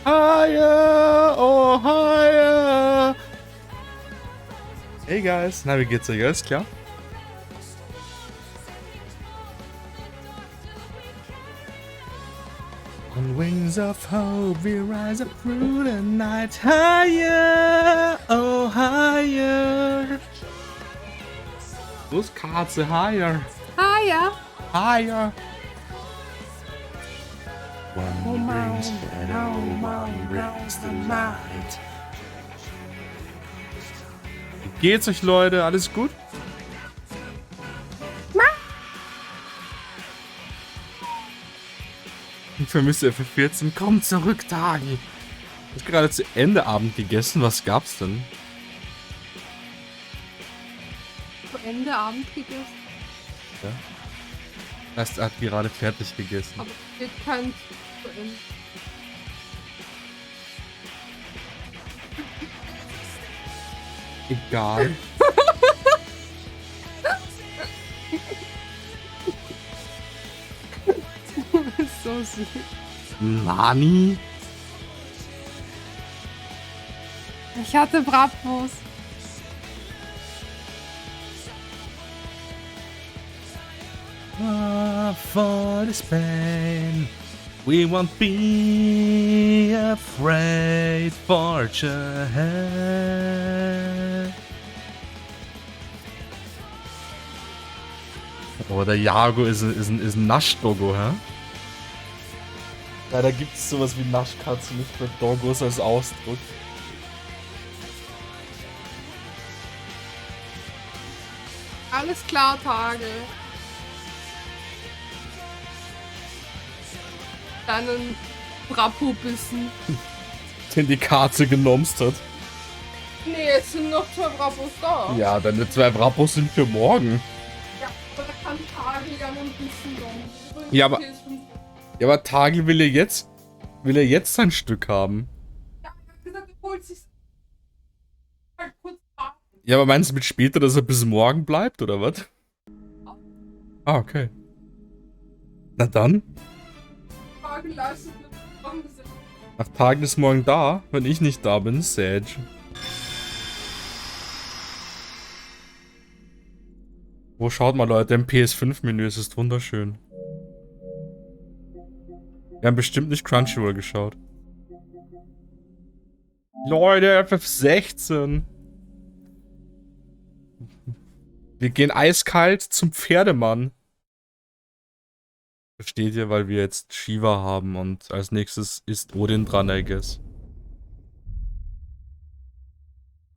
Higher, oh higher. Hey guys, na wie geht's euch? Alles klar? On wings of hope we rise up through the night. Higher, oh higher. Los Katze, higher. Higher. Higher. Oh, One brings shadow, one brings the light. Wie geht's euch, Leute? Alles gut? Ich vermisse F14. Komm zurück, Tagi. Ich habe gerade zu Ende Abend gegessen. Was gab's denn? Zu Ende Abend gegessen. Ja. Das hat gerade fertig gegessen. Aber es geht kein zu Ende. Egal. So süß. Nani? Ich hatte Bratwurst. For this pain, we won't be afraid for ahead. Oh, der Jago ist ein Naschdoggo, hä? Ja, da gibt es sowas wie Naschkatze, nicht mit Doggos als Ausdruck. Alles klar, Tage. Deinen Brappo-Bissen. Den die Katze genomst hat. Nee, es sind noch 2 Brappos da. Ja, deine 2 Brappos sind für morgen. Ja, aber da kann Tage ja noch ein bisschen kommen. Ja, aber Tagel will er jetzt sein Stück haben. Ja, er hat gesagt, er holt sich halt kurz ab. Ja, aber meinst du mit später, dass er bis morgen bleibt, oder was? Ah, okay. Na dann. Tage leistet mit Angesetzt. Nach Tagen ist morgen da, wenn ich nicht da bin, Sage. Wo schaut mal, Leute, im PS5-Menü, es ist wunderschön. Wir haben bestimmt nicht Crunchyroll geschaut. Leute, FF16. Wir gehen eiskalt zum Pferdemann. Versteht ihr, weil wir jetzt Shiva haben und als nächstes ist Odin dran, I guess.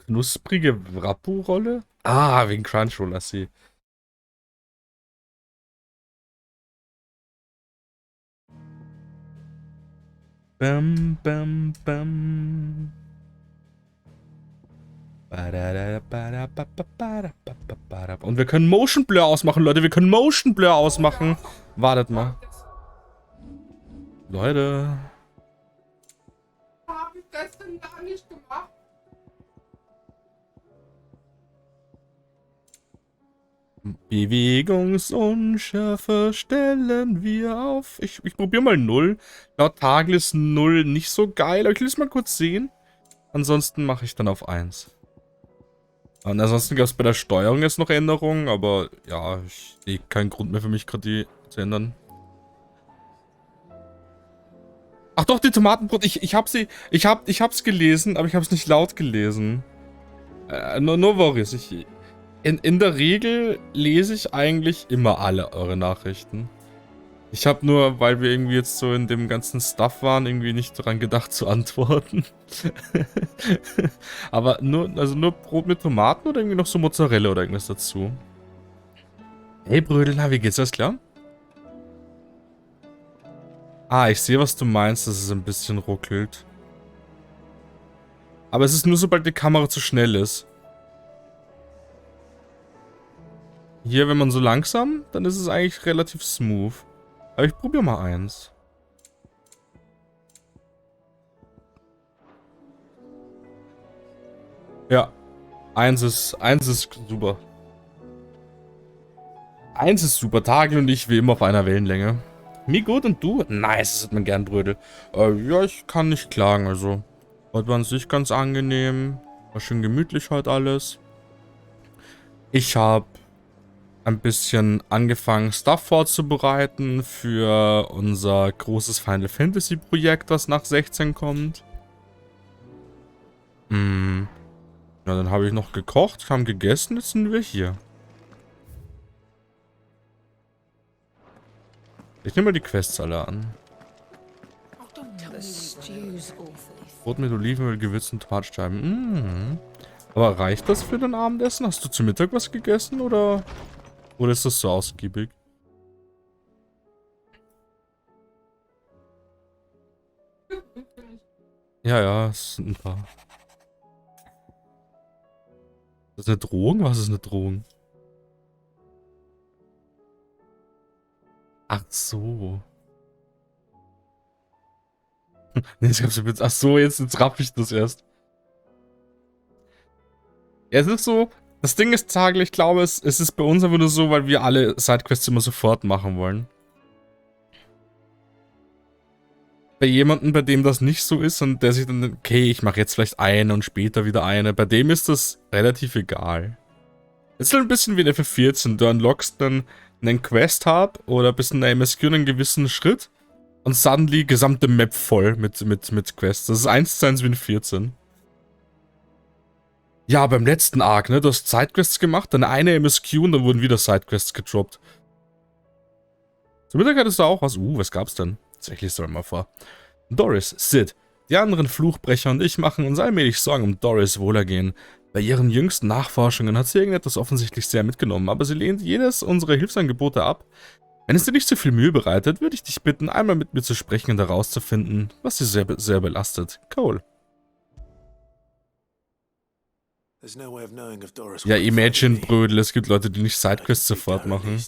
Knusprige Wrappu-Rolle? Ah, wegen Crunchyroll, I see. Bam, bam, bam. Und wir können Motion Blur ausmachen, Leute. Wir können Motion Blur ausmachen. Wartet mal. Leute. Hab ich gestern gar nicht gemacht. Bewegungsunschärfe stellen wir auf. Ich probiere mal 0. Laut Tagel ist 0 nicht so geil, aber ich will es mal kurz sehen. Ansonsten mache ich dann auf 1. Und ansonsten gab es bei der Steuerung jetzt noch Änderungen, aber ja, ich sehe keinen Grund mehr für mich gerade die zu ändern. Ach doch, die Tomatenbrot, ich hab's gelesen, aber ich hab's nicht laut gelesen. Nur Boris, in der Regel lese ich eigentlich immer alle eure Nachrichten. Ich habe nur, weil wir irgendwie jetzt so in dem ganzen Stuff waren, irgendwie nicht daran gedacht zu antworten. Aber nur Brot mit Tomaten oder irgendwie noch so Mozzarella oder irgendwas dazu? Hey Brödel, na, wie geht's? Alles klar? Ah, ich sehe, was du meinst, dass es ein bisschen ruckelt. Aber es ist nur, sobald die Kamera zu schnell ist. Hier, wenn man so langsam, dann ist es eigentlich relativ smooth. Aber ich probiere mal 1. Ja. 1 ist super. 1 ist super. Tagi und ich, wie immer, auf einer Wellenlänge. Mir gut und du? Nice, das hat man gern Brödel. Ja, ich kann nicht klagen, also. Heute war an sich ganz angenehm. War schön gemütlich heute alles. Ich habe ein bisschen angefangen, Stuff vorzubereiten für unser großes Final Fantasy Projekt, das nach 16 kommt. Ja, dann habe ich noch gekocht, haben gegessen, jetzt sind wir hier. Ich nehme mal die Quests alle an. Brot mit Olivenöl, gewürzten Tomatscheiben. Aber reicht das für dein Abendessen? Hast du zu Mittag was gegessen oder ist das so ausgiebig? Ja, ja, es sind ein paar. Ist das eine Drohung? Was ist eine Drohung? Ach so. Nee, ich hab's jetzt. Ach so, jetzt raff ich das erst. Ja, es ist so. Das Ding ist, Zagel, ich glaube, es ist bei uns einfach nur so, weil wir alle Sidequests immer sofort machen wollen. Bei jemandem, bei dem das nicht so ist und der sich dann, okay, ich mache jetzt vielleicht eine und später wieder eine, bei dem ist das relativ egal. Es ist halt ein bisschen wie in FF14, du unlockst dann einen Quest-Hub oder bist in der MSQ einen gewissen Schritt und suddenly gesamte Map voll mit Quests. Das ist 1:1 wie in 14. Ja, beim letzten Arc, ne, du hast Sidequests gemacht, dann eine MSQ und dann wurden wieder Sidequests gedroppt. Zum Mittag hattest du auch was. Was gab's denn? Tatsächlich soll mal vor. Doris, Sid, die anderen Fluchbrecher und ich machen uns allmählich Sorgen um Doris' Wohlergehen. Bei ihren jüngsten Nachforschungen hat sie irgendetwas offensichtlich sehr mitgenommen, aber sie lehnt jedes unserer Hilfsangebote ab. Wenn es dir nicht zu viel Mühe bereitet, würde ich dich bitten, einmal mit mir zu sprechen und herauszufinden, was sie sehr belastet. Cole. Ja, Imagine, Brödel, es gibt Leute, die nicht Sidequests sofort machen.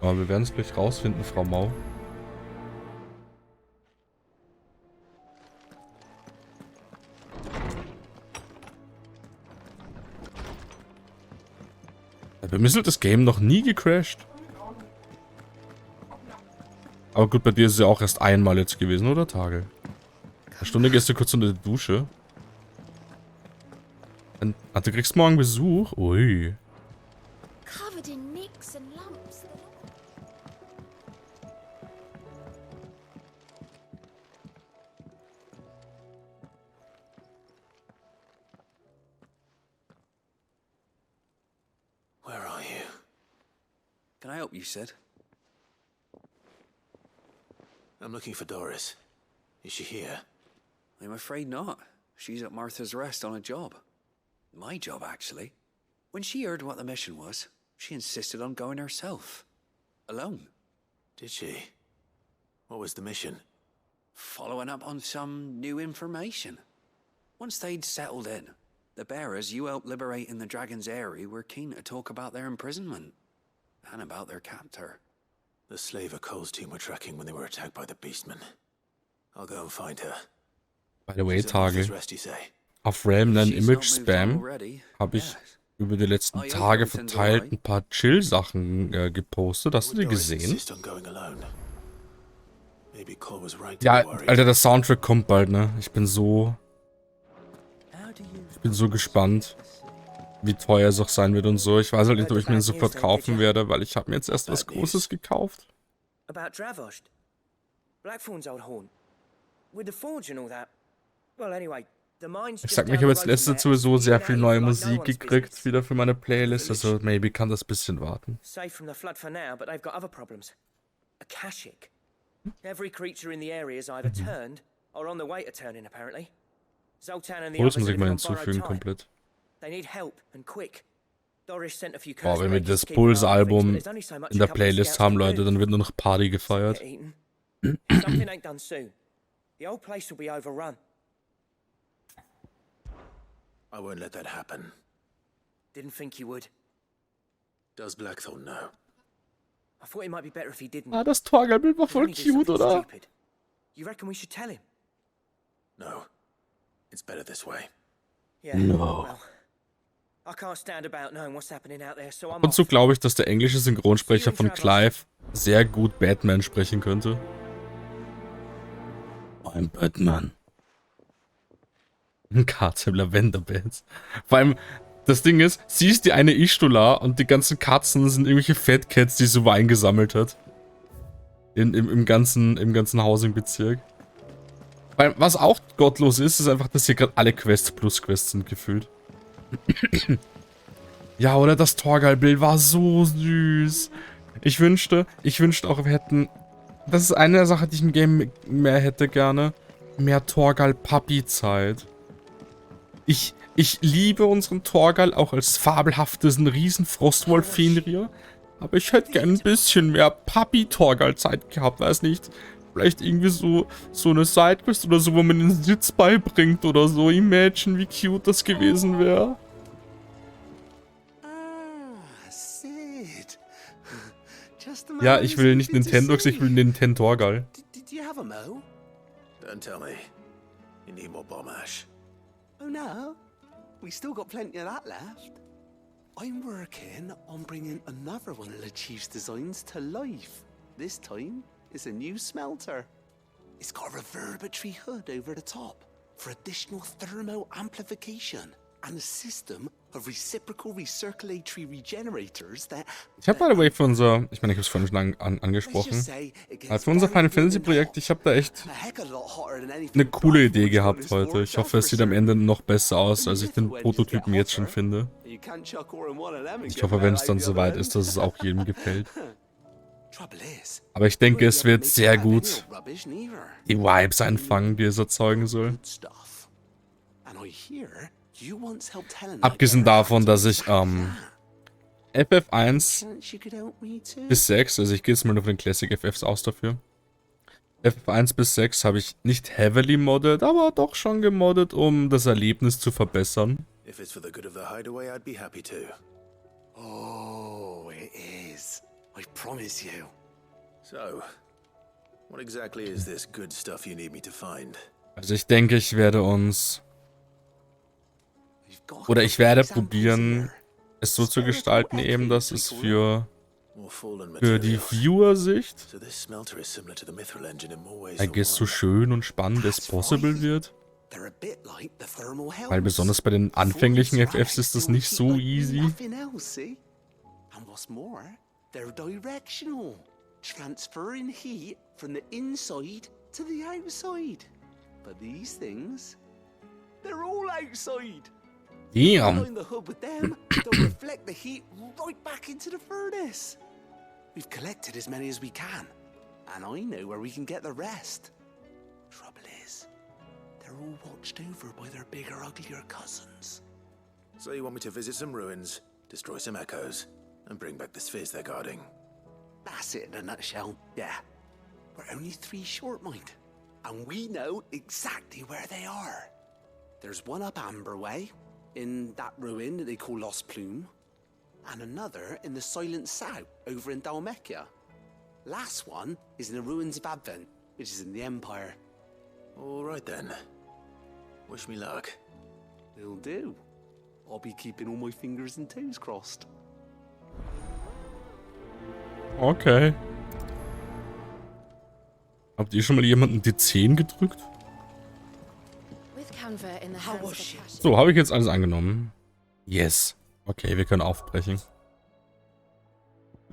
Aber wir werden es gleich rausfinden, Frau Mau. Bei mir ist das Game noch nie gecrashed. Aber gut, bei dir ist es ja auch erst einmal jetzt gewesen, oder, Tage? Eine Stunde gehst du kurz unter die Dusche. Du kriegst morgen Besuch? Ui. Where are you? Can I help you, Sid? I'm looking for Doris. Is she here? I'm afraid not. She's at Martha's Rest on a job. My job, actually. When she heard what the mission was, she insisted on going herself. Alone. Did she? What was the mission? Following up on some new information. Once they'd settled in, the bearers you helped liberate in the Dragon's Eyrie were keen to talk about their imprisonment. And about their captor. The slaver Cole's team were tracking when they were attacked by the Beastmen. I'll go and find her. By the way, Tage. Auf Realm einen Image-Spam habe ich über die letzten Tage verteilt ein paar Chill-Sachen gepostet. Hast du die gesehen? Ja, Alter, der Soundtrack kommt bald, ne? Ich bin so gespannt, wie teuer es auch sein wird und so. Ich weiß halt nicht, ob ich mir den sofort kaufen werde, weil ich habe mir jetzt erst was Großes gekauft. Ich sag mir, ich habe jetzt letztens sowieso sehr viel neue Musik gekriegt, wieder für meine Playlist, also maybe kann das ein bisschen warten. Das muss ich mal hinzufügen, komplett. Boah, wenn wir das Pulse-Album in der Playlist haben, Leute, dann wird nur noch Party gefeiert. I won't let that happen. Didn't think you would. Does Blackthorn know? I thought it might be better if he didn't. Ah, das Torgelbild war voll cute, oder? You reckon we should tell him? No. It's better this way. Yeah, no. Und so glaube ich, dass der englische Synchronsprecher von Clive sehr gut Batman sprechen könnte. Ein Batman. Ein Katze im Lavenderbett. Vor allem, das Ding ist, sie ist die eine Ishtula und die ganzen Katzen sind irgendwelche Fat Cats, die sie so eingesammelt hat. Im ganzen Housing-Bezirk. Weil was auch gottlos ist, ist einfach, dass hier gerade alle Quests plus Quests sind gefühlt. Ja, oder das Torgal-Bild war so süß. Ich wünschte auch, wir hätten... Das ist eine der Sachen, die ich im Game mehr hätte gerne. Mehr Torgal-Papi-Zeit. Ich liebe unseren Torgal auch als fabelhaftes Riesen-Frostwolf-Fenrir. Aber ich hätte gerne ein bisschen mehr Papi-Torgal-Zeit gehabt, weiß nicht. Vielleicht irgendwie so eine Sidequest oder so, wo man den Sitz beibringt oder so. Imagine, wie cute das gewesen wäre. Ja, ich will nicht Nintendox, ich will Nintendo Torgal. Don't tell me. You need more bomb ash. Oh no, we still got plenty of that left. I'm working on bringing another one of the Chief's designs to life. This time, it's a new smelter. It's got a reverberatory hood over the top for additional thermal amplification and a system of reciprocal recirculatory regenerators that... Ich habe, by the way, für unser... Ich meine, ich habe es vorhin schon angesprochen. Für unser Final Fantasy Projekt, ich habe da echt eine coole Idee gehabt heute. Ich hoffe, es sieht am Ende noch besser aus, als ich den Prototypen jetzt schon finde. Ich hoffe, wenn es dann soweit ist, dass es auch jedem gefällt. Aber ich denke, es wird sehr gut die Vibes einfangen, die es erzeugen soll. Abgesehen davon, dass ich FF1 bis 6, also ich gehe jetzt mal nur von den Classic FFs aus dafür. FF1 bis 6 habe ich nicht heavily modded, aber doch schon gemoddet, um das Erlebnis zu verbessern. Oh, it is. I promise you. So, what exactly is this good stuff you need me to find? Also ich denke, ich werde uns... Oder ich werde probieren, es so zu gestalten eben, dass es für die Viewer-Sicht I guess so schön und spannend as possible wird. Weil besonders bei den anfänglichen FFs ist das nicht so easy. Transferring heat from the inside to the outside. But these things, they're all outside. Damn. Line the hood with them, they'll reflect the heat right back into the furnace. We've collected as many as we can, and I know where we can get the rest. Trouble is, they're all watched over by their bigger, uglier cousins. So you want me to visit some ruins, destroy some echoes, and bring back the spheres they're guarding? That's it in a nutshell, yeah. We're only 3 short, mind. And we know exactly where they are. There's one up Amber Way, in that ruin that they call Lost Plume. And another in the Silent South, over in Dalmekia. Last one is in the ruins of Advent, which is in the Empire. All right then. Wish me luck. Will do. I'll be keeping all my fingers and toes crossed. Okay. Habt ihr schon mal jemanden die 10 gedrückt? So, habe ich jetzt alles angenommen. Yes. Okay, wir können aufbrechen.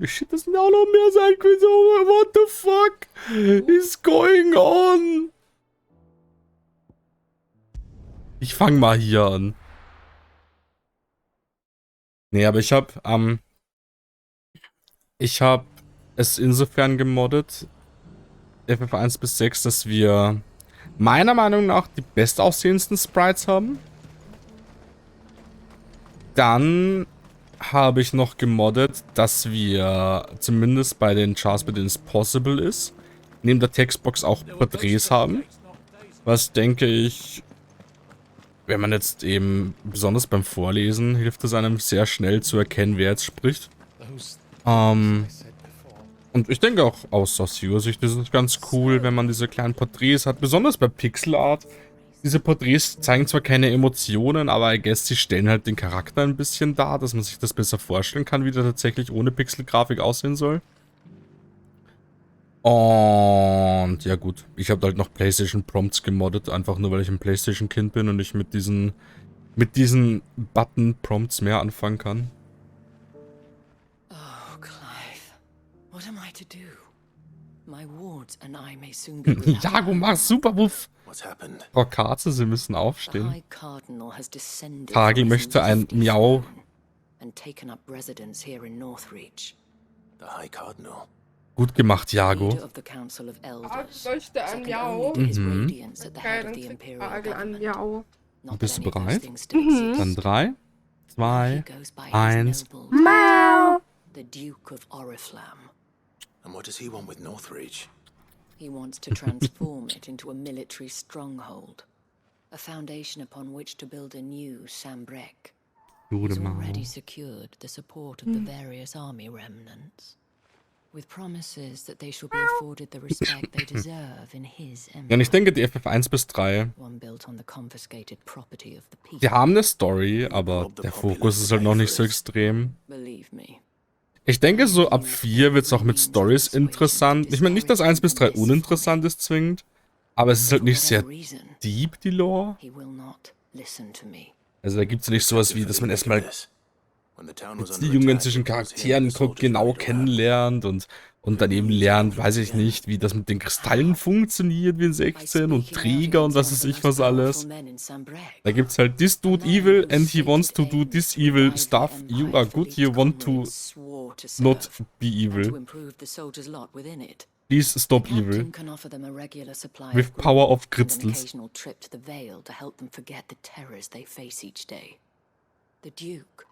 Shit, das sind auch noch mehr Sidequests. What the fuck is going on? Ich fange mal hier an. Nee, aber ich habe es insofern gemoddet, FF1 bis 6, dass wir meiner Meinung nach die bestaussehendsten Sprites haben. Dann habe ich noch gemoddet, dass wir zumindest bei den Charts, bei denen es possible ist, neben der Textbox auch Porträts haben. Was, denke ich, wenn man jetzt eben, besonders beim Vorlesen, hilft es einem sehr schnell zu erkennen, wer jetzt spricht. Und ich denke auch aus Viewer-Sicht ist es ganz cool, wenn man diese kleinen Porträts hat. Besonders bei Pixel Art diese Porträts zeigen zwar keine Emotionen, aber I guess, sie stellen halt den Charakter ein bisschen dar, dass man sich das besser vorstellen kann, wie der tatsächlich ohne Pixelgrafik aussehen soll. Und ja gut, ich habe halt noch PlayStation Prompts gemoddet, einfach nur weil ich ein PlayStation Kind bin und ich mit diesen Button Prompts mehr anfangen kann. Oh, Clive, what am I to do? My wards and I may soon be without Jago, mach super Wuff. What's happened? Frau Katze, Sie müssen The aufstehen. High Cardinal has descended Tagel from his möchte ein lofty Miau. throne and taken up residence here in Northreach. The High Cardinal. Gut gemacht, Jago. Leader of the Council of Elders, Leuchte an second Miau. only to his Mhm. radiance at the Okay, head dann of the kriegt Imperial Tagel an government. Miau. Not Bist that du any of those bereit? things still exist. Dann 3, 2, He goes by his 1. noble title, the Duke of Oriflamme. And what does he want with Northreach? He wants to transform it into a military stronghold, a foundation upon which to build a new Sambrek. Gute He's Maus. already secured the support of the various army remnants, with promises that they shall be afforded the respect they deserve in his Ja, und empire, ich denke, die FF1 bis 3, one built on the confiscated property of the die people. haben eine Story, aber der Fokus ist halt noch nicht so extrem. Believe me, Ich denke, so ab 4 wird es auch mit Stories interessant. Ich meine, nicht, dass 1 bis 3 uninteressant ist zwingend, aber es ist halt nicht sehr deep, die Lore. he will not listen to me. Also da gibt es nicht sowas wie, dass man erstmal When the town was die Jungen zwischen Charakteren genau kennenlernt und dann eben lernt, weiß ich nicht, wie das mit den Kristallen funktioniert, wie in 16 und Träger und was weiß ich was alles. Da gibt's halt this dude evil and he wants to do this evil stuff. You are good, you want to not be evil. Please stop evil. With power of crystals. Occasional trip to the Vale to help them forget the terrors they face each day. The Duke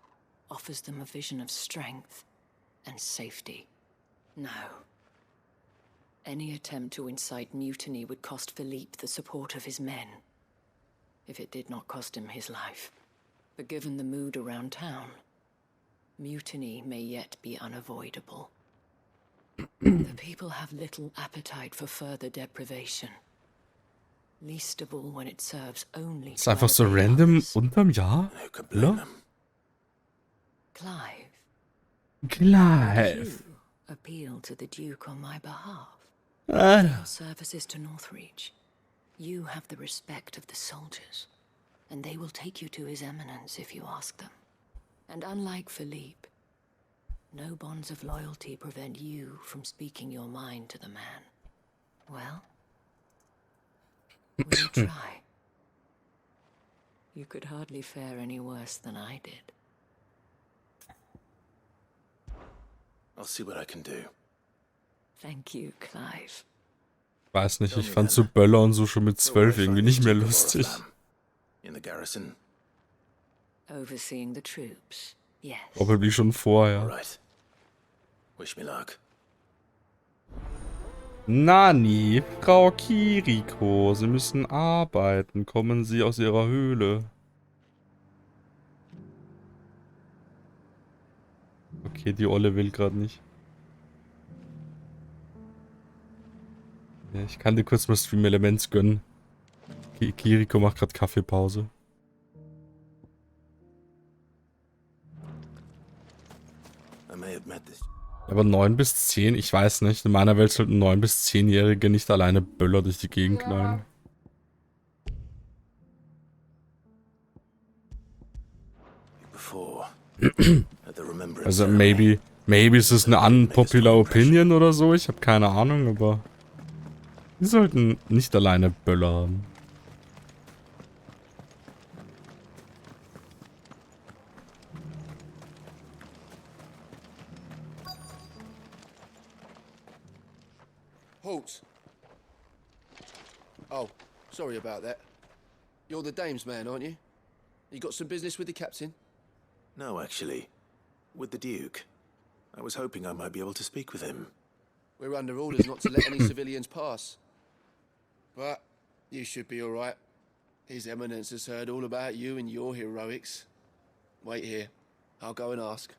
offers them a vision of strength and safety. No. Any attempt to incite mutiny would cost Philippe the support of his men, if it did not cost him his life. But given the mood around town, mutiny may yet be unavoidable. The people have little appetite for further deprivation. Least of all when it serves only Ist to einfach so elevate random others. unterm Jahr. Who could blame Ja? them? Clive, Clive. you appeal to the Duke on my behalf. Ah, Your services to Northreach. You have the respect of the soldiers, and they will take you to His Eminence if you ask them. And unlike Philippe, no bonds of loyalty prevent you from speaking your mind to the man. Well, we'll try. You could hardly fare any worse than I did. I'll see what I can do. Thank you, Clive. weiß nicht, ich fand so Böller und so schon mit 12 irgendwie nicht mehr lustig. In the garrison. Overseeing the troops, yes. Probably schon vorher. Alright. Wish me luck. Nani, Frau Kiriko, Sie müssen arbeiten. Kommen Sie aus Ihrer Höhle. Okay, die Olle will gerade nicht. Ja, ich kann dir kurz mal Stream Elements gönnen. Kiriko macht gerade Kaffeepause. I may have met this. Aber 9 bis 10, ich weiß nicht. In meiner Welt sollten 9 bis 10-Jährige nicht alleine Böller durch die Gegend knallen. Before. At the remembrance Also ceremony. maybe ist es eine unpopular Opinion oder so. Ich habe keine Ahnung, aber die sollten nicht alleine Böller haben. Halt! Oh, sorry about that. You're the dame's man, aren't you? You got some business with the captain? No, actually. With the Duke. I was hoping I might be able to speak with him. We're under orders not to let any civilians pass. But you should be alright. His Eminence has heard all about you and your heroics. Wait here. I'll go and ask.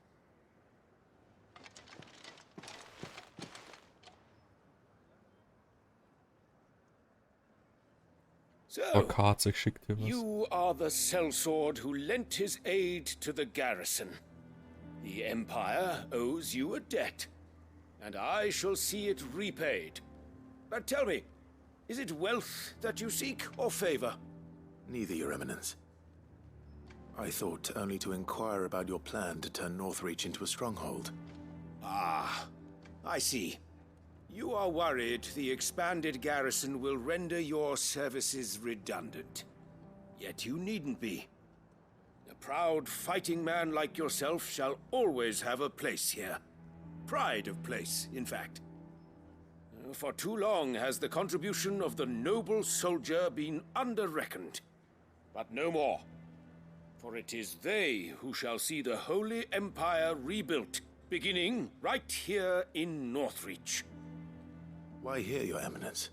So, Katzig schickt dir was. you are the sellsword who lent his aid to the garrison. The Empire owes you a debt, and I shall see it repaid. But tell me, is it wealth that you seek, or favor? Neither, Your Eminence. I thought only to inquire about your plan to turn Northreach into a stronghold. Ah, I see. You are worried the expanded garrison will render your services redundant. Yet you needn't be. A proud fighting man like yourself shall always have a place here. Pride of place, in fact. For too long has the contribution of the noble soldier been under-reckoned. But no more. For it is they who shall see the Holy Empire rebuilt, beginning right here in Northreach. Why here, Your Eminence?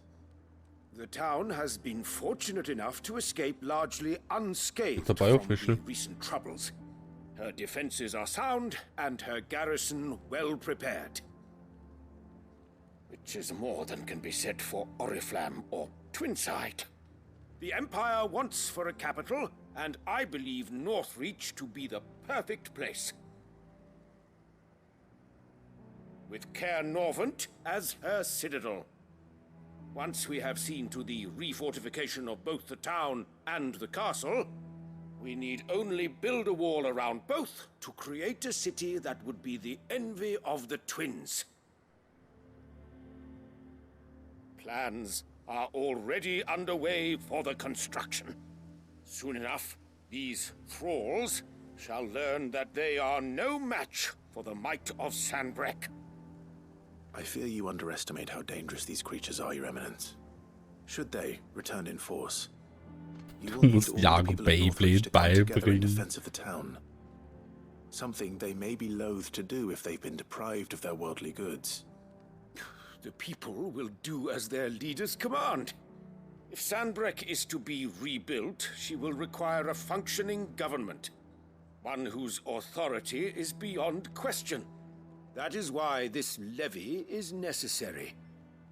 The town has been fortunate enough to escape largely unscathed Dabei auch from nicht the schlimm. recent troubles. Her defenses are sound, and her garrison well prepared. Which is more than can be said for Oriflamme or Twinside. The Empire wants for a capital, and I believe Northreach to be the perfect place. With Caer Norvent as her citadel. Once we have seen to the refortification of both the town and the castle, we need only build a wall around both to create a city that would be the envy of the twins. Plans are already underway for the construction. Soon enough, these thralls shall learn that they are no match for the might of Sanbreque. I fear you underestimate how dangerous these creatures are, Your Eminence. Should they return in force, you will need musst all the Jago people of Northreach to come Beyblade together in beibringen. defense of the town. Something they may be loath to do if they've been deprived of their worldly goods. The people will do as their leaders command. If Sanbreque is to be rebuilt, she will require a functioning government. One whose authority is beyond question. That is why this levy is necessary.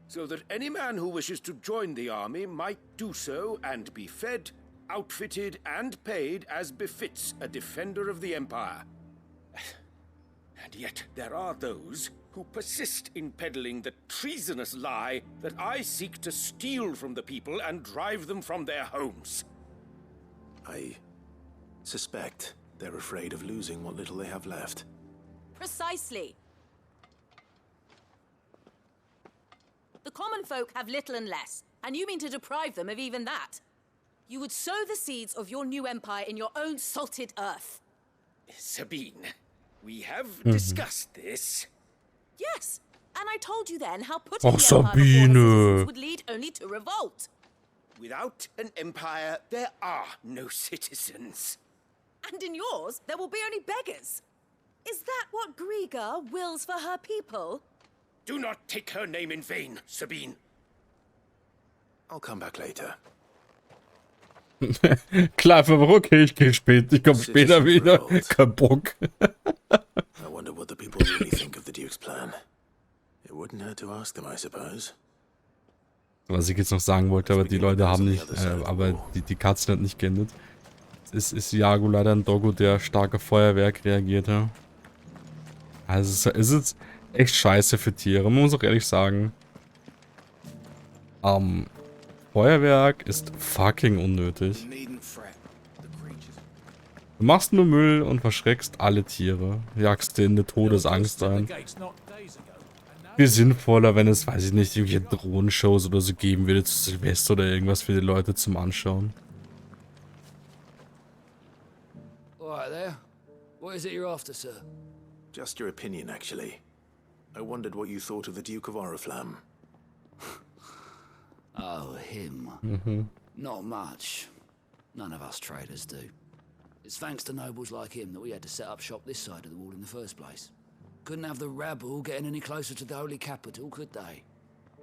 So that any man who wishes to join the army might do so and be fed, outfitted, and paid as befits a defender of the Empire. And yet there are those who persist in peddling the treasonous lie that I seek to steal from the people and drive them from their homes. I suspect they're afraid of losing what little they have left. Precisely. The common folk have little and less, and you mean to deprive them of even that. You would sow the seeds of your new empire in your own salted earth. Sabine, we have discussed this. Yes, and I told you then how putting Oh, the empire before the Sabine. citizens would lead only to revolt. Without an empire, there are no citizens. And in yours, there will be only beggars. Is that what Griga wills for her people? Do not take her name in vain, Sabine. I'll come back later. Klar, aber okay, ich gehe später. Ich komme später wieder. Kein Bock. I wonder what the people really think of the Duke's plan. It wouldn't hurt to ask them, I suppose. Was ich jetzt noch sagen wollte, aber die Leute haben nicht, aber die Katzen hat nicht geendet. Es ist Jago leider ein Doggo, der stark auf Feuerwerk reagiert, ja. Also es ist echt scheiße für Tiere, man muss auch ehrlich sagen. Feuerwerk ist fucking unnötig. Du machst nur Müll und verschreckst alle Tiere. Jagst dir in eine Todesangst ein. Viel sinnvoller, wenn es, weiß ich nicht, irgendwelche Drohnenshows oder so geben würde zu Silvester oder irgendwas für die Leute zum Anschauen. Alright there. What is it you're after, sir? Just your opinion, actually. I wondered what you thought of the Duke of Oriflamme. Oh, him. Not much. None of us traders do. It's thanks to nobles like him that we had to set up shop this side of the wall in the first place. Couldn't have the rabble getting any closer to the holy capital, could they?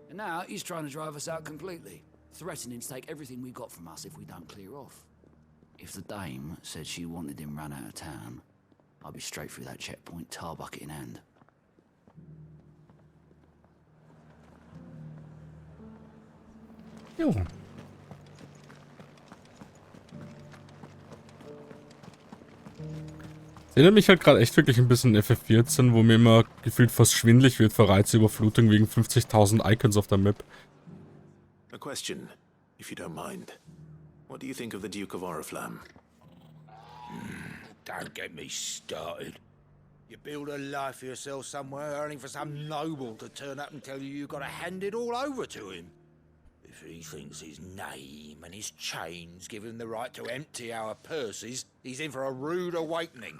And now he's trying to drive us out completely, threatening to take everything we got from us if we don't clear off. If the dame said she wanted him run out of town, I'd be straight through that checkpoint, tar bucket in hand. Jo. Erinnert mich halt gerade echt wirklich ein bisschen an FF14, wo mir immer gefühlt fast schwindelig wird vor Reizüberflutung wegen 50.000 Icons auf der Map. A question, if you don't mind. What do you think of the Duke of Oriflamme? Don't get me started. You build a life for yourself somewhere, only for some noble to turn up and tell you you've got to hand it all over to him. If he thinks his name and his chains give him the right to empty our purses, he's in for a rude awakening.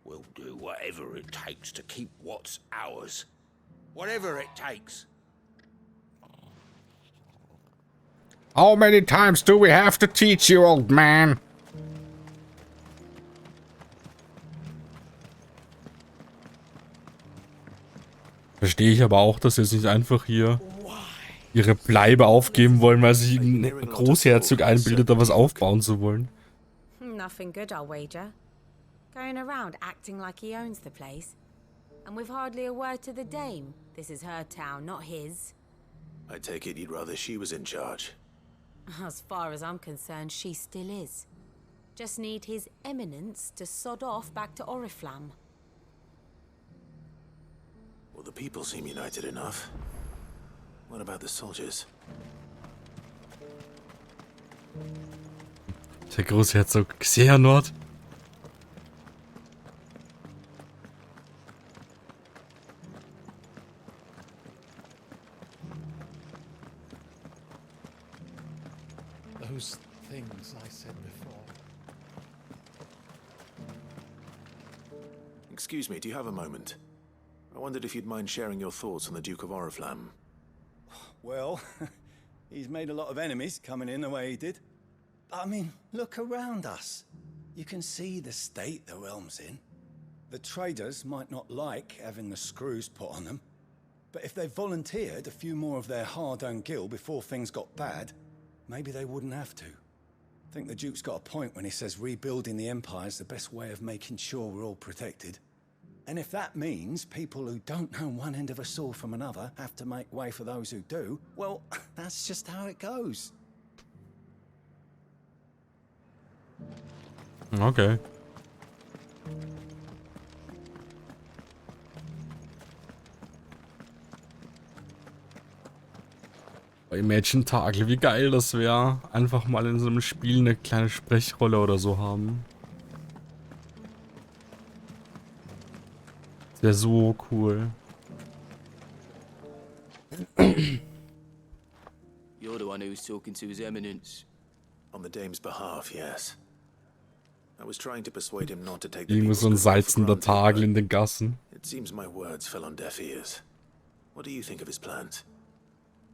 We'll do whatever it takes to keep what's ours. Whatever it takes. How many times do we have to teach you, old man? Verstehe ich aber auch, dass sie sich einfach hier ihre Bleibe aufgeben wollen, weil sich ein Großherzog einbildet, da was aufbauen zu wollen. Nothing good, I'll wager. Going around acting like he owns the place. And with hardly a word to the dame. This is her town, not his. I take it you'd rather she was in charge. As far as I'm concerned, she still is. Just need his eminence to sod off back to Oriflamme. Well, the people seem united enough. What about the soldiers? Der Großherzog Xehanort. Those things I said before. Excuse me, do you have a moment? I wondered if you'd mind sharing your thoughts on the Duke of Oriflamme. Well, he's made a lot of enemies coming in the way he did. I mean, look around us. You can see the state the realm's in. The traders might not like having the screws put on them, but if they volunteered a few more of their hard-earned gil before things got bad, maybe they wouldn't have to. I think the Duke's got a point when he says rebuilding the Empire's the best way of making sure we're all protected. And if that means people who don't know one end of a sword from another have to make way for those who do, well, that's just how it goes. Okay. Imagine Tage, wie geil das wäre. Einfach mal in so einem Spiel eine kleine Sprechrolle oder so haben. Das wäre so cool. You're the one who was talking to His Eminence. On the dame's behalf, yes. I was trying to persuade him not to take the Irgendwo so ein salzender Tagel in den Gassen. It seems my words fell on deaf ears. What do you think of his plans?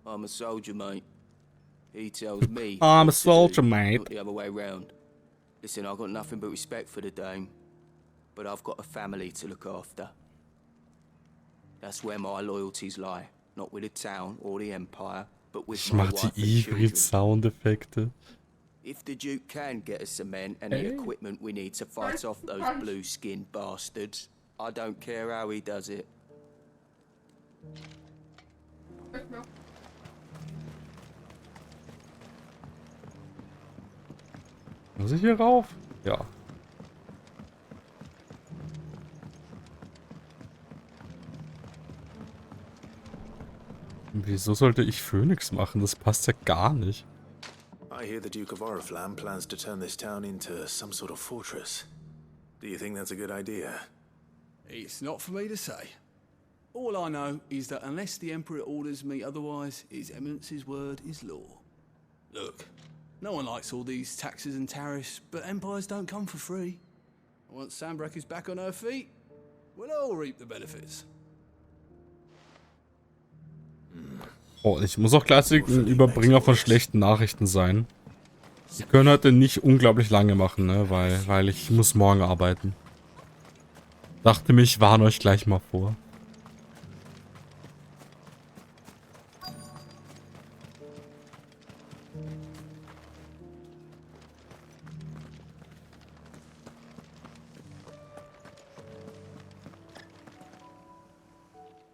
I'm a soldier, mate. He tells me. I'm a what to soldier, do, mate. Not the other way round. Listen, I've got nothing but respect for the dame, but I've got a family to look after. That's where my loyalties lie. Not with the town or the Empire, but with Ich my mach wife die and children. Hybrid-Soundeffekte. If the Duke can get us cement and the equipment we need to fight off those blue-skinned bastards, I don't care how he does it. Muss ich hier rauf? Ja. Wieso sollte ich Phönix machen? Das passt ja gar nicht. I hear the Duke of Oriflamme plans to turn this town into some sort of fortress. Do you think that's a good idea? It's not for me to say. All I know is that unless the Emperor orders me otherwise, His Eminence's word is law. Look, no one likes all these taxes and tariffs, but empires don't come for free. Once Sandbreck is back on her feet, we'll all reap the benefits. Oh, ich muss auch gleichzeitig ein Überbringer von schlechten Nachrichten sein. Wir können heute nicht unglaublich lange machen, ne? Weil ich muss morgen arbeiten. Dachte mir, ich warne euch gleich mal vor.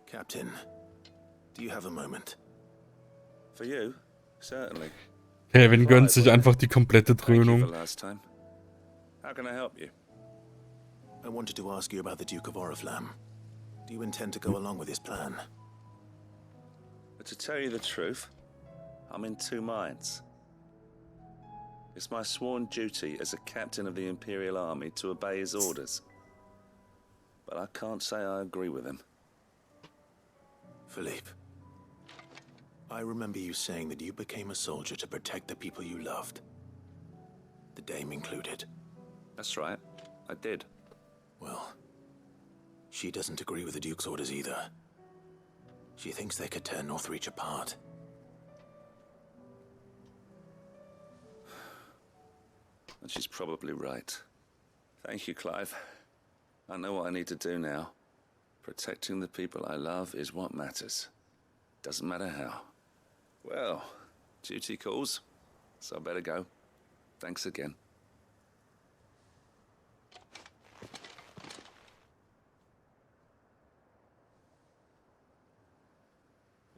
Captain, do you have a moment? For you, certainly. Kevin gönnt sich einfach die komplette Thank you Dröhnung. for last time. How can I help you? I wanted to ask you about the Duke of Oriflamme. Do you intend to go along with his plan? But to tell you the truth, I'm in two minds. It's my sworn duty as a captain of the Imperial Army to obey his orders. But I can't say I agree with him. Philippe, I remember you saying that you became a soldier to protect the people you loved. The Dame included. That's right, I did. Well, she doesn't agree with the Duke's orders either. She thinks they could tear Northreach apart. And she's probably right. Thank you, Clive. I know what I need to do now. Protecting the people I love is what matters. Doesn't matter how. Well, duty calls, so I better go. Thanks again.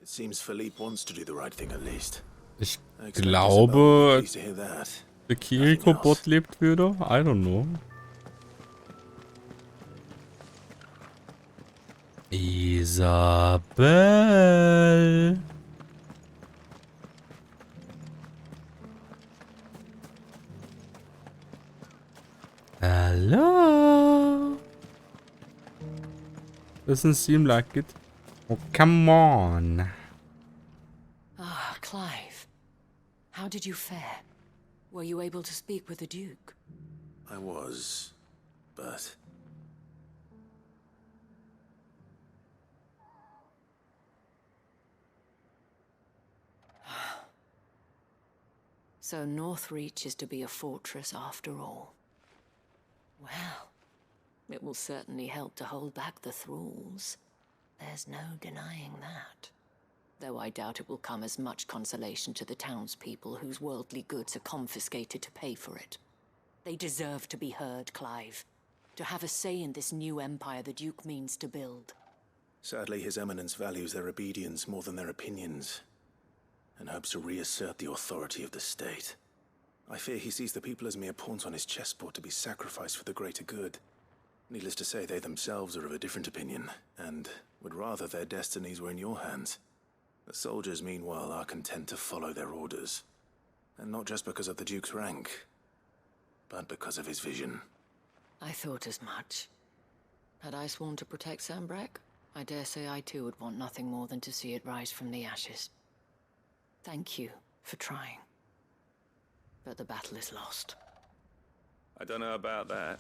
It seems Philippe wants to do the right thing at least. Ich glaube, Pleased to hear that. der Kiriko-Bot lebt wieder. I don't know. Isabel. Hello. Doesn't seem like it. Oh, come on. Ah, Clive. How did you fare? Were you able to speak with the Duke? I was, but... So Northreach is to be a fortress after all. Well, it will certainly help to hold back the thralls. There's no denying that. Though I doubt it will come as much consolation to the townspeople whose worldly goods are confiscated to pay for it. They deserve to be heard, Clive. To have a say in this new empire the Duke means to build. Sadly, His Eminence values their obedience more than their opinions, and hopes to reassert the authority of the state. I fear he sees the people as mere pawns on his chessboard to be sacrificed for the greater good. Needless to say, they themselves are of a different opinion, and would rather their destinies were in your hands. The soldiers, meanwhile, are content to follow their orders. And not just because of the Duke's rank, but because of his vision. I thought as much. Had I sworn to protect Sambrek, I dare say I too would want nothing more than to see it rise from the ashes. Thank you for trying. But the battle is lost. I don't know about that.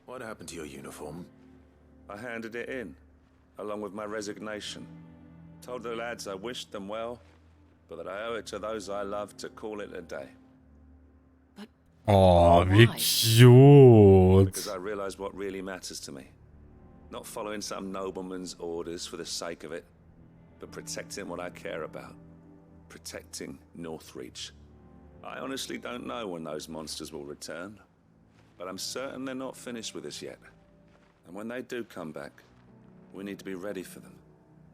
What happened to your uniform? I handed it in, along with my resignation. Told the lads I wished them well, but that I owe it to those I love to call it a day. Oh, wie cute. Because I realized what really matters to me. Not following some nobleman's orders for the sake of it, but protecting what I care about. Protecting Northreach. I honestly don't know when those monsters will return, but I'm certain they're not finished with us yet. And when they do come back, we need to be ready for them.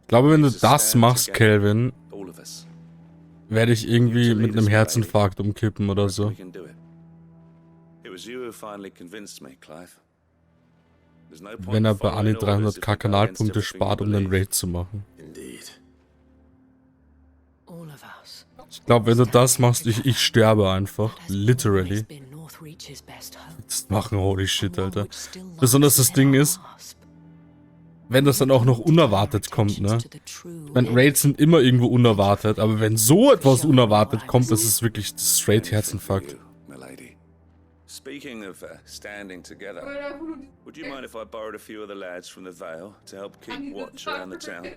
Ich glaube, wenn du das machst, Kelvin, werde ich irgendwie mit einem Herzinfarkt umkippen oder so. Wenn er bei Anni 300k Kanalpunkte spart, um den Raid zu machen. Ich glaube, wenn du das machst, ich sterbe einfach. Literally. Jetzt machen, holy shit, Alter. Besonders das Ding ist, wenn das dann auch noch unerwartet kommt, ne? Ich meine, Raids sind immer irgendwo unerwartet, aber wenn so etwas unerwartet kommt, das ist wirklich straight Herzinfarkt. Speaking of standing together, would you mind if I borrowed a few of the lads from the Vale to help keep watch around the town?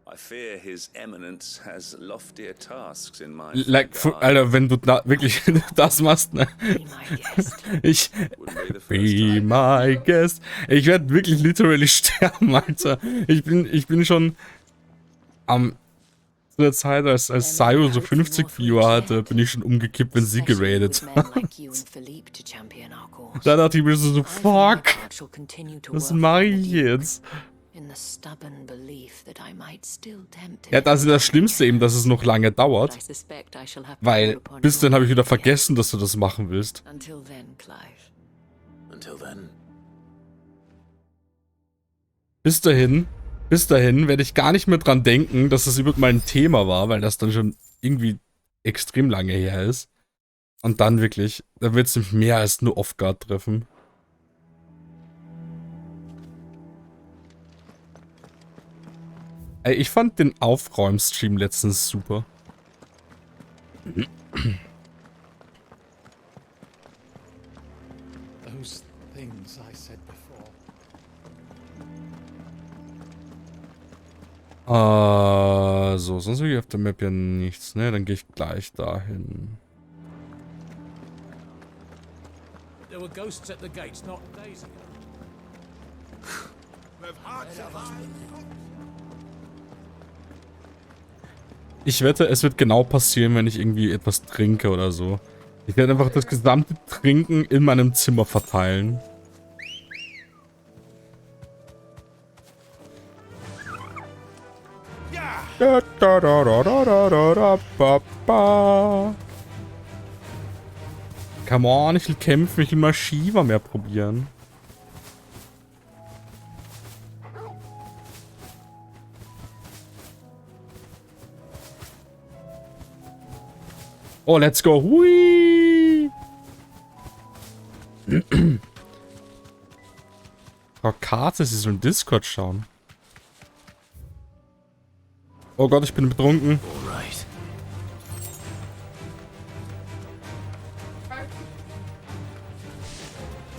I fear His Eminence has loftier tasks in mind. Like, Alter, wenn du wirklich das machst, ne? Be my guest. Ich werde wirklich literally sterben, Alter. Ich bin schon zu der Zeit, als Sayo so 50 Viewer hatte, bin ich schon umgekippt, wenn sie geradet hat. Da dachte ich mir so, fuck, was mache ich jetzt? in the stubborn belief that I might still tempt Ja, das ist das Schlimmste eben, dass es noch lange dauert. I suspect I shall have to Weil call upon bis your dann habe ich wieder aid vergessen, dass du das machen willst. again. Until then, Clive. Until then. Bis dahin werde ich gar nicht mehr dran denken, dass das überhaupt mal ein Thema war, weil das dann schon irgendwie extrem lange her ist. Und dann wirklich, da wird es mich mehr als nur Off-Guard treffen. Ey, ich fand den Aufräumstream letztens super. Those things I said before. So, sonst will ich auf der Map ja nichts, ne? Dann gehe ich gleich dahin. There were ghosts at the gates not days ago. Ich wette, es wird genau passieren, wenn ich irgendwie etwas trinke oder so. Ich werde einfach das gesamte Trinken in meinem Zimmer verteilen. Da, da, da, da, da, da, da, da, ba, ba. Come on, ich will kämpfen, ich will mal Shiva mehr probieren. Oh, let's go. Hui. Frau Karte, sie soll im Discord schauen. Oh Gott, ich bin betrunken.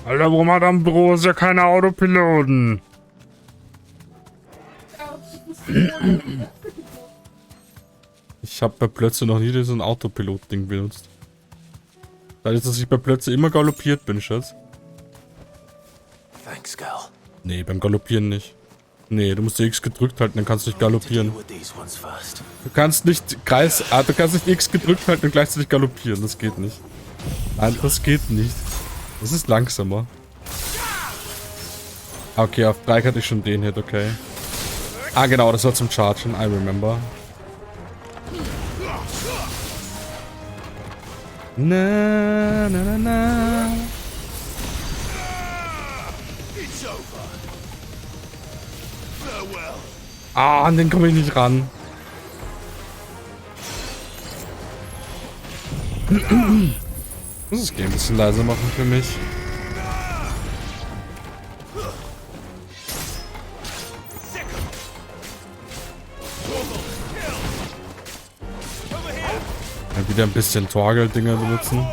Alter, warum hat am Büro ja keine Autopiloten? Ich habe bei Plötze noch nie so ein Autopilot-Ding benutzt. Dadurch, dass ich bei Plötze immer galoppiert bin, Schatz. Thanks, Gal. Nee, beim Galoppieren nicht. Nee, du musst X gedrückt halten, dann kannst du nicht galoppieren. Du kannst nicht du kannst nicht X gedrückt halten und gleichzeitig galoppieren. Das geht nicht. Nein, das geht nicht. Das ist langsamer. Okay, auf 3 hatte ich schon den Hit, okay. Ah, genau, das war zum Chargen, I remember. Na, na, na, na. Ah, an den komme ich nicht ran. Muss das Game ein bisschen leiser machen für mich. Ja, wieder ein bisschen Torgel-Dinger benutzen.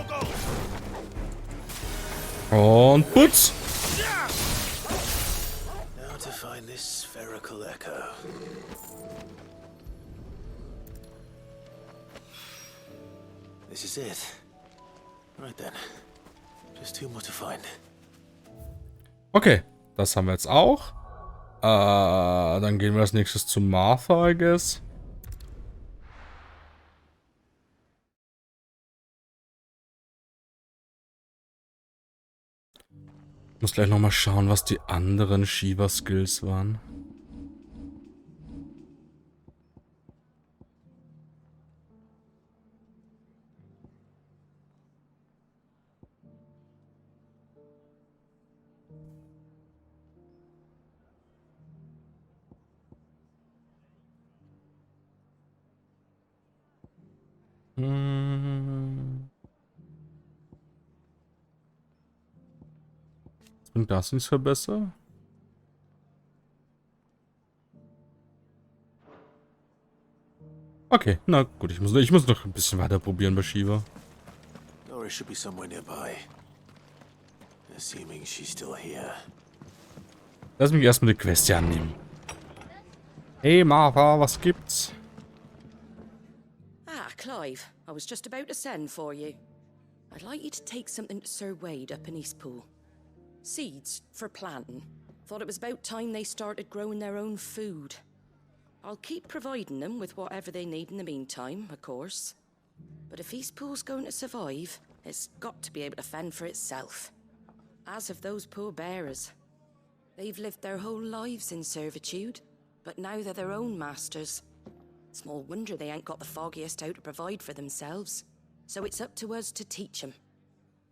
Und putz! Now to find this spherical echo. This is it. Right then. Just 2 more to find. Okay, das haben wir jetzt auch. Dann gehen wir als nächstes zu Martha, I guess. Muss gleich nochmal schauen, was die anderen Shiva-Skills waren. Und das nicht verbessern? Okay, na gut, ich muss noch ein bisschen weiter probieren bei Shiva. Doris should be somewhere nearby. Assuming she's still here. Lass mich erstmal die Quest hier annehmen. Hey Martha, was gibt's? Ah, Clive, I was just about to send for you. I'd like you to take something to Sir Wade up in Eastpool. Seeds for planting. Thought it was about time they started growing their own food. I'll keep providing them with whatever they need in the meantime, of course. But if Eastpool's going to survive, it's got to be able to fend for itself. As of those poor bearers. They've lived their whole lives in servitude, but now they're their own masters. Small wonder they ain't got the foggiest how to provide for themselves. So it's up to us to teach them.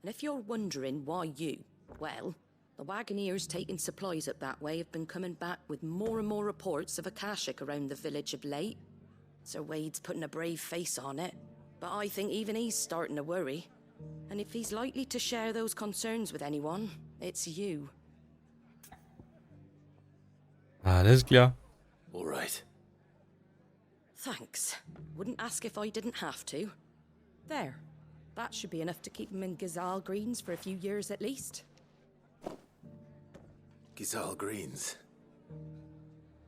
And if you're wondering why you, well, the Wagoneers taking supplies up that way have been coming back with more and more reports of Akashic around the village of late. Sir Wade's putting a brave face on it, but I think even he's starting to worry. And if he's likely to share those concerns with anyone, it's you. Alles klar. All right. Thanks. Wouldn't ask if I didn't have to. There. That should be enough to keep him in Gazal Greens for a few years at least. Gazal Greens.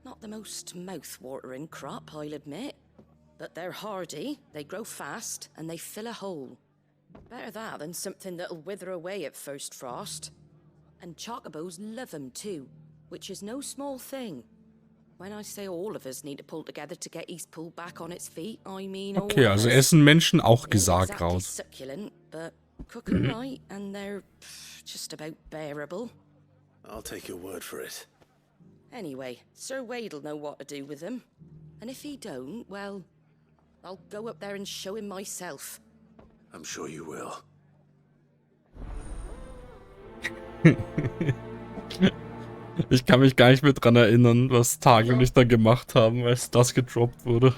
Not the most mouth-watering crop, I'll admit. But they're hardy, they grow fast, and they fill a hole. Better that than something that'll wither away at first frost. And chocobos love 'em too, which is no small thing. When I say all of us need to pull together to get Eastpool back on its feet, I mean all Okay, of also us. essen Menschen auch They're not exactly Gesagkraut. succulent, but cook 'em right, and they're just about bearable. I'll take your word for it. Anyway, Sir Wade'll know what to do with them. And if he don't, well, I'll go up there and show him myself. I'm sure you will. Ich kann mich gar nicht mehr dran erinnern, was Tage und ich da gemacht haben, als das gedroppt wurde.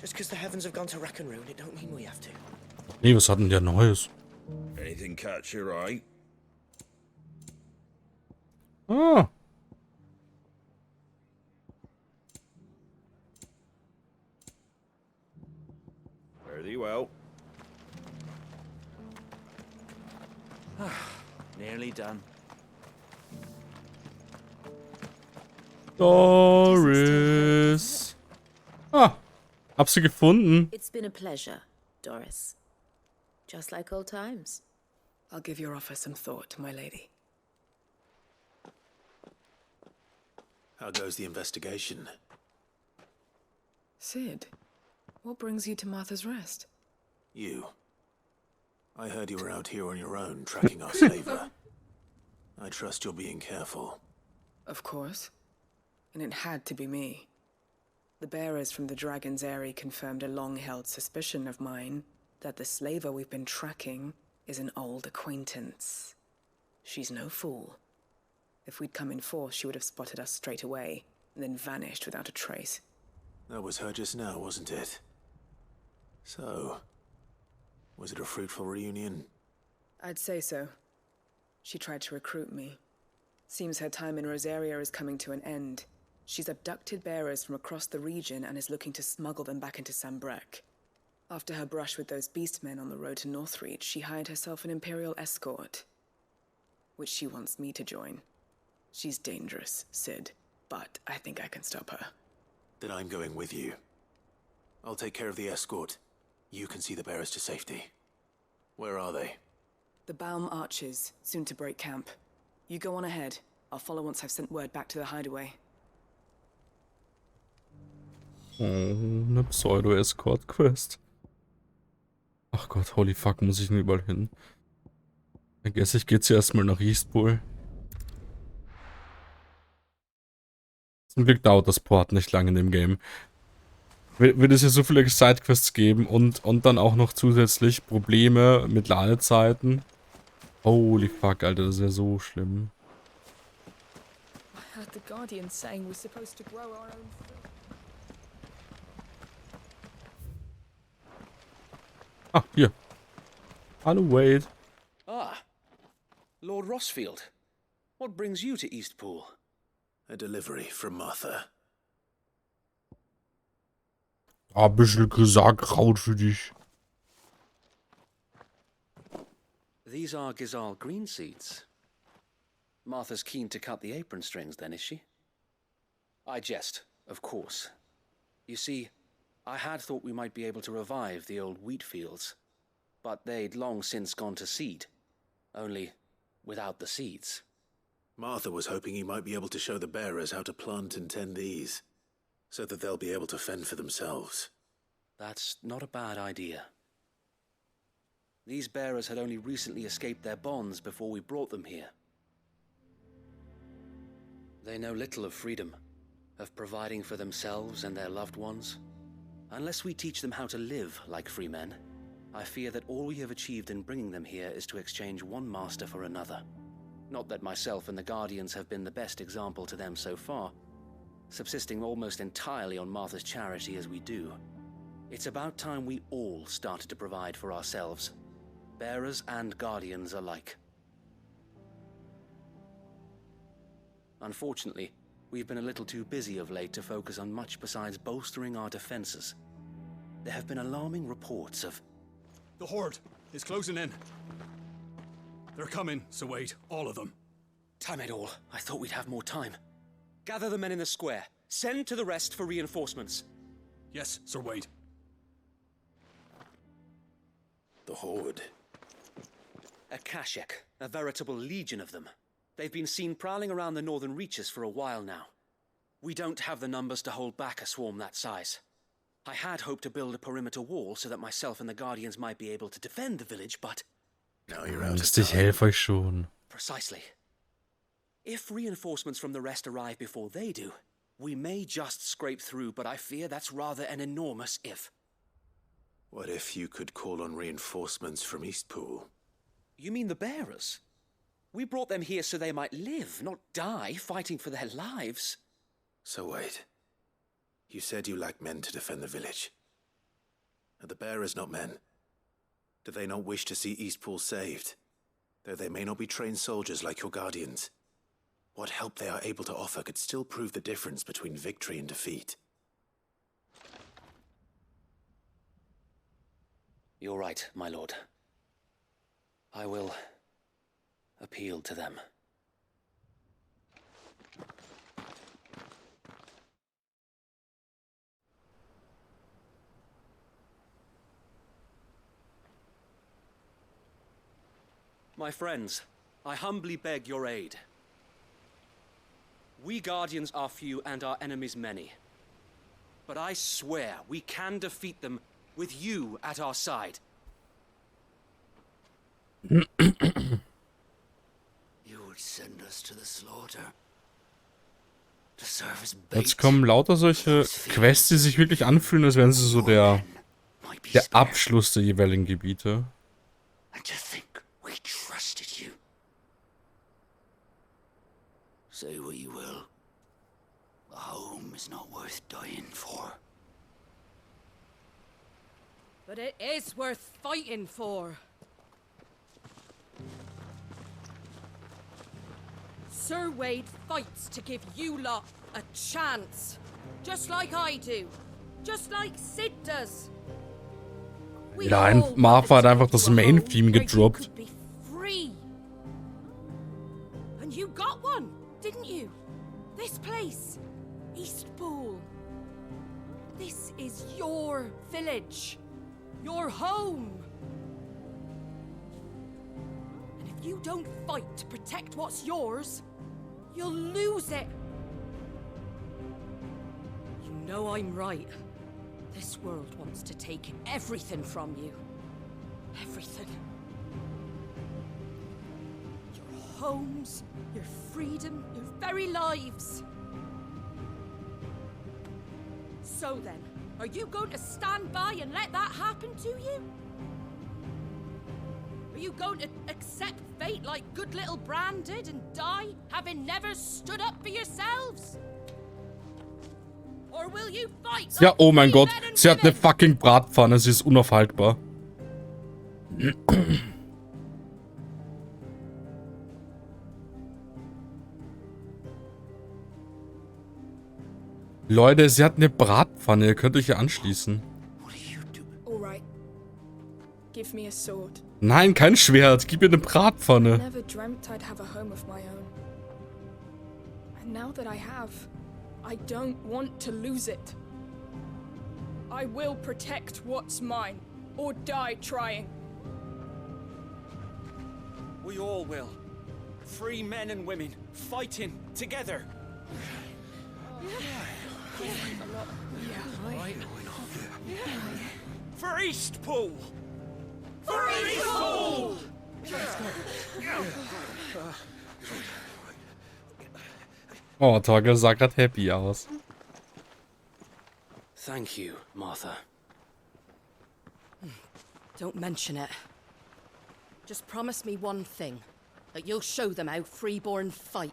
Just because the heavens have gone to rack and ruin, it don't mean we have to. Nee, was hat denn der Neues? Anything catch your eye? Ah. Very well. Nearly done. Doris. Ah, hab sie gefunden. It's been a pleasure, Doris. Just like old times. I'll give your offer some thought, my lady. How goes the investigation? Sid, what brings you to Martha's Rest? You. I heard you were out here on your own, tracking our slaver. I trust you're being careful. Of course. And it had to be me. The bearers from the Dragon's Eyrie confirmed a long-held suspicion of mine that the slaver we've been tracking is an old acquaintance. She's no fool. If we'd come in force, she would have spotted us straight away, and then vanished without a trace. That was her just now, wasn't it? So, was it a fruitful reunion? I'd say so. She tried to recruit me. Seems her time in Rosaria is coming to an end. She's abducted bearers from across the region and is looking to smuggle them back into Sambrek. After her brush with those beastmen on the road to Northreach, she hired herself an Imperial escort, which she wants me to join. She's dangerous, Sid, but I think I can stop her. Then I'm going with you. I'll take care of the escort. You can see the bearers to safety. Where are they? The Baum Archers, soon to break camp. You go on ahead. I'll follow once I've sent word back to the hideaway. Oh, eine Pseudo-Escort-Quest. Ach Gott, holy fuck, muss ich denn überall hin? I guess ich gehe jetzt erstmal nach Eastpool. Zum Glück dauert das Port nicht lange in dem Game. Wird es ja so viele Sidequests geben und dann auch noch zusätzlich Probleme mit Ladezeiten. Holy fuck, Alter, das ist ja so schlimm. I heard the Guardian saying we're supposed to grow our own food. Ah, hier. Hallo, Wade. Ah, Lord Rossfield. What brings you to Eastpool? A delivery from Martha. Ein bisschen Gesagkraut für dich. These are Gazal green seeds. Martha's keen to cut the apron strings, then, is she? I jest, of course. You see, I had thought we might be able to revive the old wheat fields, but they'd long since gone to seed, only without the seeds. Martha was hoping he might be able to show the bearers how to plant and tend these. so that they'll be able to fend for themselves. That's not a bad idea. These bearers had only recently escaped their bonds before we brought them here. They know little of freedom, of providing for themselves and their loved ones. Unless we teach them how to live like free men, I fear that all we have achieved in bringing them here is to exchange one master for another. Not that myself and the Guardians have been the best example to them so far, subsisting almost entirely on Martha's charity as we do. It's about time we all started to provide for ourselves, bearers and Guardians alike. Unfortunately, we've been a little too busy of late to focus on much besides bolstering our defenses. There have been alarming reports of... The Horde is closing in. They're coming, so wait, all of them. Damn it all, I thought we'd have more time. Gather the men in the square. Send to the rest for reinforcements. Yes, Sir Wade. The Horde. A Kashek, a veritable legion of them. They've been seen prowling around the northern reaches for a while now. We don't have the numbers to hold back a swarm that size. I had hoped to build a perimeter wall so that myself and the Guardians might be able to defend the village, but... Now you're out of Ich helfe euch schon. Precisely. If reinforcements from the rest arrive before they do, we may just scrape through, but I fear that's rather an enormous if. What if you could call on reinforcements from Eastpool? You mean the bearers? We brought them here so they might live, not die, fighting for their lives. So wait. You said you lack men to defend the village. Are the bearers not men? Do they not wish to see Eastpool saved? Though they may not be trained soldiers like your Guardians. What help they are able to offer could still prove the difference between victory and defeat. You're right, my lord. I will appeal to them. My friends, I humbly beg your aid. We Guardians are few and our enemies many. But I swear we can defeat them with you at our side. You would send us to the slaughter. To serve as bait. Jetzt kommen lauter solche Quests, die sich wirklich anfühlen, als wären sie so der Abschluss der jeweiligen Gebiete. And to think we trusted you. Say what you will. A home is not worth dying for. But it is worth fighting for. Sir Wade fights to give you lot a chance. Just like I do. Just like Sid does. Ja, Martha hat einfach das Main-Theme gedroppt. Free. And you got one, didn't you? This place, Eastpool. This is your village. Your home. And if you don't fight to protect what's yours, you'll lose it. You know I'm right. This world wants to take everything from you. Everything. Your homes, your freedom, your very lives. So then, are you going to stand by and let that happen to you? Are you going to accept fate like good little Bran did and die, having never stood up for yourselves? Or will you fight? Ja, oh mein Gott, sie hat eine fucking Bratpfanne, sie ist unaufhaltbar. Leute, sie hat eine Bratpfanne, ihr könnt euch hier anschließen. Alright. Give me a sword. Nein, kein Schwert, gib mir eine Bratpfanne. I never dreamt I'd have a home of my own. And now that I have, I don't want to lose it. I will protect what's mine, or die trying. We all will. Free men and women, fighting together. I'm not Right? For Eastpool! For Eastpool! Oh, Torgel sah grad happy aus. Thank you, Martha. Don't mention it. Just promise me one thing. That you'll show them how freeborn fight.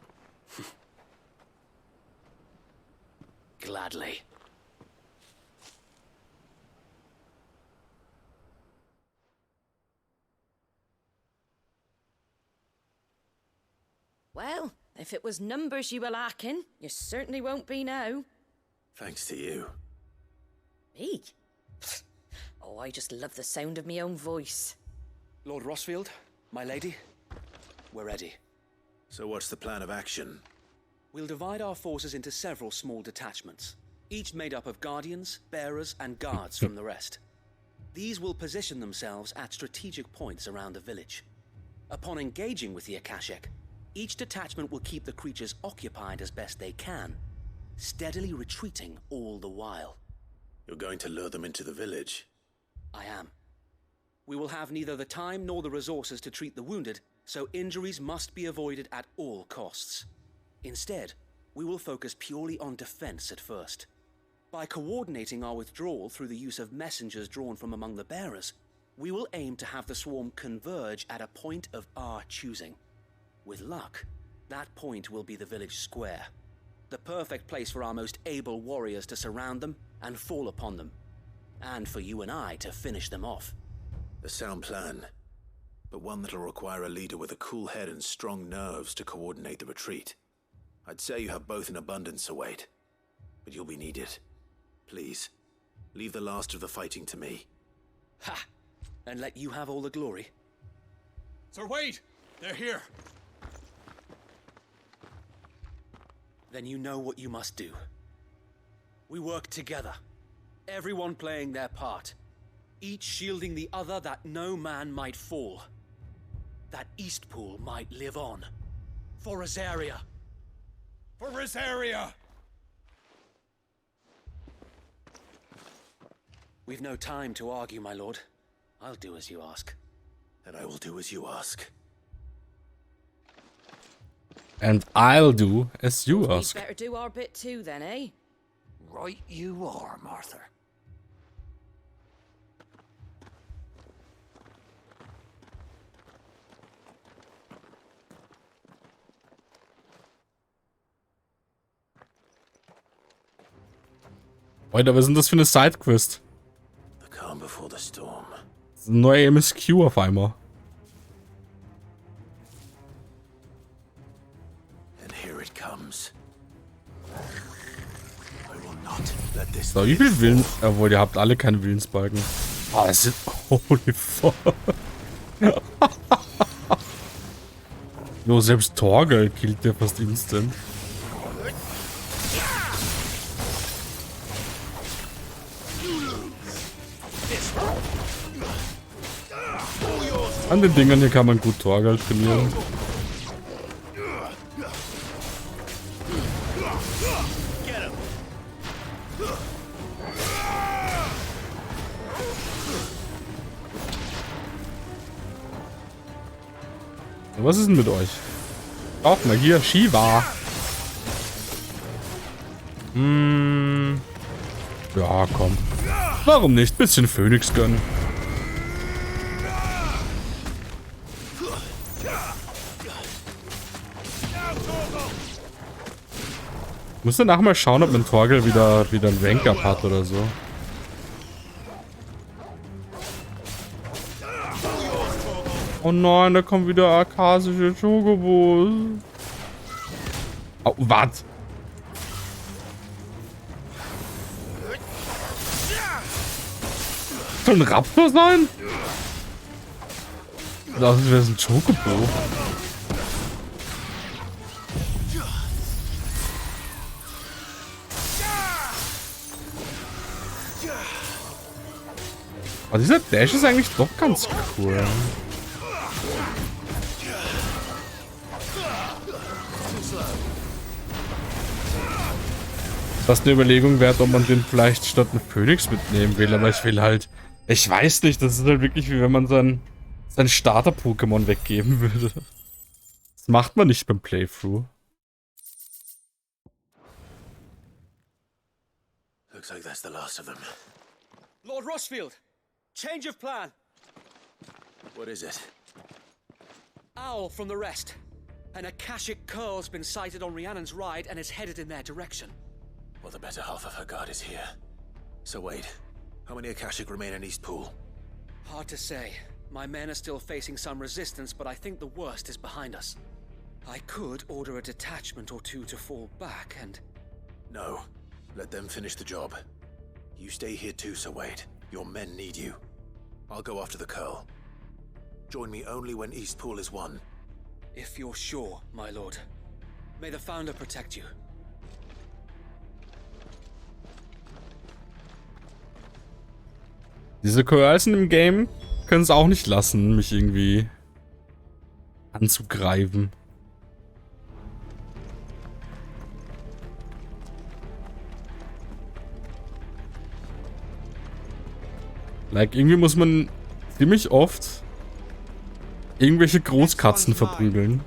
Gladly. Well, if it was numbers you were lacking, you certainly won't be now. Thanks to you. Me? Oh, I just love the sound of my own voice. Lord Rossfield, my lady, we're ready. So what's the plan of action? We'll divide our forces into several small detachments, each made up of guardians, bearers, and guards from the rest. These will position themselves at strategic points around the village. Upon engaging with the Akashic, each detachment will keep the creatures occupied as best they can, steadily retreating all the while. You're going to lure them into the village? I am. We will have neither the time nor the resources to treat the wounded, so injuries must be avoided at all costs. Instead, we will focus purely on defense at first. By coordinating our withdrawal through the use of messengers drawn from among the bearers, we will aim to have the swarm converge at a point of our choosing. With luck, that point will be the village square, the perfect place for our most able warriors to surround them and fall upon them, and for you and I to finish them off. A sound plan, but one that'll require a leader with a cool head and strong nerves to coordinate the retreat. I'd say you have both in abundance, Sir Wade, but you'll be needed. Please, leave the last of the fighting to me. Ha! And let you have all the glory. Sir Wade! They're here! Then you know what you must do. We work together, everyone playing their part, each shielding the other that no man might fall, that Eastpool might live on. For Rosaria! For Rosaria! We've no time to argue, my lord. I'll do as you ask. And I will do as you ask. And I'll do as you ask. We better do our bit too then, eh? Right you are, Martha. Alter, was ist denn das für eine Sidequest? The calm before the storm. Das ist eine neue MSQ auf einmal. And here it comes. I will not let this. So, wie viel Willen... Obwohl, ihr habt alle keine Willensbalken. Ah, das ist... Holy fuck. Jo, selbst Torgel killt der fast instant. An den Dingern hier kann man gut Torgel trainieren. Was ist denn mit euch? Schaut mal hier, Shiva. Ja, komm. Warum nicht? Bisschen Phönix gönnen. Ich muss danach mal schauen, ob mein Torgel wieder ein Rank-Up hat oder so. Oh nein, da kommen wieder arkasische Chocobos. Oh, was? Soll ein Raptor sein? Das wäre ein Chocobo. Aber dieser Dash ist eigentlich doch ganz cool. Das eine Überlegung wert, ob man den vielleicht statt einen Phönix mitnehmen will, aber ich will halt... Ich weiß nicht, das ist halt wirklich wie wenn man sein Starter-Pokémon weggeben würde. Das macht man nicht beim Playthrough. Looks like that's the last of them. Lord Rossfield! Change of plan! What is it? Owl from the rest. An Akashic curl's been sighted on Rhiannon's ride and is headed in their direction. Well, the better half of her guard is here. So wait, how many Akashic remain in Eastpool? Hard to say. My men are still facing some resistance, but I think the worst is behind us. I could order a detachment or two to fall back and... No. Let them finish the job. You stay here too, Sir Wade. Your men need you. I'll go after the Curl. Join me only when Eastpool is won. If you're sure, my lord. May the Founder protect you. Diese Coercen im Game können es auch nicht lassen, mich irgendwie anzugreifen. Like, irgendwie muss man ziemlich oft irgendwelche Großkatzen verprügeln.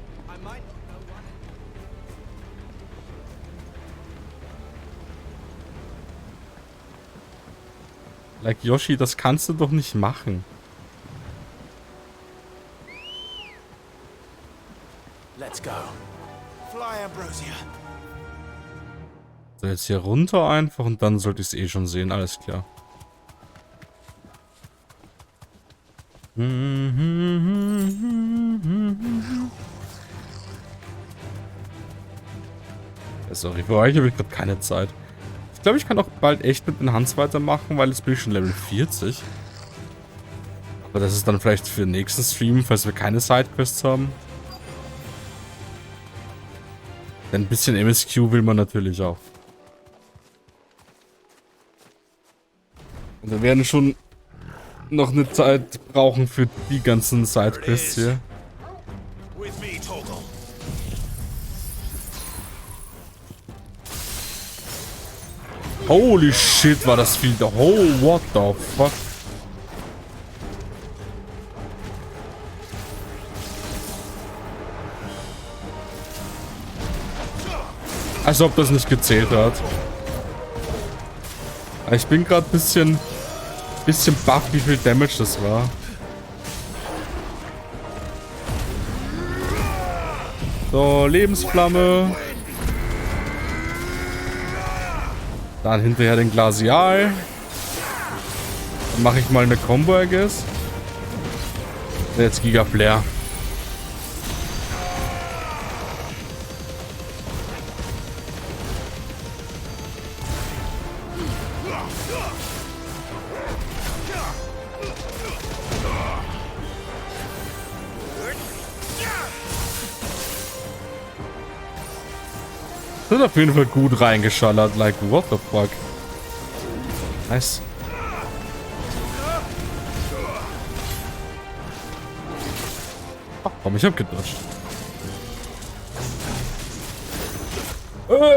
Like, Yoshi, das kannst du doch nicht machen. Let's go. Fly, Ambrosia. So, jetzt hier runter einfach und dann sollte ich es eh schon sehen. Alles klar. Sorry, für euch habe ich gerade keine Zeit. Ich glaube, ich kann auch bald echt mit den Hans weitermachen, weil jetzt bin ich schon Level 40. Aber das ist dann vielleicht für den nächsten Stream, falls wir keine Sidequests haben. Denn ein bisschen MSQ will man natürlich auch. Und wir werden schon noch eine Zeit brauchen für die ganzen Sidequests hier. Holy shit, war das viel da. Oh, what the fuck? Als ob das nicht gezählt hat. Ich bin gerade bisschen baff, wie viel Damage das war. So, Lebensflamme. Dann hinterher den Glacial. Dann mache ich mal eine Combo, I guess. Jetzt Giga Flare. Das hat auf jeden Fall gut reingeschallert. Like, what the fuck? Nice. Ach komm, ich hab gedodged.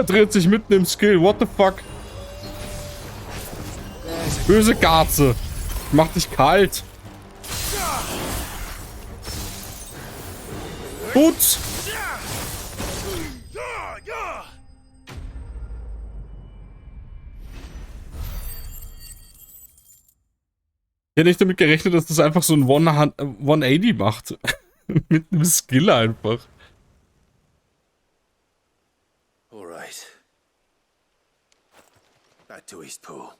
Dreht sich mitten im Skill. What the fuck? Böse Garze. Mach dich kalt. Putz. Ich hätte nicht damit gerechnet, dass das einfach so ein 180 macht. Mit einem Skill einfach. Alright. Back to Eastpool.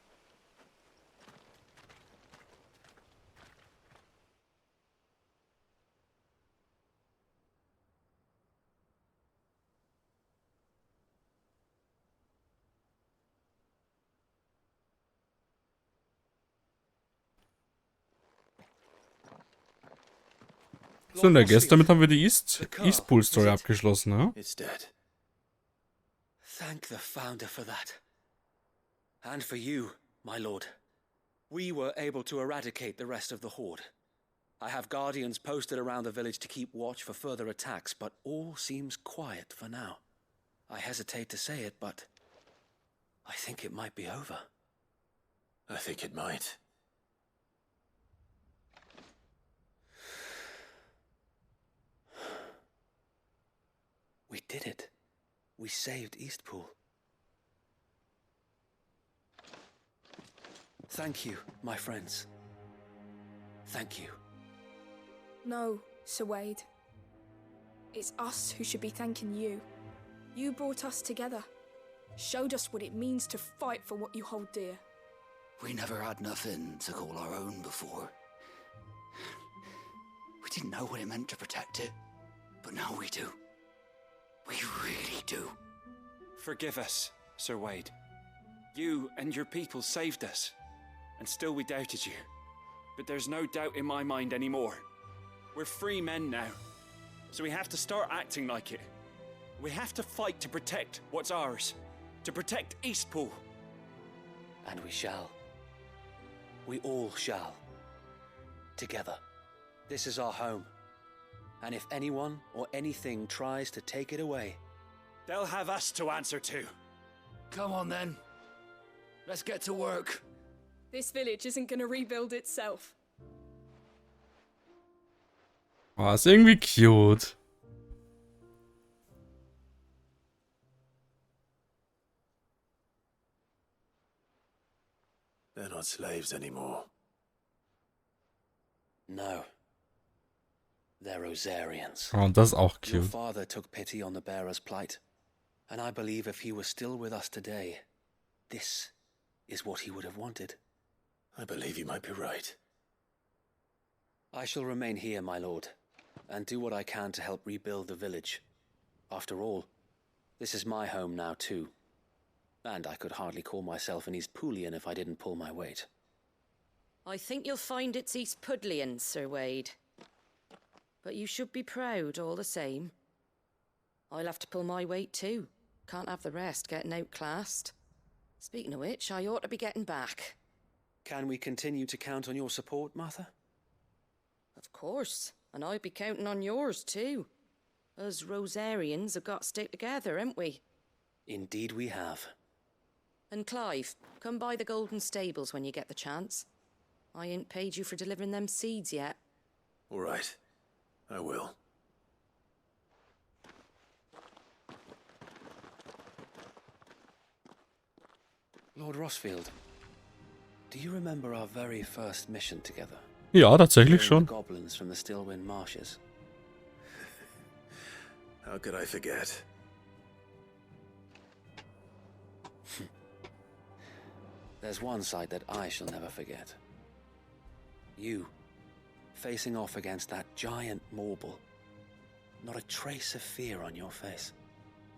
So, und der Guest, damit haben wir die Eastpool Story abgeschlossen, ne? It's dead. Thank the Founder for that. And for you, my lord. We were able to eradicate the rest of the Horde. I have guardians posted around the village to keep watch for further attacks, but all seems quiet for now. I hesitate to say it, but I think it might be over. I think it might. We did it. We saved Eastpool. Thank you, my friends. Thank you. No, Sir Wade. It's us who should be thanking you. You brought us together. Showed us what it means to fight for what you hold dear. We never had nothing to call our own before. We didn't know what it meant to protect it, but now we do. We really do. Forgive us, Sir Wade. You and your people saved us, and still we doubted you. But there's no doubt in my mind anymore. We're free men now, so we have to start acting like it. We have to fight to protect what's ours, to protect Eastpool. And we shall. We all shall. Together. This is our home. And if anyone or anything tries to take it away, they'll have us to answer to. Come on then. Let's get to work. This village isn't gonna rebuild itself. Oh, ist irgendwie cute. They're not slaves anymore. No. They're Rosarians. Oh, das ist auch Your cute. father took pity on the bearer's plight, and I believe if he was still with us today, this is what he would have wanted. I believe you might be right. I shall remain here, my lord, and do what I can to help rebuild the village. After all, this is my home now too, and I could hardly call myself an Eastpoolian if I didn't pull my weight. I think you'll find it's East Pudlian, Sir Wade. But you should be proud all the same. I'll have to pull my weight too. Can't have the rest getting outclassed. Speaking of which, I ought to be getting back. Can we continue to count on your support, Martha? Of course, and I'd be counting on yours too. Us Rosarians have got to stick together, haven't we? Indeed we have. And Clive, come by the Golden Stables when you get the chance. I ain't paid you for delivering them seeds yet. All right. I will. Lord Rossfield, do you remember our very first mission together? Ja, tatsächlich Clearing schon. the goblins from the Stillwind marshes. How could I forget? There's one sight that I shall never forget. You, facing off against that giant Morble. Not a trace of fear on your face.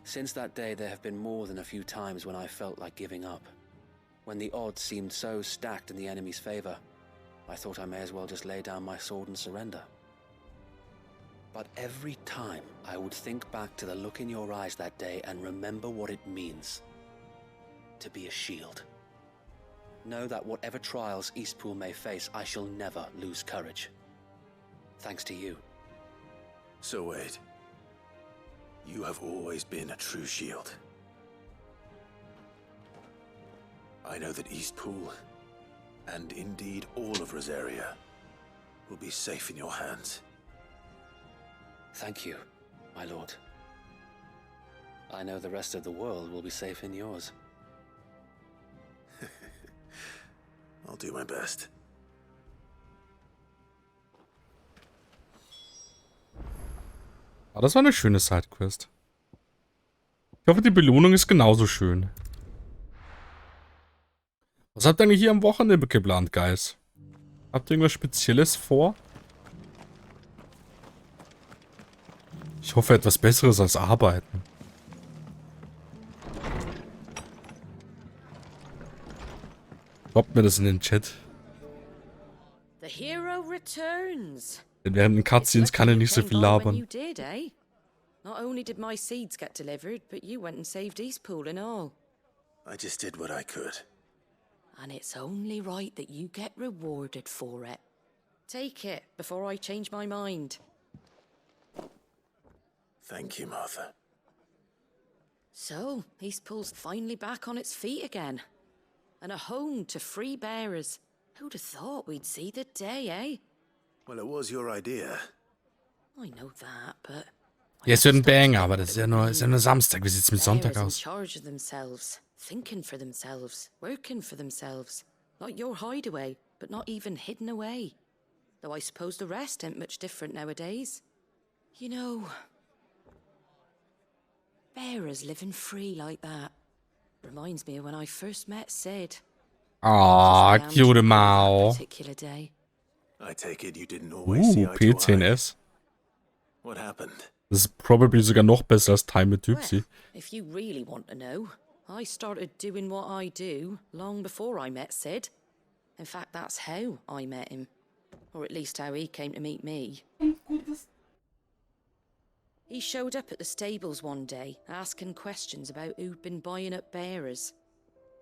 Since that day, there have been more than a few times when I felt like giving up. When the odds seemed so stacked in the enemy's favor, I thought I may as well just lay down my sword and surrender. But every time, I would think back to the look in your eyes that day and remember what it means to be a shield. Know that whatever trials Eastpool may face, I shall never lose courage. Thanks to you. So Wade, you have always been a true shield. I know that Eastpool, and indeed all of Rosaria, will be safe in your hands. Thank you, my lord. I know the rest of the world will be safe in yours. I'll do my best. Ah, das war eine schöne Sidequest. Ich hoffe, die Belohnung ist genauso schön. Was habt ihr eigentlich hier am Wochenende geplant, Guys? Habt ihr irgendwas Spezielles vor? Ich hoffe, etwas Besseres als Arbeiten. Droppt mir das in den Chat. The hero returns. Denn während den Cutscenes kann er nicht so viel When labern. you did, eh? Not only did my seeds get delivered, but you went and saved Eastpool and all. I just did what I could. And it's only right that you get rewarded for it. Take it before I change my mind. Thank you, Martha. So, East Pool's finally back on its feet again. And a home to free bearers. Who'd have thought we'd see the day, eh? Well, it was your idea. I know that, but... Ja, es wird ein Banger, aber das ist ja nur Samstag. Wie sieht's mit Sonntag Bearers in aus? charge of themselves, thinking for themselves, working for themselves. Like your hideaway, but not even hidden away. Though I suppose the rest ain't much different nowadays. You know... bearers living free like that. Reminds me of when I first met Sid. Ah, cute Mau. Particular day. I take it you didn't always see eye to eye. P10S. What happened? Das ist probably sogar noch besser als Time mit Gypsy. If you really want to know, I started doing what I do long before I met Sid. In fact, that's how I met him. Or at least how he came to meet me. He showed up at the stables one day, asking questions about who'd been buying up bearers.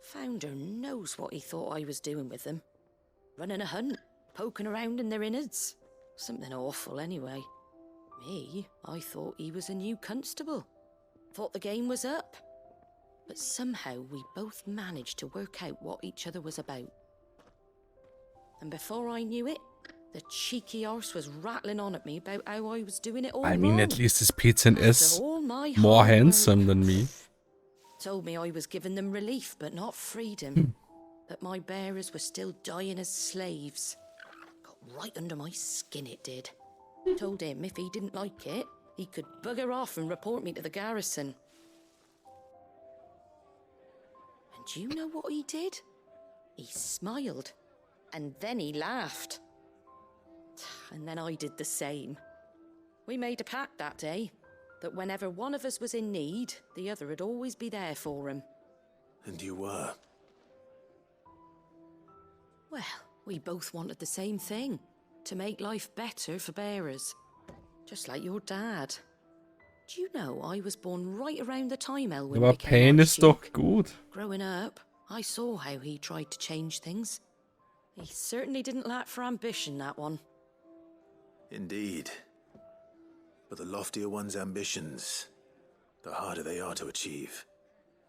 Founder knows what he thought I was doing with them. Running a hunt, poking around in their innards. Something awful anyway. Me, I thought he was a new constable. Thought the game was up. But somehow we both managed to work out what each other was about. And before I knew it, the cheeky arse was rattling on at me about how I was doing it all I mean, wrong. at least is P10S my more hard handsome than me. Told me I was giving them relief, but not freedom. That my bearers were still dying as slaves. Got right under my skin, it did. Told him if he didn't like it, he could bugger off and report me to the garrison. And do you know what he did? He smiled. And then he laughed. And then I did the same. We made a pact that day, that whenever one of us was in need, the other would always be there for him. And you were? Well, we both wanted the same thing. To make life better for bearers. Just like your dad. Do you know, I was born right around the time Elwyn Aber became Pain ist doch Archduke. gut. Growing up, I saw how he tried to change things. He certainly didn't lack for ambition, that one. Indeed. But the loftier one's ambitions, the harder they are to achieve.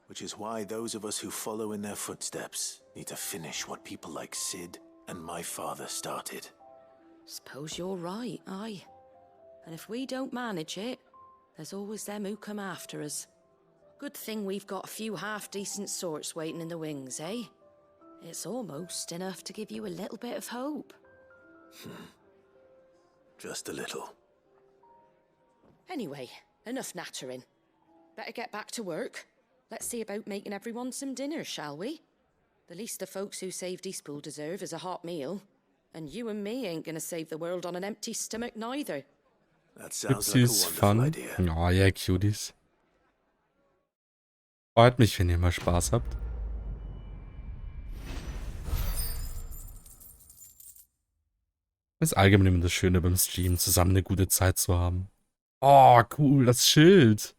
Which is why those of us who follow in their footsteps need to finish what people like Sid and my father started. Suppose you're right, aye. And if we don't manage it, there's always them who come after us. Good thing we've got a few half-decent sorts waiting in the wings, eh? It's almost enough to give you a little bit of hope. Just a little. Anyway, enough nattering. Better get back to work. Let's see about making everyone some dinner, shall we? The least the folks who saved Eastpool deserve is a hot meal. And you and me ain't gonna save the world on an empty stomach neither. That sounds like a Gypsy's wonderful fun. idea. Oh ja, Cuties. Freut mich, wenn ihr mal Spaß habt. Ist allgemein immer das Schöne beim Stream, zusammen eine gute Zeit zu haben. Oh, cool, das Schild.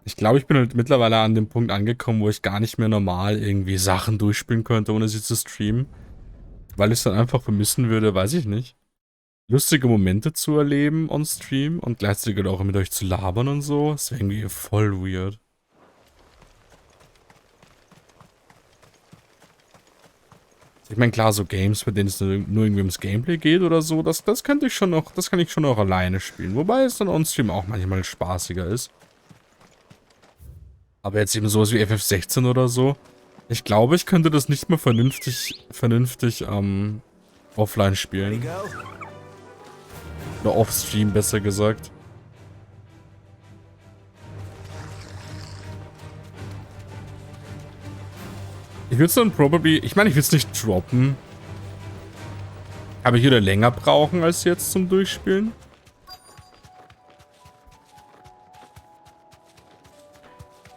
Ich glaube, ich bin halt mittlerweile an dem Punkt angekommen, wo ich gar nicht mehr normal irgendwie Sachen durchspielen könnte, ohne sie zu streamen. Weil ich es dann einfach vermissen würde, weiß ich nicht. Lustige Momente zu erleben on Stream und gleichzeitig auch mit euch zu labern und so. Das wäre irgendwie voll weird. Ich meine, klar, so Games, bei denen es nur irgendwie ums Gameplay geht oder so, das könnte ich schon noch, das kann ich schon auch alleine spielen. Wobei es dann on Stream auch manchmal spaßiger ist. Aber jetzt eben sowas wie FF16 oder so. Ich glaube, ich könnte das nicht mehr vernünftig offline spielen. Oder off-stream, besser gesagt. Ich würde es dann probably... Ich meine, ich will es nicht droppen. Aber ich würde länger brauchen als jetzt zum Durchspielen.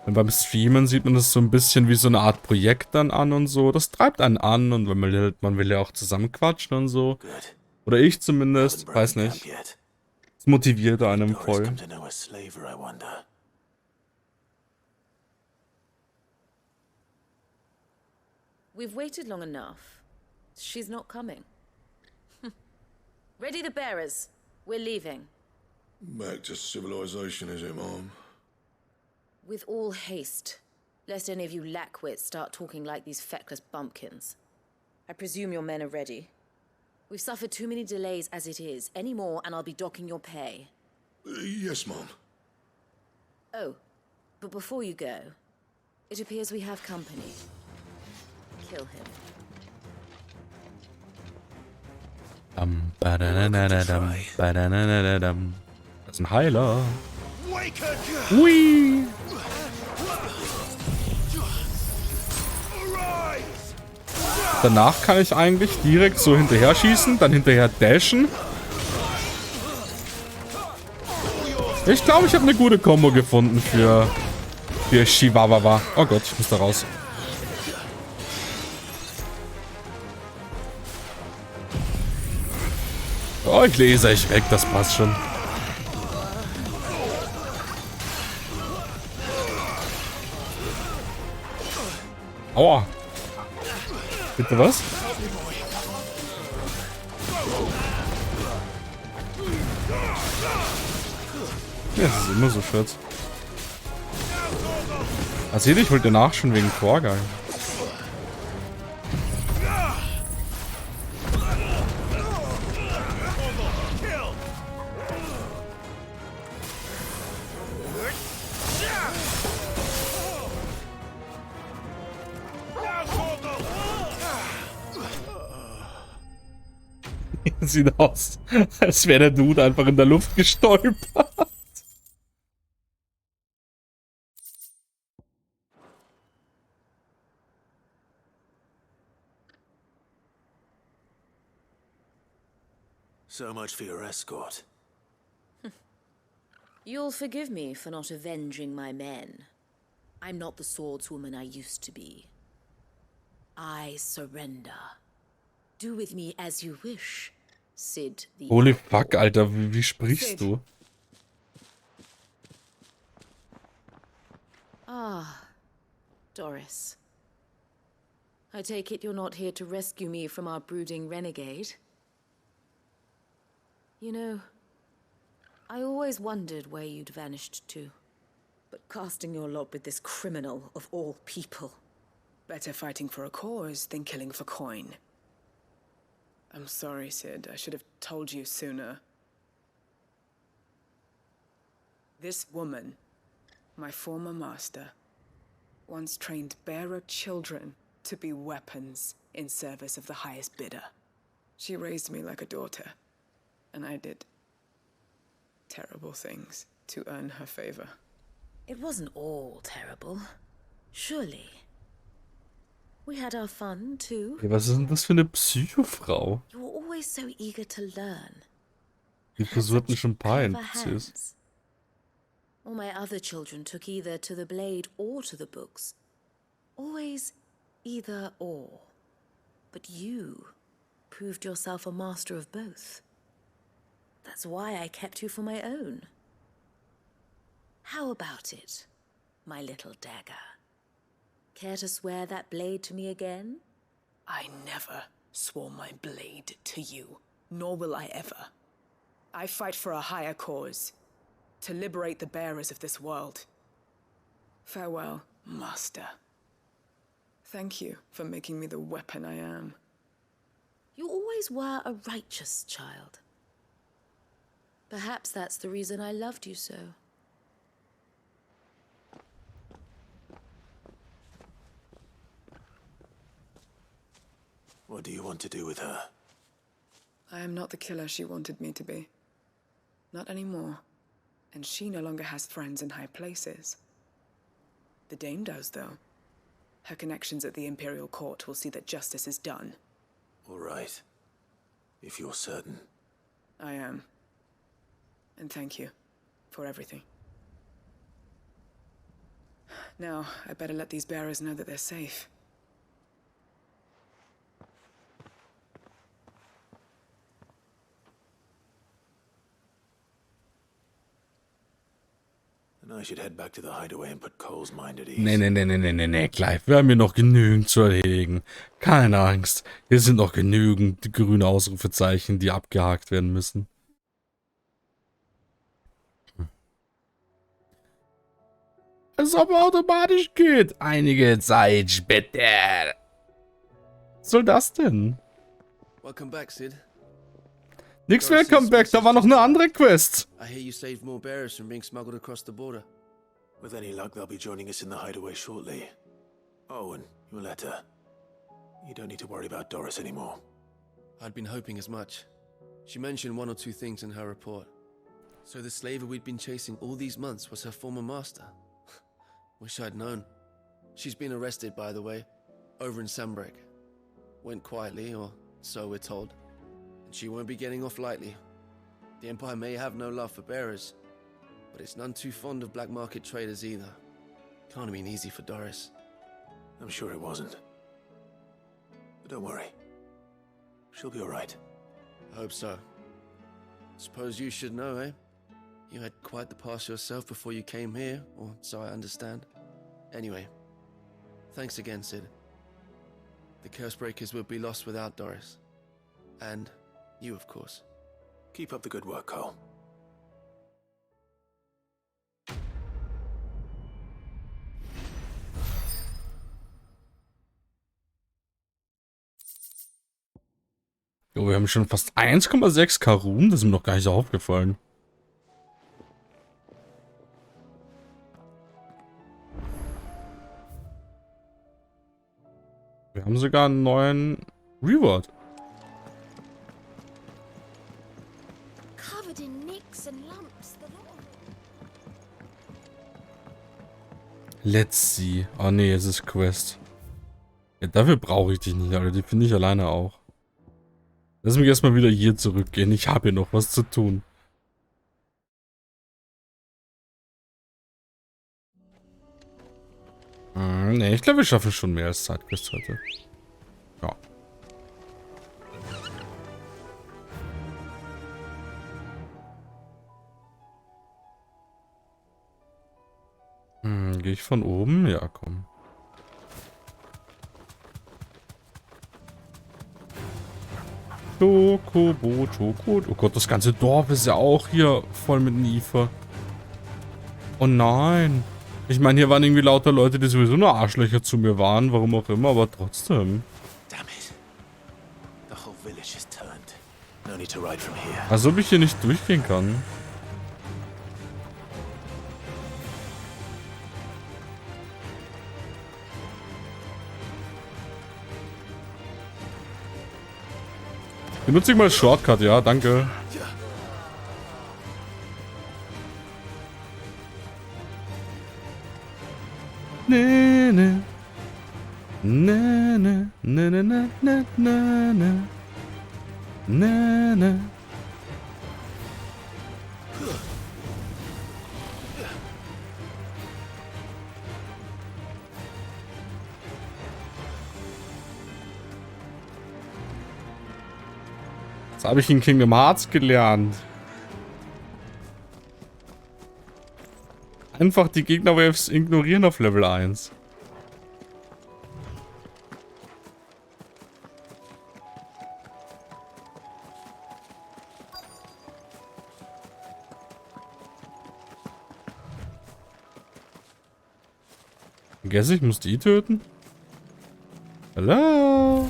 Und beim Streamen sieht man das so ein bisschen wie so eine Art Projekt dann an und so. Das treibt einen an und man will ja auch zusammen quatschen und so. Oder ich zumindest, weiß nicht. Es motiviert einem voll. We've waited long enough. She's not coming. Ready the bearers. We're leaving. Back to civilization, is it, Mom? With all haste, lest any of you lackwits start talking like these feckless bumpkins. I presume your men are ready. We've suffered too many delays as it is. Any more, and I'll be docking your pay. Yes, Mom. Oh, but before you go, it appears we have company. Kill him. Ba-da-da-da-da-dum, ba-da-da-da-da-dum. Das ist ein Heiler. Hui! Danach kann ich eigentlich direkt so hinterher schießen, dann hinterher dashen. Ich glaube, ich habe eine gute Kombo gefunden für Chihuahua. Oh Gott, ich muss da raus. Oh, ich lese euch weg, das passt schon. Aua. Bitte was? Ja, das ist immer so Schatz. Also ich wollte danach schon wegen Vorgang. Sieht aus, als wäre der Dude einfach in der Luft gestolpert. So much for your escort. You'll forgive me for not avenging my men. I'm not the swordswoman I used to be. I surrender. Do with me as you wish, Sid the Holy fuck, Alter, wie sprichst du? Ah, Doris. I take it you're not here to rescue me from our brooding renegade? You know, I always wondered where you'd vanished to. But casting your lot with this criminal of all people. Better fighting for a cause than killing for coin. I'm sorry, Sid. I should have told you sooner. This woman, my former master, once trained bearer children to be weapons in service of the highest bidder. She raised me like a daughter, and I did terrible things to earn her favor. It wasn't all terrible. Surely. We had our fun, too. Ja, was ist denn das für eine Psychofrau? You were always so eager to learn. Die Frisur hat mir schon ein paar Clever interessiert. hands. All my other children took either to the blade or to the books. Always either or. But you proved yourself a master of both. That's why I kept you for my own. How about it, my little dagger? Care to swear that blade to me again? I never swore my blade to you, nor will I ever. I fight for a higher cause, to liberate the bearers of this world. Farewell, Master. Thank you for making me the weapon I am. You always were a righteous child. Perhaps that's the reason I loved you so. What do you want to do with her? I am not the killer she wanted me to be. Not anymore. And she no longer has friends in high places. The Dame does, though. Her connections at the Imperial Court will see that justice is done. All right. If you're certain. I am. And thank you for everything. Now, I better let these bearers know that they're safe. And I should head back to the hideaway and put Cole's mind at ease. Nee, Clive. Wir haben hier noch genügend zu erledigen. Keine Angst. Hier sind noch genügend grüne Ausrufezeichen, die abgehakt werden müssen. Es aber automatisch geht. Einige Zeit später. Was soll das denn? Welcome back, Sid. Nix Welcome back, da war noch eine andere Quest. I hear you saved more bearers from being smuggled across the border. With any luck, they'll be joining us in the hideaway shortly. Oh, and your letter. You don't need to worry about Doris anymore. I'd been hoping as much. She mentioned one or two things in her report. So the slaver we'd been chasing all these months was her former master. Wish I'd known. She's been arrested, by the way, over in Sandbreak. Went quietly, or so we're told. And she won't be getting off lightly. The Empire may have no love for bearers, but it's none too fond of black market traders either. Can't have been easy for Doris. I'm sure it wasn't. But don't worry. She'll be alright. I hope so. Suppose you should know, eh? You had quite the past yourself before you came here, or so I understand. Anyway, thanks again, Sid. The Cursebreakers would be lost without Doris. And you, of course. Keep up the good work, Cole. Jo, wir haben schon fast 1,6k Ruhm. Das ist mir noch gar nicht so aufgefallen. Wir haben sogar einen neuen Reward. Covered in nicks and lumps, the lot of it. Let's see. Oh nee, es ist Quest. Ja, dafür brauche ich dich nicht, Alter. Die finde ich alleine auch. Lass mich erstmal wieder hier zurückgehen. Ich habe hier noch was zu tun. Ne, ich glaube, wir schaffen schon mehr als Zeitquest heute. Ja. Gehe ich von oben? Ja, komm. Chocobo, Choco. Oh Gott, das ganze Dorf ist ja auch hier voll mit Niefer. Oh nein. Ich meine, hier waren irgendwie lauter Leute, die sowieso nur Arschlöcher zu mir waren, warum auch immer, aber trotzdem. Als ob ich hier nicht durchgehen kann. Benutze ich mal Shortcut, ja, danke. Ne, ne. Ne, ne, ne, ne, ne, ne, ne, ne. Ne, ne. Das habe ich in Kingdom Hearts gelernt. Einfach die Gegnerwaves ignorieren auf Level 1. Vergesse ich muss die töten? Hallo?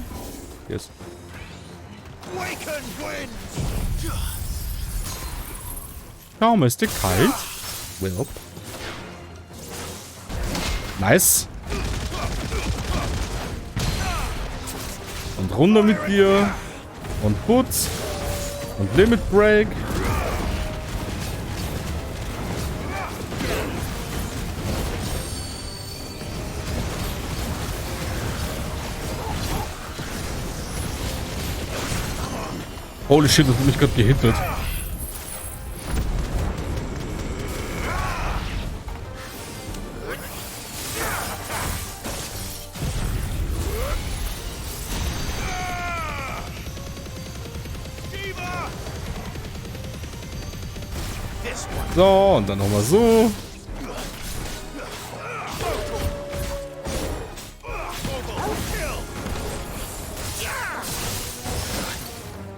Yes. Kaum ist dir kalt. Well. Nice. Und runter mit dir. Und Putz. Und Limit Break. Holy shit, das hat mich gerade gehittet. So, und dann nochmal so.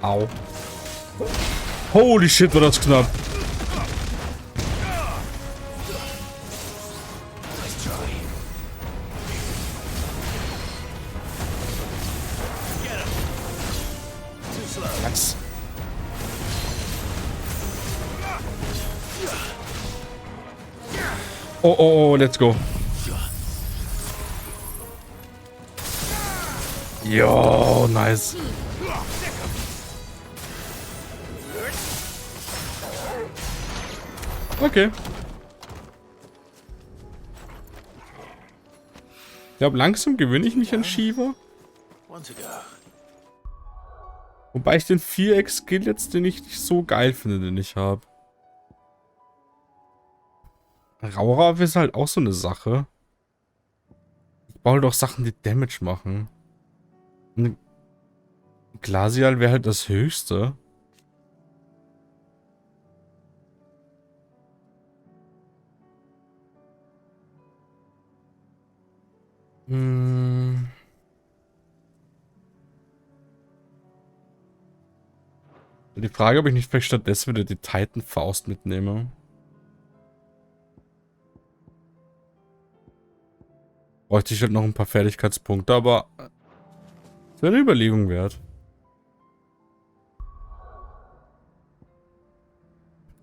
Au. Holy shit, war das knapp. Nice. Oh, oh, oh, let's go. Yo, nice. Okay. Ich glaube, langsam gewöhne ich mich an Shiva. Wobei ich den 4x-Skill jetzt den ich nicht so geil finde, den ich habe. Raurav ist halt auch so eine Sache. Ich baue doch Sachen, die Damage machen. Und Glacial wäre halt das Höchste. Hm. Die Frage, ob ich nicht vielleicht stattdessen wieder die Titan-Faust mitnehme. Bräuchte ich halt noch ein paar Fertigkeitspunkte, aber es wäre eine Überlegung wert.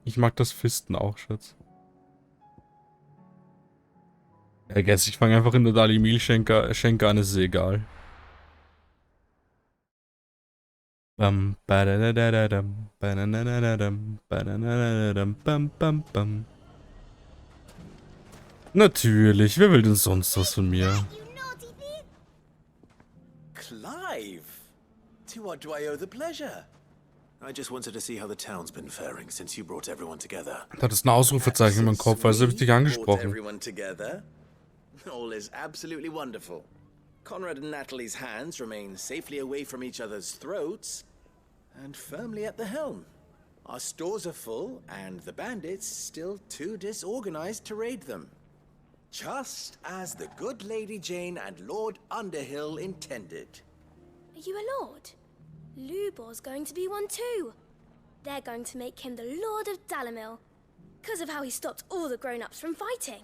Ich mag das Fisten auch, Schatz. Ja, guess, ich fange einfach in der Dalimil-Schenker an, ist egal. Natürlich, wer will denn sonst was von mir? Clive! To what do I owe the pleasure? I just wanted to see how the town's been faring since you brought everyone together. Da hat es ein Ausrufezeichen in meinem Kopf, also habe ich dich angesprochen. Everyone together. All is absolutely wonderful. Conrad and Natalie's hands remain safely away from each other's throats and firmly at the helm. Our stores are full and the bandits still too disorganized to raid them. Just as the good Lady Jane and Lord Underhill intended. Are you a lord? Lubor's going to be one too. They're going to make him the Lord of Dalimil, because of how he stopped all the grown-ups from fighting.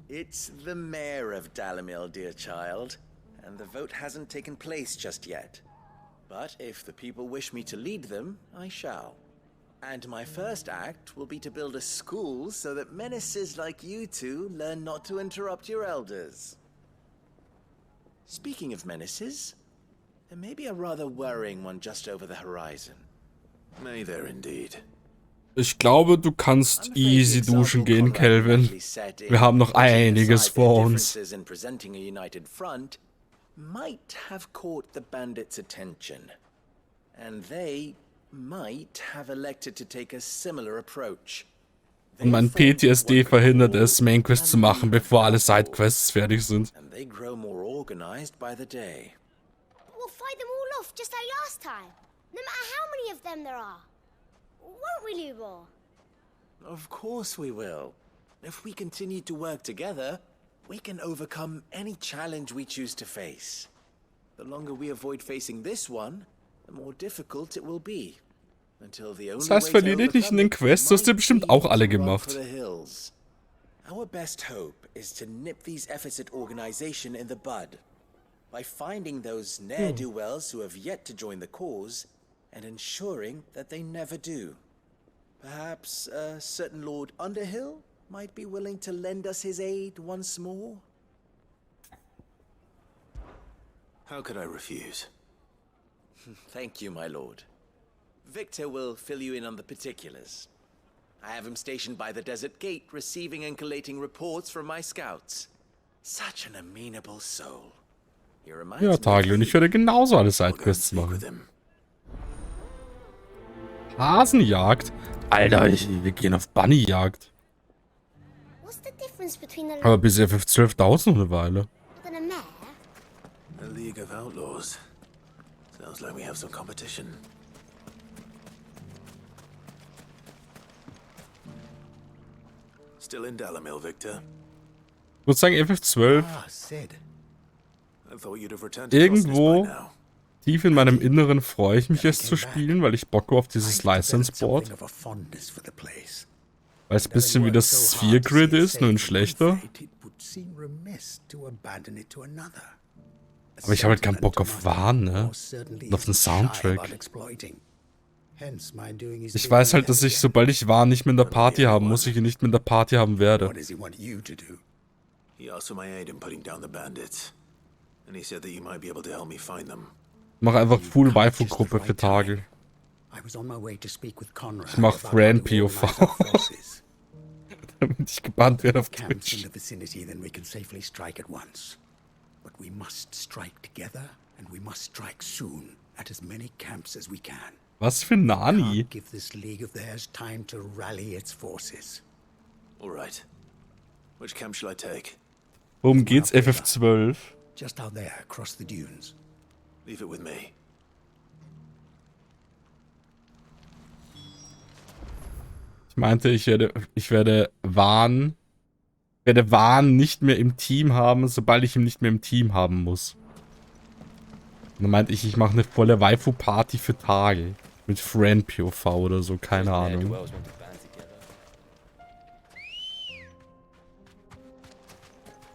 It's the mayor of Dalimil, dear child, and the vote hasn't taken place just yet. But if the people wish me to lead them, I shall. And my first act will be to build a school so that menaces like you two learn not to interrupt your elders. Speaking of menaces, there may be a rather worrying one just over the horizon. May there indeed. Ich glaube, du kannst easy duschen gehen, Kelvin. Wir haben noch einiges vor uns. In presenting a united front might have caught the bandits' attention, and they might have elected to take a similar approach. Und mein PTSD verhindert es, Mainquests zu machen, bevor alle Sidequests fertig sind. And they grow more organized by the day. We'll fight them all off just like last time, no matter how many of them there are. Won't we, Lubor? Of course we will. If we continue to work together, we can overcome any challenge we choose to face. The longer we avoid facing this one, the more difficult it will be. Until the only Das heißt, verliere dich nicht in den Quests, du hast dir bestimmt auch alle gemacht. Our best hope is to nip these efforts at organization in the bud. By finding those ne'er-do-wells who have yet to join the cause, and ensuring that they never do. Perhaps a certain Lord Underhill might be willing to lend us his aid once more? How could I refuse? Thank you, my lord. Victor will fill you in on the particulars. I have him stationed by the desert gate, receiving and collating reports from my scouts. Such an amenable soul. He reminds Ja, me Taglion, ich werde genauso alle Sidequests machen. Hasenjagd? Alter, wir gehen auf Bunnyjagd. What's the difference between a Aber bis FF12 dauert es noch eine Weile. and a mare? A League of Outlaws. Sounds like we have some competition. Still in Dalimil, Victor? Ich würde sagen FF12. Ah, Sid. I thought you'd have returned to Justice by Irgendwo now. Tief in meinem Inneren freue ich mich, es zu spielen, weil ich Bock auf dieses License Board. Weil es ein bisschen wie das Sphere Grid ist, nur in schlechter. Aber ich habe halt keinen Bock auf Wahn, ne? Und auf den Soundtrack. Ich weiß halt, dass ich, sobald ich Wahn nicht mehr in der Party haben muss, ich ihn nicht mehr in der Party haben werde. He asked for my aid in putting down the bandits, and he said that you might be able to help me find them. Ich mache einfach Full Waifu-Gruppe für Tage. Ich mache Thran POV. Damit ich gebannt werde auf Twitch. But we must strike together, and we must strike soon at as many camps as we can. Was für Nani? Give this league of theirs time to rally its forces. All right. Which camp shall I take? Worum geht's, FF12? Just out there, across the dunes. Leave it with me. Ich meinte, ich werde Wahn nicht mehr im Team haben, sobald ich ihn nicht mehr im Team haben muss. Und dann meinte ich mache eine volle Waifu-Party für Tage. Mit Friend POV oder so, keine Ahnung.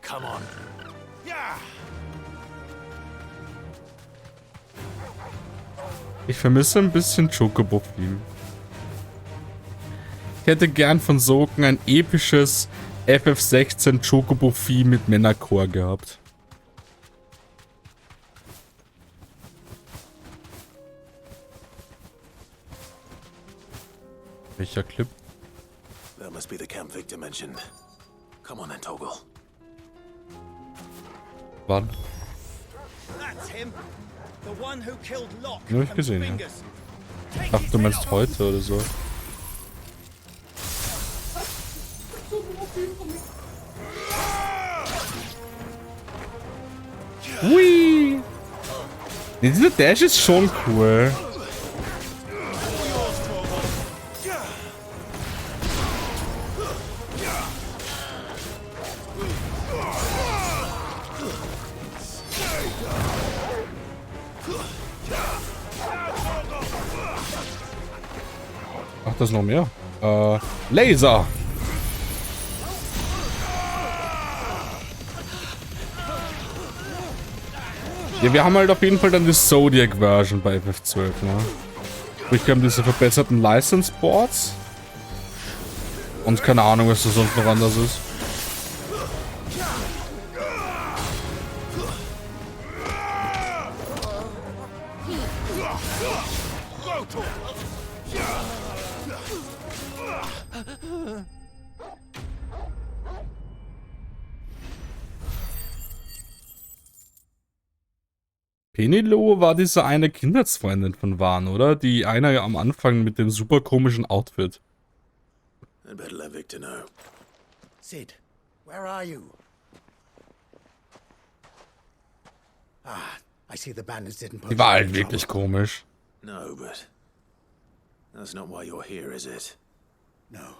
Come on. Ich vermisse ein bisschen Chocobo-Theme. Ich hätte gern von Soken ein episches FF16 Chocobo-Theme mit Männerchor gehabt. Welcher Clip? That must be the camp Victor mentioned. Come on then, Toggle. Wann? Ja, hab ich gesehen, ja. Ich dachte, du meinst heute oder so. Hui! Nee, dieser Dash ist schon cool. Ach, das ist noch mehr. Laser! Ja, wir haben halt auf jeden Fall dann die Zodiac-Version bei FF12, ne? Sprich, wir haben diese verbesserten License-Boards. Und keine Ahnung, was da sonst noch anders ist. Penelo war diese eine Kindheitsfreundin von Van, oder? Die eine am Anfang mit dem super komischen Outfit. I'd better let Victor know. Sid, where are you? Ah, I see the bandits didn't put. Die war halt wirklich komisch. No, but that's not why you're here, is it? No.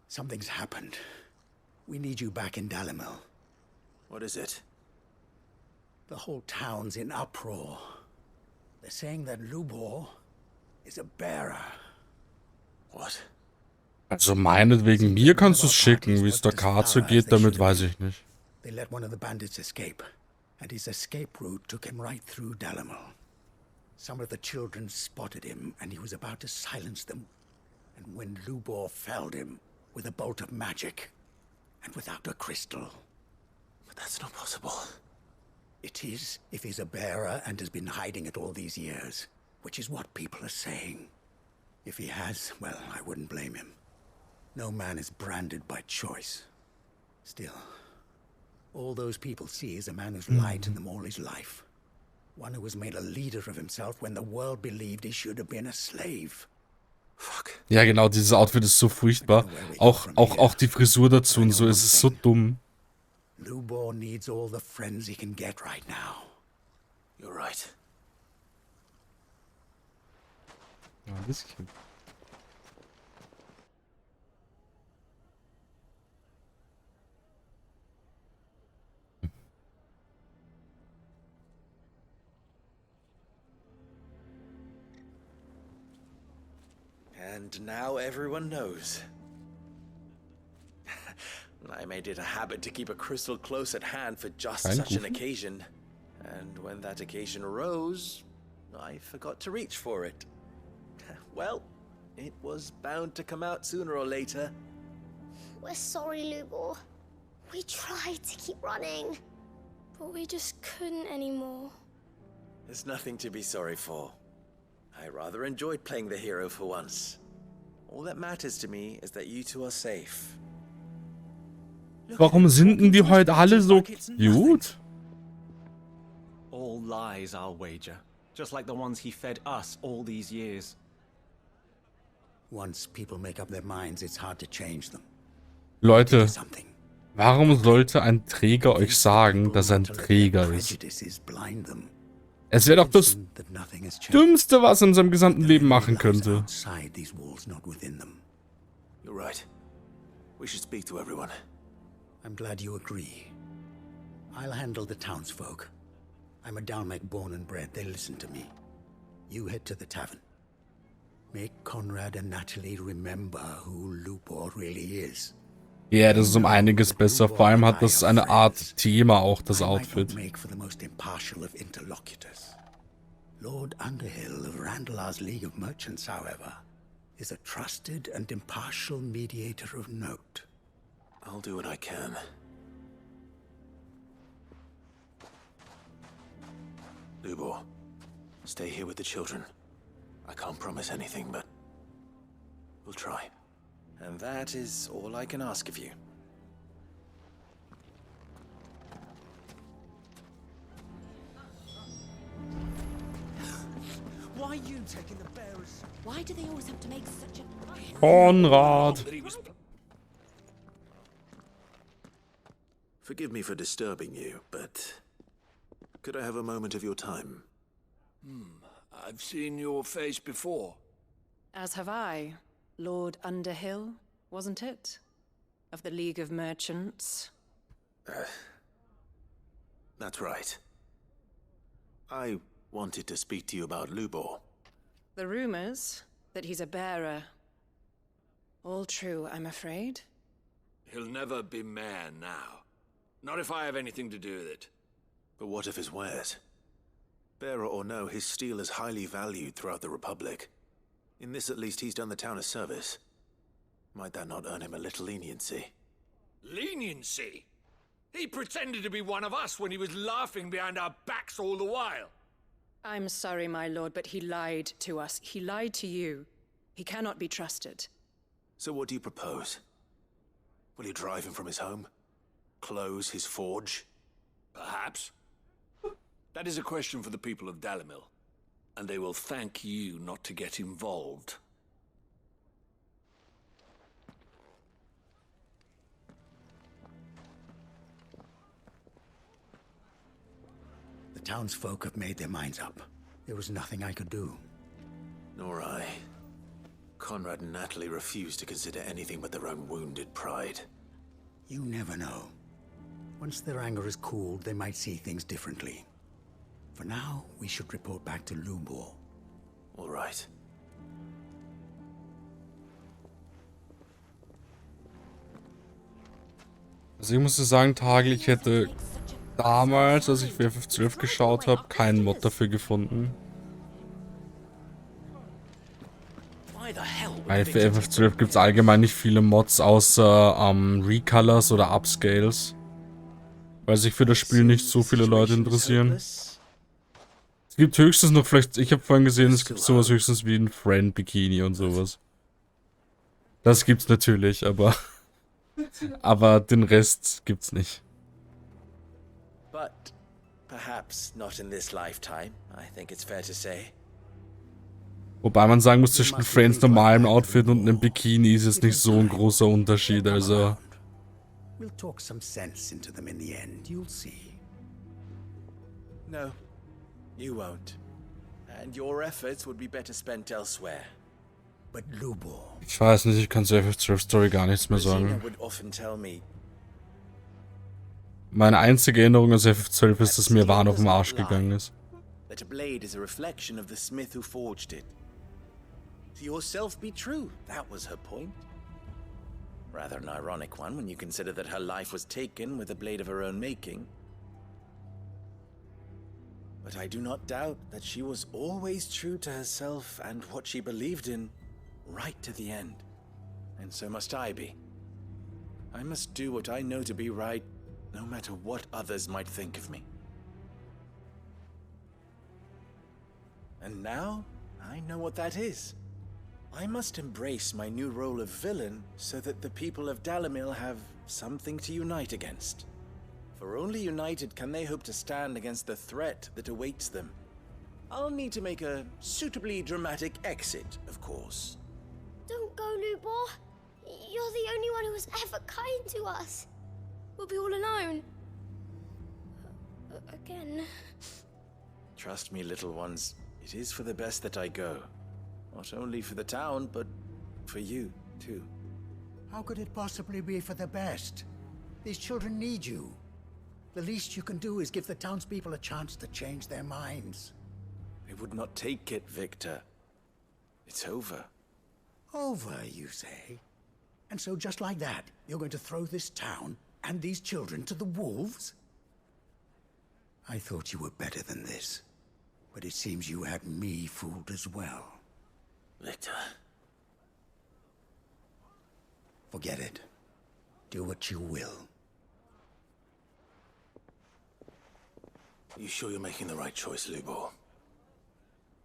Something's happened. We need you back in Dalimil. What is it? The whole town's in uproar. They're saying that Lubor is a bearer. What? Also meinetwegen, mir kannst du es schicken, wie es der Katze geht, damit weiß ich nicht. They let one of the bandits escape, and his escape route took him right through Dalimil. Some of the children spotted him, and he was about to silence them. And when Lubor felled him with a bolt of magic, and without a crystal. But that's not possible. It is if he's a bearer and has been hiding it all these years, which is what people are saying. If he has, well, I wouldn't blame him. No man is branded by choice. Still, all those people see is a man who's lied to them all his life. One who has made a leader of himself when the world believed he should have been a slave. Fuck. Ja, genau, dieses Outfit ist so furchtbar. Auch die Frisur dazu und so, es ist so dumm. Lubor needs all the friends he can get right now. You're right. Ja, das ist cute. and now everyone knows. I made it a habit to keep a crystal close at hand for just such an occasion. And when that occasion arose, I forgot to reach for it. Well, it was bound to come out sooner or later. We're sorry, Lubor. We tried to keep running, but we just couldn't anymore. There's nothing to be sorry for. I rather enjoyed playing the hero for once. All that matters to me is that you two are safe. Warum sind denn die heute alle so cute? All lies, I'll wager. Just like the ones he fed us all these years. Once people make up their minds, it's hard to change them. Leute, warum sollte ein Träger euch sagen, dass er ein Träger ist? Es wäre doch das Dümmste, was er in seinem gesamten Leben machen könnte. You're right. We should speak to everyone. I'm glad you agree. I'll handle the townsfolk. I'm a Dalmek born and bred. They listen to me. You head to the tavern. Make Conrad and Natalie remember who Lubor really is. Ja, das ist um einiges besser. Vor allem hat das eine Art Thema auch, das Outfit. Lord Underhill of Randalar's League of Merchants, however, is a trusted and impartial mediator of note. I'll do what I can. Lubor, stay here with the children. I can't promise anything, but we'll try. And that is all I can ask of you. Why are you taking the bearers? Why do they always have to make such a... Konrad! Forgive me for disturbing you, but could I have a moment of your time? I've seen your face before. As have I. Lord Underhill, wasn't it? Of the League of Merchants. That's right. I wanted to speak to you about Lubor. The rumors that he's a bearer. All true, I'm afraid. He'll never be mayor now. Not if I have anything to do with it. But what of his wares? Bearer or no, his steel is highly valued throughout the Republic. In this, at least, he's done the town a service. Might that not earn him a little leniency? Leniency? He pretended to be one of us when he was laughing behind our backs all the while. I'm sorry, my lord, but he lied to us. He lied to you. He cannot be trusted. So what do you propose? Will you drive him from his home? Close his forge? Perhaps. That is a question for the people of Dalimil. And they will thank you not to get involved. The townsfolk have made their minds up. There was nothing I could do. Nor I. Conrad and Natalie refused to consider anything but their own wounded pride. You never know. Once their anger is cooled, they might see things differently. For now, we should report back to Lubor. All right. Also ich musste sagen, Tagel, ich hätte damals, als ich FF12 geschaut habe, keinen Mod dafür gefunden. Weil für FF12 gibt es allgemein nicht viele Mods außer Recolors oder Upscales. Weil sich für das Spiel nicht so viele Leute interessieren. Es gibt höchstens noch vielleicht, ich habe vorhin gesehen, es gibt sowas höchstens wie ein Friend Bikini und sowas. Das gibt's natürlich, aber den Rest gibt's nicht. But perhaps not in this lifetime, I think it's fair to say. Wobei man sagen muss, zwischen Friends normalem Outfit und einem Bikini ist es nicht so ein großer Unterschied, also. We'll talk some sense into them in the end, you'll see. No, you won't. And your efforts would be better spent elsewhere. But Lubor. Ich weiß nicht, ich kann zur FF12-Story gar nichts mehr sagen. Meine einzige Erinnerung aus FF12 ist, dass mir Wahn auf den Arsch gegangen ist. That a blade is a reflection of the smith who forged it. to yourself be true. That was her point. Rather an ironic one when you consider that her life was taken with a blade of her own making. But I do not doubt that she was always true to herself and what she believed in, right to the end. And so must I be. I must do what I know to be right, no matter what others might think of me. And now, I know what that is. I must embrace my new role of villain so that the people of Dalimil have something to unite against. For only united can they hope to stand against the threat that awaits them. I'll need to make a suitably dramatic exit, of course. Don't go, Lubor. You're the only one who was ever kind to us. We'll be all alone. Again. Trust me, little ones. It is for the best that I go. Not only for the town, but for you, too. How could it possibly be for the best? These children need you. The least you can do is give the townspeople a chance to change their minds. I would not take it, Victor. It's over. Over, you say? And so just like that, you're going to throw this town and these children to the wolves? I thought you were better than this. But it seems you had me fooled as well. Victor. Forget it. Do what you will. You sure you're making the right choice, Lubor?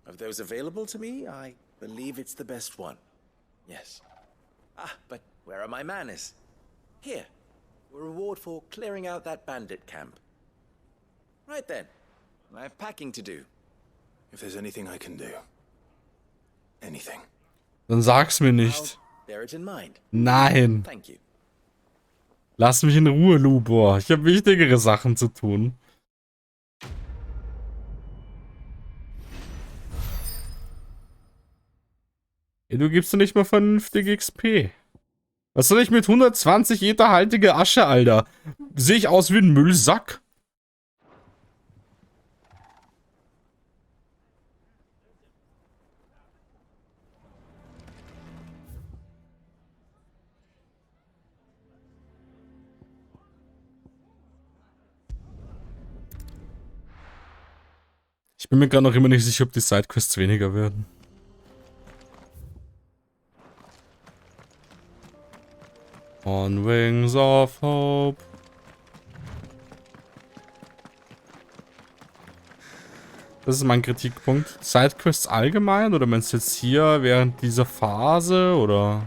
Of those available to me, I believe it's the best one. Yes. Ah, but where are my manners? Here. A reward for clearing out that bandit camp. Right then. I have packing to do. If there's anything I can do. Anything. Dann sag's mir nicht. Bear it in mind. Nein. Thank you. Lass mich in Ruhe, Lubor. Ich habe wichtigere Sachen zu tun. Ja, du gibst doch nicht mal vernünftige XP. Was soll ich mit 120 Etherhaltige Asche, Alter? Sehe ich aus wie ein Müllsack? Ich bin mir gerade noch immer nicht sicher, ob die Sidequests weniger werden. On Wings of Hope. Das ist mein Kritikpunkt. Sidequests allgemein? Oder meinst du jetzt hier während dieser Phase? Oder?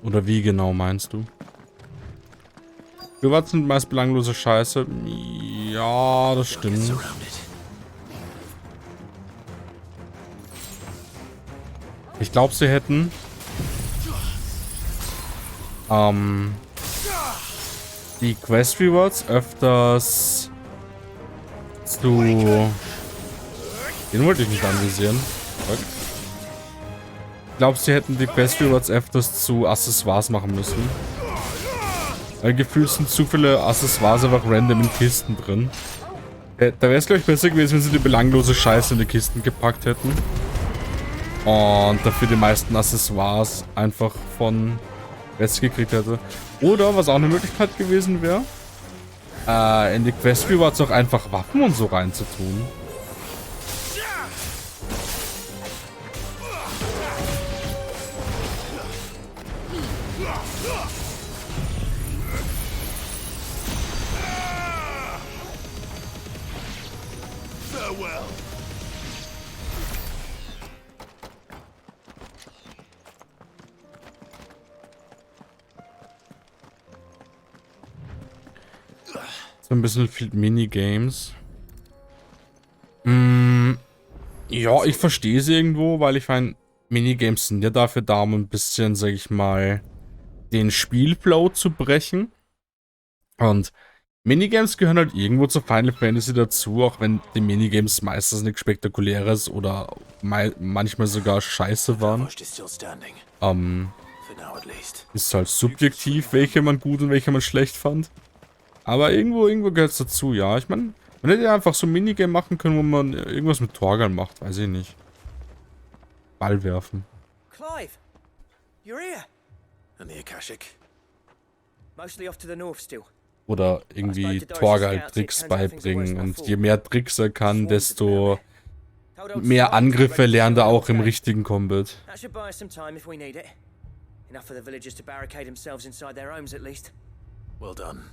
Oder wie genau meinst du? Privat sind meist belanglose Scheiße. Ja, das stimmt. Ich glaube, sie hätten die Quest Rewards öfters zu... Den wollte ich nicht anvisieren. Ich glaube, sie hätten die Quest Rewards öfters zu Accessoires machen müssen. Weil gefühlt sind zu viele Accessoires einfach random in Kisten drin. Da wäre es, glaube ich, besser gewesen, wenn sie die belanglose Scheiße in die Kisten gepackt hätten. Und dafür die meisten Accessoires einfach von West gekriegt hätte. Oder, was auch eine Möglichkeit gewesen wäre, in die Quest Rewards auch einfach Waffen und so reinzutun. So ein bisschen viel Minigames. Ja, ich verstehe sie irgendwo, weil ich meine, Minigames sind ja dafür da, um ein bisschen, sag ich mal, den Spielflow zu brechen. Und Minigames gehören halt irgendwo zu Final Fantasy dazu, auch wenn die Minigames meistens nichts Spektakuläres oder manchmal sogar scheiße waren. Ist halt subjektiv, welche man gut und welche man schlecht fand. Aber irgendwo gehört es dazu, ja. Ich meine, man hätte ja einfach so ein Minigame machen können, wo man irgendwas mit Torgal macht. Weiß ich nicht. Ball werfen. Clive, you're here. And the Akashic? Mostly off to the north still. Oder irgendwie Torgal Tricks beibringen. Und je mehr Tricks er kann, desto mehr Angriffe lernt er auch im richtigen Combat. That should buy us some time if we need it. Enough for the villagers to barricade themselves inside their homes at least. Well done.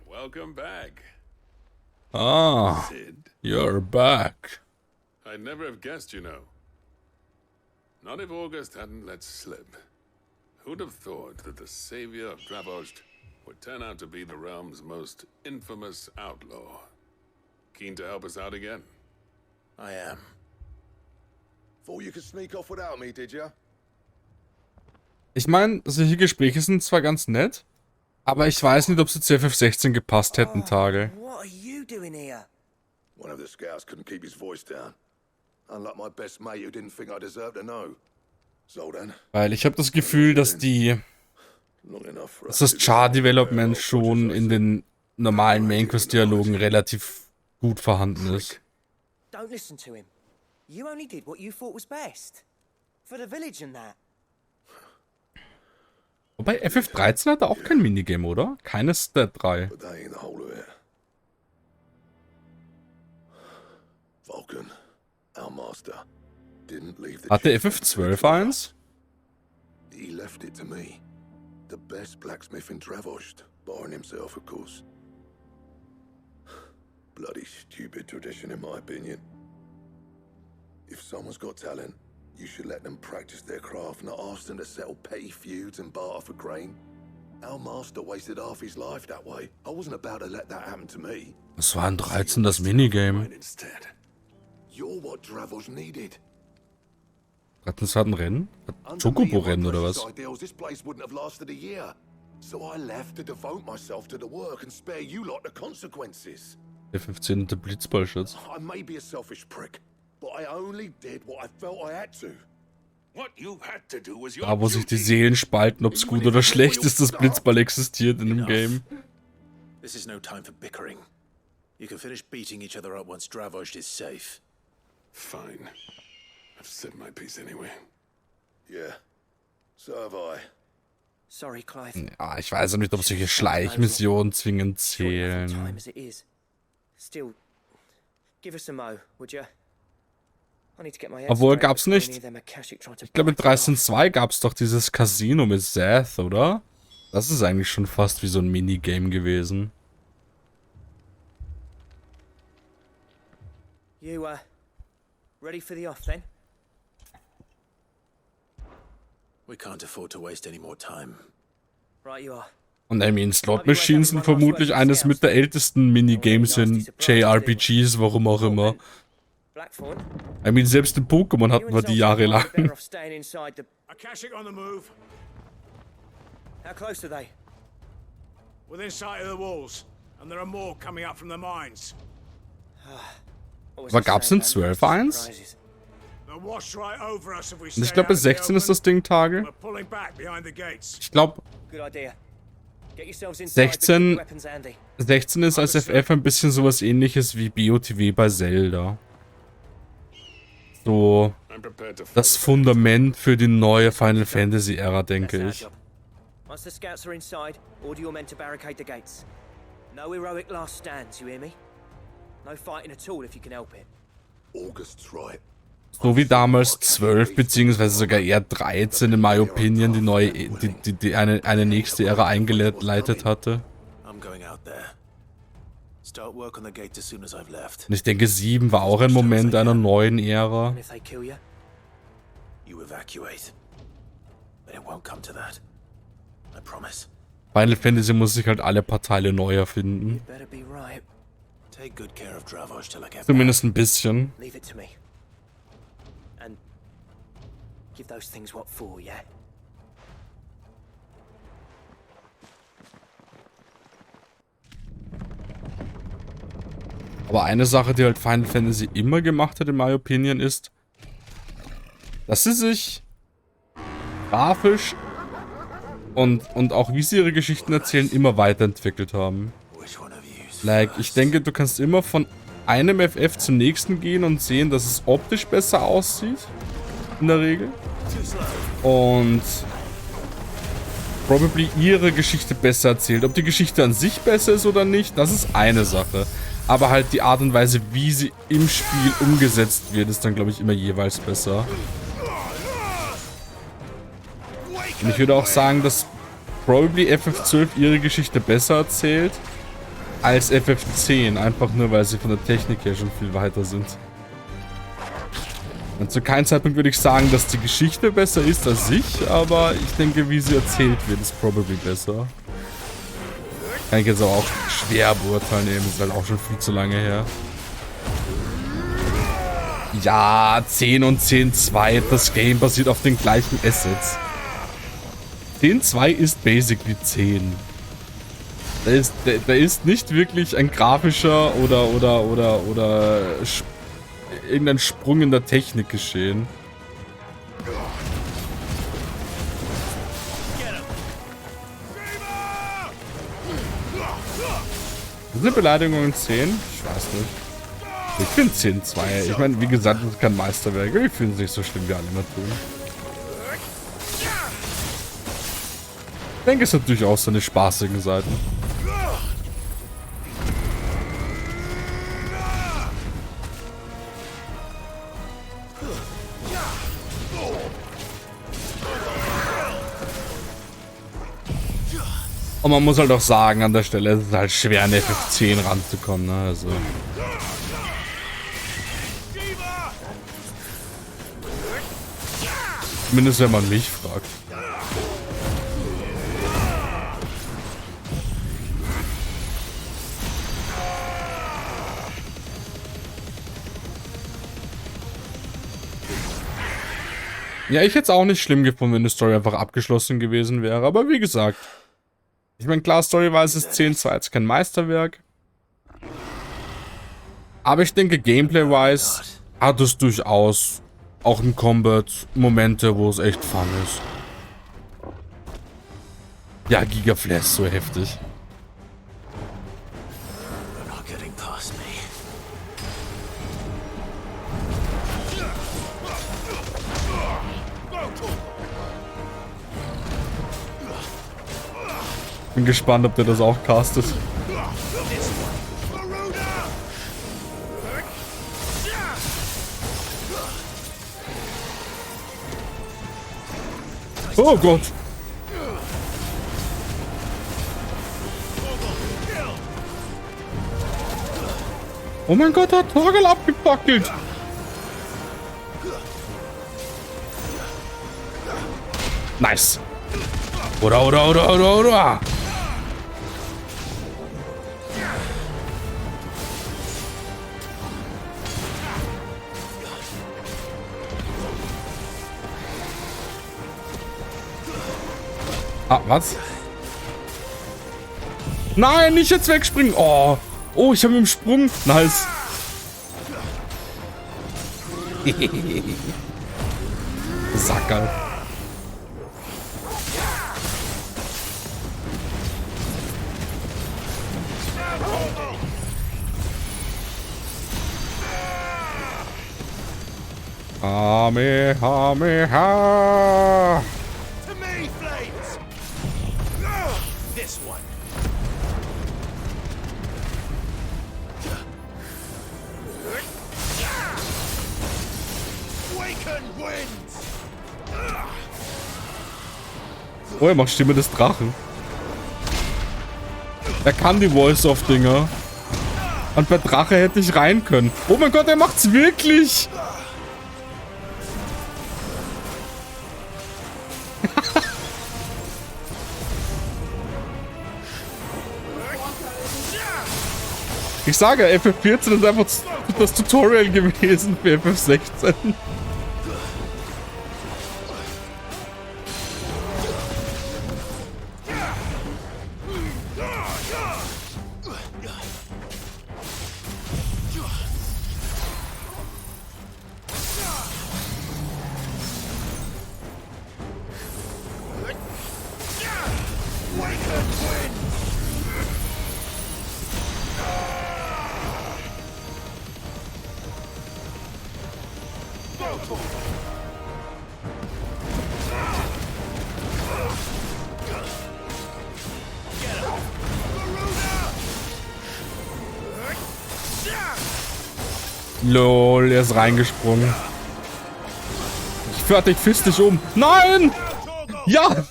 Welcome back. Ah, you're back. I'd never have guessed, you know. Not if August hadn't let slip. Who'd have thought that the savior of Dravost would turn out to be the realm's most infamous outlaw? Keen to help us out again? I am. Thought you could sneak off without me, did ya? Ich meine, solche Gespräche sind zwar ganz nett, aber ich weiß nicht, ob sie zu FF16 gepasst hätten, Tage. What are you doing here? One of the scouts couldn't keep his voice down. Unlike my best mate who didn't think I deserved to know. So then, Weil ich habe das Gefühl, dass das Char-Development schon in den normalen Main-Quest-Dialogen relativ gut vorhanden ist. Don't listen to him. You only did what you thought was best. For the village and that. Wobei FF13 hatte auch kein Minigame, oder? Keines der 3. but that ain't the whole of it. Vulcan, our master, didn't leave the Hatte chief FF12 eins? He left it to me. The best blacksmith in Dravost, barring himself, of course. Bloody stupid tradition, in my opinion. If someone's got talent, you should let them practice their craft, not ask them to settle petty feuds and barter for grain. Our master wasted half his life that way. I wasn't about to let that happen to me. Es war in 13 das Minigame. You're what Dravost needed. 13 war ein Rennen? Chocobo-Rennen oder was? Ideals, this place wouldn't have lasted a year. So I left to devote myself to the work and spare you lot the consequences. FF10 und der Blitzballschutz. I may be a selfish prick, but I only did what I felt I had to. What you had to do was your Da, wo sich die Seelen spalten, ob es gut oder schlecht ist, dass Blitzball existiert in dem Game. This is no time for bickering. You can finish beating each other up once Dravost is safe. Fine. I've said my piece anyway. Yeah, so have I. Sorry, Clive. Ja, ich weiß auch nicht, ob solche Schleichmissionen zwingend Time zählen. as it is. Still, give us a mo, would you? I need to get my head Obwohl, straight gab's before nicht. any of them Akashic try to Ich glaube, in bite us off. 13.2 gab's doch dieses Casino mit Seth, oder? Das ist eigentlich schon fast wie so ein Minigame gewesen. You, ready for the off then? We can't afford to waste any more time. Right you are. Und I mean, Slot Machines sind vermutlich eines mit der ältesten Minigames in JRPGs, warum auch immer. Blackthorn, I mean, selbst in Pokémon hatten wir die jahrelang. better off staying inside the... Akashic on the move. How close are they? Within sight of the walls. And there are more coming up from the mines. Aber gab's in 12 eins? They'll wash right over us if we Und stay ich glaube, out bis in the 16 ist open. das Ding Tage. We're pulling back behind the gates. Ich glaube, Good idea. Get yourselves inside, but keep 16, your weapons handy. 16 ist als FF ein bisschen sowas ähnliches wie BOTW bei Zelda. So das Fundament für die neue Final Fantasy Ära, denke ich. Once the scouts are inside, order your men to barricade the gates. No heroic last stands, you hear me? No fighting at all if you can help it. August's right. So wie damals 12 beziehungsweise sogar eher 13 in my opinion die eine nächste Ära eingeleitet hatte. I'm going out there. Start work on the gate as soon as I've left. Und ich denke 7 war auch ein Moment einer neuen Ära. And if they kill you? You evacuate. But it won't come to that. I promise. Final Fantasy muss sich halt alle paar Teile neu erfinden. Better be right. Take good care of Dravost till I get Zumindest ein bisschen. Leave it to me. And give those things what for, yeah? Aber eine Sache, die halt Final Fantasy immer gemacht hat, in my opinion, ist, dass sie sich grafisch und auch wie sie ihre Geschichten erzählen, immer weiterentwickelt haben. Like, ich denke, du kannst immer von einem FF zum nächsten gehen und sehen, dass es optisch besser aussieht. In der Regel. Und probably ihre Geschichte besser erzählt. Ob die Geschichte an sich besser ist oder nicht, das ist eine Sache. Aber halt die Art und Weise, wie sie im Spiel umgesetzt wird, ist dann, glaube ich, immer jeweils besser. Und ich würde auch sagen, dass probably FF12 ihre Geschichte besser erzählt als FF10. Einfach nur, weil sie von der Technik her schon viel weiter sind. Und zu keinem Zeitpunkt würde ich sagen, dass die Geschichte besser ist als ich, aber ich denke, wie sie erzählt wird, ist probably besser. Kann ich jetzt aber auch schwer beurteilen, eben. Ist halt auch schon viel zu lange her. Ja, 10 und 10.2. Das Game basiert auf den gleichen Assets. 10.2 ist basically 10. Da ist nicht wirklich ein grafischer oder irgendein Sprung in der Technik geschehen. Sind Beleidigungen 10? Ich weiß nicht. Ich finde 10.2. Ich meine, wie gesagt, das ist kein Meisterwerk. Ich finde es nicht so schlimm, wie alle immer tun. Ich denke, es hat durchaus seine spaßigen Seiten. Und man muss halt auch sagen, an der Stelle ist es halt schwer, an FF10 ranzukommen, ne? Also. Zumindest wenn man mich fragt. Ja, ich hätte es auch nicht schlimm gefunden, wenn die Story einfach abgeschlossen gewesen wäre. Aber wie gesagt, ich meine, klar, Story-wise ist 10.2 jetzt kein Meisterwerk. Aber ich denke, Gameplay-wise hat es durchaus auch im Combat Momente, wo es echt fun ist. Ja, Gigaflash, so heftig. Bin gespannt, ob der das auch castet. Oh Gott. Oh mein Gott, hat Torgal abgepackelt. Nice. Oder. Ah, was? Nein, nicht jetzt wegspringen. Oh, ich habe im Sprung. Nice. Sackerl. Ha. To me, Flames! This one. Waken winds! Oh, er macht Stimme des Drachen. Er kann die Voice-Off-Dinger. Und bei Drache hätte ich rein können. Oh mein Gott, er macht's wirklich! Ich sage, FF14 ist einfach das Tutorial gewesen für FF16. Lol, er ist reingesprungen. Ich fertig fist dich um. Nein! Ja!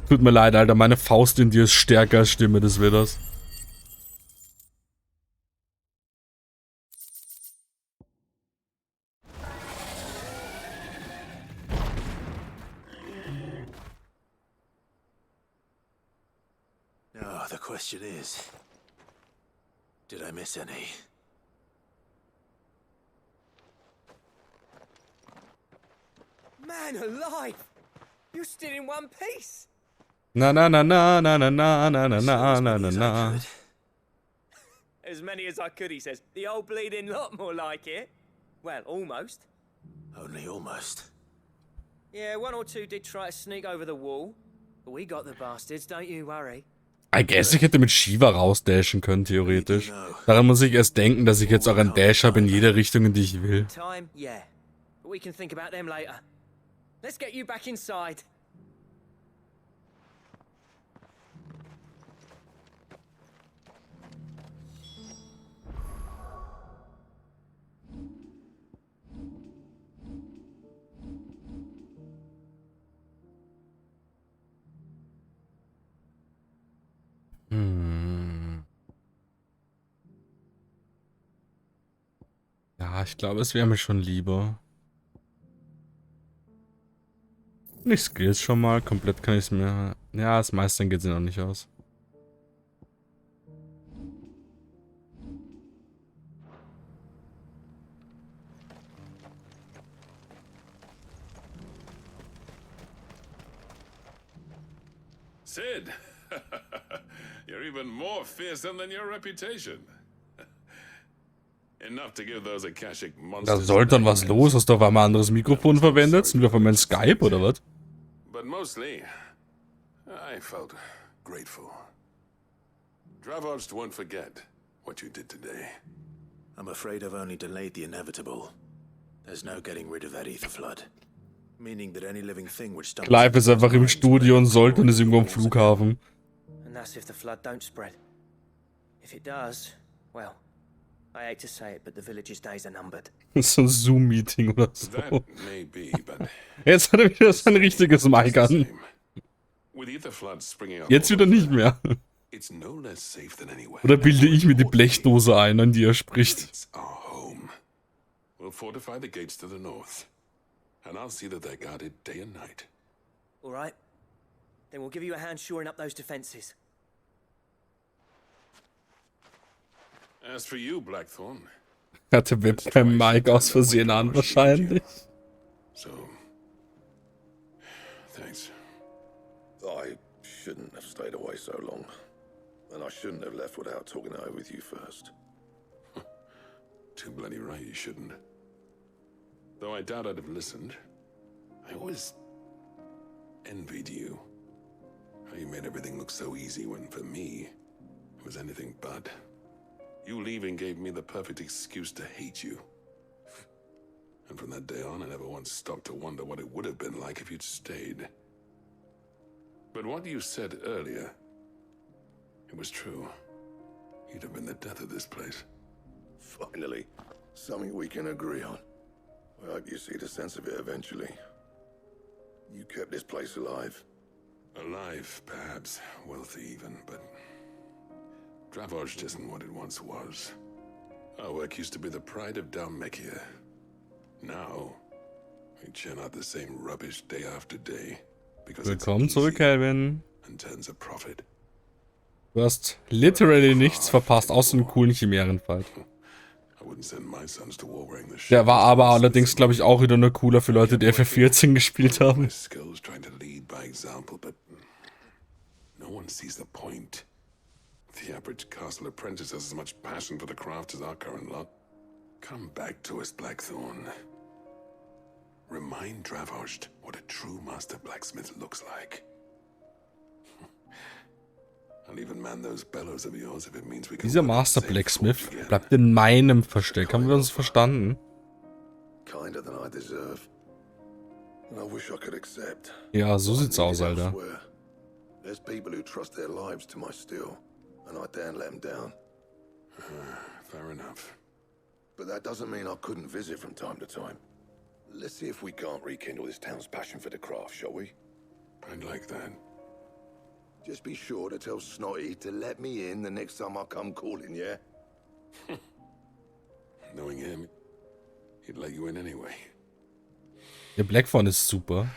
Tut mir leid, Alter. Meine Faust in dir ist stärker als Stimme des Widders. Now, the question is, did I miss any? Man alive! You're still in one piece! Na na na na na na na na na na na na na. As many as I could, he says. The old bleeding lot, more like it. Well, almost. Only almost. Yeah, one or two did try to sneak over the wall. But we got the bastards, don't you worry. I guess ich hätte mit Shiva rausdashen können, theoretisch. Daran muss ich erst denken, dass ich jetzt auch einen Dash habe in jede Richtung, in die ich will. Time, yeah. But we can think about them later. Let's get you back inside. Ja, ich glaube, es wäre mir schon lieber. Nicht Skills schon mal, komplett kann ich es mir... Ja, das Meistern geht sie noch nicht aus. Sid, you're even more fearsome than your reputation. Enough to give those Akashic Da monsters. sollte dann was los. Hast du auf einmal ein anderes Mikrofon verwendet? Sind wir auf einmal in Skype oder was? But mostly, I felt grateful. Dravovst won't forget what you did today. I'm afraid I've only delayed the inevitable. There's no getting rid of that ether flood. Meaning that any living thing which stumbles... Clive ist einfach im Studio und Soltan ist irgendwo am Flughafen. And that's if the flood don't spread. If it does, well, I hate to say it, but the village's days are numbered. So ein Zoom-Meeting oder so. That may be, but Jetzt hat er wieder sein richtiges Mic an. with ether flood springing up, Jetzt wieder nicht mehr. it's no less safe than anywhere. Oder bilde ich mir die Blechdose ein, an die er spricht? It's our home. We'll fortify the gates to the north, and I'll see that they're guarded day and night. All right. Then we'll give you a hand shoring up those defenses. As for you, Blackthorn, Hatte Webcam Mike aus Versehen an, wahrscheinlich. so thanks. I shouldn't have stayed away so long. And I shouldn't have left without talking it over with you first. Too bloody right you shouldn't. Though I doubt I'd have listened. I always envied you. How you made everything look so easy when, for me, it was anything but. You leaving gave me the perfect excuse to hate you. And from that day on, I never once stopped to wonder what it would have been like if you'd stayed. But what you said earlier, it was true. You'd have been the death of this place. Finally, something we can agree on. I hope you see the sense of it eventually. You kept this place alive. Alive, perhaps. Wealthy even, but... Dravozh isn't what it once was. Our work used to be the pride of Dalmekia. Now, we churn out the same rubbish day after day. Because Willkommen zurück, Calvin. and turns a profit. Du hast literally nichts verpasst, außer einen coolen Chimärenfight. I wouldn't send my sons to war wearing the Der war aber allerdings, glaube ich, auch wieder nur cooler für Leute, die FF14 gespielt haben. skills trying to lead by example, but no one sees the point. The average castle apprentice has as much passion for the craft as our current lot. Come back to us, Blackthorn. Remind Dravozh what a true master blacksmith looks like. I'll even man those bellows of yours if it means we can. Dieser Master Blacksmith bleibt in meinem Versteck. Haben wir uns verstanden? kinder than I deserve. And I wish I could accept. Ja, so sieht's aus, Alter. Elsewhere. There's people who trust their lives to my steel, and I daren't let them down. Fair enough. But that doesn't mean I couldn't visit from time to time. Let's see if we can't rekindle this town's passion for the craft, shall we? I'd like that. Just be sure to tell Snotty to let me in the next time I come calling, yeah? Knowing him, he'd let you in anyway. Der Blackthorn ist super.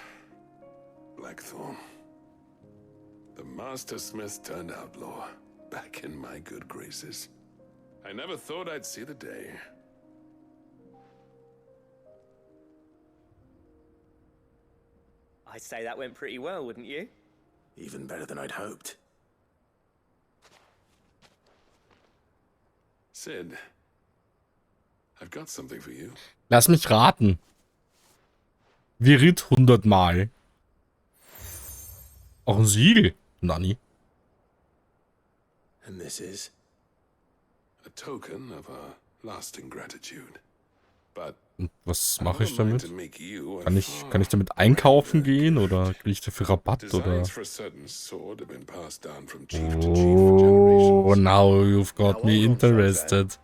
Blackthorn. The Mastersmith turned outlaw. Back in my good graces. I never thought I'd see the day. I'd say that went pretty well, wouldn't you? Even better than I'd hoped. Sid, I've got something for you. Lass mich raten. Virit 100 Mal. Auch ein Siegel. Nani. And this is? A token of our lasting gratitude. But Und was mache ich damit? Kann ich damit einkaufen gehen oder kriege ich dafür Rabatt oder? Oh, now you've got me interested.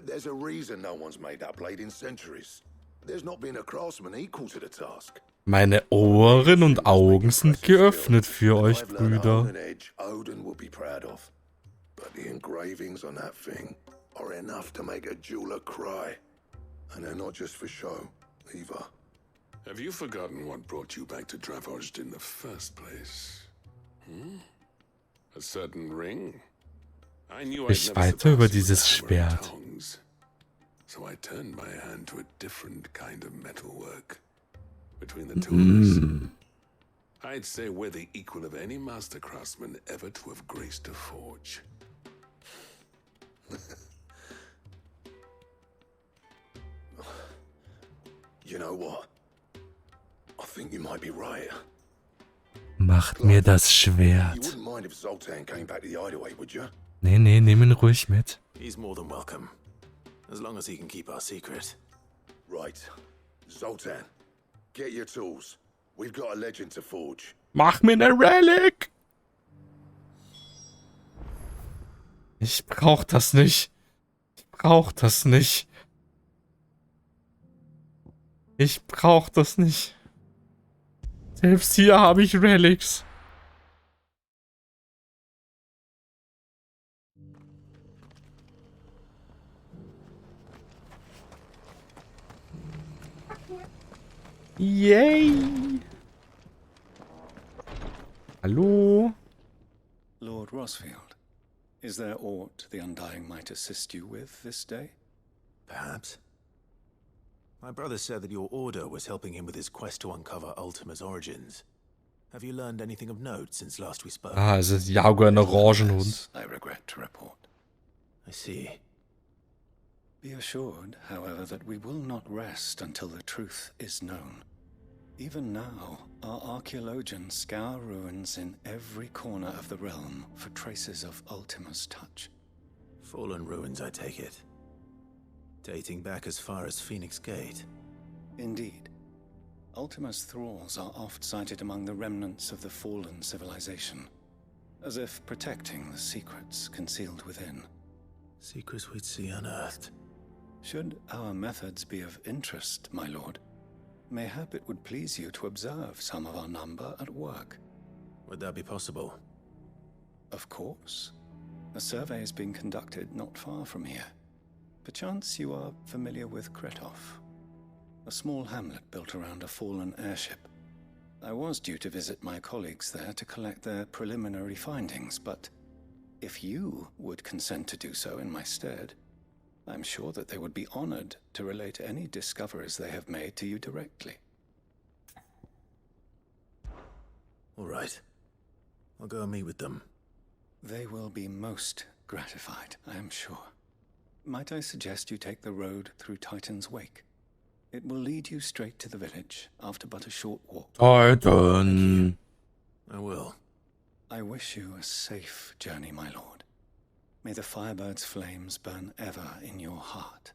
There's a reason no one's made that blade in centuries. There's not been a craftsman equal to the task. Meine Ohren und Augen sind geöffnet für euch, Brüder. Odin will be proud of. But the engravings on that thing are enough to make a jeweler cry. And they're not just for show, either. Have you forgotten what brought you back to Dravozd in the first place? A certain ring? I knew I'd Sprich never weiter über surpass you dieses with hammer and Schwert. tongs. So I turned my hand to a different kind of metalwork. Between the two of us, I'd say we're the equal of any master craftsman ever to have graced a forge. You know what? I think you might be right. Macht mir das You Schwert. wouldn't mind if Zoltan came back to the hideaway, would you? Nee, nimm ihn ruhig mit. He's more than welcome. As long as he can keep our secret. Right. Zoltan, get your tools. We've got a legend to forge. Mach mir ne Relic! Ich brauch das nicht. Ich brauch das nicht. Ich brauch das nicht. Selbst hier habe ich Relics. Yay! Hallo? Lord Rosfield, is there aught the Undying might assist you with this day? Perhaps. My brother said that your order was helping him with his quest to uncover Ultima's origins. Have you learned anything of note since last we spoke? Ah, es ist Jaguar ein Orangenhund. I regret to report. I see. Be assured, however, that we will not rest until the truth is known. Even now, our archaeologians scour ruins in every corner of the realm for traces of Ultima's touch. Fallen ruins, I take it. Dating back as far as Phoenix Gate. Indeed. Ultima's thralls are oft sighted among the remnants of the fallen civilization, as if protecting the secrets concealed within. Secrets we'd see unearthed. Should our methods be of interest, my lord, mayhap it would please you to observe some of our number at work. Would that be possible? Of course. A survey is being conducted not far from here. Perchance you are familiar with Kretov, a small hamlet built around a fallen airship. I was due to visit my colleagues there to collect their preliminary findings, but if you would consent to do so in my stead, I'm sure that they would be honored to relate any discoveries they have made to you directly. All right. I'll go and meet with them. They will be most gratified, I am sure. Might I suggest you take the road through Titan's Wake? It will lead you straight to the village after but a short walk. Titan. I will. I wish you a safe journey, my lord. May the Firebird's flames burn ever in your heart.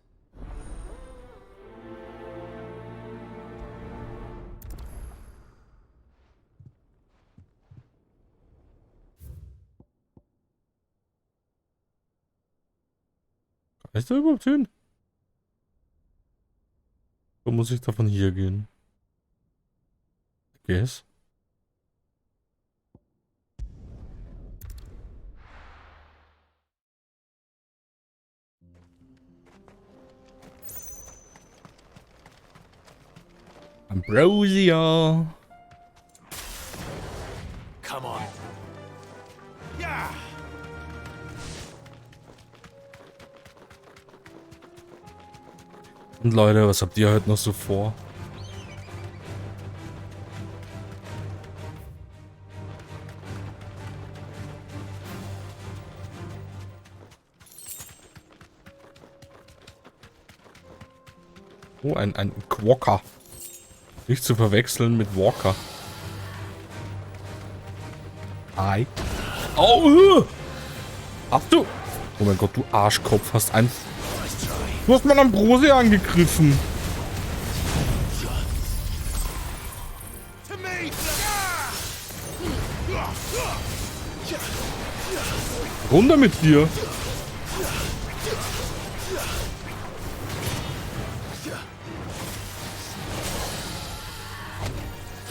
Ist da überhaupt hin? Wo muss ich davon hier gehen? Guess. Ambrosia. Come on. Yeah. Und Leute, was habt ihr heute noch so vor? Oh, ein Quokka. Nicht zu verwechseln mit Walker. Hi. Oh! Ach du! Oh mein Gott, du Arschkopf, hast einen... Du hast mal Ambrosia angegriffen. Runter mit dir.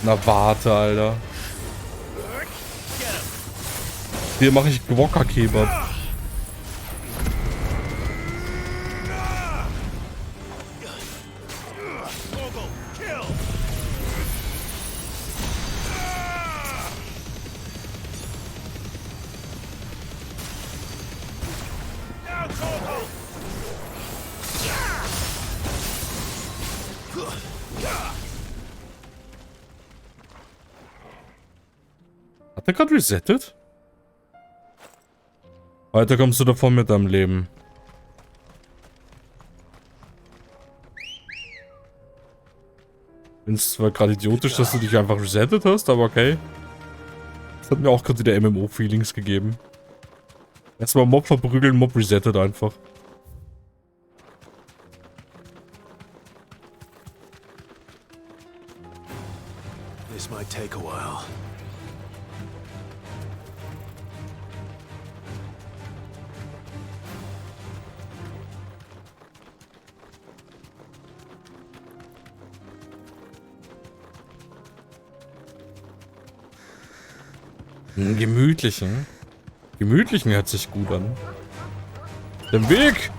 Na warte, Alter. Hier mache ich Quokka-Kebab. Hat er gerade resettet? Weiter kommst du davon mit deinem Leben. Find's zwar gerade idiotisch, dass du dich einfach resettet hast, aber okay. Das hat mir auch gerade wieder MMO-Feelings gegeben. Erstmal Mob verprügeln, Mob resettet einfach. This might take a while. Einen gemütlichen. Gemütlichen hört sich gut an. Den Weg!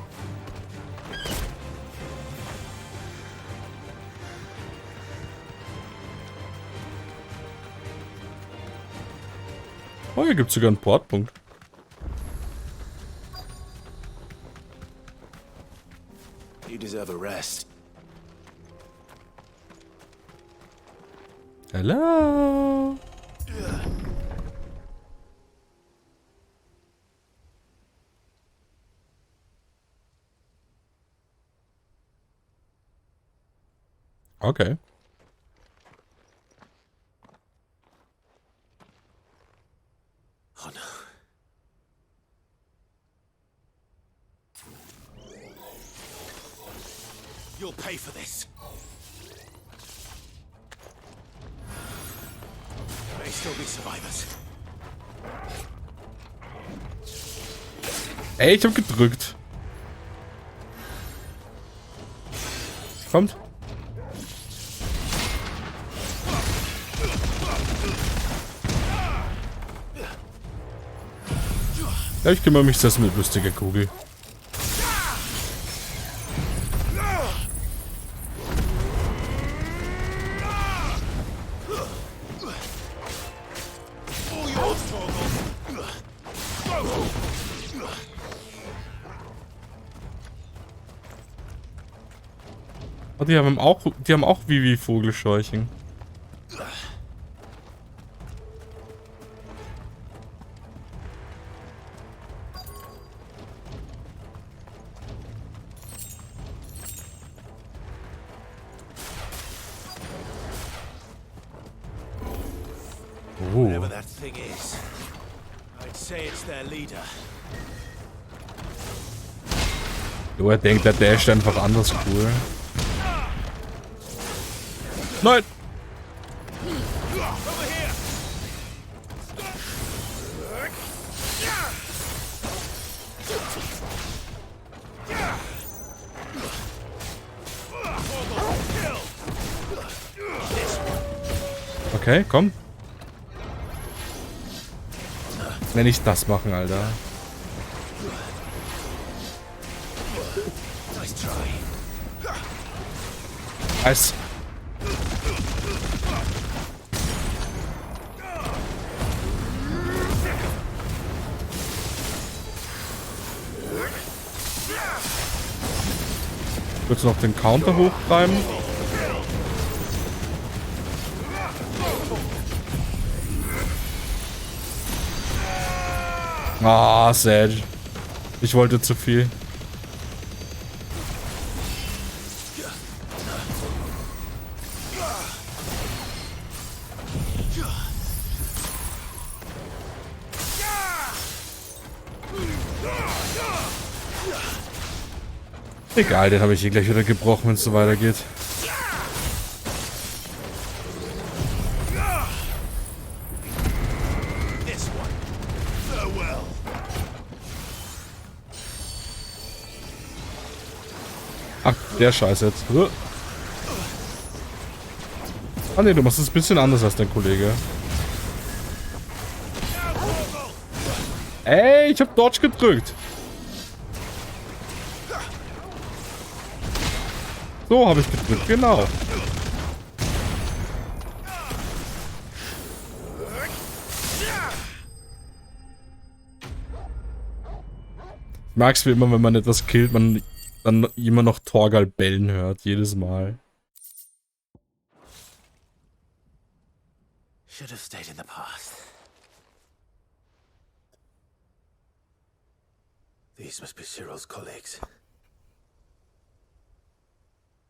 Oh, hier gibt es sogar einen Portpunkt. You deserve a rest. Hello. Okay. Oh no. You'll pay for this. There may still be survivors. Ey, ich hab gedrückt. Kommt. Ja, ich kümmere mich das mit lustiger Kugel. Oh, die haben auch wie Vogelscheuchen. Whatever that thing is, I'd say it's their leader. Du, er denkt, der dasht einfach anders cool. Nein! Okay, komm. Wenn ich das machen, Alter. Nice. Kurz noch den Counter hochtreiben. Ah, sad. Ich wollte zu viel. Egal, den habe ich hier gleich wieder gebrochen, wenn es so weitergeht. Ach, der Scheiß jetzt. Ah ne, du machst es ein bisschen anders als dein Kollege. Ey, ich hab Dodge gedrückt. So habe ich gedrückt, genau. Ich mag es wie immer, wenn man etwas killt, man dann immer noch Torgal bellen hört, jedes Mal. Should have stayed in the past. These must be Cyril's colleagues.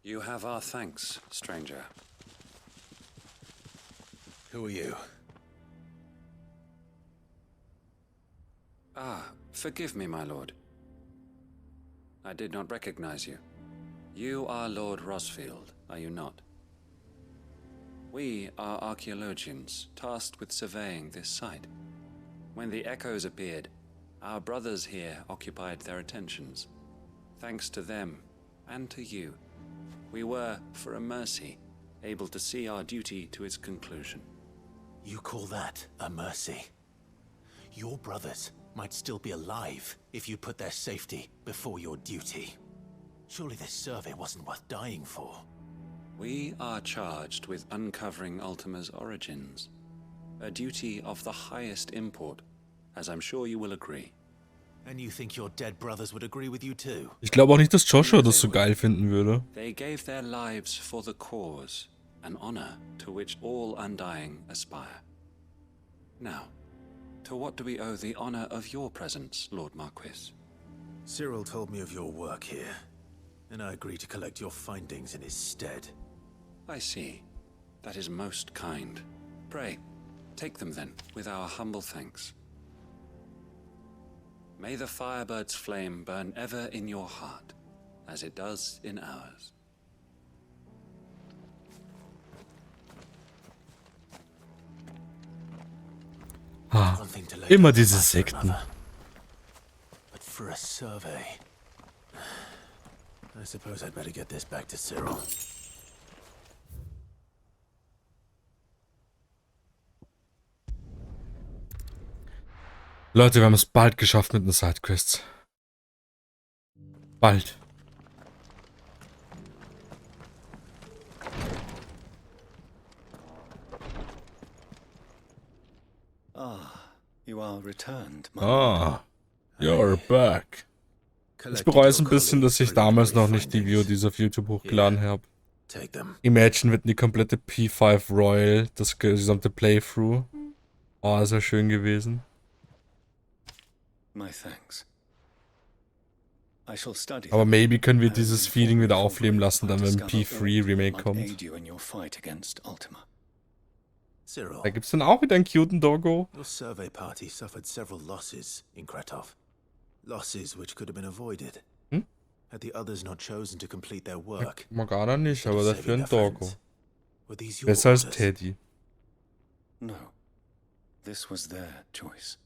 You have our thanks, stranger. Who are you? Ah, forgive me, my lord. I did not recognize you. You are Lord Rosfield, are you not? We are archaeologians, tasked with surveying this site. When the echoes appeared, our brothers here occupied their attentions. Thanks to them, and to you, we were, for a mercy, able to see our duty to its conclusion. You call that a mercy? Your brothers might still be alive if you put their safety before your duty. Surely this survey wasn't worth dying for. We are charged with uncovering Ultima's origins. A duty of the highest import, as I'm sure you will agree. And you think your dead brothers would agree with you too? Ich glaube auch nicht, dass Joshua das so geil finden würde. They gave their lives for the cause, an honor to which all undying aspire. Now, to what do we owe the honor of your presence, Lord Marquis? Cyril told me of your work here, and I agreed to collect your findings in his stead. I see. That is most kind. Pray, take them then, with our humble thanks. May the Firebird's flame burn ever in your heart, as it does in ours. Ah, immer diese Sekten. But for a survey, I suppose I'd better get this back to Cyril. Leute, wir haben es bald geschafft mit den Sidequests. Bald. You are returned, my Ah, you're back. Ich bereue es ein bisschen, dass ich damals noch nicht die VODs auf YouTube hochgeladen habe. Imagine, wir hätten die komplette P5 Royal, das gesamte Playthrough. Oh, das wäre schön gewesen. My thanks. I shall study. Aber maybe können wir dieses Feeling wieder aufleben lassen, dann wenn P3 Remake kommt. Da gibt's dann auch wieder einen cuten Doggo. Your survey party suffered several losses in Kretov. Losses which could have been avoided. Had the others not chosen to complete their work. Morgana nicht, aber dafür ein Doggo. Besser als Teddy. No. This was their choice.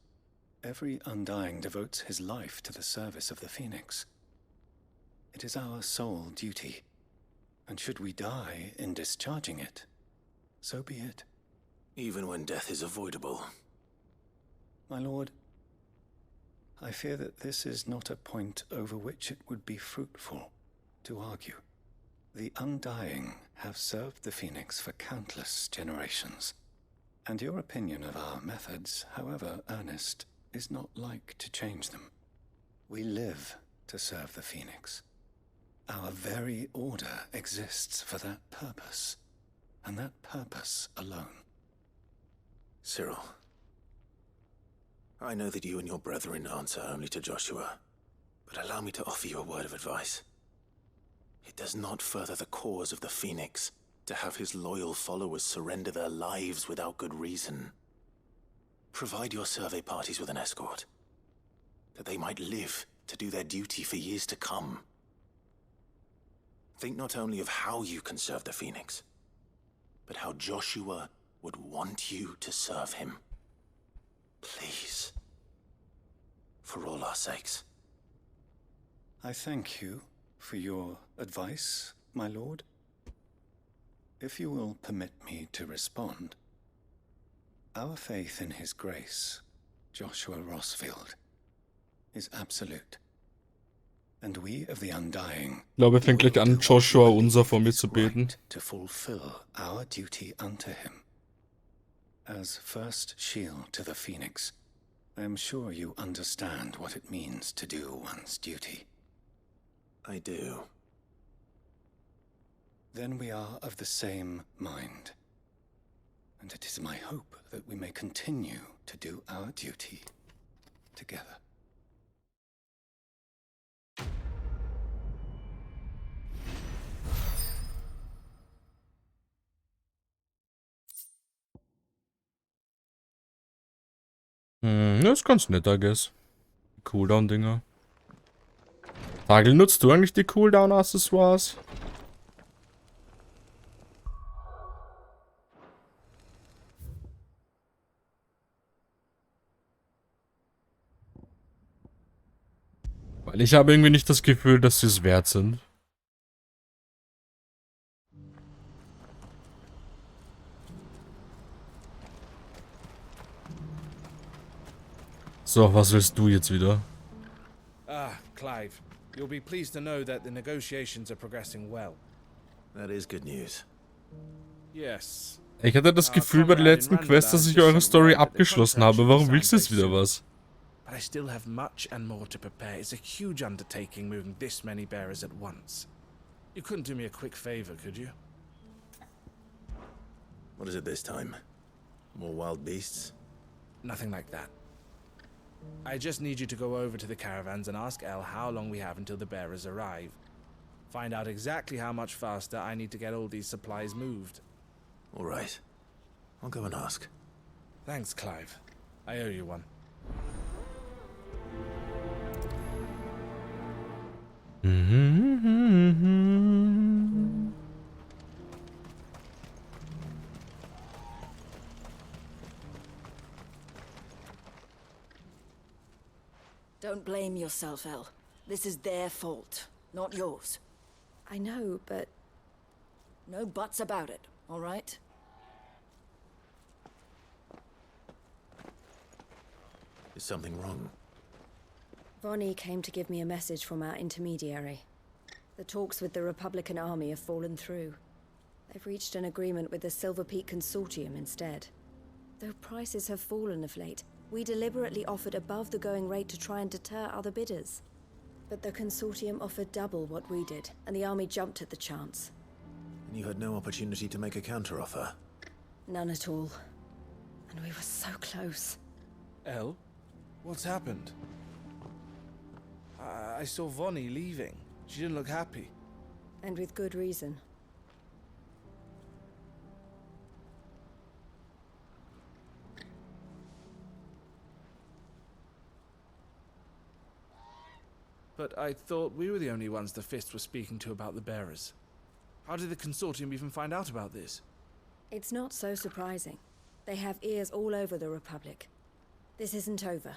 Every Undying devotes his life to the service of the Phoenix. It is our sole duty. And should we die in discharging it, so be it. even when death is avoidable. My lord, I fear that this is not a point over which it would be fruitful to argue. The Undying have served the Phoenix for countless generations, and your opinion of our methods, however earnest, is not like to change them. We live to serve the Phoenix. Our very order exists for that purpose, and that purpose alone. Cyril, I know that you and your brethren answer only to Joshua, but allow me to offer you a word of advice. It does not further the cause of the Phoenix to have his loyal followers surrender their lives without good reason. Provide your survey parties with an escort, that they might live to do their duty for years to come. Think not only of how you can serve the Phoenix, but how Joshua would want you to serve him. Please. For all our sakes. I thank you for your advice, my lord. If you will permit me to respond, our faith in his grace, Joshua Rossfield, is absolute. And we of the Undying Ich glaube, er fängt gleich an, Joshua unser vor mir zu beten. to fulfill our duty unto him. As first shield to the Phoenix, I am sure you understand what it means to do one's duty. I do. Then we are of the same mind. And it is my hope that we may continue to do our duty together. Das ist ganz nett, I guess. Cooldown-Dinger. Tagel, nutzt du eigentlich die Cooldown-Accessoires? Weil ich habe irgendwie nicht das Gefühl, dass sie es wert sind. So, was willst du jetzt wieder? Ah, Clive. You'll be pleased to know that the negotiations are progressing well. That is good news. Yes. Ich hatte das Gefühl bei der letzten Quest, dass ich eure Story abgeschlossen habe. Warum willst du jetzt wieder was? But I still have much and more to prepare. It's a huge undertaking moving this many bearers at once. You couldn't do me a quick favor, could you? What is it this time? More wild beasts? Nothing like that. I just need you to go over to the caravans and ask El how long we have until the bearers arrive. Find out exactly how much faster I need to get all these supplies moved. All right. I'll go and ask. Thanks, Clive. I owe you one. Don't blame yourself, El. This is their fault, not yours. I know, but... No buts about it, all right? Is something wrong? Vonnie came to give me a message from our intermediary. The talks with the Republican army have fallen through. They've reached an agreement with the Silver Peak Consortium instead. Though prices have fallen of late, we deliberately offered above the going rate to try and deter other bidders. But the Consortium offered double what we did, and the army jumped at the chance. And you had no opportunity to make a counteroffer? None at all. And we were so close. El? What's happened? I saw Vonnie leaving. She didn't look happy. And with good reason. But I thought we were the only ones the Fist were speaking to about the bearers. How did the Consortium even find out about this? It's not so surprising. They have ears all over the Republic. This isn't over.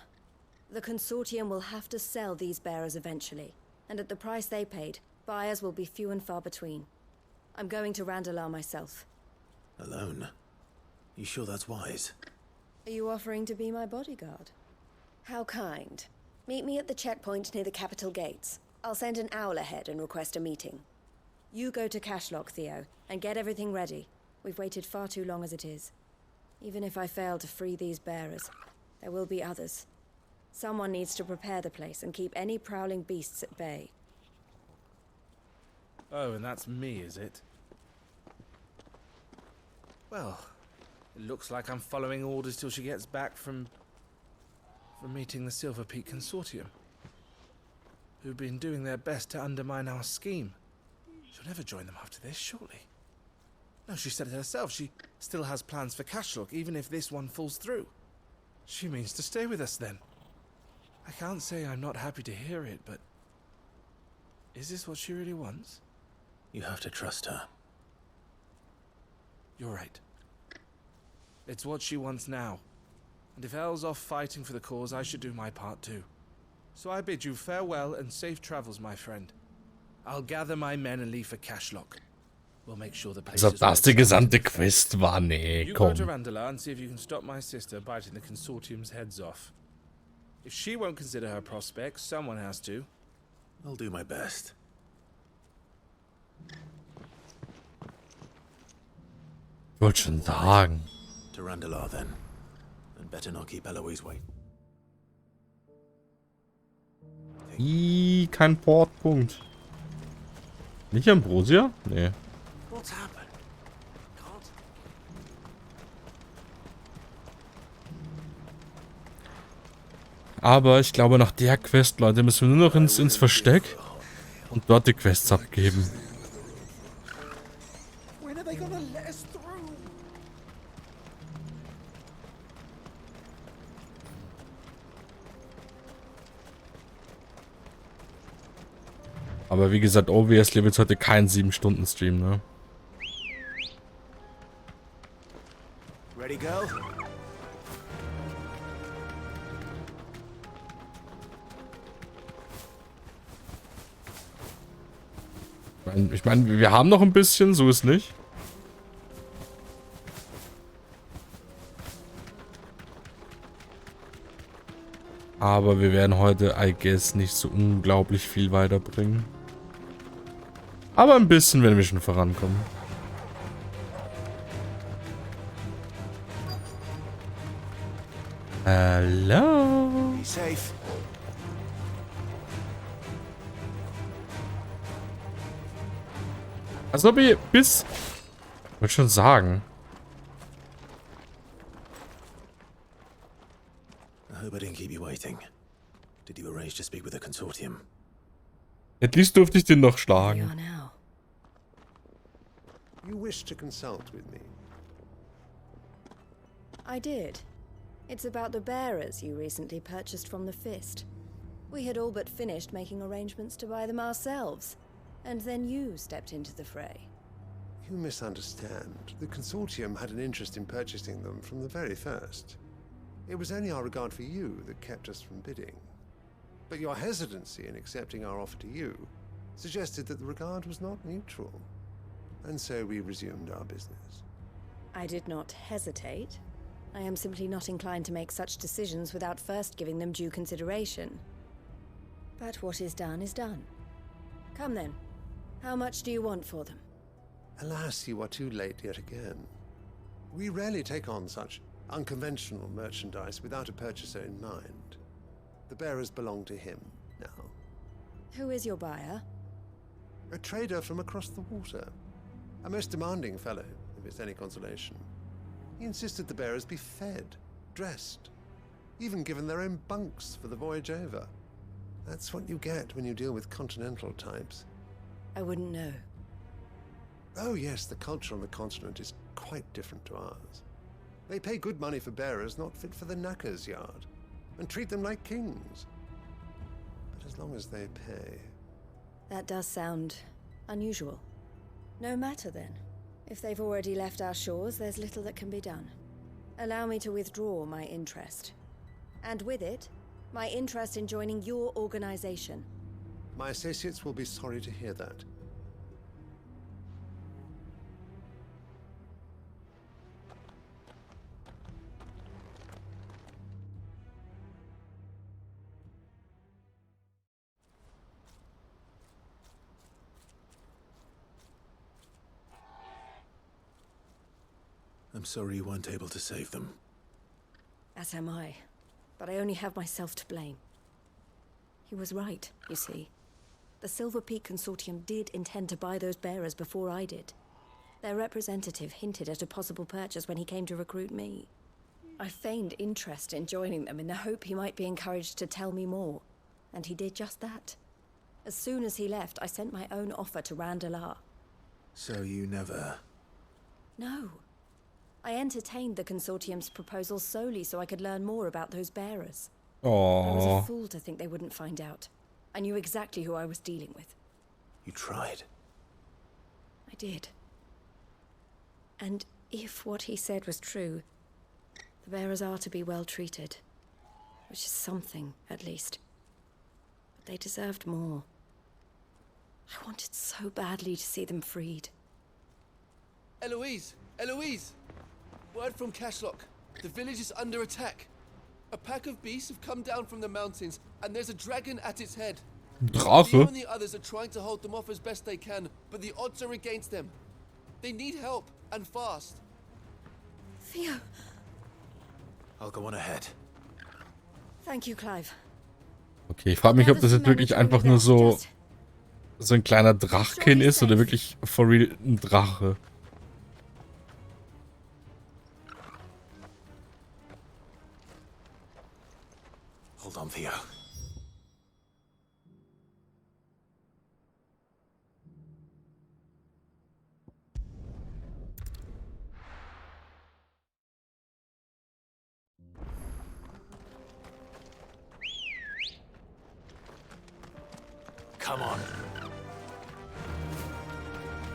The Consortium will have to sell these bearers eventually, and at the price they paid, buyers will be few and far between. I'm going to Randalar myself. Alone? You sure that's wise? Are you offering to be my bodyguard? How kind. Meet me at the checkpoint near the capital gates. I'll send an owl ahead and request a meeting. You go to Cashlock, Theo, and get everything ready. We've waited far too long as it is. Even if I fail to free these bearers, there will be others. Someone needs to prepare the place and keep any prowling beasts at bay. Oh, and that's me, is it? Well, it looks like I'm following orders till she gets back from meeting the Silver Peak Consortium, who've been doing their best to undermine our scheme. She'll never join them after this, surely. No, she said it herself. She still has plans for Cashlock, even if this one falls through. She means to stay with us, then. I can't say I'm not happy to hear it, but... is this what she really wants? You have to trust her. You're right. It's what she wants now. And if Elle's off fighting for the cause, I should do my part too. So I bid you farewell and safe travels, my friend. I'll gather my men and leave for Cashlock. We'll make sure the place Also, das die gesamte Quest war, nee, You go komm. to Randala and see if you can stop my sister biting the Consortium's heads off. If she won't consider her prospects, someone has to. I'll do my best. Ich wollte schon sagen. To Randala, then. And better not keep Eloise waiting. Kein Portpunkt. Nicht Ambrosia? Nee. What's happened? God. Aber ich glaube, nach der Quest, Leute, müssen wir nur noch ins Versteck und dort die Quests abgeben. When are they gonna let us through? Aber wie gesagt, obviously wird es heute kein 7-Stunden-Stream, ne? Ready, go? Ich meine, wir haben noch ein bisschen, so ist nicht. Aber wir werden heute, I guess, nicht so unglaublich viel weiterbringen. Aber ein bisschen werden wir schon vorankommen. Hallo. Be safe. Also ob ihr bis... Ich wollte schon sagen. I hope I didn't keep you waiting. Did you arrange to speak with the Consortium? At least durfte ich den noch schlagen. You wish to consult with me? I did. It's about the bearers you recently purchased from the Fist. We had all but finished making arrangements to buy them ourselves. And then you stepped into the fray. You misunderstand. The Consortium had an interest in purchasing them from the very first. It was only our regard for you that kept us from bidding. But your hesitancy in accepting our offer to you suggested that the regard was not mutual. And so we resumed our business. I did not hesitate. I am simply not inclined to make such decisions without first giving them due consideration. But what is done is done. Come then. How much do you want for them? Alas, you are too late yet again. We rarely take on such unconventional merchandise without a purchaser in mind. The bearers belong to him now. Who is your buyer? A trader from across the water. A most demanding fellow, if it's any consolation. He insisted the bearers be fed, dressed, even given their own bunks for the voyage over. That's what you get when you deal with continental types. I wouldn't know. Oh yes, the culture on the continent is quite different to ours. They pay good money for bearers not fit for the knacker's yard, and treat them like kings. But as long as they pay... That does sound unusual. No matter then. If they've already left our shores, there's little that can be done. Allow me to withdraw my interest. And with it, my interest in joining your organization. My associates will be sorry to hear that. I'm sorry you weren't able to save them. As am I. But I only have myself to blame. He was right, you see. The Silver Peak Consortium did intend to buy those bearers before I did. Their representative hinted at a possible purchase when he came to recruit me. I feigned interest in joining them in the hope he might be encouraged to tell me more. And he did just that. As soon as he left, I sent my own offer to Randalar. So you never... No. I entertained the Consortium's proposal solely so I could learn more about those bearers. I was Oh. a fool to think they wouldn't find out. I knew exactly who I was dealing with. You tried. I did. And if what he said was true, the bearers are to be well treated. Which is something, at least. But they deserved more. I wanted so badly to see them freed. Eloise! Eloise! Word from Cashlock. The village is under attack. A pack of beasts have come down from the mountains, and there's a dragon at its head. Drache? Leo and the others are trying to hold them off as best they can, but the odds are against them. They need help, and fast. Theo! I'll go on ahead. Thank you, Clive. Okay, ich frage mich, ob das jetzt wirklich einfach nur so ein kleiner Drachkin ist oder wirklich for real ein Drache. Hold on, Theo. Come on.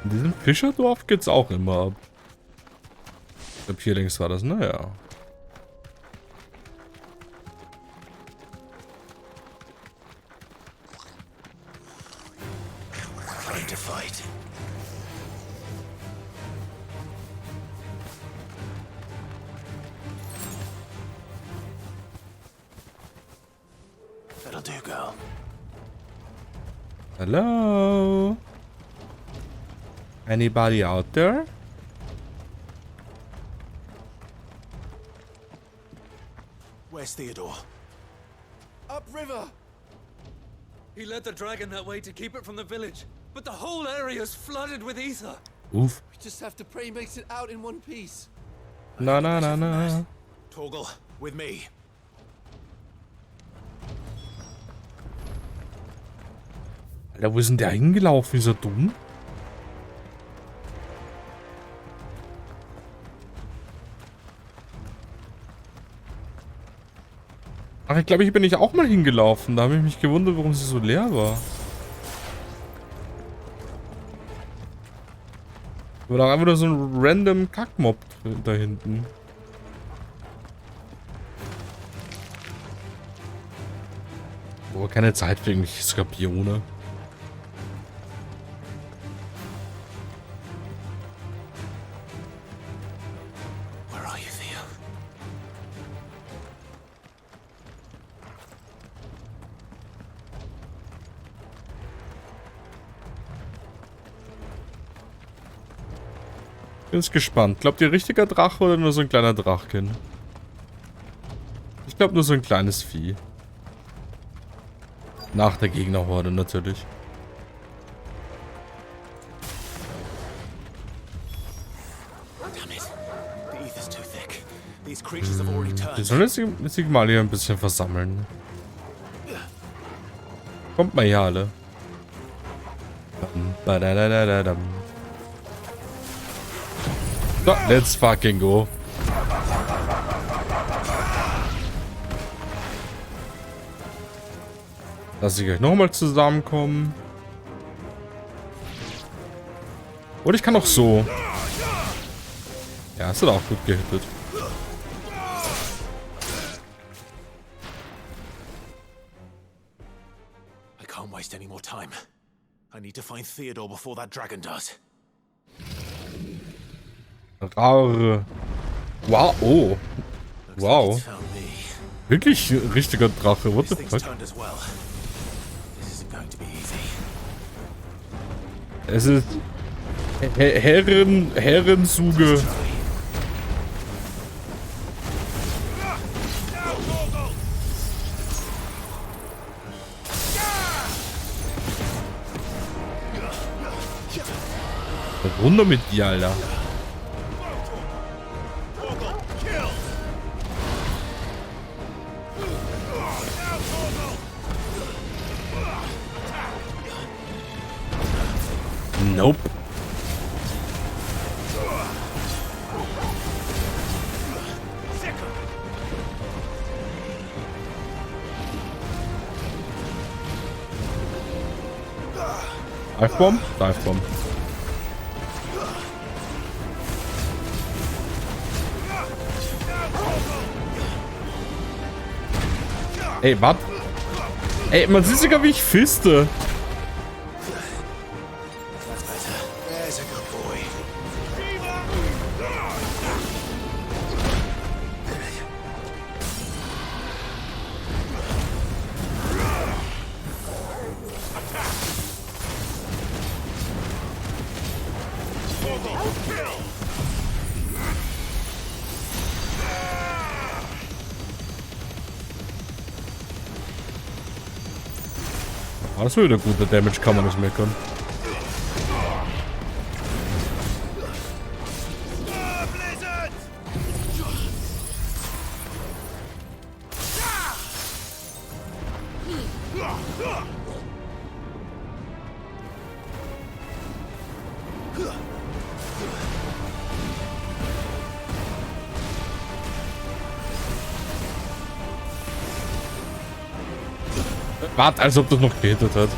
In diesem Fischerdorf geht's auch immer ab. Ich glaube, hier links war das, naja. Time to fight. That'll do, girl. Hello? Anybody out there? Where's Theodore? Upriver! He led the dragon that way to keep it from the village, but the whole area's flooded with ether. Oof. We just have to pray he makes it out in one piece. Na na na na. Torgal, with me. Alter, wo ist denn der hingelaufen? Ist er dumm? Ach, ich glaube, hier bin ich auch mal hingelaufen. Da habe ich mich gewundert, warum sie so leer war. War doch einfach nur so ein random Kackmob da hinten. Aber keine Zeit für irgendwelche Skorpione. Where are you, Theo? Bin jetzt gespannt. Glaubt ihr richtiger Drache oder nur so ein kleiner Drachkin? Ich glaube nur so ein kleines Vieh. Nach der Gegnerhorde natürlich. Wir sollen jetzt die Signale hier ein bisschen versammeln. Kommt mal hier alle. So, let's fucking go. Lass ich euch nochmal zusammenkommen. Oder ich kann auch so. Ja, es hat auch gut gehittet. I can't waste any more time. I need to find Theodore before that dragon does. Rare. Wow, oh. Wow. Wirklich ein richtiger Drache, what the fuck? Es ist Herrensuge runter mit dir, Alter. Nope. Divebomb? Divebomb. Ey, was? Ey, man sieht sogar, wie ich fiste. There's a good boy. Ah, das war wieder gut, der Damage kann man nicht meckern. Warte, als ob das noch gehittet hat.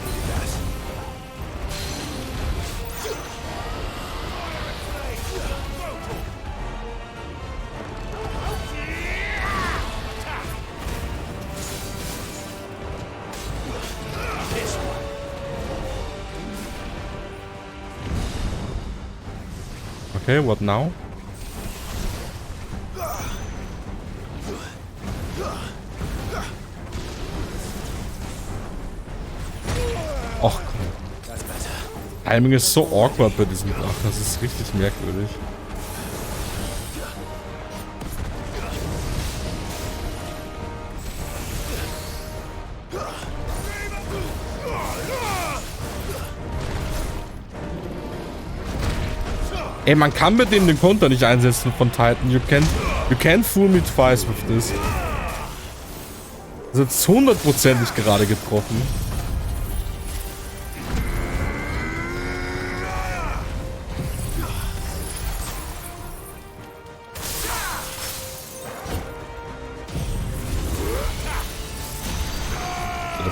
Okay, what now? Och, Timing ist so awkward bei diesem Drachen, das ist richtig merkwürdig. Ey, man kann mit dem den Konter nicht einsetzen von Titan. You can't fool me twice with this. Das ist jetzt 100%ig gerade getroffen.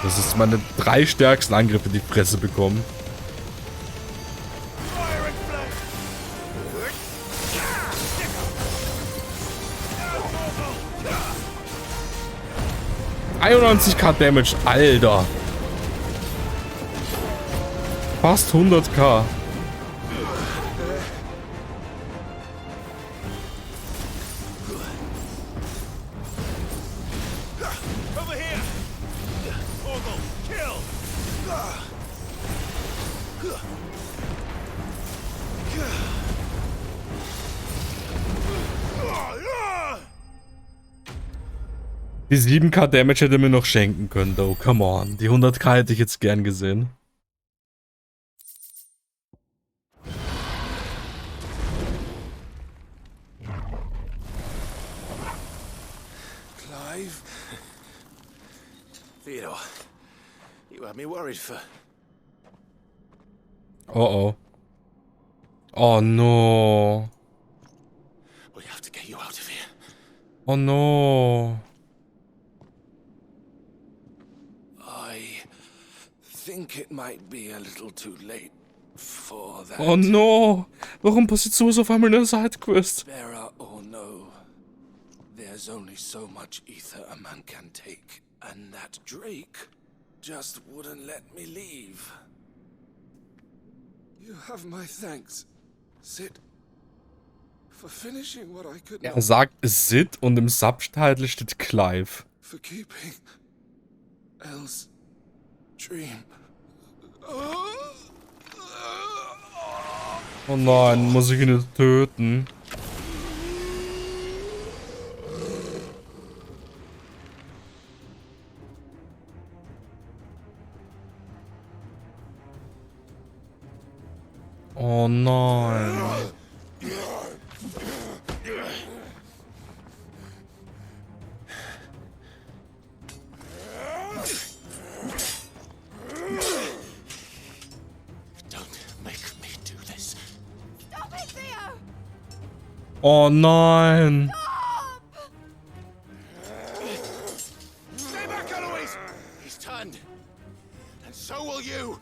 Das ist meine 3 stärksten Angriffe, die Fresse bekommen. $91k Damage, Alter. Fast 100k. Die 7k Damage hätte mir noch schenken können, though. Come on. Die 100k hätte ich jetzt gern gesehen. Clive? Theodore, you had me worried for... Oh oh. Oh no. We have to get you out of here. Oh no. I think it might be a little too late for that. Oh no. Warum passiert sowas auf einmal in der Sidequest? Bearer or no, there's only so much ether a man can take, and that Drake just wouldn't let me leave. You have my thanks, Sid, for finishing what I could not. Er sagt Sid und im Subtitle steht Clive. For keeping Elle's dream. Oh nein, muss ich ihn jetzt töten? Oh nein. Oh nein. Stay back, Eloise! He's turned. And so will you!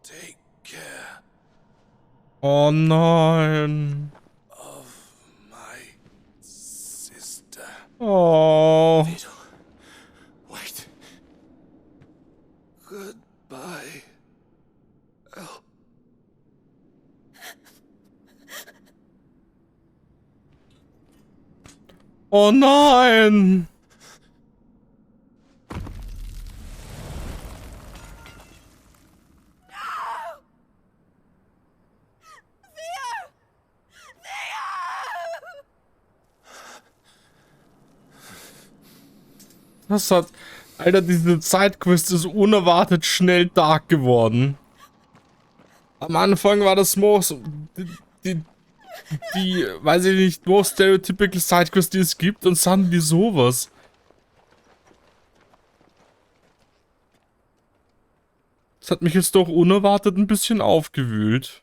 Take care Oh nein. of my sister. Oh. Wait. Goodbye. El. Oh nein. Das hat... Alter, diese Sidequest ist unerwartet schnell dark geworden. Am Anfang war das most... Die weiß ich nicht, most stereotypical Sidequest, die es gibt, und dann die sowas. Das hat mich jetzt doch unerwartet ein bisschen aufgewühlt.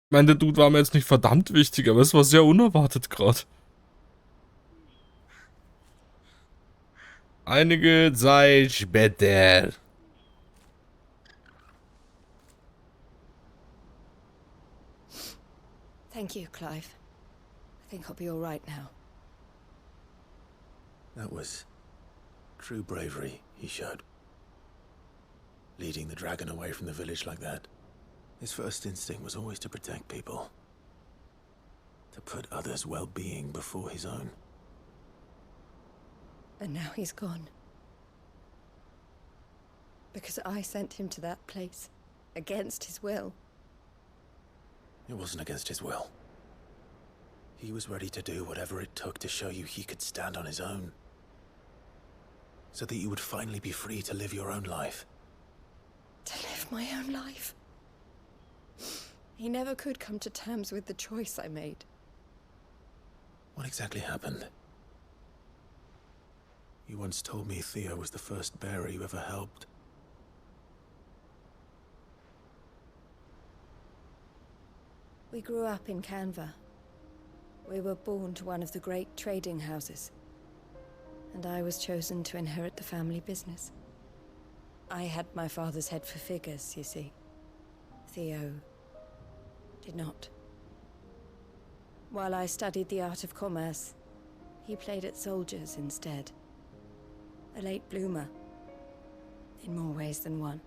Ich meine, der Dude war mir jetzt nicht verdammt wichtig, aber es war sehr unerwartet gerade. Einige Zeit später. Thank you, Clive. I think I'll be all right now. That was true bravery he showed. Leading the dragon away from the village like that. His first instinct was always to protect people. To put others' well-being before his own. And now he's gone. Because I sent him to that place, against his will. It wasn't against his will. He was ready to do whatever it took to show you he could stand on his own. So that you would finally be free to live your own life. To live my own life. He never could come to terms with the choice I made. What exactly happened? You once told me Theo was the first bearer you ever helped. We grew up in Canva. We were born to one of the great trading houses. And I was chosen to inherit the family business. I had my father's head for figures, you see. Theo did not. While I studied the art of commerce, he played at soldiers instead. A late bloomer, in more ways than one.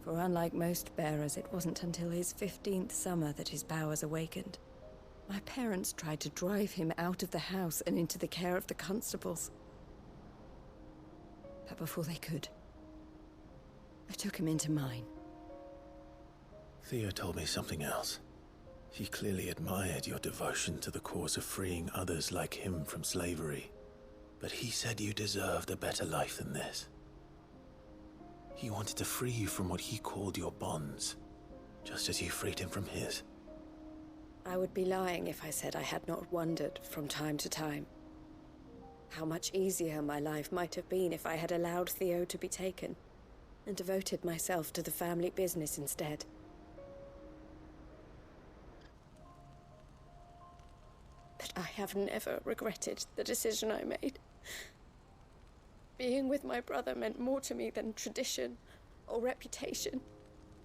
For unlike most bearers, it wasn't until his 15th summer that his powers awakened. My parents tried to drive him out of the house and into the care of the constables. But before they could, I took him into mine. Theo told me something else. He clearly admired your devotion to the cause of freeing others like him from slavery. But he said you deserved a better life than this. He wanted to free you from what he called your bonds, just as you freed him from his. I would be lying if I said I had not wondered from time to time how much easier my life might have been if I had allowed Theo to be taken and devoted myself to the family business instead. But I have never regretted the decision I made. Being with my brother meant more to me than tradition or reputation.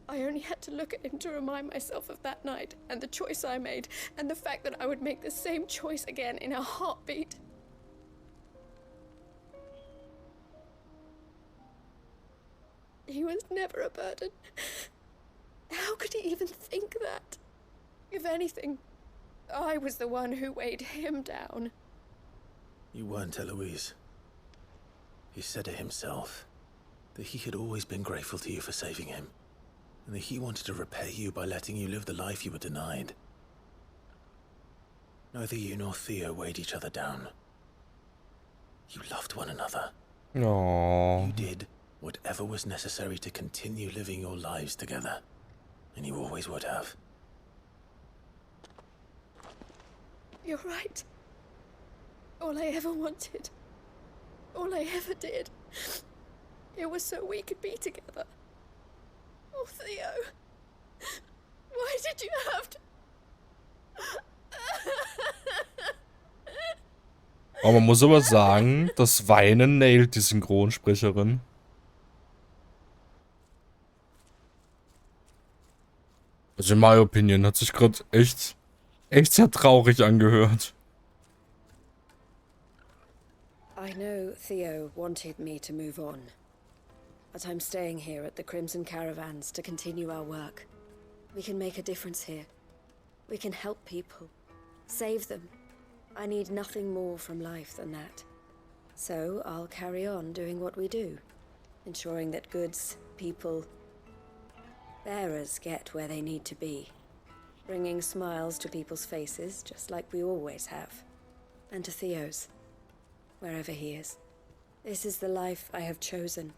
I only had to look at him to remind myself of that night and the choice I made and the fact that I would make the same choice again in a heartbeat. He was never a burden. How could he even think that? If anything, I was the one who weighed him down. You weren't, Eloise. He said it himself, that he had always been grateful to you for saving him, and that he wanted to repay you by letting you live the life you were denied. Neither you nor Theo weighed each other down. You loved one another. Aww. You did Whatever was necessary to continue living your lives together. And you always would have. You're right. All I ever wanted, all I ever did, it was so we could be together. Oh, Theo. Why did you have to... Aber man muss aber sagen, das Weinen nailt die Synchronsprecherin. Also in my opinion hat sich gerade echt sehr traurig angehört. I know Theo wanted me to move on, but I'm staying here at the Crimson Caravans to continue our work. We can make a difference here. We can help people, save them. I need nothing more from life than that. So I'll carry on doing what we do, ensuring that goods, people, bearers get where they need to be, bringing smiles to people's faces just like we always have, and to Theo's, wherever he is. This is the life I have chosen,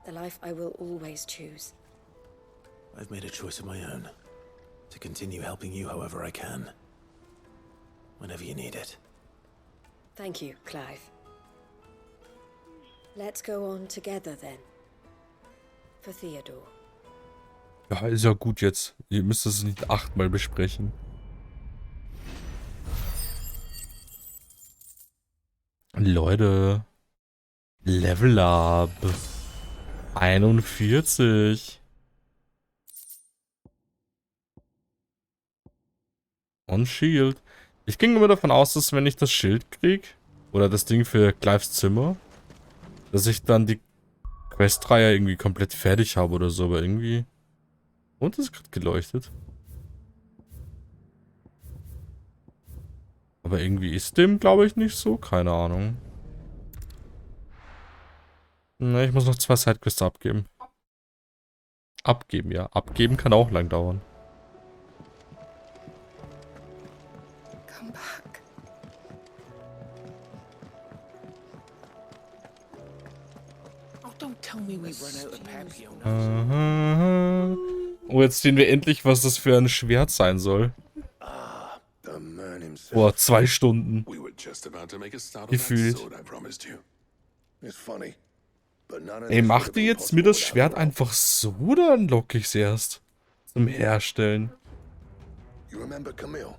the life I will always choose. I've made a choice of my own. To continue helping you however I can. Whenever you need it. Thank you, Clive. Let's go on together then. For Theodore. Ja, ist ja gut jetzt. Ihr müsst es nicht 8-mal besprechen. Leute. Level up. 41. Und Shield. Ich ging immer davon aus, dass wenn ich das Schild krieg, oder das Ding für Clives Zimmer, dass ich dann die Questreihe irgendwie komplett fertig habe oder so, aber irgendwie... Und es ist gerade geleuchtet. Aber irgendwie ist dem, glaube ich, nicht so. Keine Ahnung. Ne, ich muss noch 2 Sidequests abgeben. Abgeben, ja. Abgeben kann auch lang dauern. Come back. Oh, don't tell me we've run out of Papillon. Oh, jetzt sehen wir endlich, was das für ein Schwert sein soll. Boah, 2 Stunden. Gefühlt. Ey, macht ihr jetzt mir das Schwert einfach so, oder unlock ich's erst? Zum Herstellen. You remember Camille?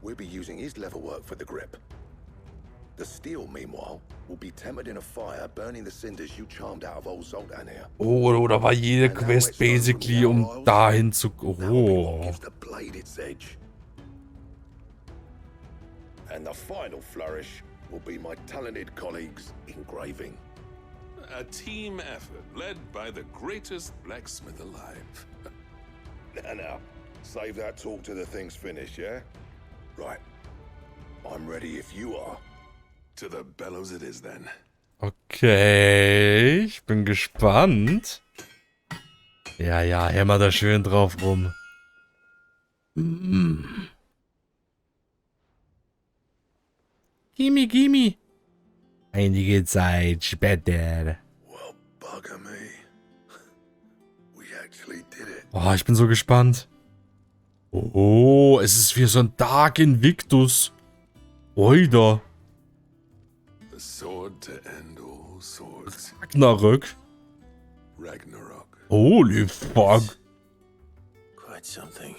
We'll be using his leatherwork for the grip. The steel, meanwhile, will be tempered in a fire, burning the cinders you charmed out of old Zoltan here. Oh, da war jede Quest basically, um dahin zu... Oh. And the final flourish will be my talented colleagues engraving. A team effort led by the greatest blacksmith alive. Now, save that talk to the thing's finished, yeah? Right. I'm ready if you are. To the bellows it is then. Okay, ich bin gespannt. Ja, ja, hämmer da schön drauf rum. Gimme, gimme. Einige Zeit später. Oh, ich bin so gespannt. Oh, es ist wie so ein Dark Invictus. Oida. The sword to end all swords. Ragnarök. Ragnarok. Holy fuck. Quite something.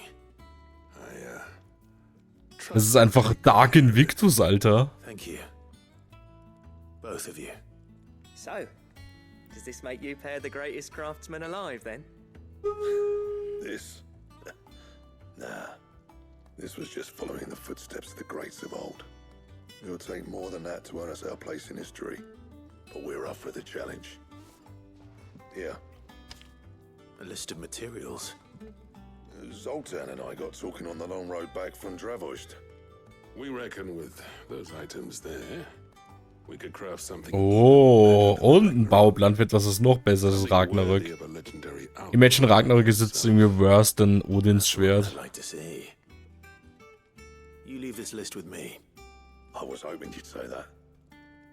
Es ist einfach Dark Invictus, Alter. Thank you. Both of you. So, does this make you pair the greatest craftsman alive then? This? Nah. This was just following the footsteps of the greats of old. It'll take more than that to earn us our place in history. But we're up for the challenge. Here. A list of materials. Zoltan and I got talking on the long road back from Dravost. We reckon with those items there, we could craft something. Oh, und ein Bauplan für etwas, das noch besser ist als Ragnarök. Imagine Ragnarök ist jetzt irgendwie worse than Odins Schwert. You leave this list with me. I was hoping you'd say that.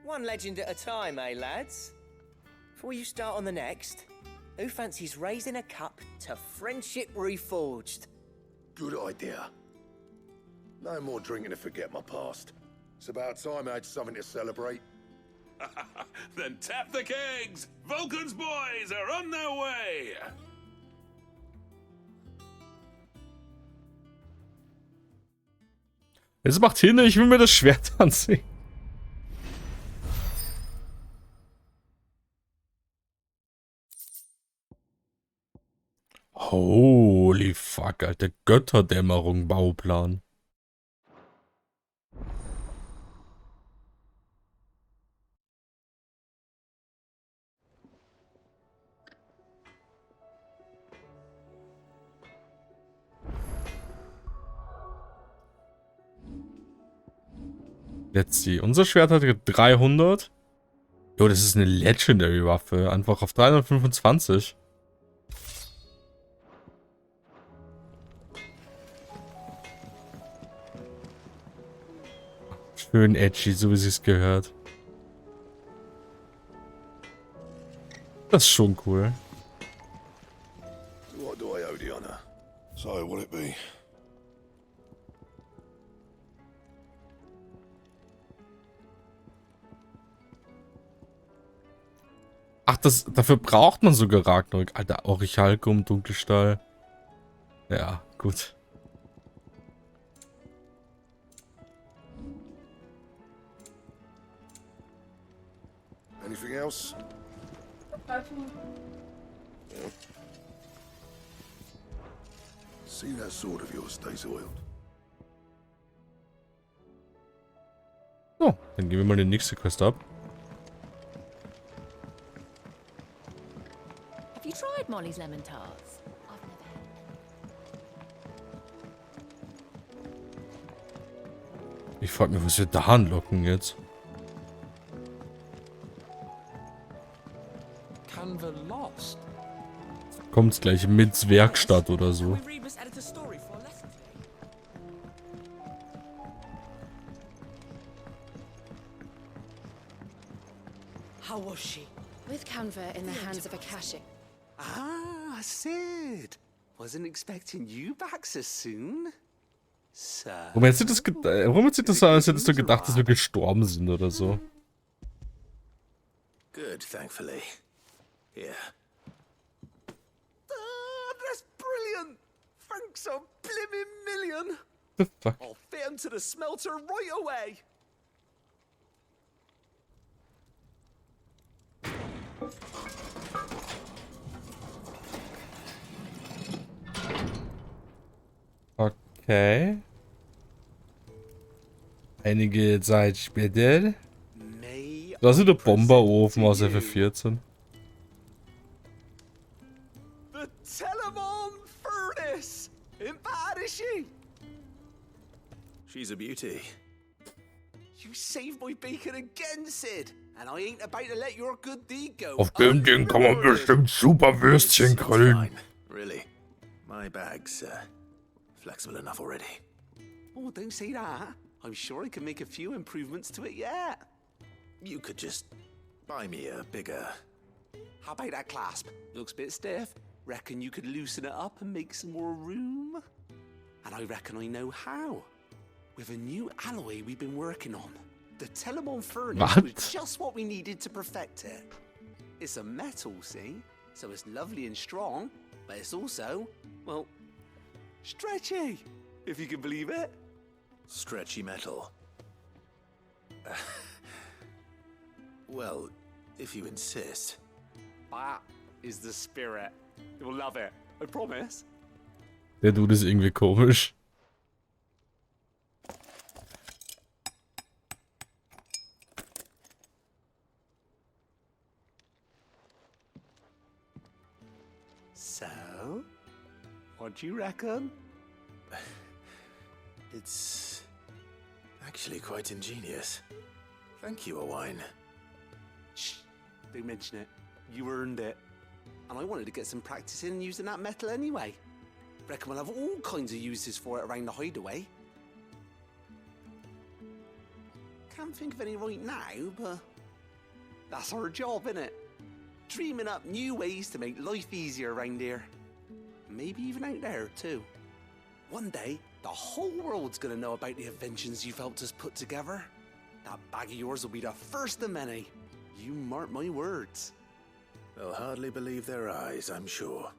One legend at a time, eh, lads? before you start on the next, who fancies raising a cup to friendship reforged? Good idea. No more drinking to forget my past. It's about time I had something to celebrate. Then tap the kegs! Vulcan's boys are on their way! Es macht hin, ich will mir das Schwert ansehen. Holy fuck, Alter. Götterdämmerung, Bauplan. Let's see. Unser Schwert hat 300. Jo, das ist eine Legendary-Waffe. Einfach auf 325. Schön edgy, so wie sie es gehört. Das ist schon cool. What do I owe the honor? So, will it be? Ach, dafür braucht man sogar Ragnarök. Alter, Orichalkum, Dunkelstahl. Ja, gut. Anything else? Yeah. See that sword of yours stays oiled. So, dann gehen wir mal die nächste Quest ab. Have you tried Molly's lemon tarts? Ich frage mich, was wir da anlocken jetzt. Canva lost. Kommt's gleich mit Werkstatt oder so. How was she? With Canva in the hands of Akashic. Ah, Sid. Wasn't expecting you back so soon. So. Warum hat sich das so an, als hättest du gedacht, dass wir gestorben sind oder so? Good, thankfully. Here. That's brilliant! Thanks a blimmin' million! The fuck? I'll fit 'em to the smelter right away! Okay. Einige Zeit später. Das ist der Bomberofen aus FF14. The Telemon furnace! In bad, is she? She's a beauty. You saved my beacon again, Sid! And I ain't about to let your good deed go. Auf dem Ding kann man bestimmt super Würstchen grillen. Really. My bag's flexible enough already. Oh, don't say that. I'm sure I can make a few improvements to it yet. You could just buy me a bigger... How about that clasp? Looks a bit stiff. Reckon you could loosen it up and make some more room? And I reckon I know how. With a new alloy we've been working on. The Telemon furnace was just what we needed to perfect it. It's a metal, see? So it's lovely and strong, but it's also, well, stretchy, if you can believe it. Stretchy metal. Well, if you insist. That is the spirit. You'll love it, I promise. Der Dude ist irgendwie komisch. So, what do you reckon? It's actually quite ingenious. Thank you, Owain. Shh, don't mention it. You earned it. And I wanted to get some practice in using that metal anyway. Reckon we'll have all kinds of uses for it around the hideaway. Can't think of any right now, but that's our job, innit? dreaming up new ways to make life easier around here. Maybe even out there, too. One day, the whole world's gonna know about the inventions you've helped us put together. That bag of yours will be the first of many. You mark my words. They'll hardly believe their eyes, I'm sure.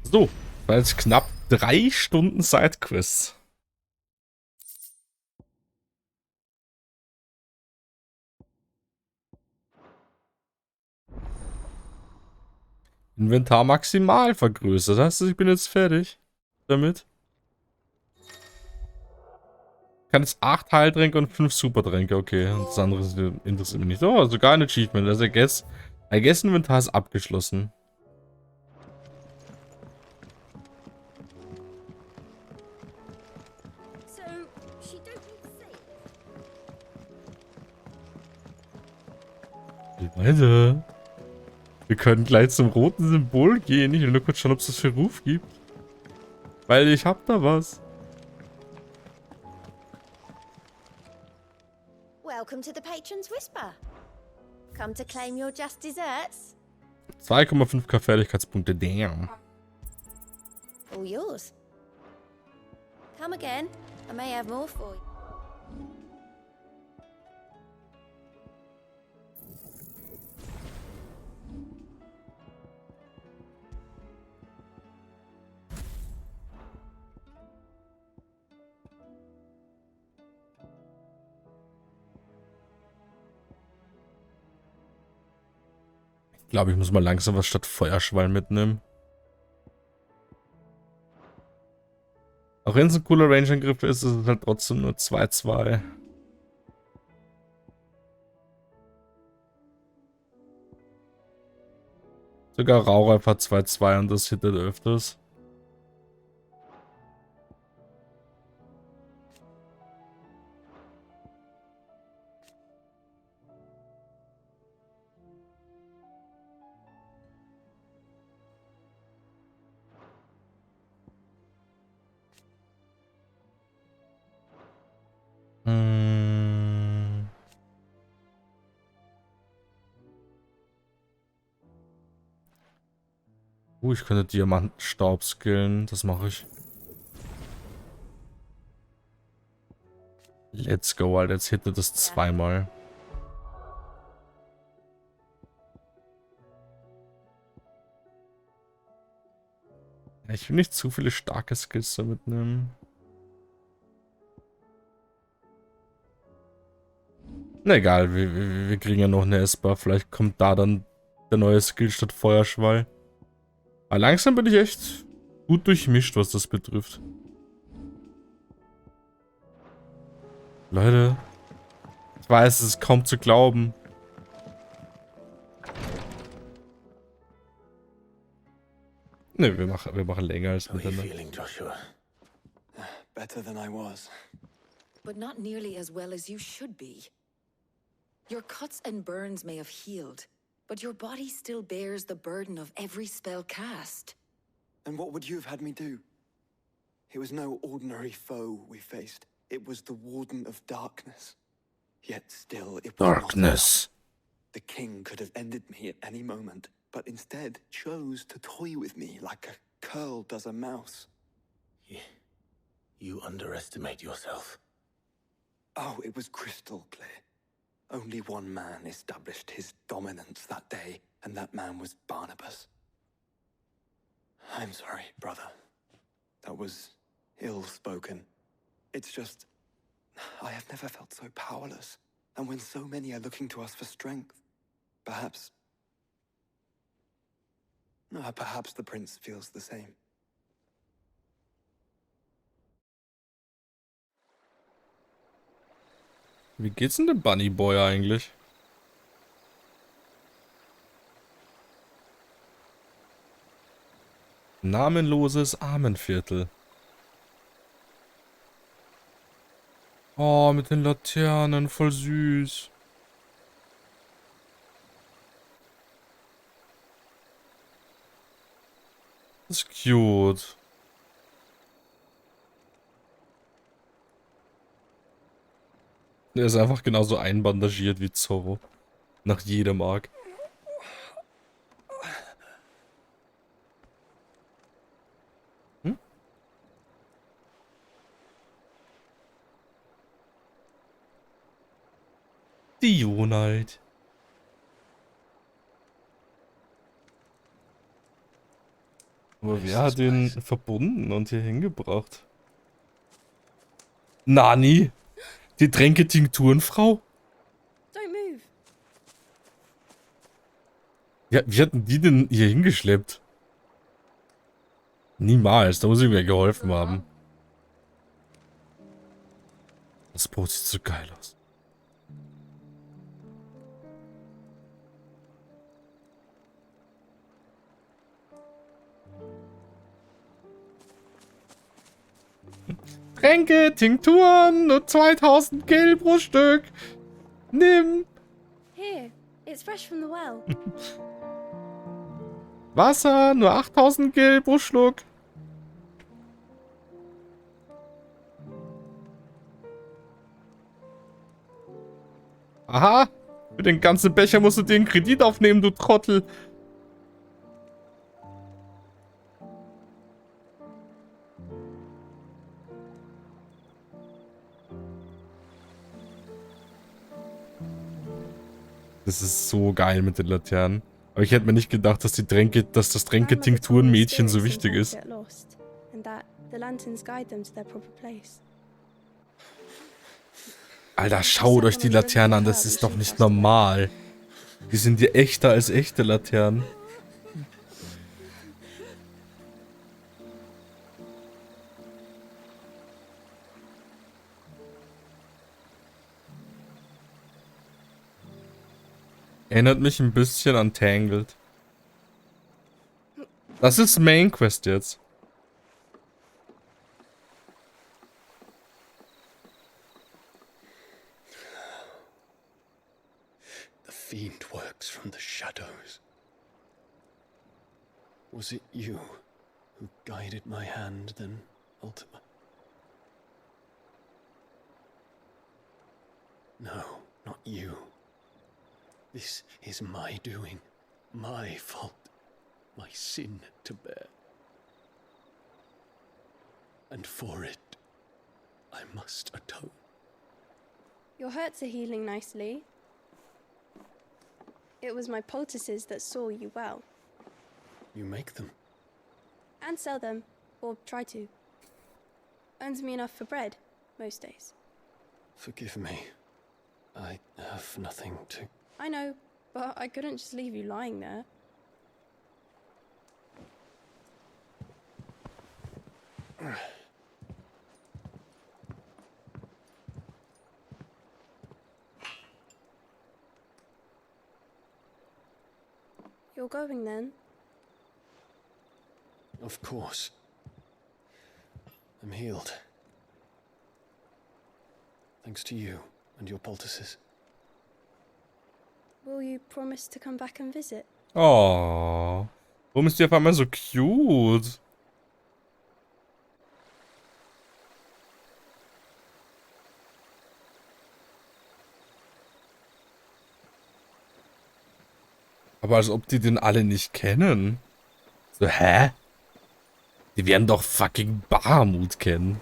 So, war jetzt knapp 3 Stunden Sidequests. Inventar maximal vergrößert. Das heißt, ich bin jetzt fertig damit. Ich kann jetzt 8 Heiltränke und 5 Supertränke. Okay, und das andere interessiert mich nicht. Oh, sogar ein Achievement. Also, I guess Inventar ist abgeschlossen. Weiter. Wir können gleich zum roten Symbol gehen. Ich will nur kurz schauen, ob es das für Ruf gibt. Weil ich hab da was. Welcome to the Patron's Whisper. Come to claim your just desserts? 2,5k Fertigkeitspunkte. Damn. All yours. Come again. I may have more for you. Ich glaube, ich muss mal langsam was statt Feuerschwall mitnehmen. Auch wenn es ein cooler Range-Angriff ist, ist es halt trotzdem nur 2-2. Sogar Raureif hat 2-2 und das hittet öfters. Ich könnte Diamantenstaub skillen. Das mache ich. Let's go, Alter. Jetzt hittet es zweimal. Ja, ich will nicht zu viele starke Skills da mitnehmen. Na egal, wir kriegen ja noch eine S-Bar. Vielleicht kommt da dann der neue Skill statt Feuerschwall. Aber langsam bin ich echt gut durchmischt, was das betrifft. Leute, ich weiß, es ist kaum zu glauben. Ne, wir machen länger als miteinander. Better than I was. But not nearly as well as you should be. Your cuts and burns may have healed, but your body still bears the burden of every spell cast. And what would you have had me do? It was no ordinary foe we faced. It was the Warden of Darkness. Yet still, it was Darkness. The king could have ended me at any moment, but instead chose to toy with me like a curl does a mouse. You underestimate yourself. Oh, it was crystal clear. Only one man established his dominance that day, and that man was Barnabas. I'm sorry, brother. That was ill-spoken. It's just, I have never felt so powerless. And when so many are looking to us for strength, perhaps the prince feels the same. Wie geht's denn dem Bunny Boy eigentlich? Namenloses Armenviertel. Oh, mit den Laternen, voll süß. Das ist cute. Der ist einfach genauso einbandagiert wie Zorro. Nach jedem Arc. Hm? Die Jonald. Aber wer hat ihn verbunden und hier hingebracht? Nani? Die Tränketinkturenfrau? Don't move. Ja, wie hatten die denn hier hingeschleppt? Niemals, da muss ich mir geholfen haben. Das Boot sieht so geil aus. Tränke, Tinkturen, nur 2000 Gil pro Stück. Nimm. Here, it's fresh from the well. Wasser, nur 8000 Gil pro Schluck. Aha. Für den ganzen Becher musst du dir einen Kredit aufnehmen, du Trottel. Das ist so geil mit den Laternen. Aber ich hätte mir nicht gedacht, dass das Tränketinkturenmädchen so wichtig ist. Alter, schaut euch die Laternen an, das ist doch nicht normal. Die sind ja echter als echte Laternen. Erinnert mich ein bisschen an Tangled. Das ist Main Quest jetzt. The fiend works from the shadows. Was it you who guided my hand then, Ultima? No, not you. This is my doing, my fault, my sin to bear. And for it, I must atone. Your hurts are healing nicely. It was my poultices that saw you well. You make them? And sell them, or try to. Earns me enough for bread, most days. Forgive me. I have nothing to... I know, but I couldn't just leave you lying there. You're going then? Of course. I'm healed. Thanks to you and your poultices. Will you promise to come back and visit? Oh. Warum ist die auf einmal so cute? Aber als ob die den alle nicht kennen. So, hä? Die werden doch fucking Bahamut kennen.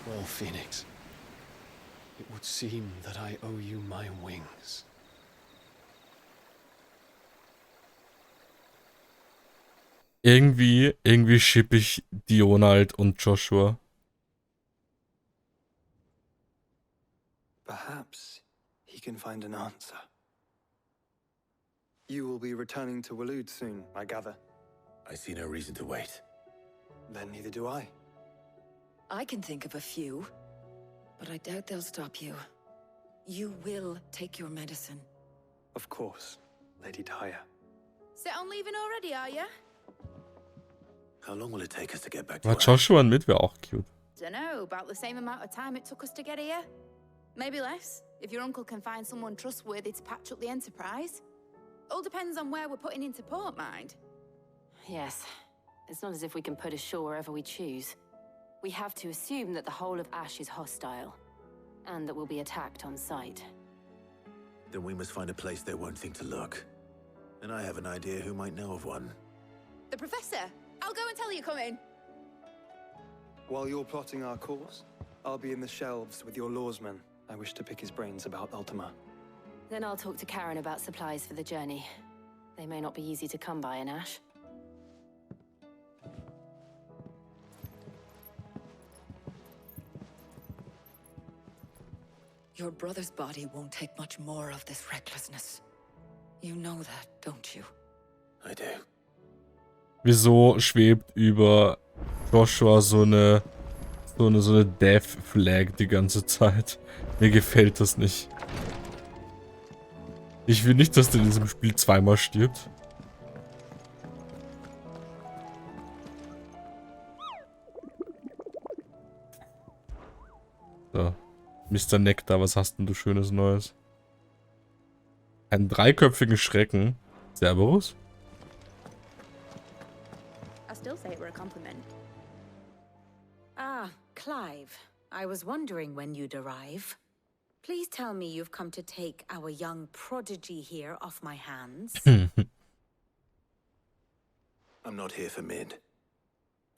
Well, Phoenix, it would seem that I owe you my wings. Irgendwie schipp ich Donald und Joshua. Perhaps he can find an answer. You will be returning to Waloed soon, I gather. I see no reason to wait. Then neither do I. I can think of a few, but I doubt they'll stop you. You will take your medicine. Of course, Lady Daya. Set on leaving already, are you? How long will it take us to get back to Aber Joshua und mit wäre auch cute. Dunno, about the same amount of time it took us to get here. Maybe less, if your uncle can find someone trustworthy to patch up the Enterprise. All depends on where we're putting into port, mind. Yes. It's not as if we can put ashore wherever we choose. We have to assume that the whole of Ash is hostile, and that we'll be attacked on sight. Then we must find a place they won't think to look. And I have an idea who might know of one. The Professor! I'll go and tell you come in. While you're plotting our course, I'll be in the shelves with your lawsman. I wish to pick his brains about Ultima. Then I'll talk to Karen about supplies for the journey. They may not be easy to come by in Ash. Your brother's body won't take much more of this recklessness. You know that, don't you? I do. Wieso schwebt über Joshua so eine Death Flag die ganze Zeit? Mir gefällt das nicht. Ich will nicht, dass der in diesem Spiel zweimal stirbt. So. Mr. Nectar, was hast denn du Schönes Neues? Einen dreiköpfigen Schrecken. Servus. I'll still say it were a compliment. Ah, Clive. I was wondering when you'd arrive. Please tell me you've come to take our young prodigy here off my hands. I'm not here for Mid.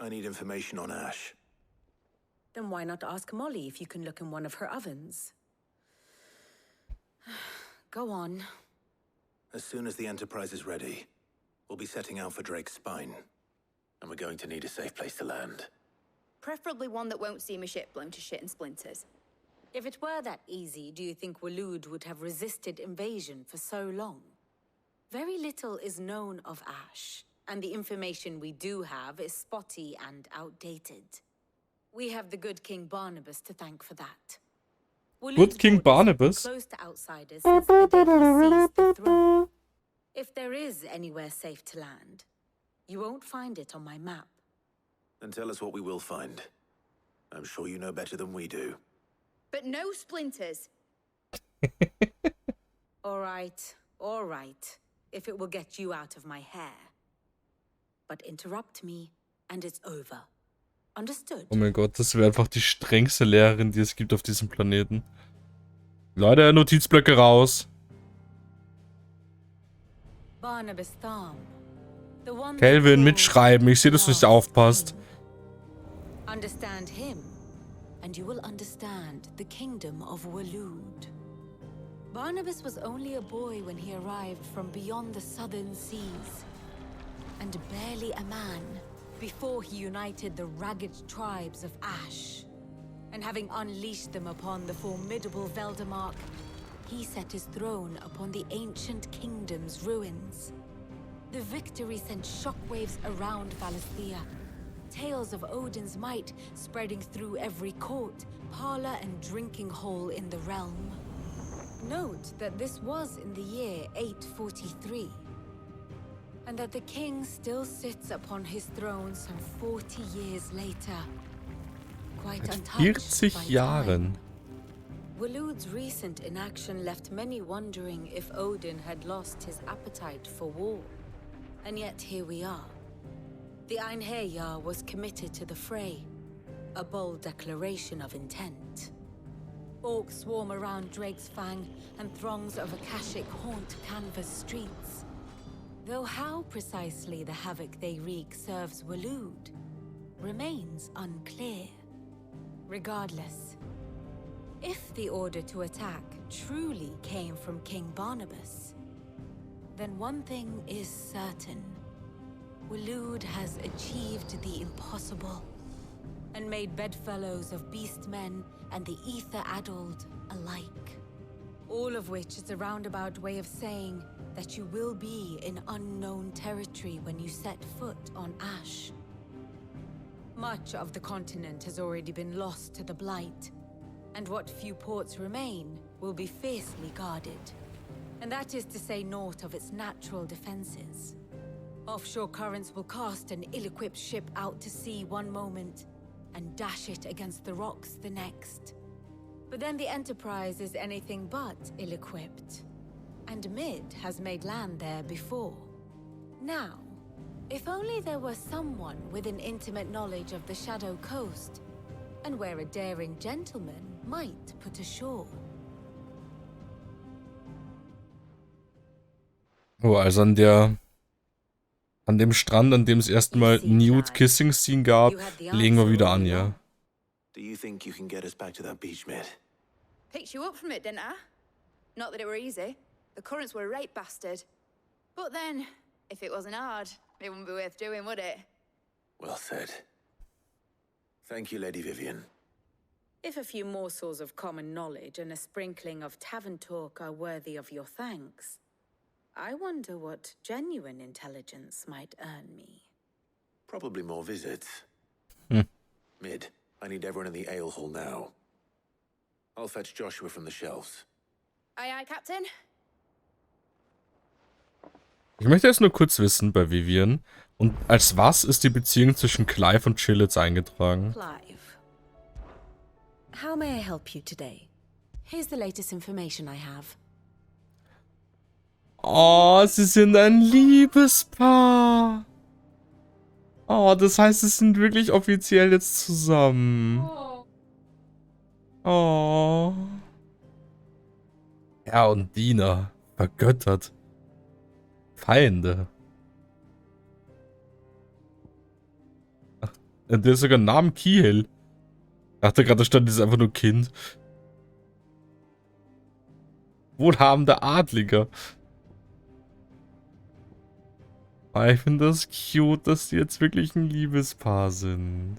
I need information on Ash. Then why not ask Molly if you can look in one of her ovens? Go on. As soon as the Enterprise is ready, we'll be setting out for Drake's Spine. And we're going to need a safe place to land. Preferably one that won't see my ship blown to shit and splinters. If it were that easy, do you think Waloed would have resisted invasion for so long? Very little is known of Ash, and the information we do have is spotty and outdated. We have the good King Barnabas to thank for that. Good King Barnabas? Close to outsiders since the day he seized the throne. If there is anywhere safe to land, you won't find it on my map. Then tell us what we will find. I'm sure you know better than we do. But no splinters. All right. If it will get you out of my hair. But interrupt me, and it's over. Understood? Oh mein Gott, das wäre einfach die strengste Lehrerin, die es gibt auf diesem Planeten. Leute, Notizblöcke raus. Barnabas Thumb. The one Kelvin, mitschreiben. Ich sehe, dass du nicht aufpasst. Understand him, and you will understand the kingdom of Waloed. Barnabas was only a boy when he arrived from beyond the southern seas, and barely a man before he united the ragged tribes of Ash. And having unleashed them upon the formidable Veldamark, he set his throne upon the ancient kingdom's ruins. The victory sent shockwaves around Valisthea, tales of Odin's might spreading through every court, parlor, and drinking hole in the realm. Note that this was in the year 843, and that the king still sits upon his throne some 40 years later, quite untouched 40 by Jahren. time. Waloed's recent inaction left many wondering if Odin had lost his appetite for war. And yet here we are. The Einherjar was committed to the fray, a bold declaration of intent. Orcs swarm around Drake's Fang, and throngs of Akashic haunt canvas streets. Though how precisely the havoc they wreak serves Waloed remains unclear. Regardless, if the order to attack truly came from King Barnabas, then one thing is certain. Waloed has achieved the impossible, and made bedfellows of beastmen and the ether-addled alike. All of which is a roundabout way of saying that you will be in unknown territory when you set foot on Ash. Much of the continent has already been lost to the Blight, and what few ports remain will be fiercely guarded. And that is to say naught of its natural defenses. Offshore currents will cast an ill-equipped ship out to sea one moment, and dash it against the rocks the next. But then the Enterprise is anything but ill-equipped. And Mid has made land there before. Now, If only there were someone with an intimate knowledge of the Shadow Coast, and where a daring gentleman might put ashore. Oh, also an dem Strand, an dem es erstmal Nude Kissing Scene gab, legen wir wieder an, ja. Do you think you can get us back to that beach, mate? Picked you up from it, didn't I? Not that it were easy. The currents were right bastard. But then, if it wasn't hard, it wouldn't be worth doing, would it? Well said. Thank you, Lady Vivian. If a few morsels of common knowledge and a sprinkling of tavern talk are worthy of your thanks, I wonder what genuine intelligence might earn me. Probably more visits. Hmm. Mid, I need everyone in the ale hall now. I'll fetch Joshua from the shelves. Aye, aye, Captain. Ich möchte jetzt nur kurz wissen bei Vivian. Und als was ist die Beziehung zwischen Clive und Chillitz eingetragen? Clive. How may I help you today? Here's the latest information I have. Oh, sie sind ein Liebespaar. Oh, das heißt, sie sind wirklich offiziell jetzt zusammen. Oh. Herr und Diener. Vergöttert. Feinde. Ach, der ist sogar Namen Kiel. Ich dachte gerade, da stand dieses einfach nur Kind. Wohlhabender Adliger. Aber ich finde das cute, dass die jetzt wirklich ein Liebespaar sind.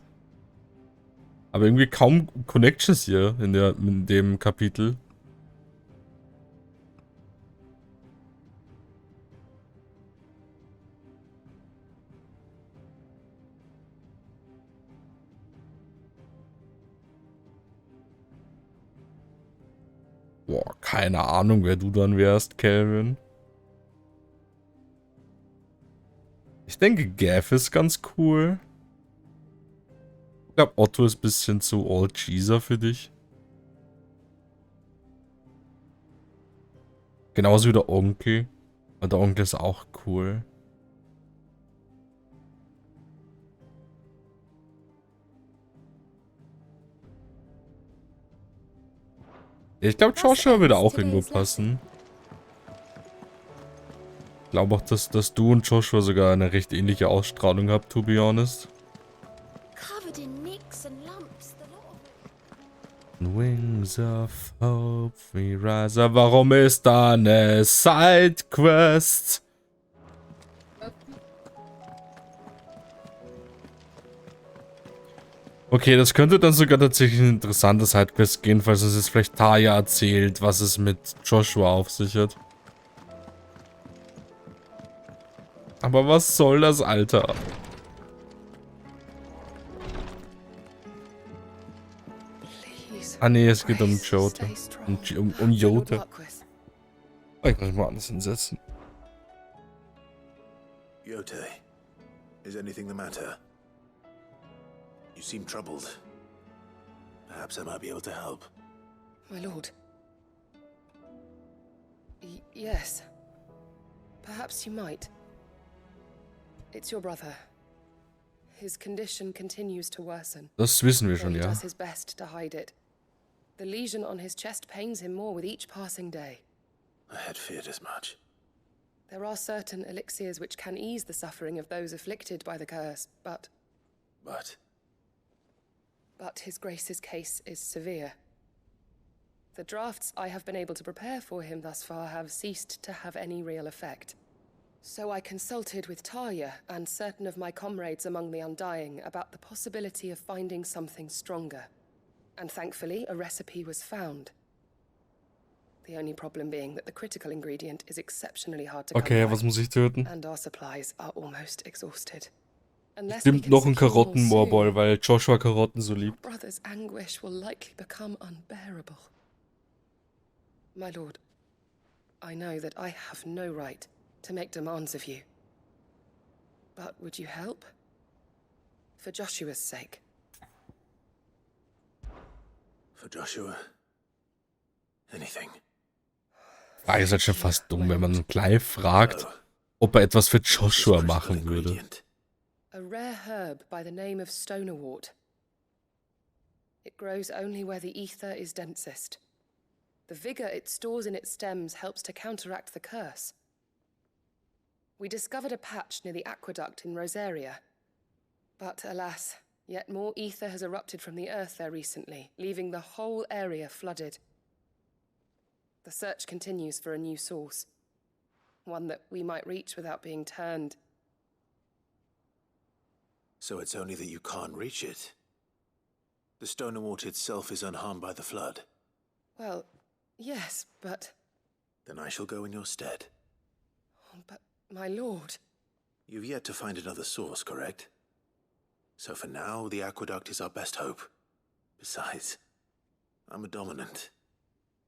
Aber irgendwie kaum Connections hier in dem Kapitel. Boah, keine Ahnung, wer du dann wärst, Calvin. Ich denke, Gav ist ganz cool. Ich glaube, Otto ist ein bisschen zu old cheeser für dich. Genauso wie der Onkel. Weil der Onkel ist auch cool. Ich glaube, Joshua würde auch irgendwo passen. Ich glaube auch, dass du und Joshua sogar eine recht ähnliche Ausstrahlung habt, to be honest. Covered in nicks and lumps, the lot of Wings of Hope, we rise up. Warum ist da eine Sidequest? Okay, das könnte dann sogar tatsächlich eine interessante Sidequest gehen, falls es jetzt vielleicht Taya erzählt, was es mit Joshua auf sich hat. Aber was soll das, Alter? Ah nee, es geht um Jote. Um Jote. Ich muss mal alles hinsetzen. Yote, is anything the matter? You seem troubled. Perhaps I might be able to help. My lord. Yes. Perhaps you might. It's your brother. His condition continues to worsen. Das wissen wir schon, He ja. does his best to hide it. The lesion on his chest pains him more with each passing day. I had feared as much. There are certain elixirs which can ease the suffering of those afflicted by the curse, but his grace's case is severe. The drafts I have been able to prepare for him thus far have ceased to have any real effect. So I consulted with Tarja and certain of my comrades among the Undying about the possibility of finding something stronger. And thankfully, a recipe was found. The only problem being that the critical ingredient is exceptionally hard to come Okay, by, was muss ich töten? and our supplies are almost exhausted. Stimmt, noch ein Karotten-Moorball, weil Joshua Karotten so liebt. Brother's anguish will likely become unbearable. My lord, I know that I have no right to make demands of you. But would you help? For Joshua's sake. For Joshua, anything. Ah, ihr seid schon fast dumm, wenn man Clive fragt. ob er etwas für Joshua machen würde. A rare herb by the name of stonerwort. It grows only where the ether is densest. The vigor it stores in its stems helps to counteract the curse. We discovered a patch near the aqueduct in Rosaria. But alas, yet more ether has erupted from the earth there recently, leaving the whole area flooded. The search continues for a new source. One that we might reach without being turned. So it's only that you can't reach it. The stonerwort itself is unharmed by the flood. Well, yes, but... Then I shall go in your stead. But, my lord... You've yet to find another source, correct? So for now, the aqueduct is our best hope. Besides, I'm a dominant.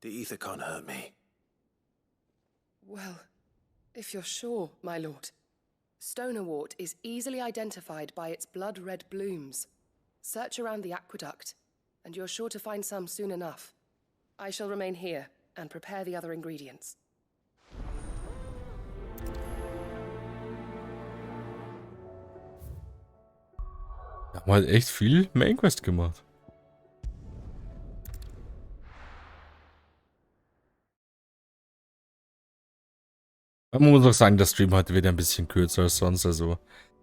The ether can't hurt me. Well, if you're sure, my lord. Stonerwort is easily identified by its blood-red blooms. Search around the aqueduct, and you're sure to find some soon enough. I shall remain here and prepare the other ingredients. Wir haben halt echt viel Main Quest gemacht. Man muss auch sagen, der Stream heute wird ein bisschen kürzer als sonst, also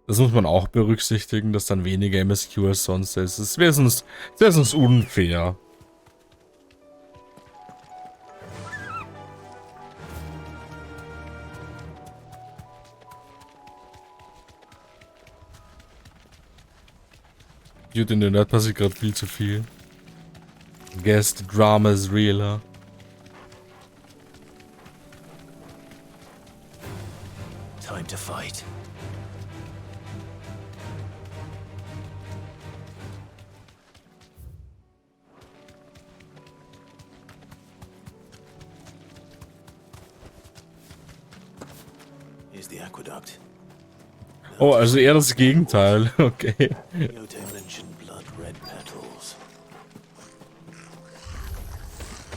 das muss man auch berücksichtigen, dass dann weniger MSQ als sonst ist. Das wäre sonst unfair. Dude, in der Nerd passiert gerade viel zu viel. Guess the drama is realer. Time to fight. Here's the aqueduct. Oh, also eher das Gegenteil. Okay.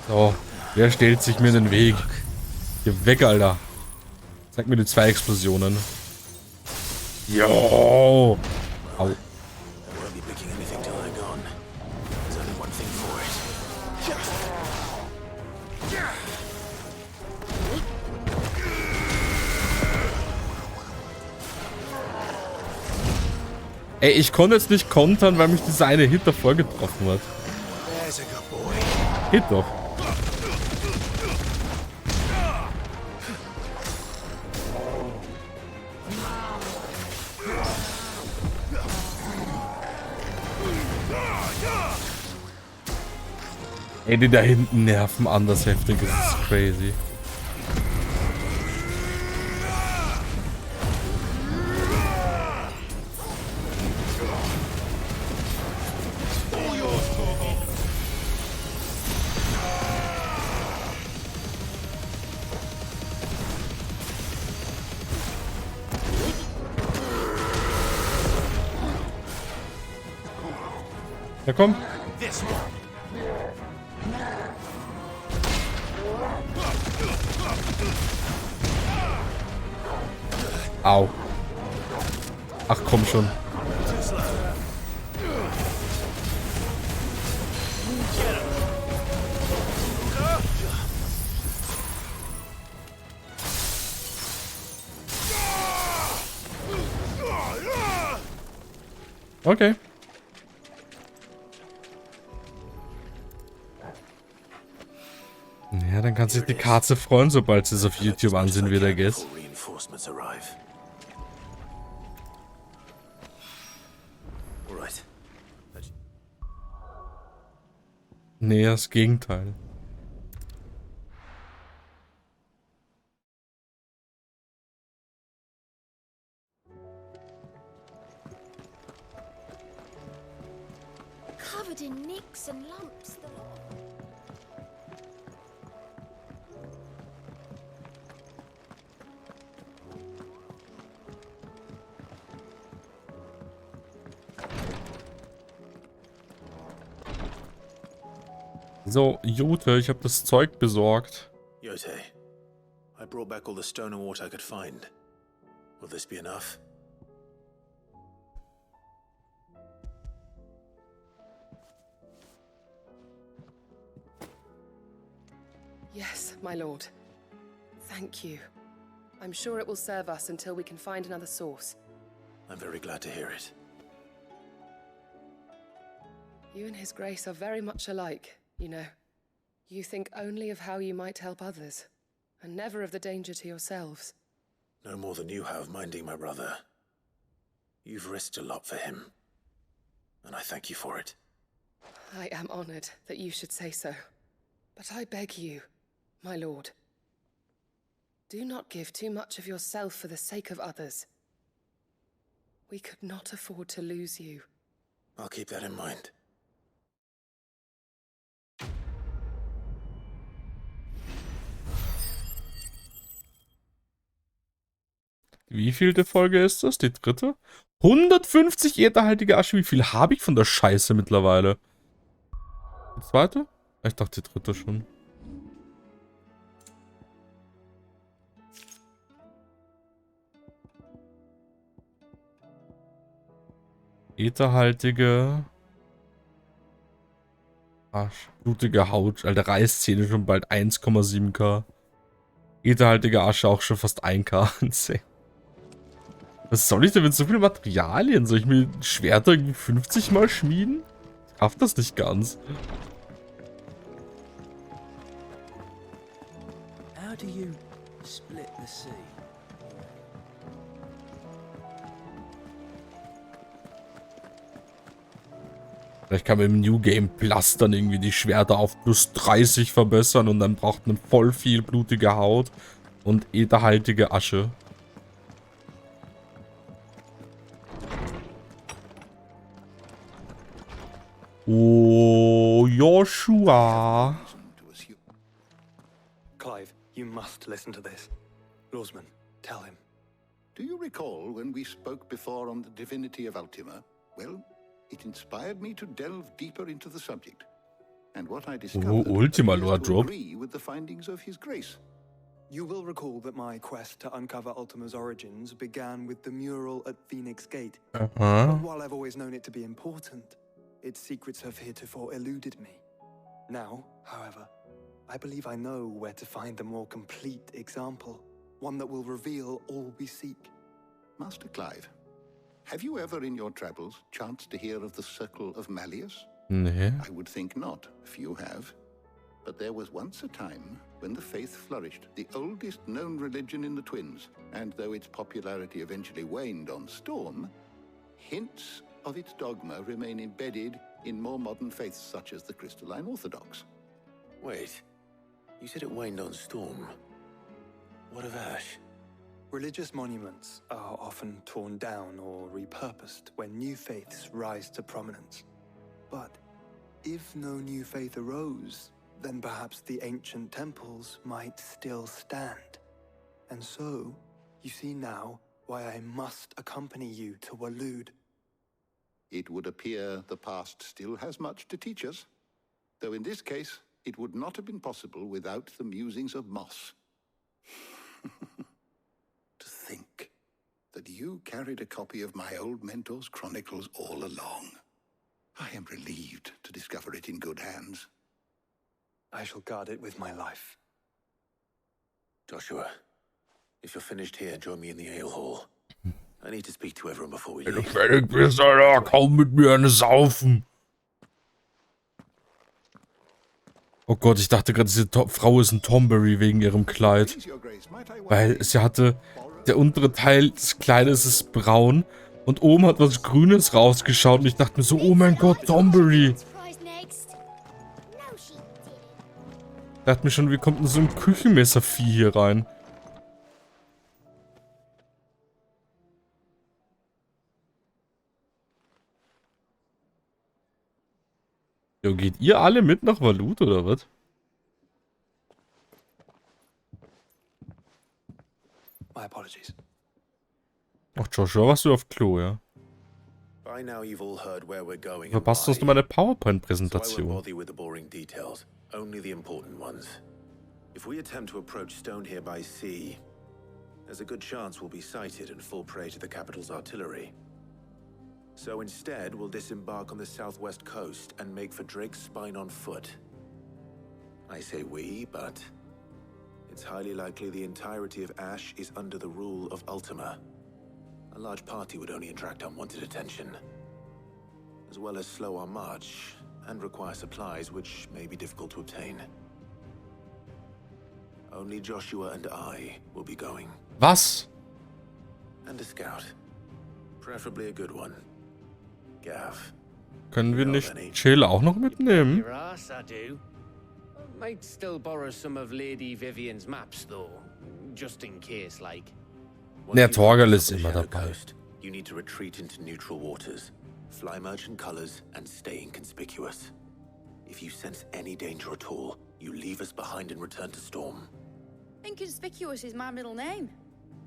So, wer stellt sich mir in den Weg? Geh weg, Alter. Zeig mir die 2 Explosionen. Jo! Au. Ey, ich konnte jetzt nicht kontern, weil mich dieser eine Hit davor getroffen hat. Hit doch. Ey, die da hinten nerven anders heftig, das ist crazy. Ja, komm. Au. Ach, komm schon. Okay. Ja, dann kann sich die Katze freuen, sobald sie es auf YouTube ansehen wird, I guess. Nee, das Gegenteil. Covered in nicks and lumps. So, Jote, ich habe das Zeug besorgt. Jote, I brought back all the stonerwort I could find. Will this be enough? Yes, my lord. Thank you. I'm sure it will serve us until we can find another source. I'm very glad to hear it. You and His Grace are very much alike, you know. You think only of how you might help others, and never of the danger to yourselves. No more than you have minding my brother. You've risked a lot for him, and I thank you for it. I am honored that you should say so. But I beg you, my lord, do not give too much of yourself for the sake of others. We could not afford to lose you. I'll keep that in mind. Wie vielte Folge ist das? Die dritte? 150 ätherhaltige Asche. Wie viel habe ich von der Scheiße mittlerweile? Die zweite? Ich dachte die dritte schon. Ätherhaltige Arsch. Blutige Haut. Alter, Reißzähne schon bald 1,7k. Ätherhaltige Asche auch schon fast 1k. Was soll ich denn mit so vielen Materialien? Soll ich mir Schwerter irgendwie 50 Mal schmieden? Ich schaff das nicht ganz. How do you split the sea? Vielleicht kann man im New Game Plus dann irgendwie die Schwerter auf plus 30 verbessern und dann braucht man voll viel blutige Haut und ätherhaltige Asche. Oh, Joshua. Clive, you must listen to this. Lawsman, tell him. Do you recall when we spoke before on the divinity of Ultima? Well, it inspired me to delve deeper into the subject. And what I discovered Ultima appears to drop. agree with the findings of His Grace. You will recall that my quest to uncover Ultima's origins began with the mural at Phoenix Gate. But while I've always known it to be important, its secrets have heretofore eluded me. Now, however, I believe I know where to find the more complete example, one that will reveal all we seek. Master Clive, have you ever in your travels chanced to hear of the Circle of Malleus? Nee. I would think not, if you have. But there was once a time when the faith flourished, the oldest known religion in the Twins, and though its popularity eventually waned on Storm, hints of its dogma remain embedded in more modern faiths such as the Crystalline Orthodox. Wait, you said it waned on Storm. What of Ash? Religious monuments are often torn down or repurposed when new faiths rise to prominence. But if no new faith arose, then perhaps the ancient temples might still stand. And so, you see now why I must accompany you to Waloed. It would appear the past still has much to teach us, though in this case, it would not have been possible without the musings of Moss. To think that you carried a copy of my old mentor's chronicles all along. I am relieved to discover it in good hands. I shall guard it with my life. Joshua, if you're finished here, join me in the ale hall. I need to speak to everyone before we Wenn du leave. fertig bist, Alter, kaum mit mir eine saufen. Oh Gott, ich dachte gerade, diese Frau ist ein Tomberry wegen ihrem Kleid. Weil sie hatte, der untere Teil des Kleides ist braun und oben hat was Grünes rausgeschaut und ich dachte mir so, oh mein Gott, Tomberry. Ich dachte mir schon, wie kommt denn so ein Küchenmesservieh hier rein? Jo, geht ihr alle mit nach Waloed oder was? My apologies. Ach, Joshua, warst du auf Klo, ja? By now you've all heard where we're going. Verpasst uns nur meine PowerPoint-Präsentation. So I won't bother you with the boring details, only the important ones. If we attempt to approach Stone here by sea, there's a good chance we'll be sighted and fall prey to the capital's artillery. So instead, we'll disembark on the southwest coast and make for Drake's Spine on foot. I say we, but it's highly likely the entirety of Ash is under the rule of Ultima. A large party would only attract unwanted attention, as well as slow our march and require supplies which may be difficult to obtain. Only Joshua and I will be going. Was? And a scout. Preferably a good one. Gav. Können wir nicht Chill auch noch mitnehmen? Your ass, I do. Might still borrow some of Lady Vivian's maps, though. Just in case, like. Der Torgal ist immer dabei. You need to retreat into neutral waters, fly merchant colors, and stay inconspicuous. If you sense any danger at all, you leave us behind and return to Storm. Inconspicuous is my middle name.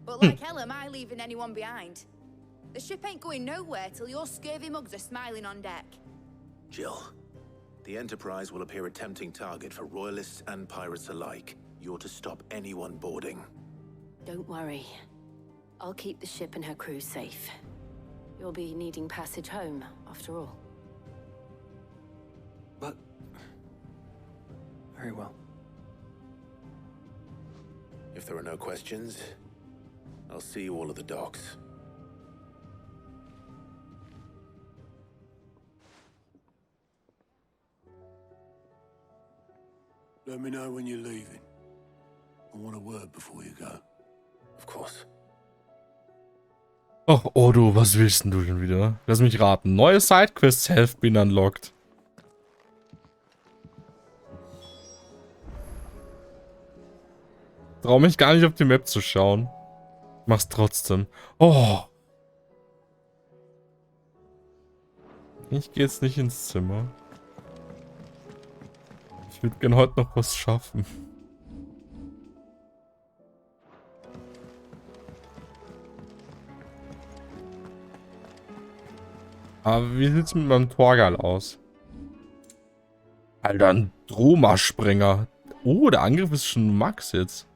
But like hell am I leaving anyone behind. The ship ain't going nowhere till your scurvy mugs are smiling on deck. Jill, the Enterprise will appear a tempting target for royalists and pirates alike. You're to stop anyone boarding. Don't worry. I'll keep the ship and her crew safe. You'll be needing passage home, after all. But... very well. If there are no questions, I'll see you all at the docks. Let me know when you're leaving. I want a word before you go. Of course. Oh, Odo, was willst denn du denn wieder? Lass mich raten. Neue Sidequests have been unlocked. Trau mich gar nicht auf die Map zu schauen. Mach's trotzdem. Oh. Ich gehe jetzt nicht ins Zimmer. Ich würde gerne heute noch was schaffen. Aber wie sieht's mit meinem Torgal aus? Alter, ein Droma-Sprenger. Oh, der Angriff ist schon Max jetzt.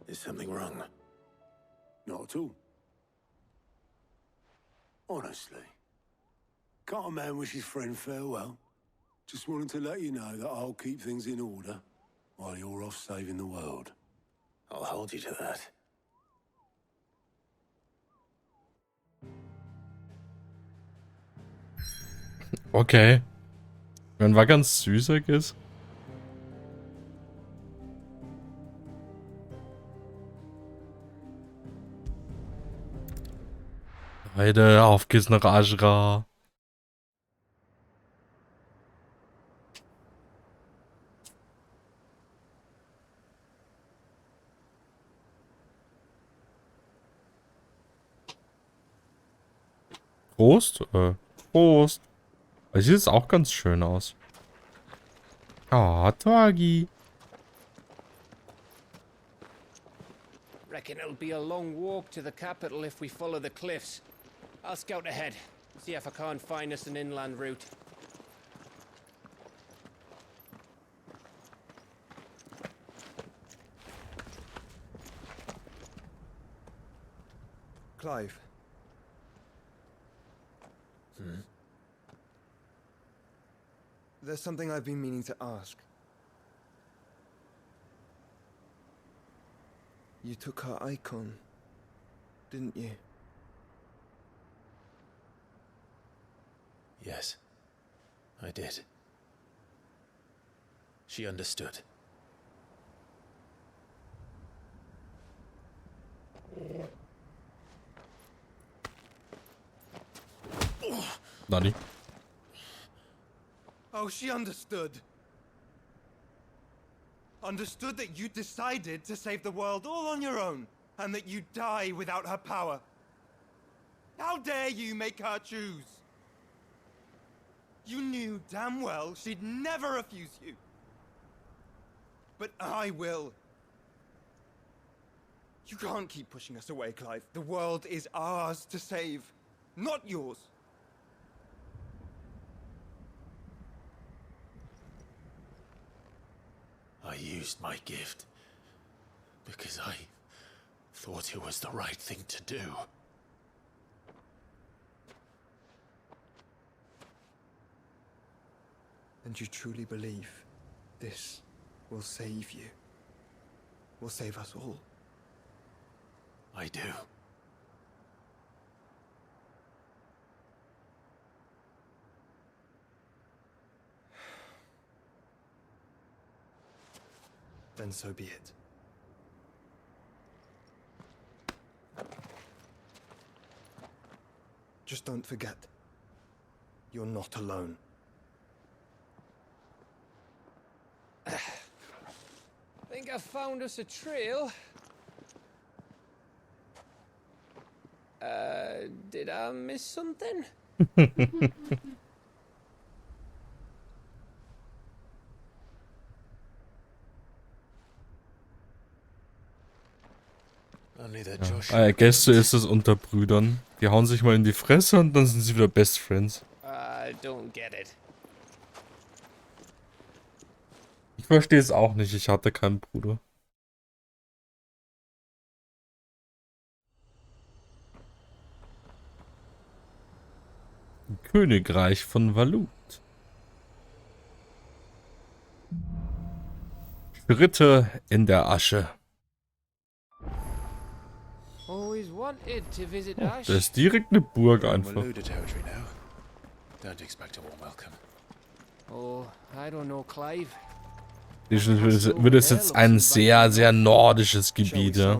Is something wrong? Not at all. Honestly. Can't a man wish his friend farewell? Just wanted to let you know that I'll keep things in order while you're off saving the world. I'll hold you to that. Okay. Wenn war ganz süßer ist. Leute, auf geht's nach Ashra. Prost? Prost. Das sieht jetzt auch ganz schön aus. Ah, Torgi. Reckon it'll be a long walk to the capital if we follow the cliffs. I'll scout ahead, see if I can't find us an inland route. Clive. There's something I've been meaning to ask. You took her icon, didn't you? Yes, I did. She understood. Nani? Oh, she understood. Understood that you decided to save the world all on your own, and that you'd die without her power. How dare you make her choose? You knew damn well she'd never refuse you. But I will. You can't keep pushing us away, Clive. The world is ours to save, not yours. I used my gift because I thought it was the right thing to do. And you truly believe this will save you? Will save us all? I do. Then so be it. Just don't forget, you're not alone. Think I found us a trail. Did I miss something? Ja. I guess so ist es unter Brüdern. Die hauen sich mal in die Fresse und dann sind sie wieder Best Friends. I don't get it. Ich verstehe es auch nicht, ich hatte keinen Bruder. Königreich von Valut. Schritte in der Asche. Always wanted to visit Oh, Ash. das ist direkt eine Burg einfach. Oh, I don't know, Clive. Das wird es jetzt ein sehr, sehr nordisches Gebiet, ja.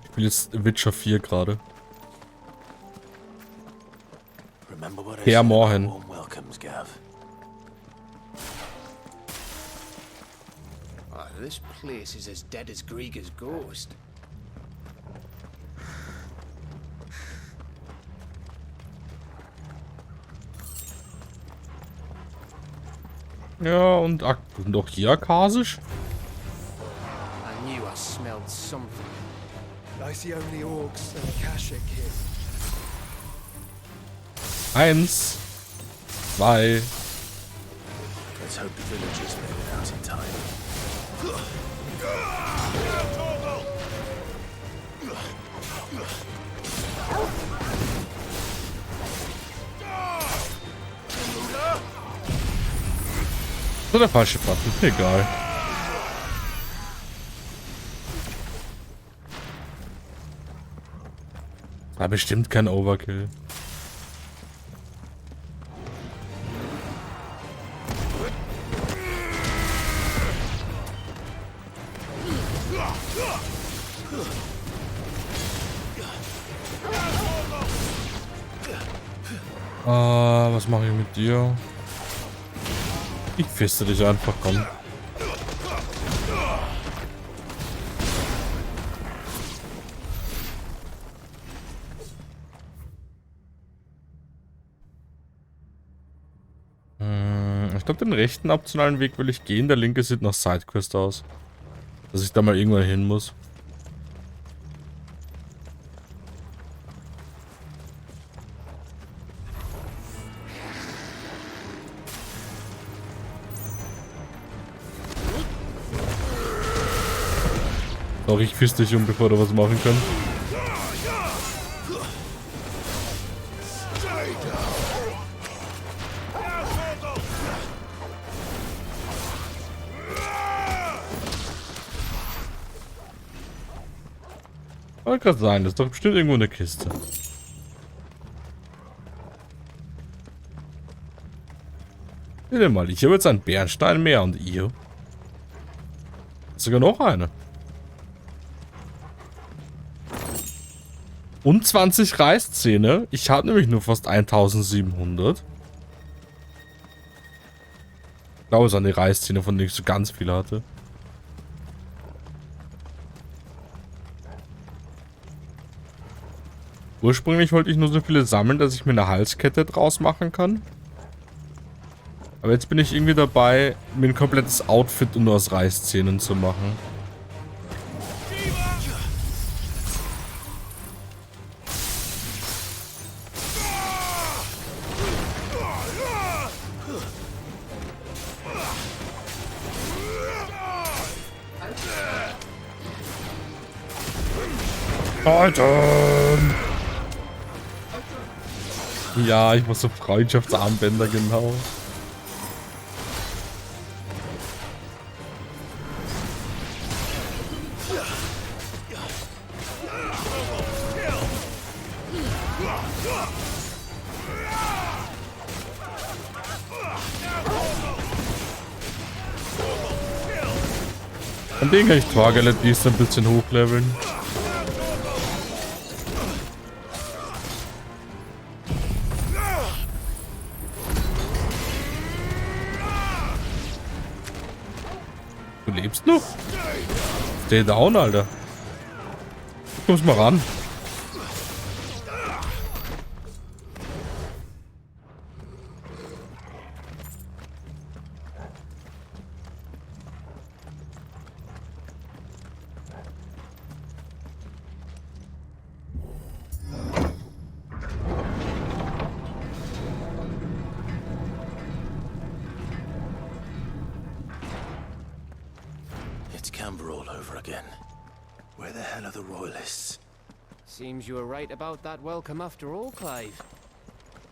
Ich spiele jetzt Witcher 4 gerade. Herr Morhen. This place is as dead as Grieger's ghost. Ja, und auch hier akasisch. I knew I smelled something. I see only orcs and Akashic here. 1, 2. Let's hope the villagers made it out in time. So, der falsche Button, egal. War bestimmt kein Overkill. Was mache ich mit dir? Ich feste dich einfach, komm. Ich glaube, den rechten optionalen Weg will ich gehen. Der linke sieht nach Sidequest aus. Dass ich da mal irgendwann hin muss. Sorry, ich fist dich bevor du was machen kannst. Wollte gerade sagen, das ist doch bestimmt irgendwo eine Kiste. Seht ihr mal, ich habe jetzt einen Bernstein mehr und ihr? Sogar noch eine. Und 20 Reißzähne. Ich habe nämlich nur fast 1700. Ich glaube, es waren die Reißzähne, von denen ich so ganz viele hatte. Ursprünglich wollte ich nur so viele sammeln, dass ich mir eine Halskette draus machen kann. Aber jetzt bin ich irgendwie dabei, mir ein komplettes Outfit nur aus Reißzähnen zu machen. Titan! Ja, ich muss so Freundschaftsarmbänder, genau. An den kann ich Target Beast ein bisschen hochleveln. Du lebst noch? Stay down, Alter. Du kommst mal ran. Seems you were right about that welcome after all, Clive.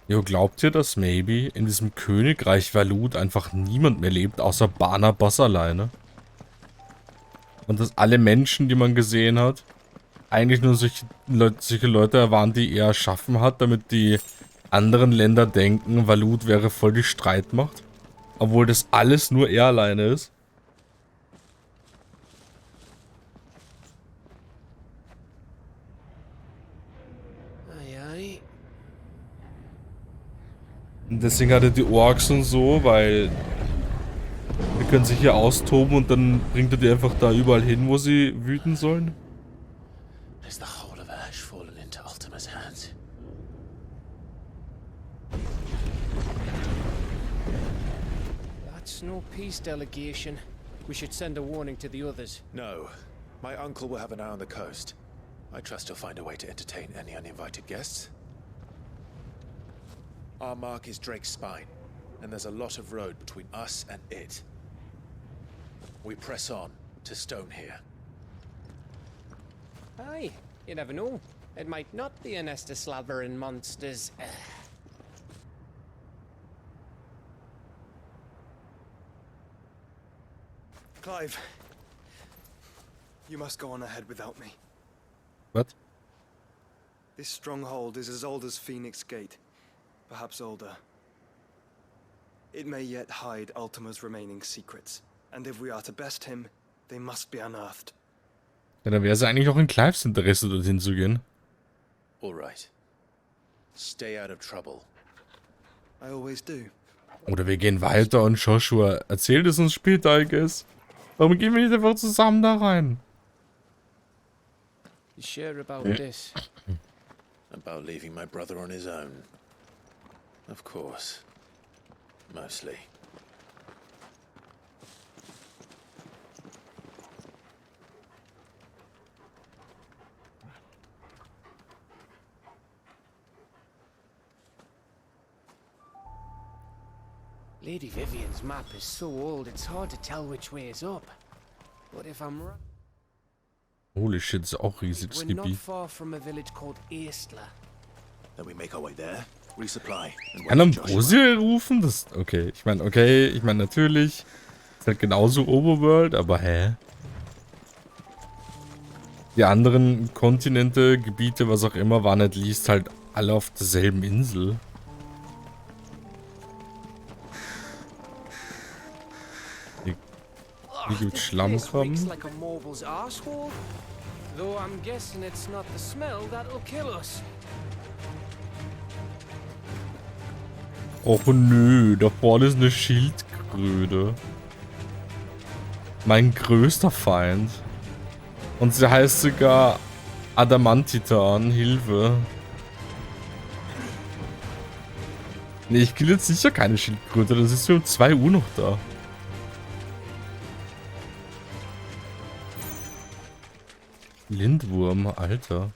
Jo, glaubt ihr, dass maybe in diesem Königreich Valut einfach niemand mehr lebt, außer Barnabas alleine? Und dass alle Menschen, die man gesehen hat, eigentlich nur solche Leute waren, die er erschaffen hat, damit die anderen Länder denken, Valut wäre voll die Streitmacht? Obwohl das alles nur er alleine ist? Und deswegen hat er die Orks und so, weil die können sich hier austoben und dann bringt er die einfach da überall hin, wo sie wüten sollen. Is the whole of Ash fallen into Ultima's hands? That's no peace delegation. We should send a warning to the others. No. My uncle will have an eye on the coast. I trust he'll find a way to entertain any uninvited guests. Our mark is Drake's spine, and there's a lot of road between us and it. We press on to Stone here. Aye, you never know. It might not be a nest of slabbering monsters. Clive, you must go on ahead without me. What? This stronghold is as old as Phoenix Gate. Perhaps older. It may yet hide Ultima's remaining secrets, and if we are to best him, they must be unearthed. Ja, dann wäre es eigentlich auch in Clives Interesse, dorthin zu gehen. All right. Stay out of trouble. I always do. Oder wir gehen weiter und Joshua erzählt es uns später, I guess. Warum gehen wir nicht einfach zusammen da rein? You sure about this? About leaving my brother on his own. Of course. Mostly. Lady Vivian's map is so old it's hard to tell which way is up. But if I'm right, Holy shit, ist auch riesig, das we're not Gebiet. far from a village called Eiskalt. Then we make our way there, resupply, and Kann wait for Joshua. Ambrosia rufen? Das, okay, ich meine, natürlich. Ist halt genauso Overworld, aber hä? Die anderen Kontinente, Gebiete, was auch immer, waren at least halt alle auf derselben Insel. Hier gibt's Schlammkrabben. This reeks like a mobile's arsehole. Though I'm guessing it's not the smell that'll kill us. Och nö, da vorne ist eine Schildkröte. Mein größter Feind. Und sie heißt sogar Adamantitan, Hilfe. Nee, ich kill jetzt sicher keine Schildkröte. Das ist um 2 Uhr noch da. Lindwurm, Alter.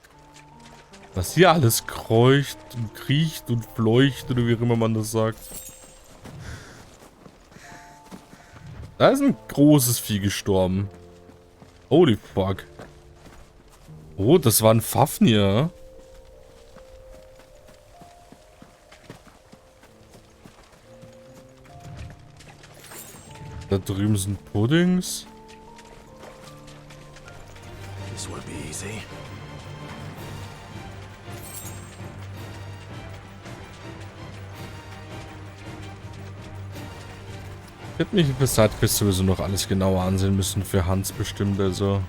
Was hier alles kreucht und kriecht und fleucht oder wie auch immer man das sagt. Da ist ein großes Vieh gestorben. Holy fuck. Oh, das war ein Fafnir. Da drüben sind Puddings. This won't be easy. Ich hätte mich für Sidequest sowieso noch alles genauer ansehen müssen für Hans bestimmt, also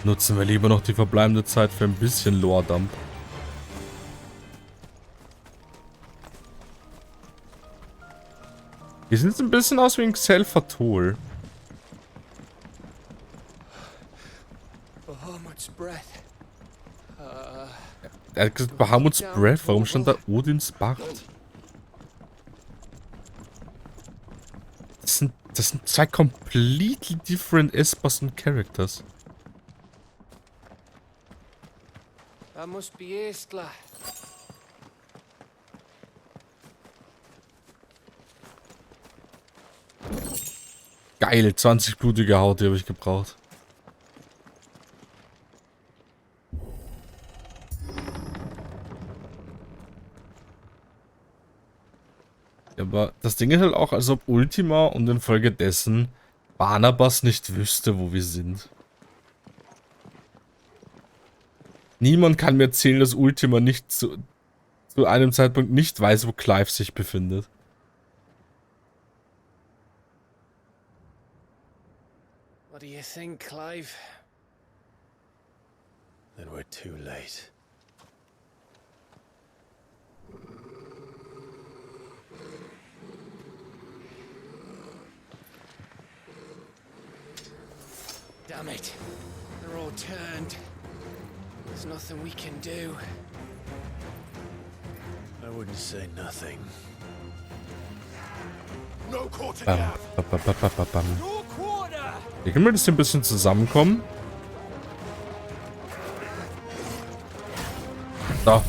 nutzen wir lieber noch die verbleibende Zeit für ein bisschen Lore-Dump. Die sieht jetzt ein bisschen aus wie ein Xelfatol. Bahamut's breath. Er hat gesagt Bahamut's Breath, warum stand da Odins Bart? Das sind zwei completely different Espers und Characters. That must be Eiskalt. Geil, 20 blutige Haut, die habe ich gebraucht. Aber das Ding ist halt auch, als ob Ultima und infolgedessen Barnabas nicht wüsste, wo wir sind. Niemand kann mir erzählen, dass Ultima nicht zu einem Zeitpunkt nicht weiß, wo Clive sich befindet. What do you think, Clive? Then we're too late. Damn it. They're all turned. There's nothing we can do. I wouldn't say nothing. No quarter Bam, gap. bam, bam, bam, bam, bam. Hier können wir das hier ein bisschen zusammenkommen. Da.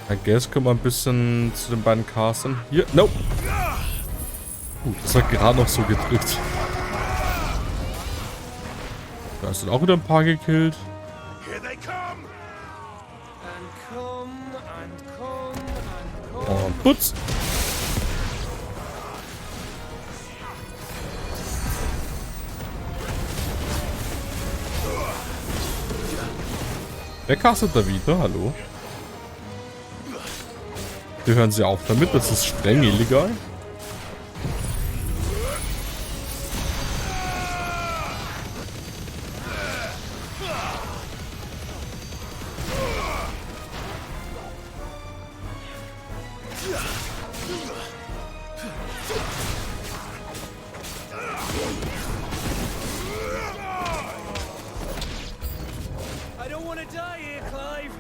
I guess können wir ein bisschen zu den beiden Castern. Hier, nope. Das hat gerade noch so gedrückt. Da sind auch wieder ein paar gekillt. Und putz. Wer castet da wieder? Hallo? Wir hören sie auf damit, das ist streng illegal.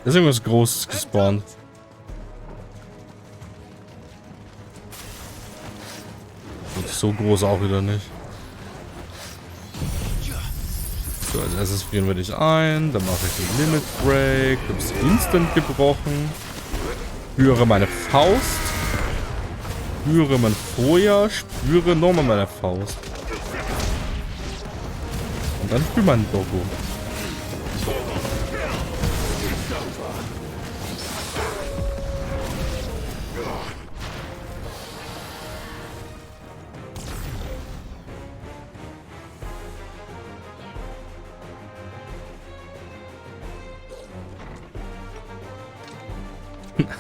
Da ist irgendwas Großes gespawnt. Und so groß auch wieder nicht. So, als erstes frieren wir dich ein. Dann mache ich den Limit Break. Du bist instant gebrochen. Spüre meine Faust. Spüre mein Feuer. Spüre nochmal meine Faust. Und dann spüre mein Doggo.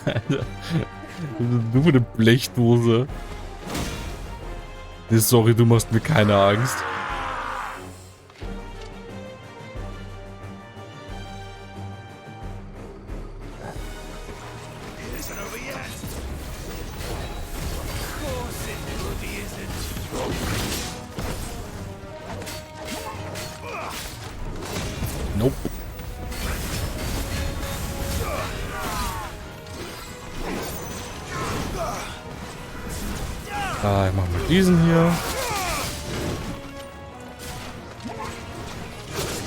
Alter. Du für eine Blechdose. Nee, sorry, du machst mir keine Angst. Nope. Ich mach mal diesen hier.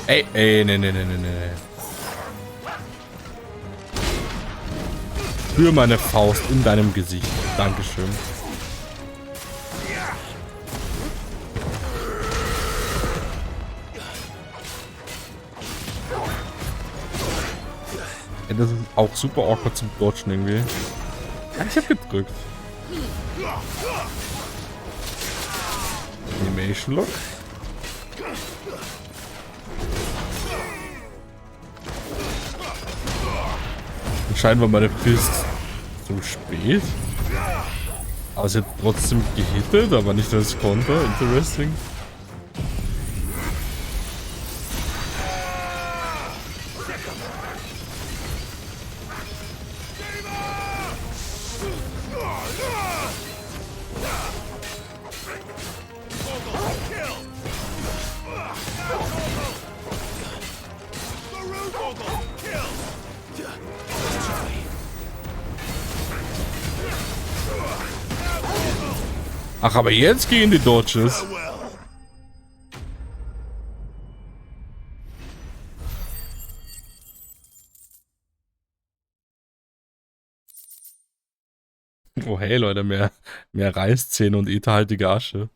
Ey, nee. Spür meine Faust in deinem Gesicht. Dankeschön. Ja, das ist auch super awkward zum Dodgen irgendwie. Ja, ich hab gedrückt. Animation Lock. Scheinbar meine Fist so spät. Aber sie hat trotzdem gehittet, aber nicht als Konter. Interesting. Ach, aber jetzt gehen die Dodges. Oh hey Leute, mehr Reißzähne und etherhaltige Asche.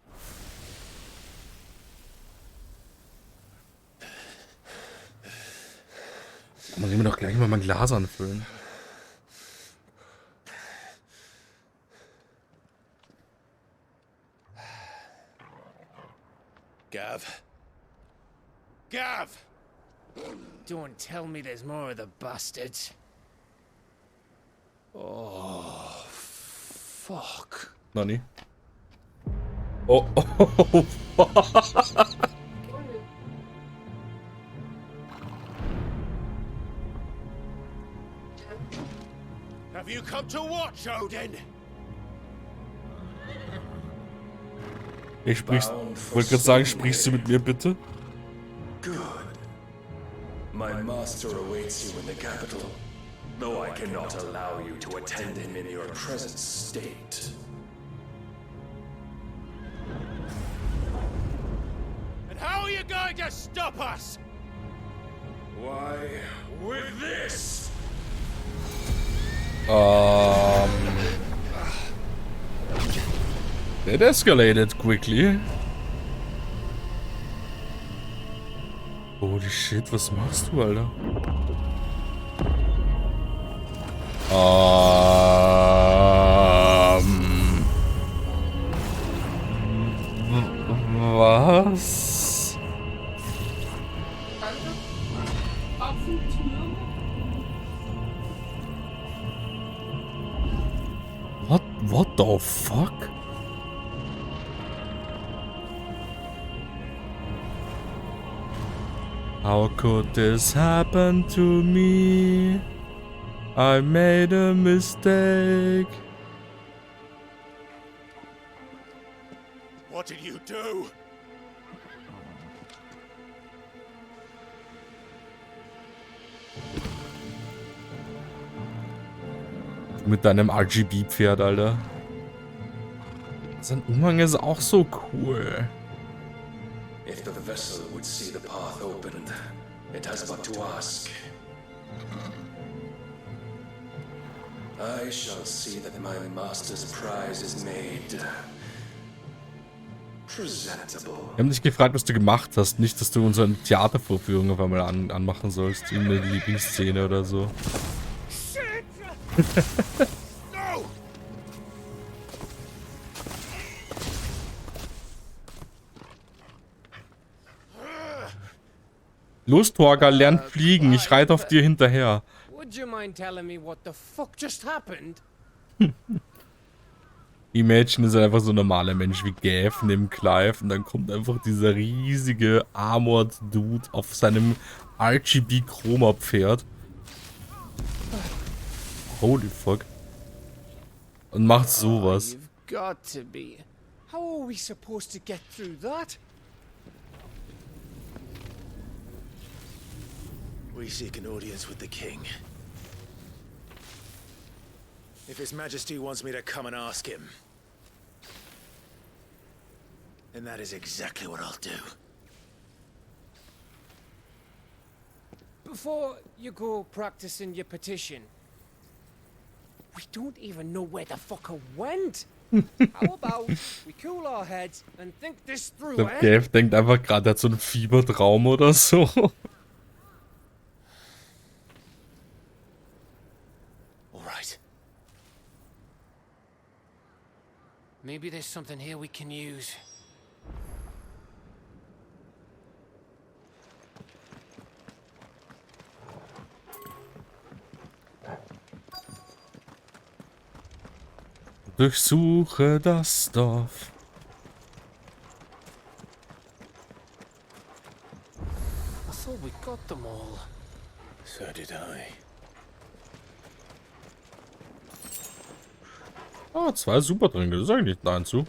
Muss ich mir doch gleich mal mein Glas anfüllen. Gav! Don't tell me there's more of the bastards. Oh, fuck. Nani? Oh, fuck. Have you come to watch, Odin? Ich wollte gerade sagen, sprichst du mit mir bitte? Good. My master awaits you in the capital, though I cannot allow you to attend him in your present state. And how are you going to stop us? Why, with this? It escalated quickly. Holy shit, was machst du, Alter? Was? What the fuck? How could this happen to me? I made a mistake. What did you do? Mit deinem RGB-Pferd, Alter. Sein Umhang ist auch so cool. If the vessel would see the path opened, it has but to ask. I shall see that my master's prize is made presentable. Wir haben dich gefragt, was du gemacht hast. Nicht, dass du unsere Theatervorführung auf einmal anmachen sollst. Irgendeine Lieblingsszene oder so. No! Los, Torgal, lern fliegen. Ich reite auf dir hinterher. Would you mind telling me what the fuck just happened? Imagine ist einfach so ein normaler Mensch wie Gav neben Clive und dann kommt einfach dieser riesige Armored Dude auf seinem RGB-Chroma-Pferd. Holy fuck. Und macht sowas. You've got to be. How are we supposed to get through that? We seek an audience with the king. If His Majesty wants me to come and ask him, then that is exactly what I'll do. Before you go practicing your petition, we don't even know where the fucker went. How about we cool our heads and think this Ich through, glaube, eh? Gav denkt einfach gerade, er hat so einen Fiebertraum oder so. All right. Maybe there's something here we can use. Durchsuche das Dorf. I thought we got them all. So did I. Ah, 2 Supertränke, das ist eigentlich nein zu.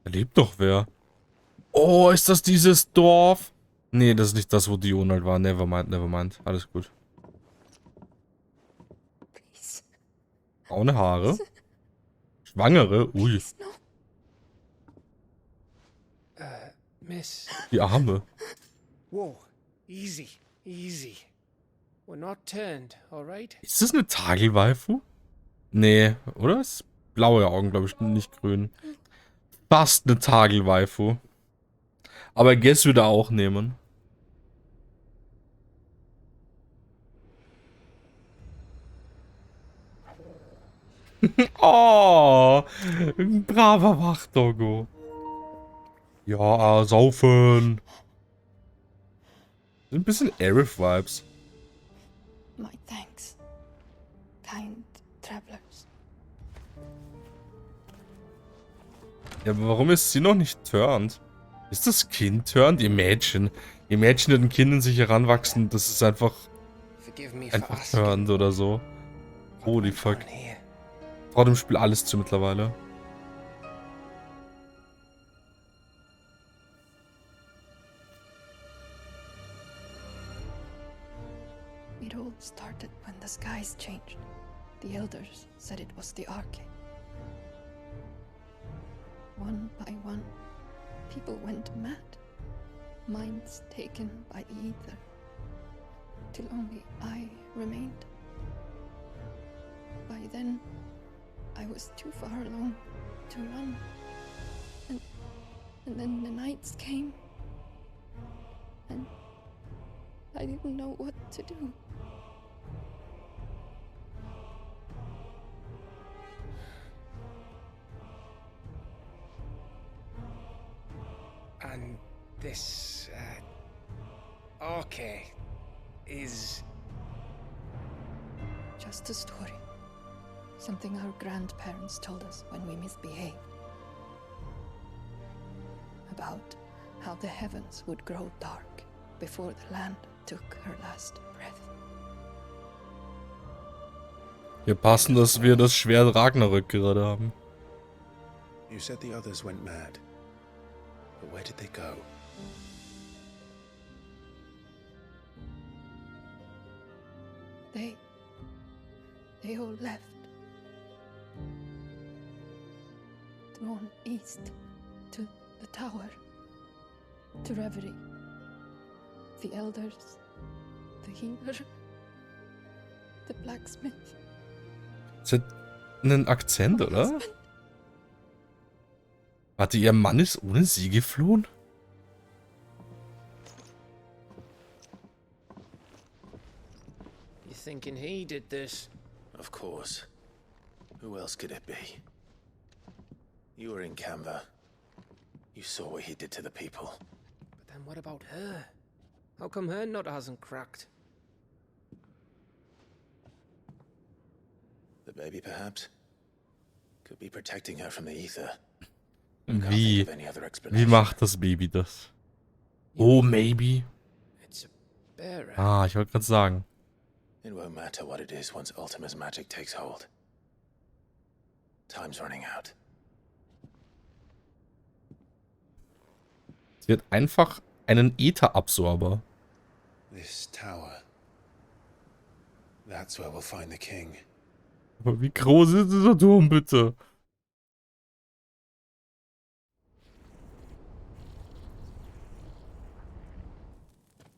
Da lebt doch wer. Oh, ist das dieses Dorf? Nee, das ist nicht das, wo Dion halt war. Nevermind, nevermind. Alles gut. Braune Haare. Schwangere. Ui. Miss. Die Arme. Whoa, easy, easy. We're not turned, alright? Ist das eine Tagelwaifu? Nee, oder? Ist blaue Augen, glaube ich, nicht grün. Fast eine Tagelwaifu. Aber Guess würde er auch nehmen. Oh, ein braver Wachdoggo. Ja, saufen. Ein bisschen Aerith-Vibes. My thanks, kind travelers. Ja, aber warum ist sie noch nicht turned? Ist das Kind turned? Imagine. Imagine, ein Kind in sich heranwachsen, das ist einfach turned oder so. Holy fuck. Traut dem Spiel alles zu mittlerweile. It all started when the skies changed. The elders said it was the Arcade. One by one, people went mad. Minds taken by the ether. Till only I remained. By then, I was too far along to run. And then the nights came. And I didn't know what to do. And this, okay, is... Just a story. Something our grandparents told us when we misbehaved. About how the heavens would grow dark before the land took her last breath. Wir passen, dass wir das Schwert Ragnarök gerade haben. You said the others went mad. But where did they go? They all left. Drawn east to the tower, to reverie. The elders, the healer, the blacksmith. Das hat einen Akzent, oder? Warte, ihr Mann ist ohne sie geflohen? You thinking he did this? Of course. Who else could it be? You were in Canva. You saw what he did to the people. But then what about her? How come her nut hasn't cracked? The baby, perhaps? Could be protecting her from the ether. Wie macht das Baby das? Oh, maybe. Ah, ich wollte gerade sagen. It won't matter what it is once Ultima's magic takes hold. Time's running out. Sie hat einfach einen Ätherabsorber. This tower. That's where we'll find the king. Aber wie groß ist dieser Turm, bitte?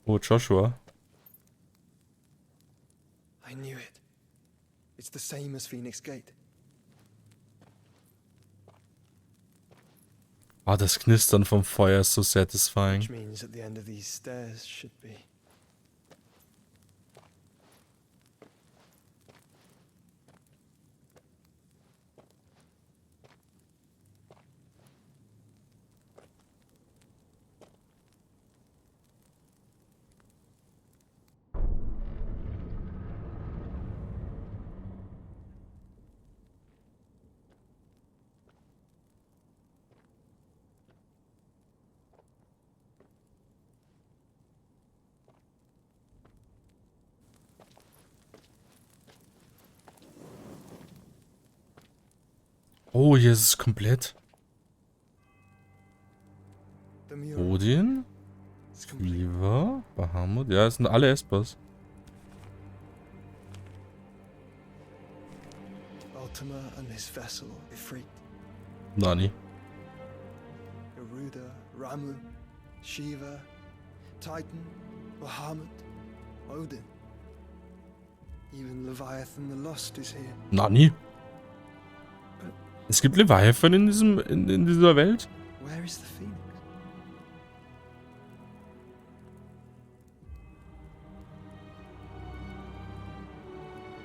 Oh, Joshua. I knew it. It's the same as Phoenix Gate. Oh, das Knistern vom Feuer ist so satisfying. Which means at the end of these stairs should be. Oh, hier ist es komplett. Odin? Shiva? Bahamut? Ja, es sind alle Espers. Ultima and his vessel, Ifrit. Nani. Garuda, Ramu, Shiva, Titan, Bahamut, Odin. Even Leviathan the Lost is here. Nani? Es gibt Leviathan in dieser Welt? Where is the Phoenix?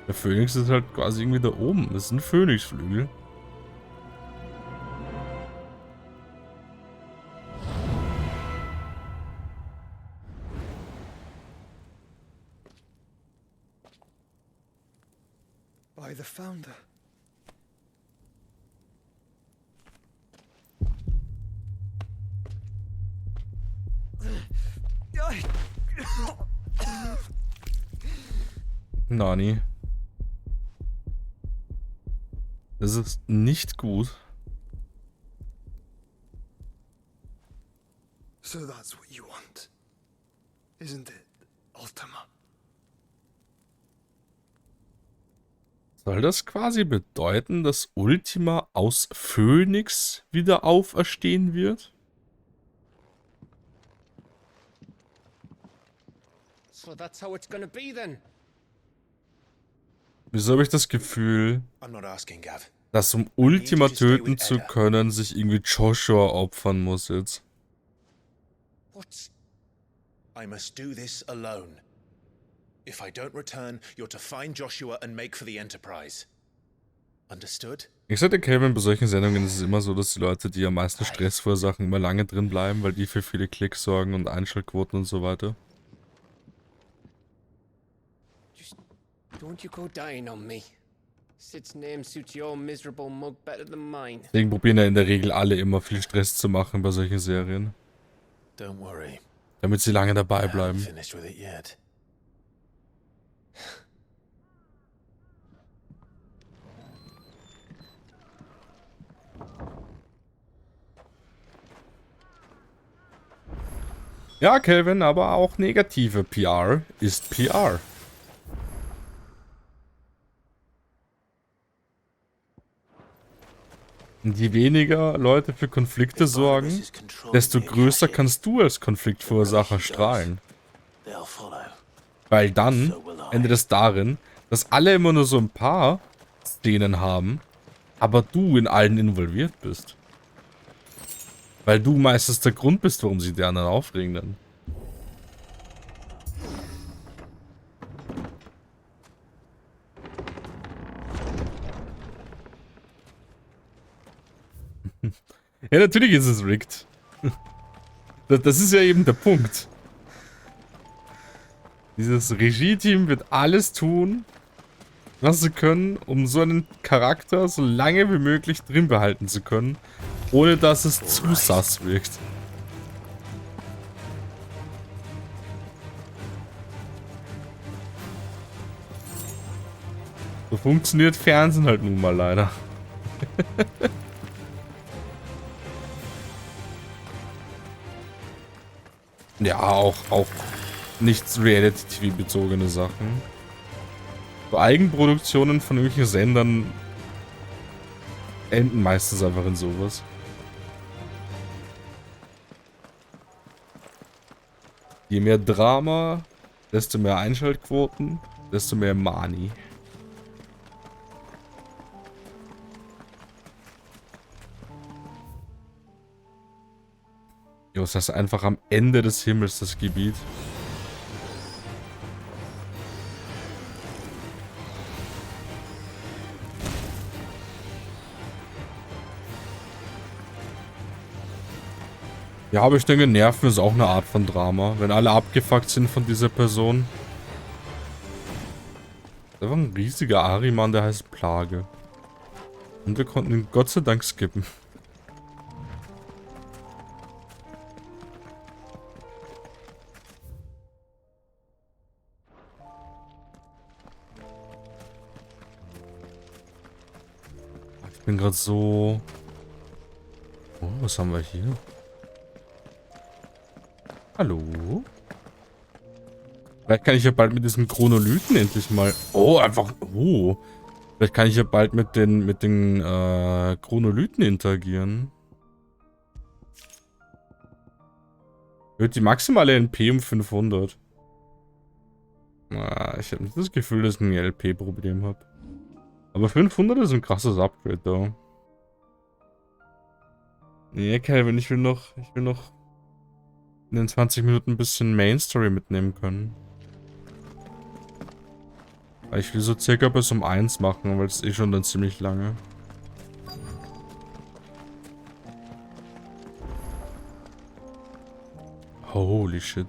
Der Phönix ist halt quasi irgendwie da oben. Das ist ein Phönixflügel. By the founder. Nani. Das ist nicht gut. So that's what you want, isn't it, Ultima? Soll das quasi bedeuten, dass Ultima aus Phönix wieder auferstehen wird? So that's how it's gonna be then. Wieso habe ich das Gefühl, I'm not asking, Gav. dass um Ultima töten zu können, sich irgendwie Joshua opfern muss jetzt? What? I must do this alone. If I don't return, you're to find Joshua and make for the Enterprise. Understood? Ich sagte Calvin, bei solchen Sendungen ist es immer so, dass die Leute, die am meisten Stress verursachen, immer lange drin bleiben, weil die für viele Klicks sorgen und Einschaltquoten und so weiter. Don't you go dying on me. Sid's name suits your miserable mug better than mine. Deswegen probieren ja in der Regel alle immer viel Stress zu machen bei solchen Serien. Don't worry. Damit sie lange dabei bleiben. Finished with it yet. Ja, Calvin, aber auch negative PR ist PR. Und je weniger Leute für Konflikte sorgen, desto größer kannst du als Konfliktverursacher strahlen. Weil dann endet es darin, dass alle immer nur so ein paar Szenen haben, aber du in allen involviert bist. Weil du meistens der Grund bist, warum sie die anderen aufregen dann. Ja, natürlich ist es rigged. Das ist ja eben der Punkt. Dieses Regie-Team wird alles tun, was sie können, um so einen Charakter so lange wie möglich drin behalten zu können, ohne dass es zu sass wirkt. So funktioniert Fernsehen halt nun mal leider. Ja, auch nichts Reality-TV-bezogene Sachen. So Eigenproduktionen von irgendwelchen Sendern enden meistens einfach in sowas. Je mehr Drama, desto mehr Einschaltquoten, desto mehr Money. Jo, das ist einfach am Ende des Himmels, das Gebiet. Ja, aber ich denke, Nerven ist auch eine Art von Drama. Wenn alle abgefuckt sind von dieser Person. Da war ein riesiger Ariman, der heißt Plage. Und wir konnten ihn Gott sei Dank skippen. Ich bin gerade so... Oh, was haben wir hier? Hallo? Vielleicht kann ich ja bald mit diesen Chronolyten endlich mal... Oh, einfach... Oh. Vielleicht kann ich ja bald mit den Chronolyten interagieren. Wird die maximale NP um 500. Ich habe nicht das Gefühl, dass ich ein LP-Problem habe. Aber 500 ist ein krasses Upgrade da. Nee, Calvin, ich will noch in den 20 Minuten ein bisschen Main Story mitnehmen können. Weil ich will so circa bis um 1 machen, weil es ist eh schon dann ziemlich lange. Holy shit.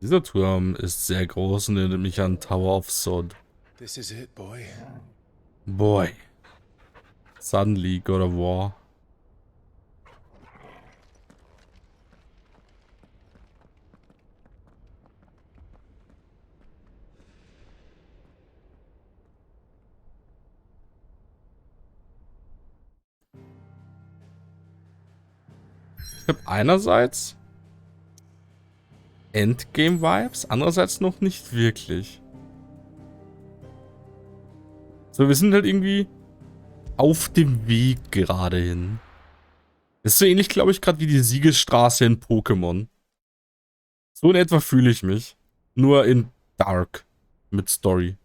Dieser Turm ist sehr groß und erinnert mich an Tower of Sod. This is it, boy. Boy. Suddenly God of War. Ich habe einerseits Endgame-Vibes, andererseits noch nicht wirklich. So, wir sind halt irgendwie auf dem Weg gerade hin. Das ist so ähnlich, glaube ich, gerade wie die Siegesstraße in Pokémon. So in etwa fühle ich mich. Nur in Dark. Mit Story.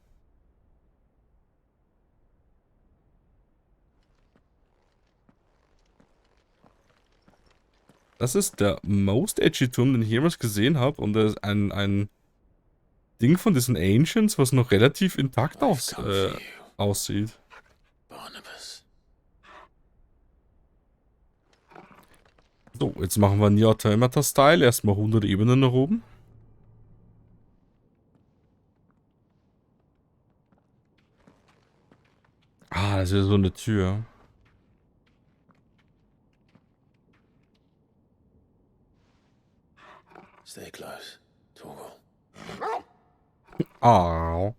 Das ist der most edgy Turm, den ich jemals gesehen habe. Und das ist ein Ding von diesen Ancients, was noch relativ intakt aussieht. So, jetzt machen wir Nier Automata-Style. Erstmal 100 Ebenen nach oben. Ah, das ist ja so eine Tür. Stay close. Torgal. Au.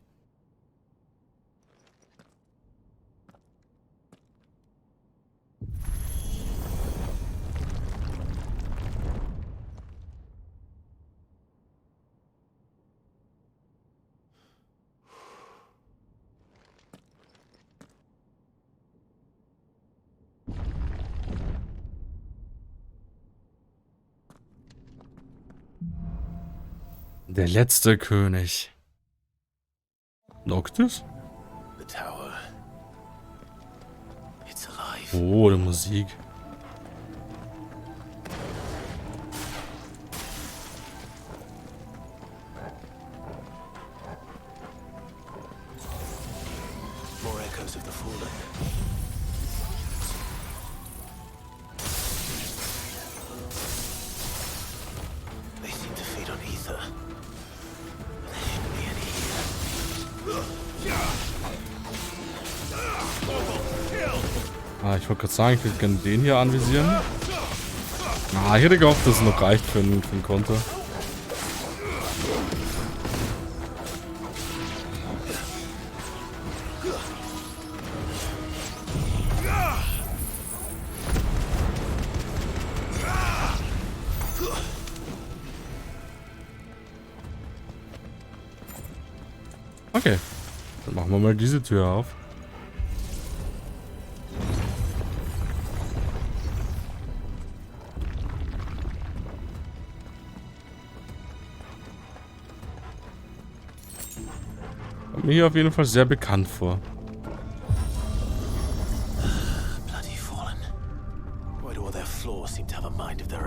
Der letzte König. Noctis? The tower. It's alive. Oh, die Musik. the fallen. They seem to feed on ether. There shouldn't be any Ah, ich wollte gerade sagen, ich würde gerne den hier anvisieren. Ah, ich hätte gehofft, dass es noch reicht für einen Konter. Okay, dann machen wir mal diese Tür auf. Kommt mir hier auf jeden Fall sehr bekannt vor.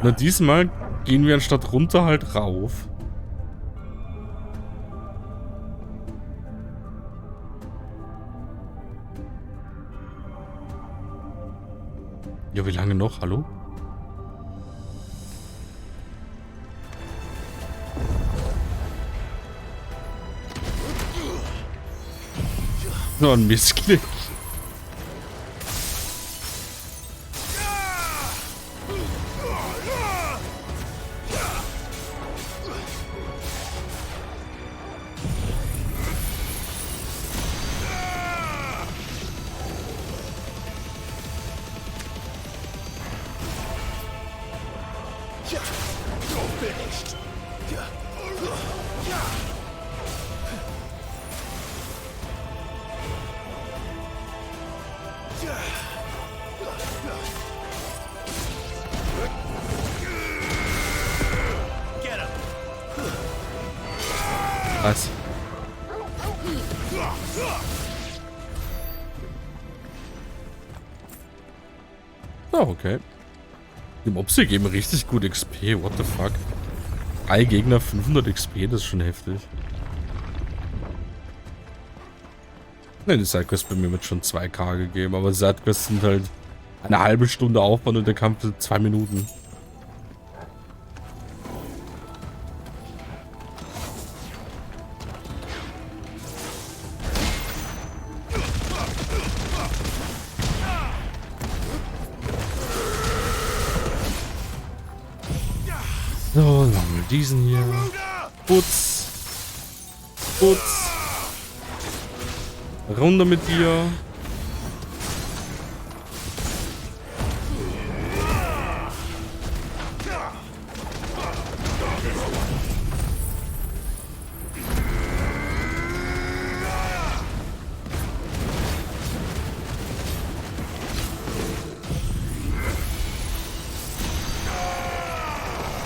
Na, diesmal gehen wir anstatt runter halt rauf. Ja, wie lange noch? Hallo? So ein Missklick. Was? Oh, okay. Die Mobs hier geben richtig gut XP. What the fuck? 3 Gegner, 500 XP, das ist schon heftig. Ne, die Sidequests bei mir wird schon 2K gegeben, aber Sidequests sind halt eine halbe Stunde Aufwand und der Kampf sind 2 Minuten. So, dann machen wir diesen hier. Putz. Putz. Runter mit dir.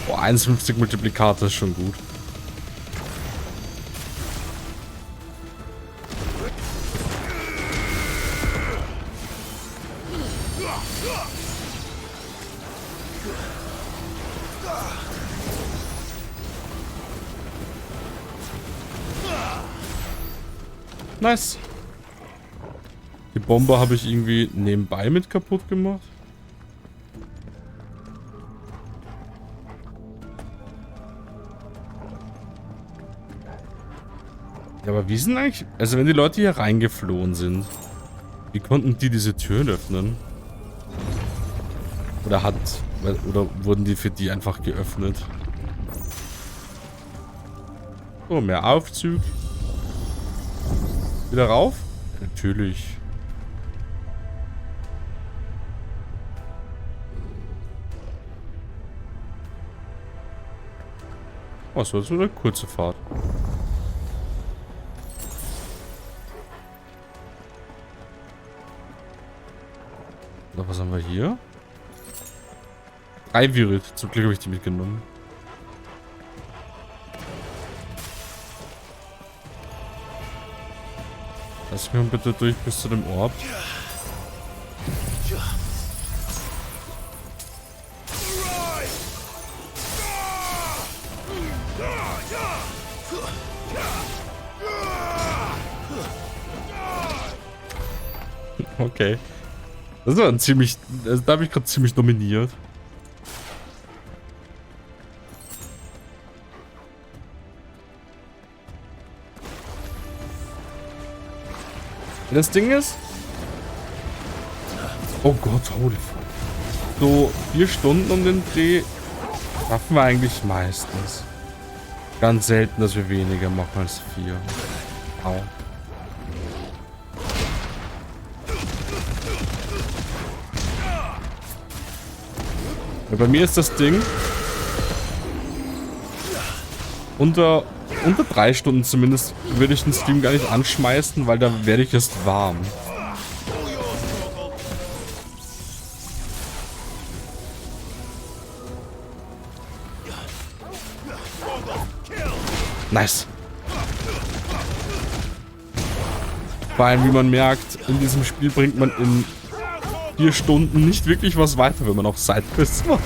Oh, 1,50 Multiplikator ist schon gut. Nice. Die Bombe habe ich irgendwie nebenbei mit kaputt gemacht. Ja, aber wie sind eigentlich... Also wenn die Leute hier reingeflohen sind, wie konnten die diese Türen öffnen? Oder wurden die für die einfach geöffnet? So, mehr Aufzug. Wieder rauf? Ja, natürlich. Oh, so ist eine kurze Fahrt. So, was haben wir hier? 3 Virit. Zum Glück habe ich die mitgenommen. Lass mich bitte durch bis zu dem Ort. Okay. Das war ein ziemlich... Also da habe ich gerade ziemlich dominiert. Das Ding ist... Oh Gott, holy fuck. So 4 Stunden um den Dreh schaffen wir eigentlich meistens. Ganz selten, dass wir weniger machen als 4. Au. Ja, bei mir ist das Ding unter 3 Stunden zumindest würde ich den Stream gar nicht anschmeißen, weil da werde ich erst warm. Nice. Vor allem, wie man merkt, in diesem Spiel bringt man in 4 Stunden nicht wirklich was weiter, wenn man auch Sidequests macht.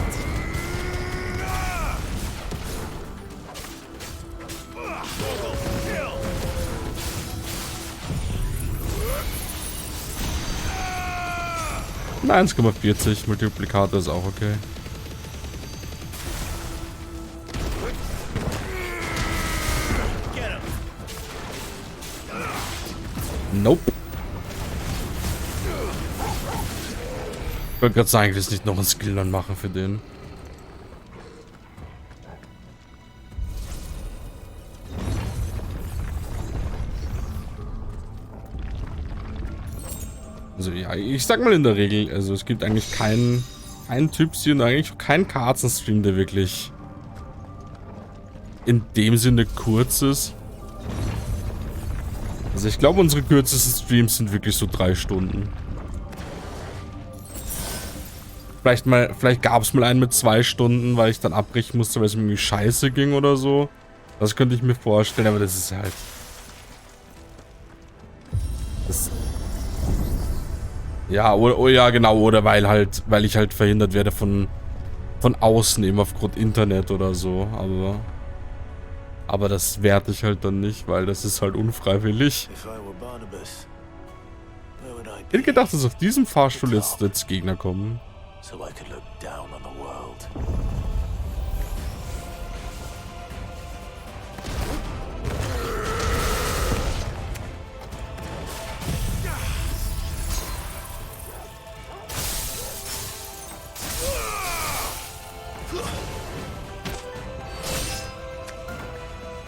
Na, 1,40 Multiplikator ist auch okay. Nope. Ich wollte gerade sagen, ich will nicht noch ein Skill dann machen für den. Also ja, ich sag mal in der Regel, also es gibt eigentlich keinen Typ hier und eigentlich keinen Kartenstream, der wirklich in dem Sinne kurz ist. Also ich glaube, unsere kürzesten Streams sind wirklich so 3 Stunden. Vielleicht gab es mal einen mit 2 Stunden, weil ich dann abbrechen musste, weil es mir irgendwie scheiße ging oder so. Das könnte ich mir vorstellen, aber das ist halt... Ja, oh ja, genau, oder weil ich halt verhindert werde von außen, eben aufgrund Internet oder so, aber das werte ich halt dann nicht, weil das ist halt unfreiwillig. Ich hätte gedacht, dass auf diesem Fahrstuhl jetzt Gegner kommen.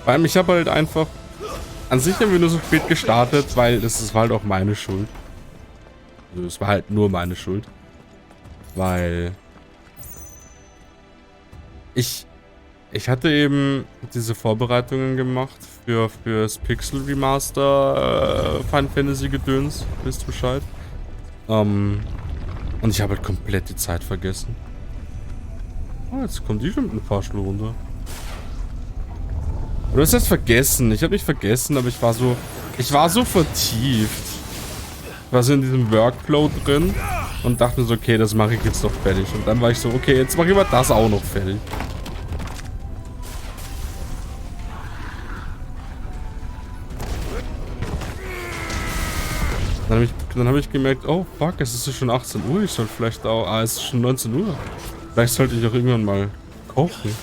Vor allem, ich habe halt einfach... An sich haben wir nur so spät gestartet, weil das war halt auch meine Schuld. Also es war halt nur meine Schuld. Weil... Ich hatte eben diese Vorbereitungen gemacht für das Pixel Remaster Final Fantasy Gedöns. Wisst ihr Bescheid? Und ich habe halt komplett die Zeit vergessen. Oh, jetzt kommt die schon mit dem Fahrstuhl runter. Du hast das vergessen. Ich habe nicht vergessen, aber ich war so vertieft. Ich war so in diesem Workflow drin und dachte mir so, okay, das mache ich jetzt noch fertig. Und dann war ich so, okay, jetzt mache ich mal das auch noch fertig. Dann habe ich gemerkt, oh fuck, es ist ja schon 18 Uhr. Ich sollte vielleicht auch, es ist schon 19 Uhr. Vielleicht sollte ich auch irgendwann mal kochen.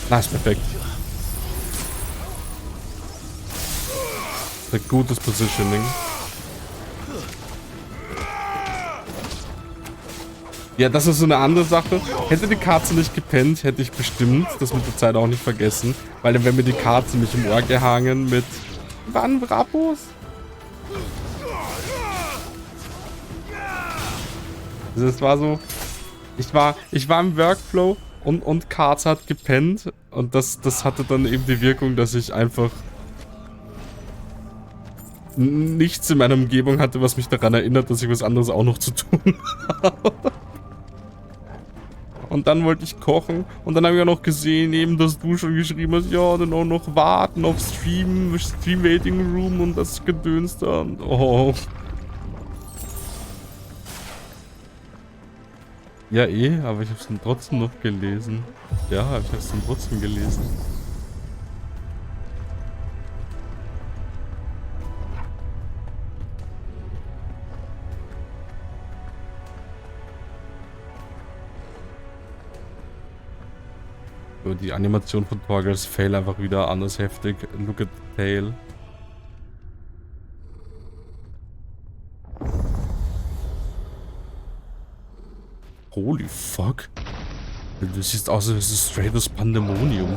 Nice, perfekt. Ein gutes Positioning. Ja, das ist so eine andere Sache. Hätte die Katze nicht gepennt, hätte ich bestimmt das mit der Zeit auch nicht vergessen. Weil dann wäre mir die Katze mich im Ohr gehangen mit... Wann Brabos? Also es war so... Ich war im Workflow und Katze hat gepennt. Und das hatte dann eben die Wirkung, dass ich einfach nichts in meiner Umgebung hatte, was mich daran erinnert, dass ich was anderes auch noch zu tun habe. Und dann wollte ich kochen und dann habe ich auch noch gesehen, eben, dass du schon geschrieben hast, ja, dann auch noch warten auf Stream Waiting Room und das Gedöns da und, oh. Ja, aber ich hab's dann trotzdem noch gelesen. Ja, ich hab's dann trotzdem gelesen. So, die Animation von Torgals Fail einfach wieder anders heftig. Look at the tail. Holy fuck. Du siehst aus, als ist straight aus Pandemonium.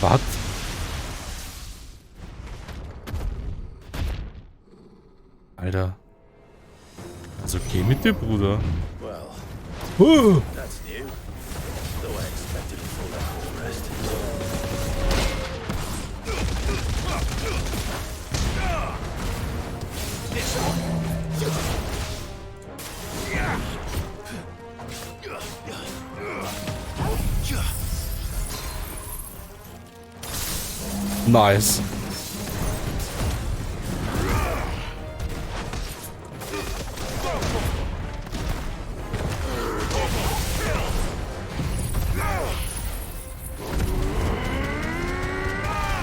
Was? Alter. Also geh mit dir, Bruder. That's new. Though I expected a full full rest. This one. Nice.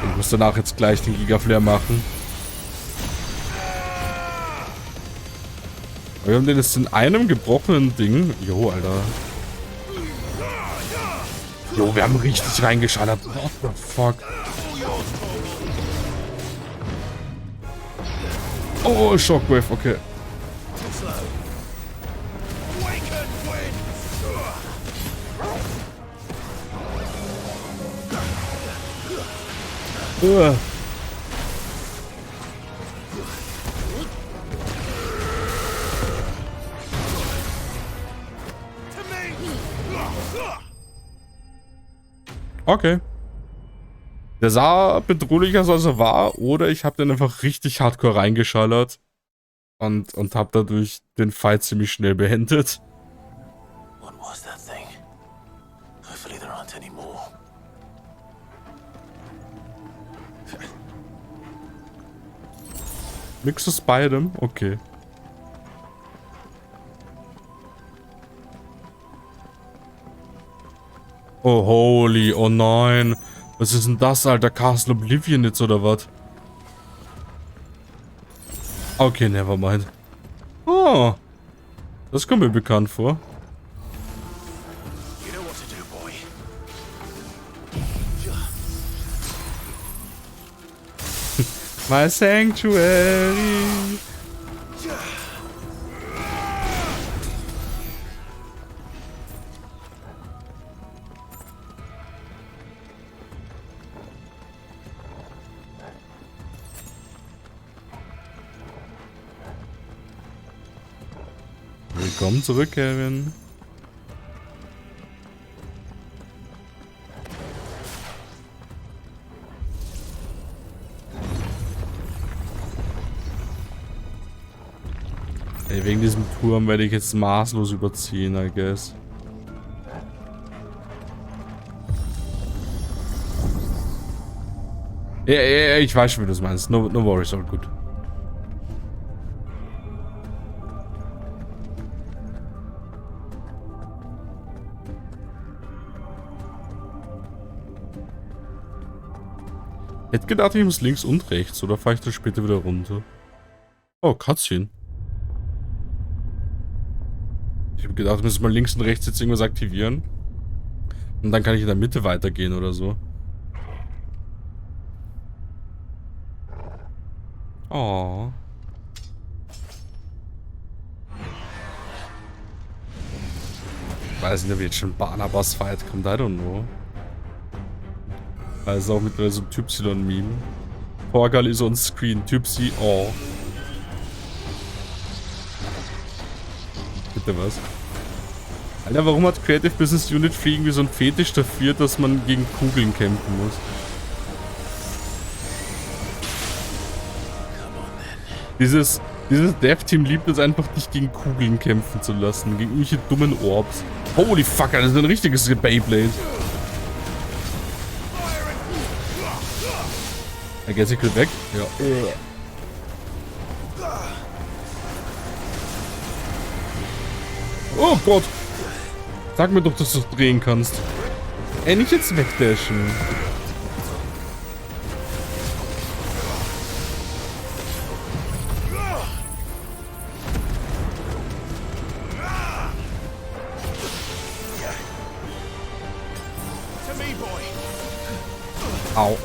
Ich muss danach jetzt gleich den Gigaflare machen. Wir haben den jetzt in einem gebrochenen Ding. Jo, Alter. Jo, wir haben richtig reingeschallert. What the fuck? Oh, Shockwave, okay. Okay. Der sah bedrohlicher aus, als er war, oder ich habe den einfach richtig hardcore reingeschallert und habe dadurch den Fight ziemlich schnell beendet. What was that thing? Hopefully there aren't any more. Nix aus beidem? Okay. Oh, holy, oh nein. Was ist denn das, Alter? Castle Oblivion jetzt, oder was? Okay, nevermind. Oh. Das kommt mir bekannt vor. My sanctuary. Willkommen zurück, Kevin. Ey, wegen diesem Turm werde ich jetzt maßlos überziehen, I guess. Ja, ich weiß schon, wie du es meinst. No worries, all good. Ich hätte gedacht, ich muss links und rechts, oder fahre ich dann später wieder runter? Oh, Cutscene. Ich habe gedacht, ich muss mal links und rechts jetzt irgendwas aktivieren. Und dann kann ich in der Mitte weitergehen oder so. Oh. Ich weiß nicht, ob jetzt schon Barnabas-Fight kommt, I don't know. Also auch mit so einem Typsilon-Meme. Porgal ist on screen. Typsi, oh. Bitte was? Alter, warum hat Creative Business Unit Fliegen wie so ein Fetisch dafür, dass man gegen Kugeln kämpfen muss? Dieses Dev-Team liebt es einfach, dich gegen Kugeln kämpfen zu lassen. Gegen irgendwelche dummen Orbs. Holy fuck, das ist ein richtiges Beyblade. Er geht sich weg. Ja. Oh Gott. Sag mir doch, dass du drehen kannst. Ey, nicht jetzt wegdashen. Au.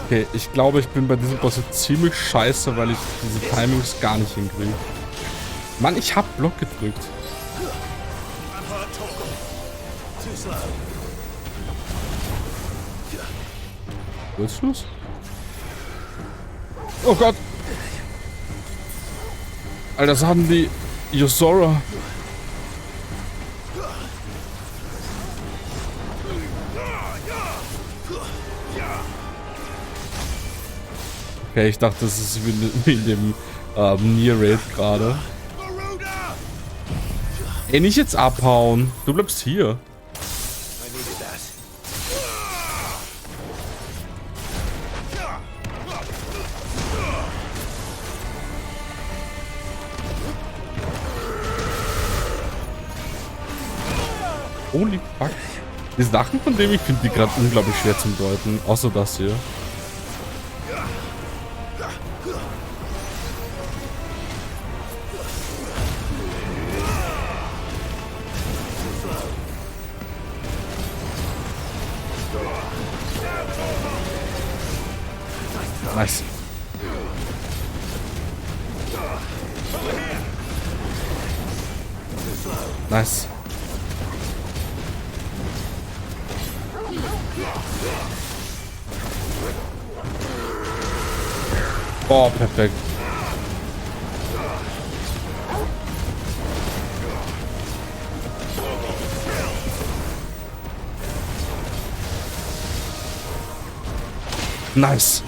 Okay, ich glaube, ich bin bei diesem Boss jetzt ziemlich scheiße, weil ich diese Timings gar nicht hinkriege. Mann, ich hab Block gedrückt. Kurzschluss? Oh Gott! Alter, das haben die Yosora. Okay, ich dachte, das ist wie in dem Near Raid gerade. Ey, nicht jetzt abhauen. Du bleibst hier. Holy fuck. Die Sachen von dem, ich finde die gerade unglaublich schwer zum Deuten. Außer das hier. Nice. Nice. Oh, perfekt. Nice.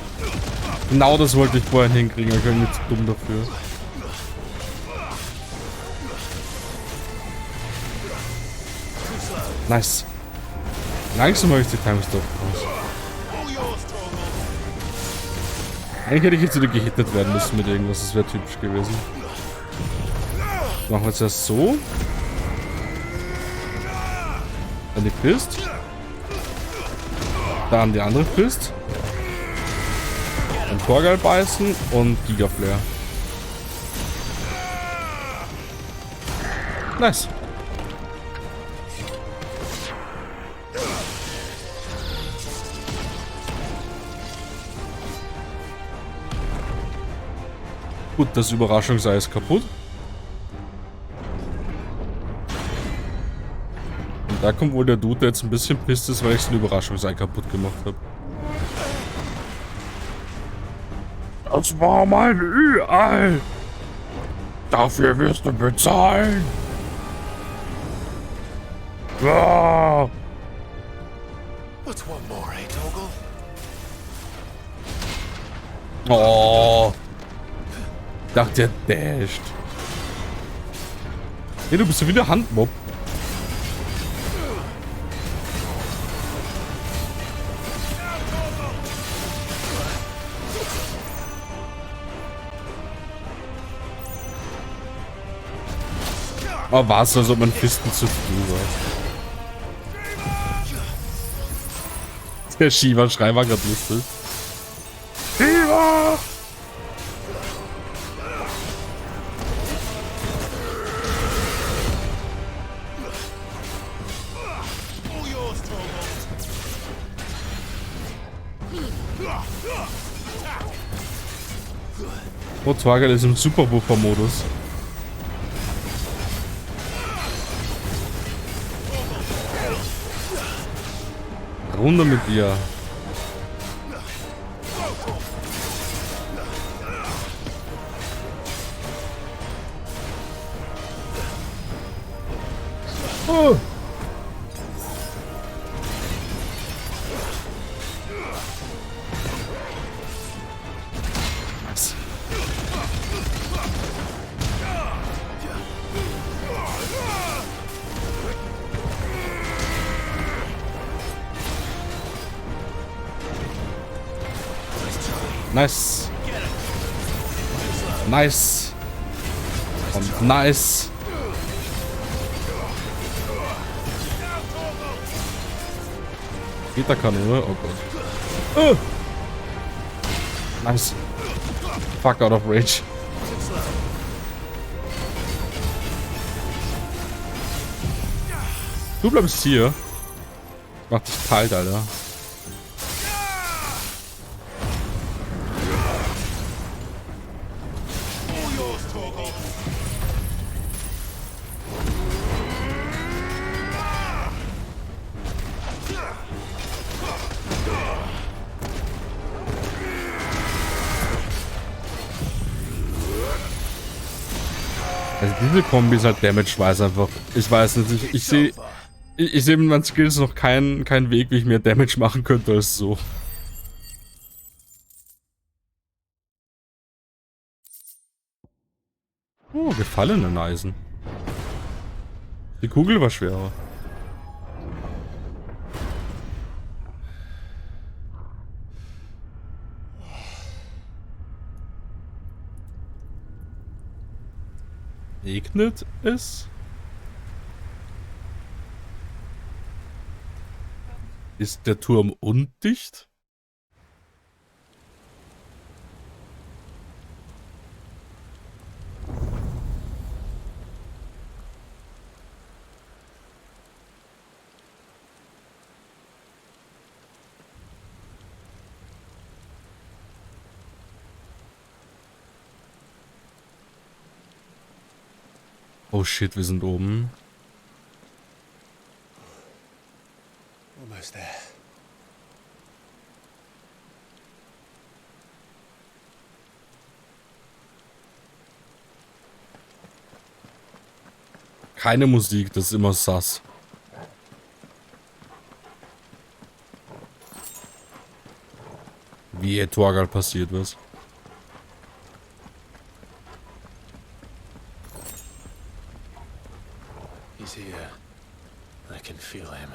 Genau das wollte ich vorhin hinkriegen, ich bin jetzt dumm dafür. Nice. Langsam habe ich die Timestop raus. Eigentlich hätte ich jetzt wieder gehittet werden müssen mit irgendwas, das wäre typisch gewesen. Machen wir jetzt erst so. Dann die Fist. Dann die andere Fist. Ein Torgal beißen und Gigaflare. Nice. Gut, das Überraschungsei ist kaputt. Und da kommt wohl der Dude, der jetzt ein bisschen pisst ist, weil ich den Überraschungsei kaputt gemacht habe. Das war mein Ü-Ei. Dafür wirst du bezahlen. Ah. What's one more, eh, Toggle? Oh. Ich dachte, der dasht. Hey, du bist ja wieder Handmob. Oh, was, als ob man Fisten zu früh war. Der Shiva-Schrei war gerade lustig. Shiva! Oh, Twagal ist im Superwurfer-Modus. Runter mit dir. Oh. Nice. Nice. Und nice. Gitterkanone, oh Gott. Nice. Fuck out of rage. Du bleibst hier. Mach dich kalt, Alter. Also diese Kombi ist halt Damage-weiß einfach. Ich weiß nicht, ich sehe in meinen Skills noch keinen Weg, wie ich mehr Damage machen könnte als so. Oh, gefallenen Eisen. Die Kugel war schwerer. Regnet es? Ist der Turm undicht? Oh shit, wir sind oben. Almost there. Keine Musik, das ist immer sass. Wie Torgal passiert was. He's here. I can feel him.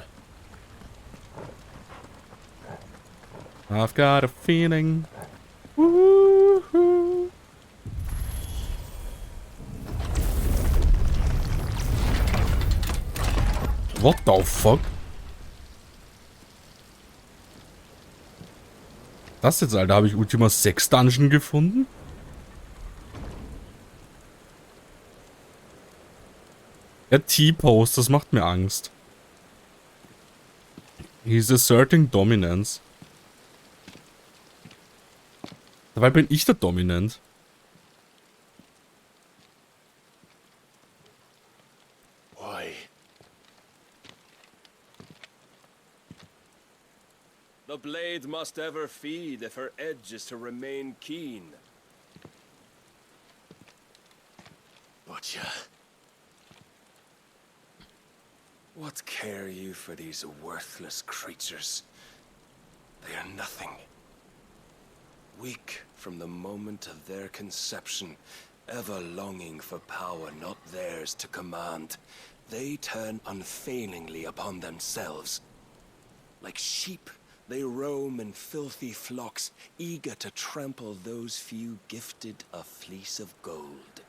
I've got a feeling. Woohoo. What the fuck? Das jetzt, Alter, habe ich Ultima 6 Dungeon gefunden? Der T-Post, das macht mir Angst. He's asserting dominance. Dabei bin ich der Dominant. Why? The blade must ever feed if her edge is to remain keen. Butcher. What care you for these worthless creatures? They are nothing. Weak from the moment of their conception, ever longing for power not theirs to command, they turn unfailingly upon themselves. Like sheep, they roam in filthy flocks, eager to trample those few gifted a fleece of gold.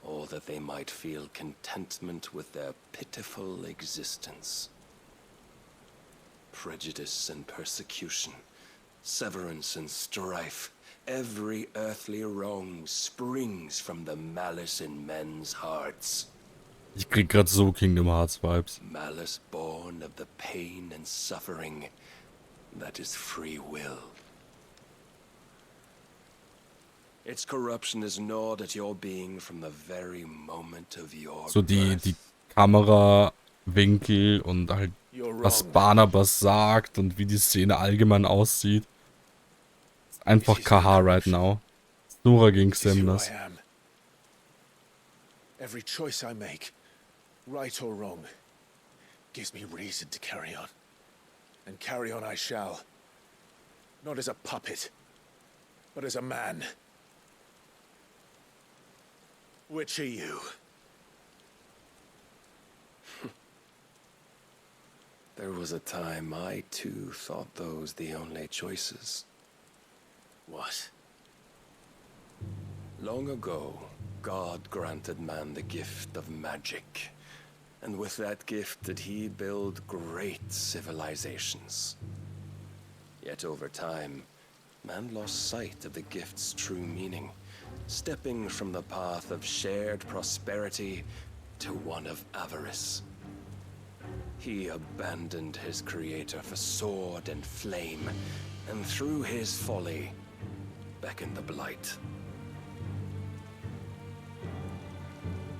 Or that they might feel contentment with their pitiful existence. Prejudice and persecution, severance and strife, every earthly wrong springs from the malice in men's hearts. Ich krieg grad so Kingdom Hearts Vibes. Malice born of the pain and suffering that is free will. Its corruption is gnawed at your being from the very moment of your So die Kamerawinkel und halt was Barnabas sagt und wie die Szene allgemein aussieht. Ist einfach KH right now. Nora gegen Xemnas. Every choice I make, right or wrong, gives me reason to carry on. And carry on I shall. Not as a puppet, but as a man. Which are you? There was a time I too thought those the only choices. What? Long ago, God granted man the gift of magic, and with that gift did he build great civilizations. Yet over time, man lost sight of the gift's true meaning, stepping from the path of shared prosperity to one of avarice. He abandoned his creator for sword and flame, and through his folly, beckoned the blight.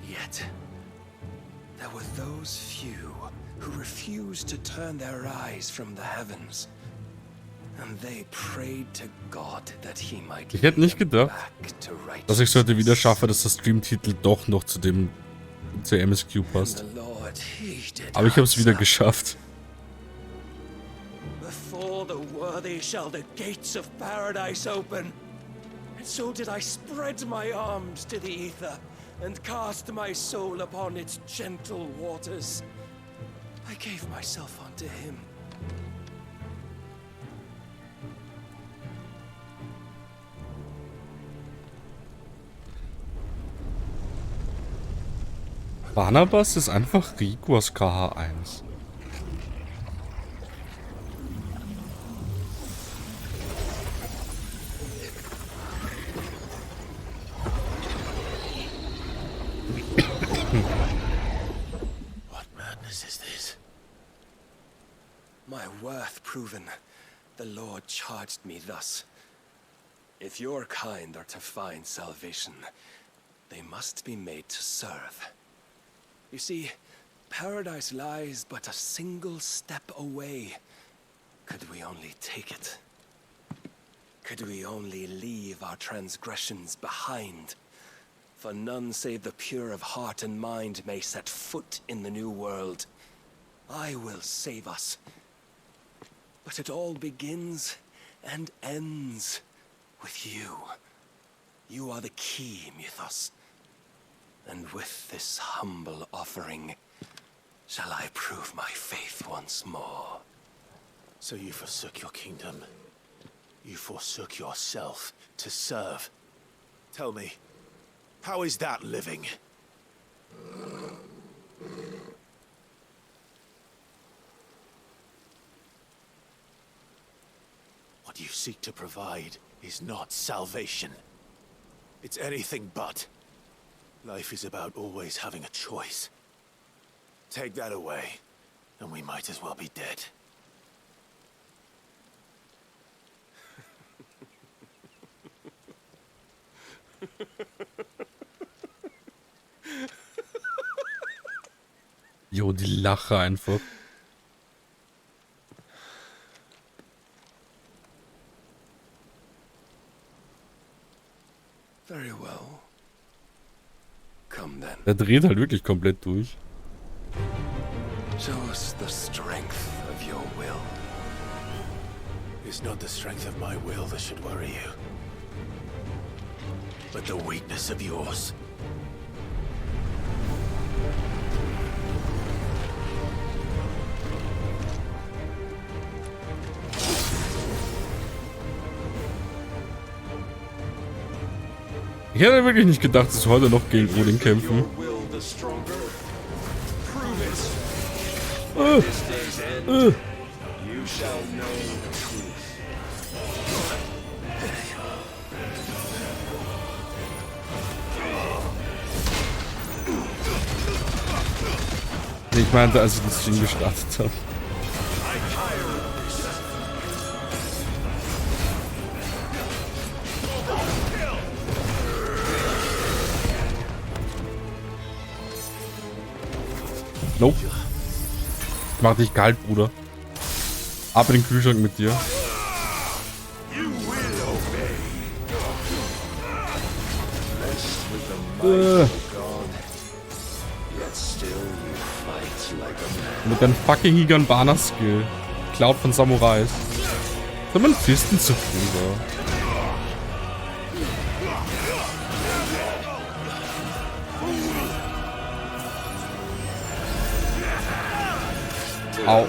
Yet, there were those few who refused to turn their eyes from the heavens, and they prayed to God that he might Ich hätte nicht gedacht, dass ich es heute wieder schaffe, dass der Streamtitel doch noch zur MSQ passt. Aber ich habe es wieder geschafft. Before the worthy shall the gates of paradise open. And so did I spread my arms to the ether and cast my soul upon its gentle waters. I gave myself unto him. Barnabas ist einfach Rico aus KH1. What madness is this? My worth proven, the Lord charged me thus. If your kind are to find salvation, they must be made to serve. You see, paradise lies but a single step away. Could we only take it? Could we only leave our transgressions behind? For none save the pure of heart and mind may set foot in the new world. I will save us. But it all begins and ends with you. You are the key, Mythos. And with this humble offering, shall I prove my faith once more. So you forsook your kingdom. You forsook yourself to serve. Tell me, how is that living? What you seek to provide is not salvation. It's anything but. Life is about always having a choice. Take that away, and we might as well be dead. Jo, die Lache einfach. Very well. Come then. Der dreht halt wirklich komplett durch. Show us the strength of your will. It's not the strength of my will that should worry you, but the weakness of yours. Ich hätte wirklich nicht gedacht, dass wir heute noch gegen Odin kämpfen. Ich meinte, als ich das Stream gestartet habe. Nope. Ich mach dich kalt, Bruder. Ab in den Kühlschrank mit dir. Mit deinem fucking Higan-Bana-Skill. Cloud von Samurais. Sind wir Fisten zu früh, Au.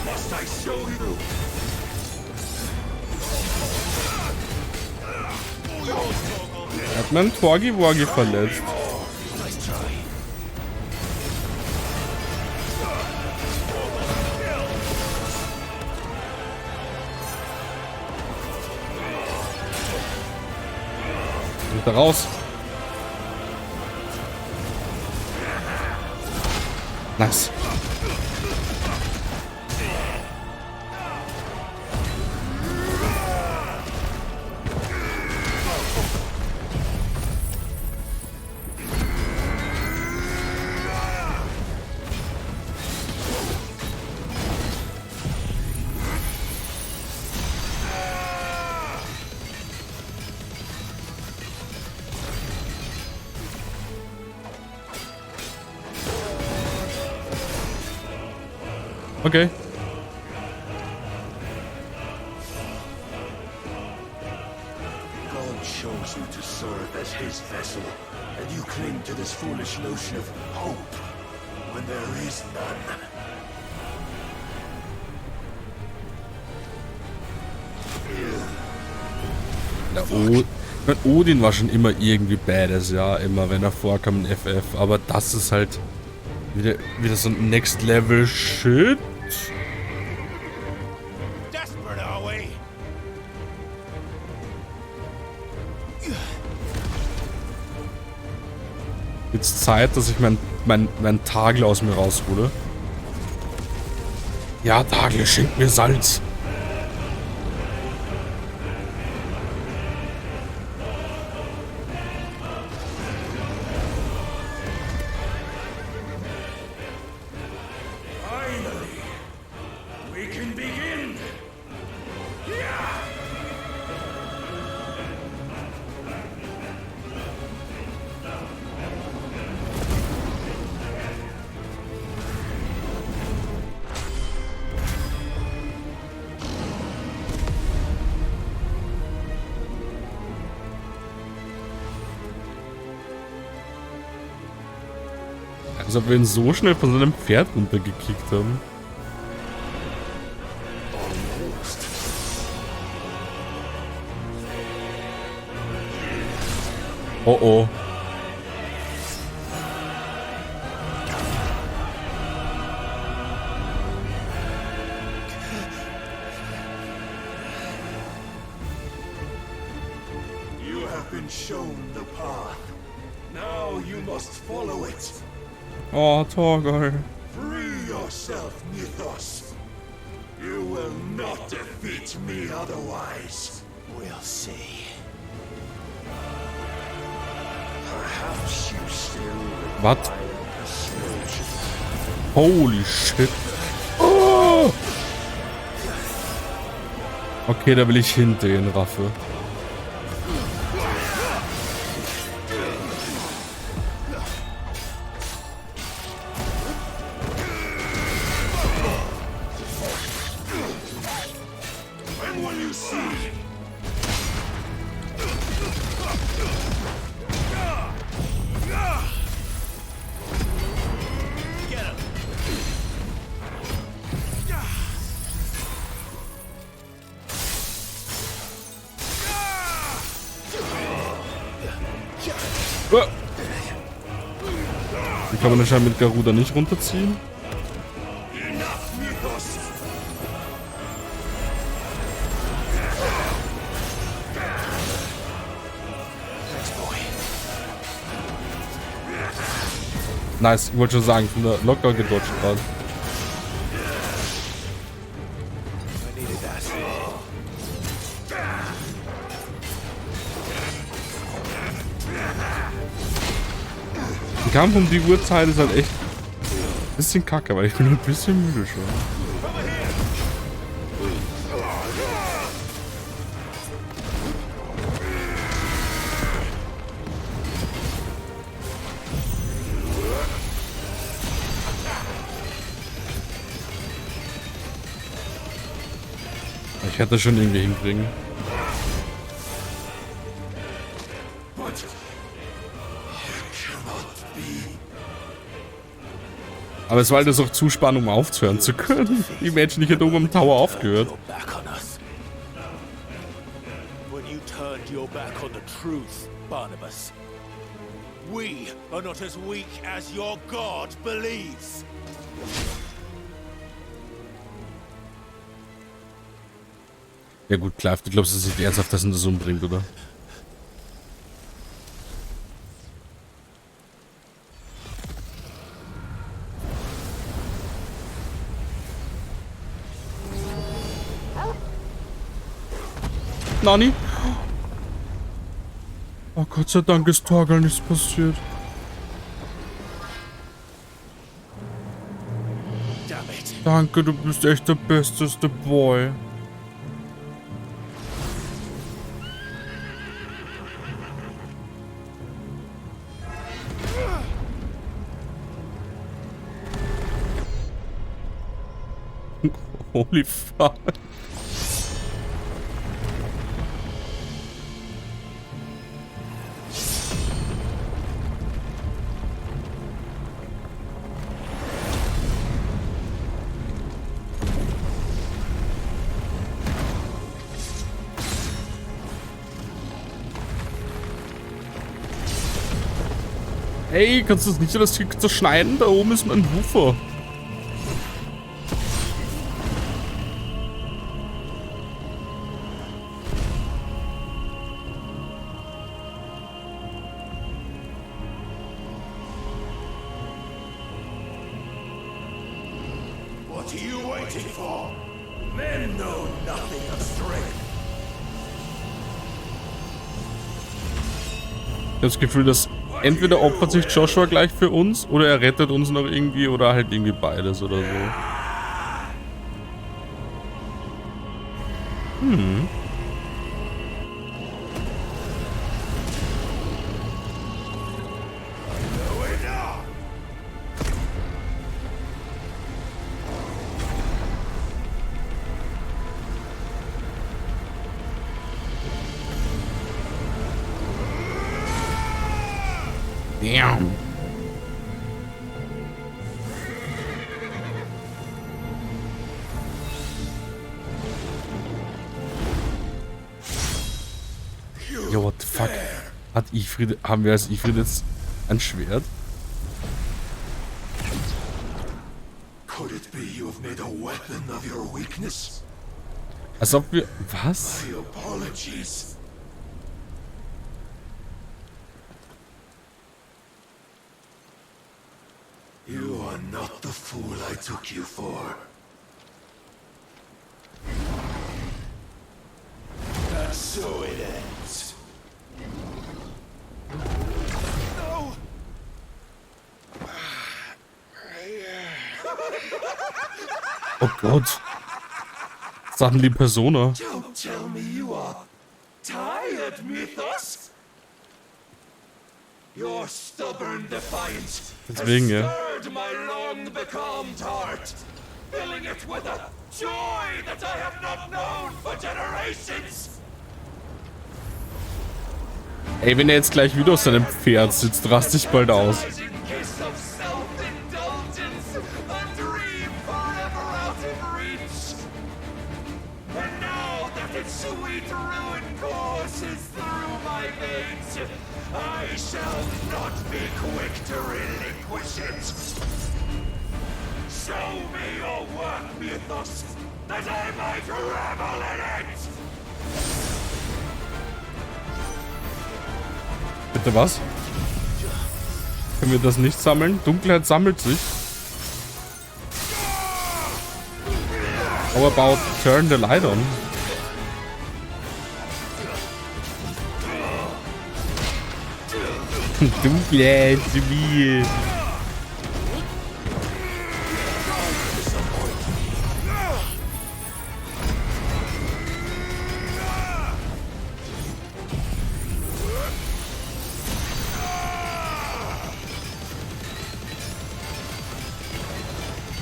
Must I show you? mein Tworgi-Worgi verletzt. Da raus. Nice. Okay. God chose you to serve as his vessel, and you cling to this foolish notion of hope when there is none. Odin war schon immer irgendwie badass, ja, immer wenn er vorkam in FF, aber das ist halt wieder so ein Next Level Shit. Jetzt Zeit, dass ich mein Tagel aus mir raushole. Ja, Tagel, schenk mir Salz. Als ob wir ihn so schnell von seinem Pferd runtergekickt haben. Oh oh. You have been shown the path. Now you must follow it. Oh, Torgal. Free yourself, Mythos. You will not defeat me otherwise. We'll see. Perhaps you still What? Holy shit. Oh! Okay, da will ich hingehen, Raffe. Die kann man anscheinend mit Garuda nicht runterziehen. Nice, ich wollte schon sagen, ich bin da locker gedodged gerade. Ein Kampf um die Uhrzeit ist halt echt ein bisschen kacke, weil ich bin ein bisschen müde schon. Ich hätte das schon irgendwie hinkriegen. Aber es war halt auch Zuspannung, um aufzuhören zu können. Die Menschen, die hier oben im Tower aufgehört. when you turned your back on the truth, Barnabas. We are not as weak as your God believes. Ja gut, Clive, du glaubst, dass sich ernsthaft das in das umbringt, oder? Nani? Oh Gott sei Dank ist Torgal nichts passiert. Danke, du bist echt der besteste Boy. Holy fuck. Hey, kannst du das nicht alles zerschneiden? Da oben ist ein Woofer. What are you waiting for? Men know nothing of strength. Ich habe das Gefühl, dass entweder opfert sich Joshua gleich für uns oder er rettet uns noch irgendwie oder halt irgendwie beides oder so. Hm. Damn. Yo, what the fuck? Haben wir als Ifrit jetzt ein Schwert? Could it be you have made a weapon of your weakness? Als ob wir... Was? My apologies. You are not the fool I took you for. And so it ends. No! Oh Gott. Sachen die Persona. Don't tell me you are tired, Mythos. Your stubborn defiance Deswegen, ja. stirred my long becalmed heart, filling it with a joy that I have not known for generations. Ey, wenn er jetzt gleich wieder auf seinem Pferd sitzt, raste ich bald aus. Kiss of self-indulgence, a dream forever out of reach. And now that its sweet ruin courses through my veins, I shall not be quick to relinquish it. Show me your work, Mythos, that I might revel in it. Bitte was? Können wir das nicht sammeln? Dunkelheit sammelt sich. How about turn the light on? Dunkelheit, Zibil.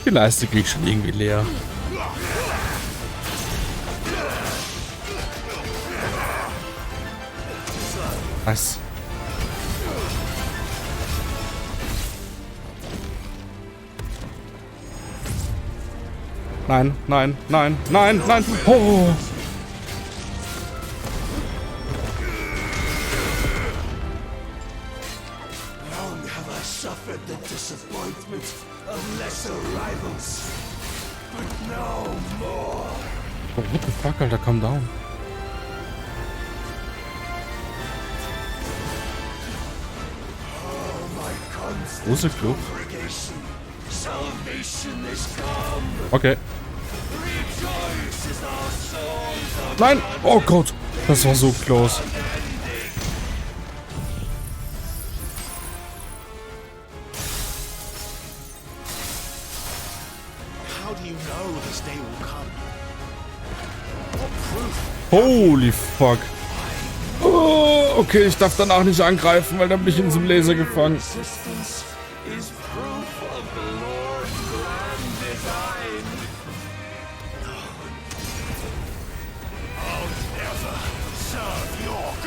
Die Leiste krieg ich schon irgendwie leer. Was? Nein, nein, nein, nein, nein. Oh. Oh, what the fuck, Alter, calm down. Große Club. Okay. Nein! Oh Gott! Das war so close. Holy fuck. Oh, okay, ich darf danach nicht angreifen, weil dann bin ich in diesem Laser gefangen.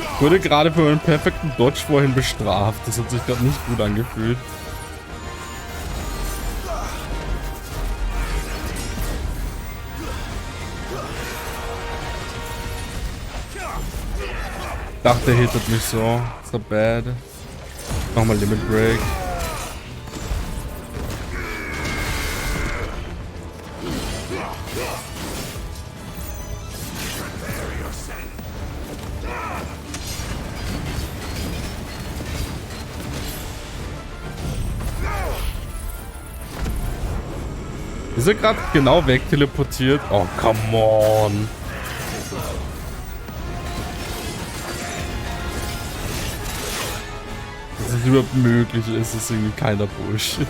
Ich wurde gerade für meinen perfekten Dodge vorhin bestraft. Das hat sich gerade nicht gut angefühlt. Ich dachte, der hittet mich so. Ist not bad. Nochmal Limit Break. Ist er gerade genau wegteleportiert? Oh, come on. Dass es überhaupt möglich ist, ist irgendwie keiner Bullshit.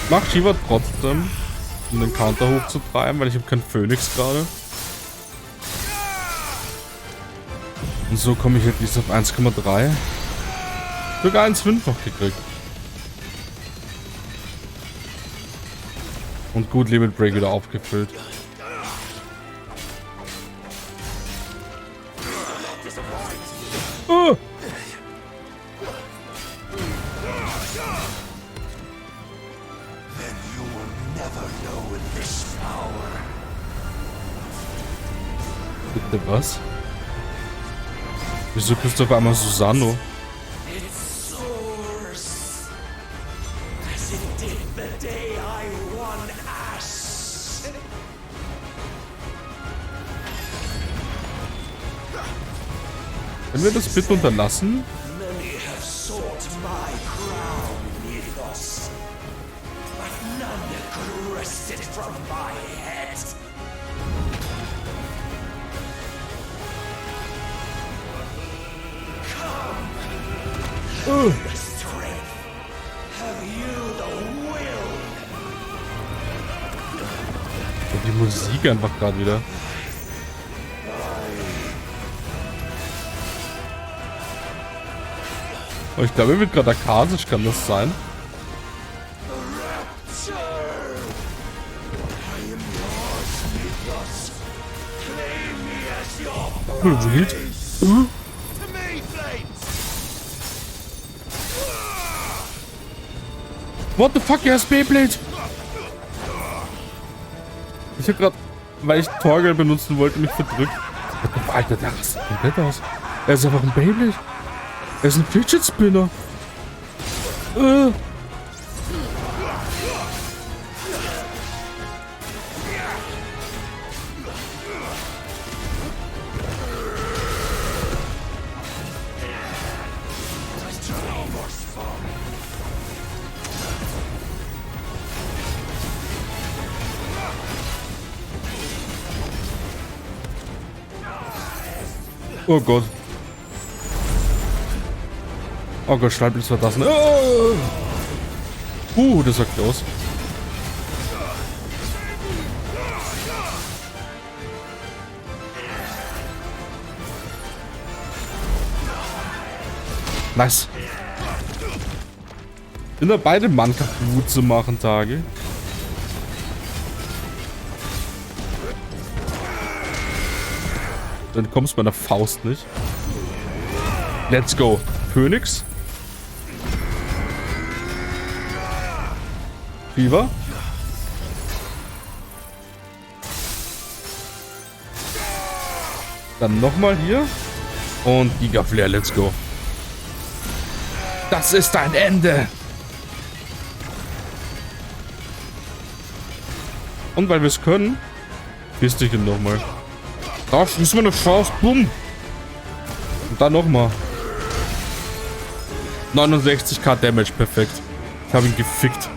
Macht Shiva trotzdem, um den Counter hochzutreiben, weil ich habe keinen Phoenix gerade. Und so komme ich jetzt auf 1,3. Sogar 1,5 noch gekriegt. Und gut Limit Break wieder aufgefüllt. Oh! Bitte was? Wieso bist du auf einmal Susano? Können wir das bitte unterlassen? Die Musik einfach gerade wieder. Oh, ich glaube, er wird gerade akasisch, kann das sein? Wild. What the fuck, er ist Beyblade! Ich hab grad, weil ich Torgal benutzen wollte, mich verdrückt. Alter, der rastet komplett aus. Er ist einfach ein Beyblade. Er ist ein Fidget Spinner. Oh Gott. Oh Gott, Schleimblitz war das. Oh! Das war close. Nice. Bin dabei, den Mann kaputt zu machen, Tage. Dann kommst du bei der Faust nicht. Let's go. Königs. Fever. Dann nochmal hier. Und Gigaflair, let's go. Das ist dein Ende. Und weil wir es können, piss dich nochmal. Da ist mir eine Chance. Bumm. Und dann nochmal. 69k Damage, perfekt. Ich habe ihn gefickt.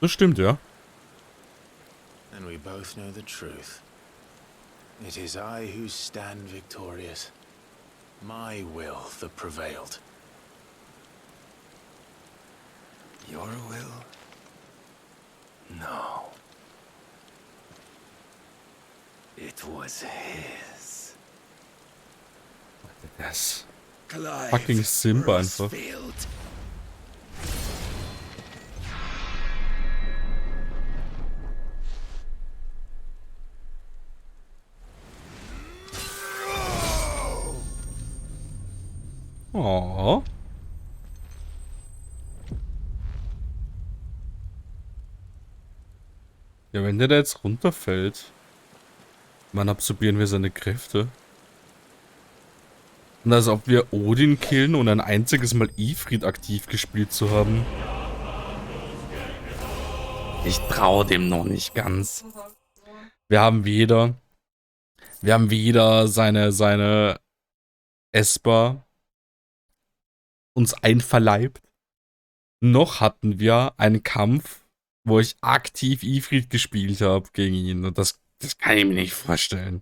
Das stimmt, ja. And we both know the truth. It is I who stand victorious. My will that prevailed. Your will? No. It was his. Das Clive fucking Simba einfach. Rossfield. Oh. Ja, wenn der da jetzt runterfällt, wann absorbieren wir seine Kräfte? Und als ob wir Odin killen und ein einziges Mal Ifrit aktiv gespielt zu haben. Ich traue dem noch nicht ganz. Wir haben weder seine Esper uns einverleibt, noch hatten wir einen Kampf, wo ich aktiv Ifrit gespielt habe gegen ihn. Und das kann ich mir nicht vorstellen.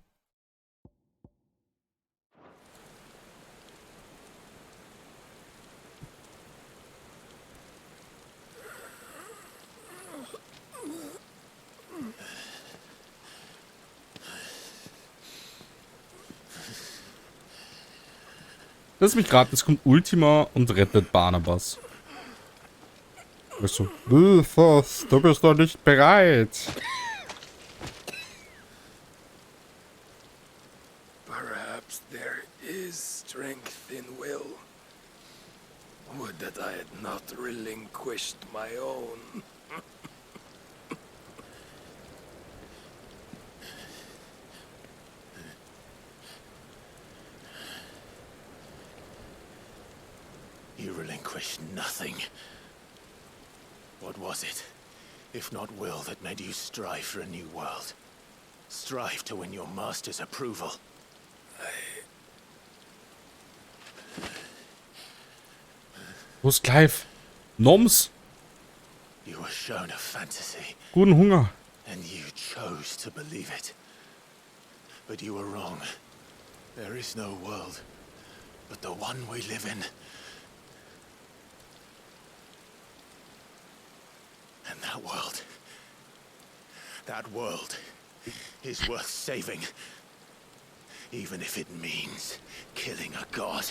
Lass mich raten, es kommt Ultima und rettet Barnabas. Weißt du, Wilfos, du bist doch nicht bereit. Perhaps there is strength in will. Would that I had not relinquished my own. You relinquished nothing. What was it, if not will, that made you strive for a new world? Strive to win your master's approval? Wo ist Clive? Noms? You were shown a fantasy. Guten Hunger. And you chose to believe it. But you were wrong. There is no world, but the one we live in. And that world is worth saving. Even if it means killing a god.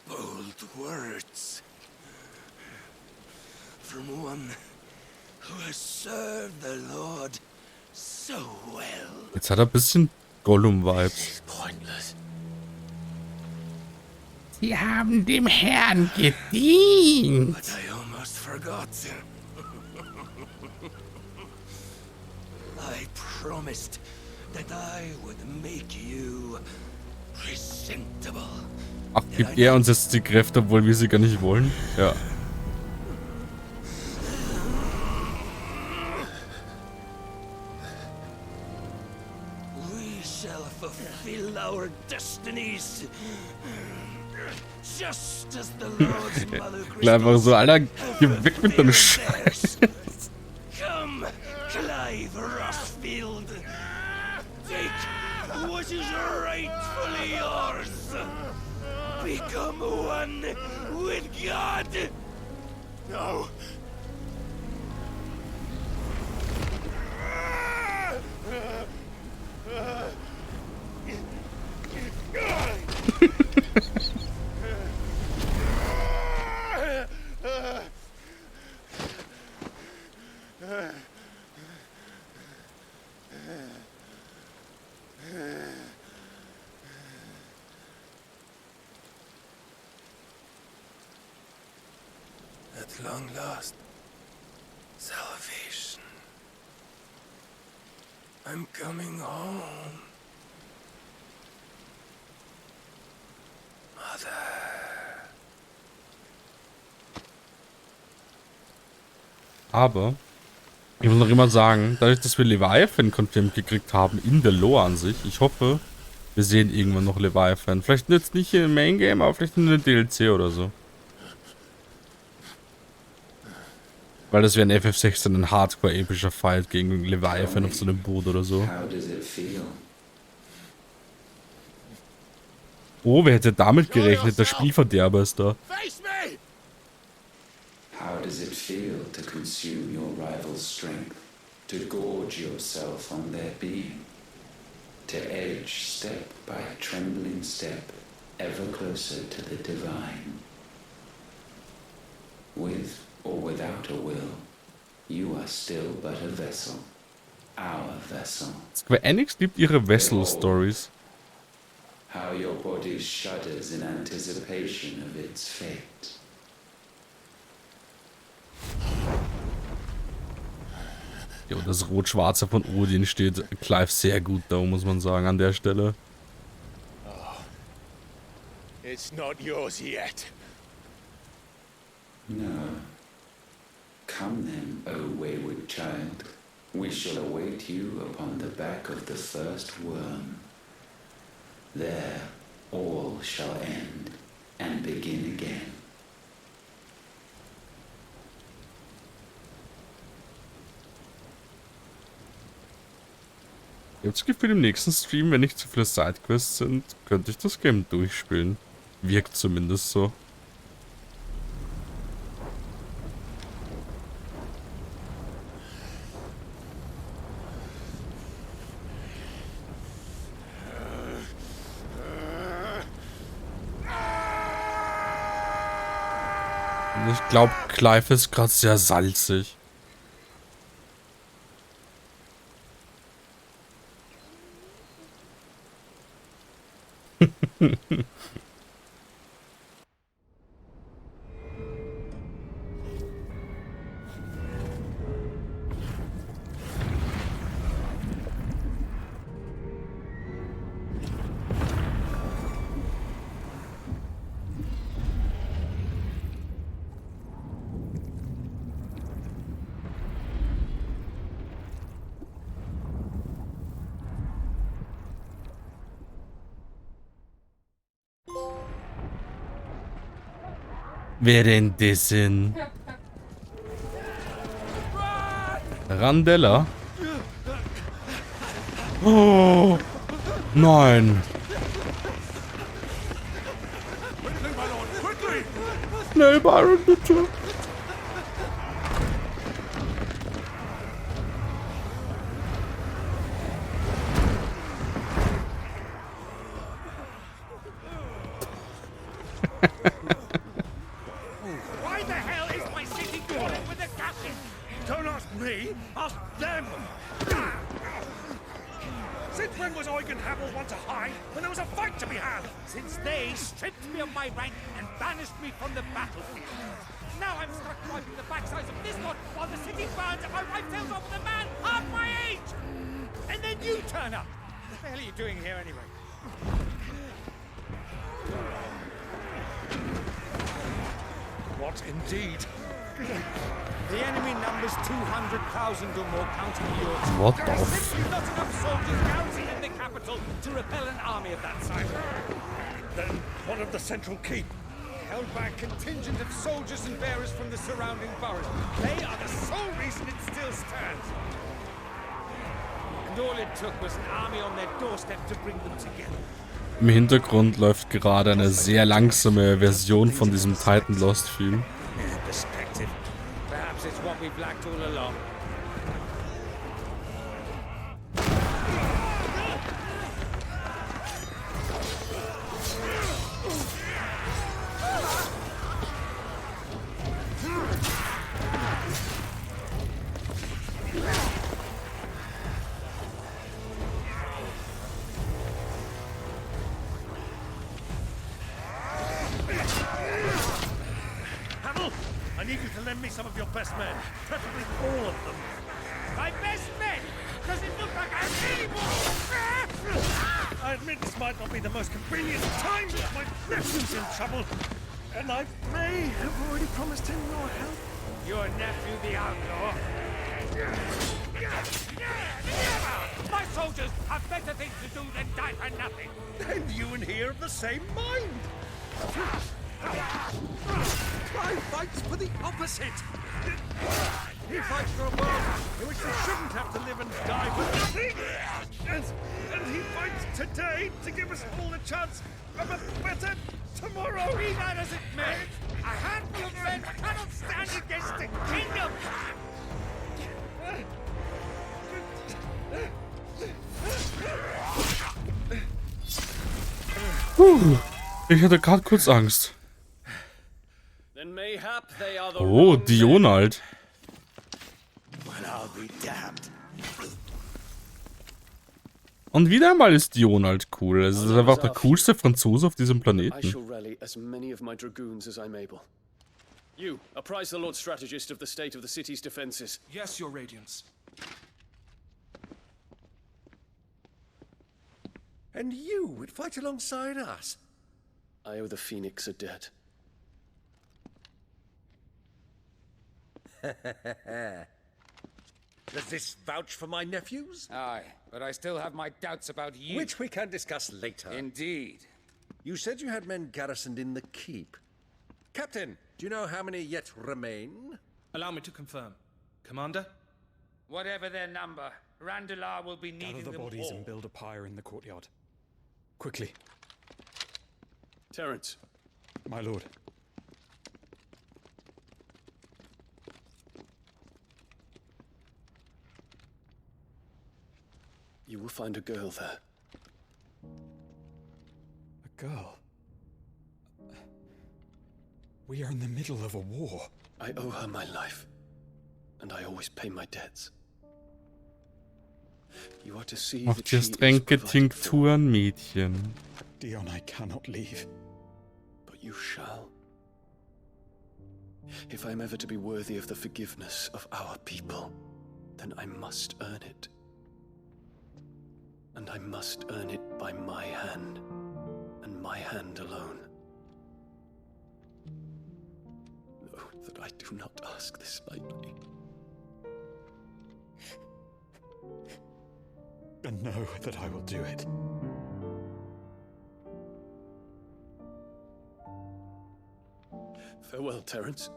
Bold words. From one who has served the Lord so well. Jetzt hat er ein bisschen Gollum-Vibes. Sie haben dem Herrn gedient. But I almost forgot. I promised that I would make you presentable. Ach, gibt er uns jetzt die Kräfte, obwohl wir sie gar nicht wollen? Ja. We shall fulfill our destinies. Just as the Lord's mother Klar, einfach so, Alter, geh weg mit deinem Scheiß. Come, Clive Rossfield. Take what is rightfully yours. Become one with God. No. At long last, salvation. I'm coming home. Mother. Aber ich muss noch immer sagen, dadurch, dass wir Leviathan confirmed gekriegt haben in der Lore an sich, ich hoffe, wir sehen irgendwann noch Leviathan. Vielleicht jetzt nicht im Main Game, aber vielleicht in der DLC oder so. Weil das wäre ein FF16 ein hardcore-epischer Fight gegen Leviathan auf so einem Boot oder so. Oh, wer hätte damit gerechnet? Der Spielverderber ist da. How does it feel to consume your rival's strength, to gorge yourself on their being, to edge step by trembling step ever closer to the divine? With or without a will, you are still but a vessel, our vessel. Square Enix liebt ihre Vessel-Stories. How your body shudders in anticipation of its fate. Ja, und das Rot-Schwarze von Odin steht Clive sehr gut da, muss man sagen, an der Stelle. Oh, it's not yours yet. No. Come then, O wayward child. We shall await you upon the back of the first worm. There all shall end and begin again. Ich habe das Gefühl, im nächsten Stream, wenn nicht zu viele Sidequests sind, könnte ich das Game durchspielen. Wirkt zumindest so. Und ich glaube, Clive ist gerade sehr salzig. Währenddessen Randella. Oh nein. Schnell, Byron, bitte. What the f... to repel an army of that size. Then what of the central keep? Held by a contingent of soldiers and bearers from the surrounding boroughs. They are the sole reason it still stands. And all it took was an army on their doorstep to bring them together. Im Hintergrund läuft gerade eine sehr langsame Version von diesem Titan Lost Film. what we've lacked all along. I need you to lend me some of your best men, preferably all of them. My best men? Does it look like I'm anymore? I admit this might not be the most convenient time, but my nephew's in trouble, and I may have already promised him your help. Your nephew, the outlaw? Never! My soldiers have better things to do than die for nothing. Then you and he are of the same mind. Clive fights for the opposite. He fights for a world in which they shouldn't have to live and die for nothing. And he fights today to give us all a chance of a better tomorrow. Be that as it may, a handful of men cannot stand against the kingdom. Ich hatte gerade kurz Angst. Then mayhap they are the Oh, wrong Dion halt. Well, I'll be damned. Und wieder mal ist Dion halt cool. Es ist einfach der coolste Franzose auf diesem I shall Planeten. rally as many of my dragoons as I'm able. You, apprise the Lord Strategist of the state of the city's defenses. Yes, Your Radiance. And you would fight alongside us? I owe the Phoenix a debt. Does this vouch for my nephews? Aye, but I still have my doubts about you. Which we can discuss later. Indeed. You said you had men garrisoned in the keep. Captain, do you know how many yet remain? Allow me to confirm. Commander? Whatever their number, Randalar will be needing Gather the them bodies all. and build a pyre in the courtyard. Quickly. Terence. My lord. You will find a girl there. A girl? We are in the middle of a war. I owe her my life, and I always pay my debts. You are to see Macht that she jetzt is Tränke, provided for, Tinkturen, Mädchen. Dion, I cannot leave. but you shall. If I am ever to be worthy of the forgiveness of our people, then I must earn it. And I must earn it by my hand, and my hand alone. Know that I do not ask this lightly. And know that I will do it. Farewell, Terence.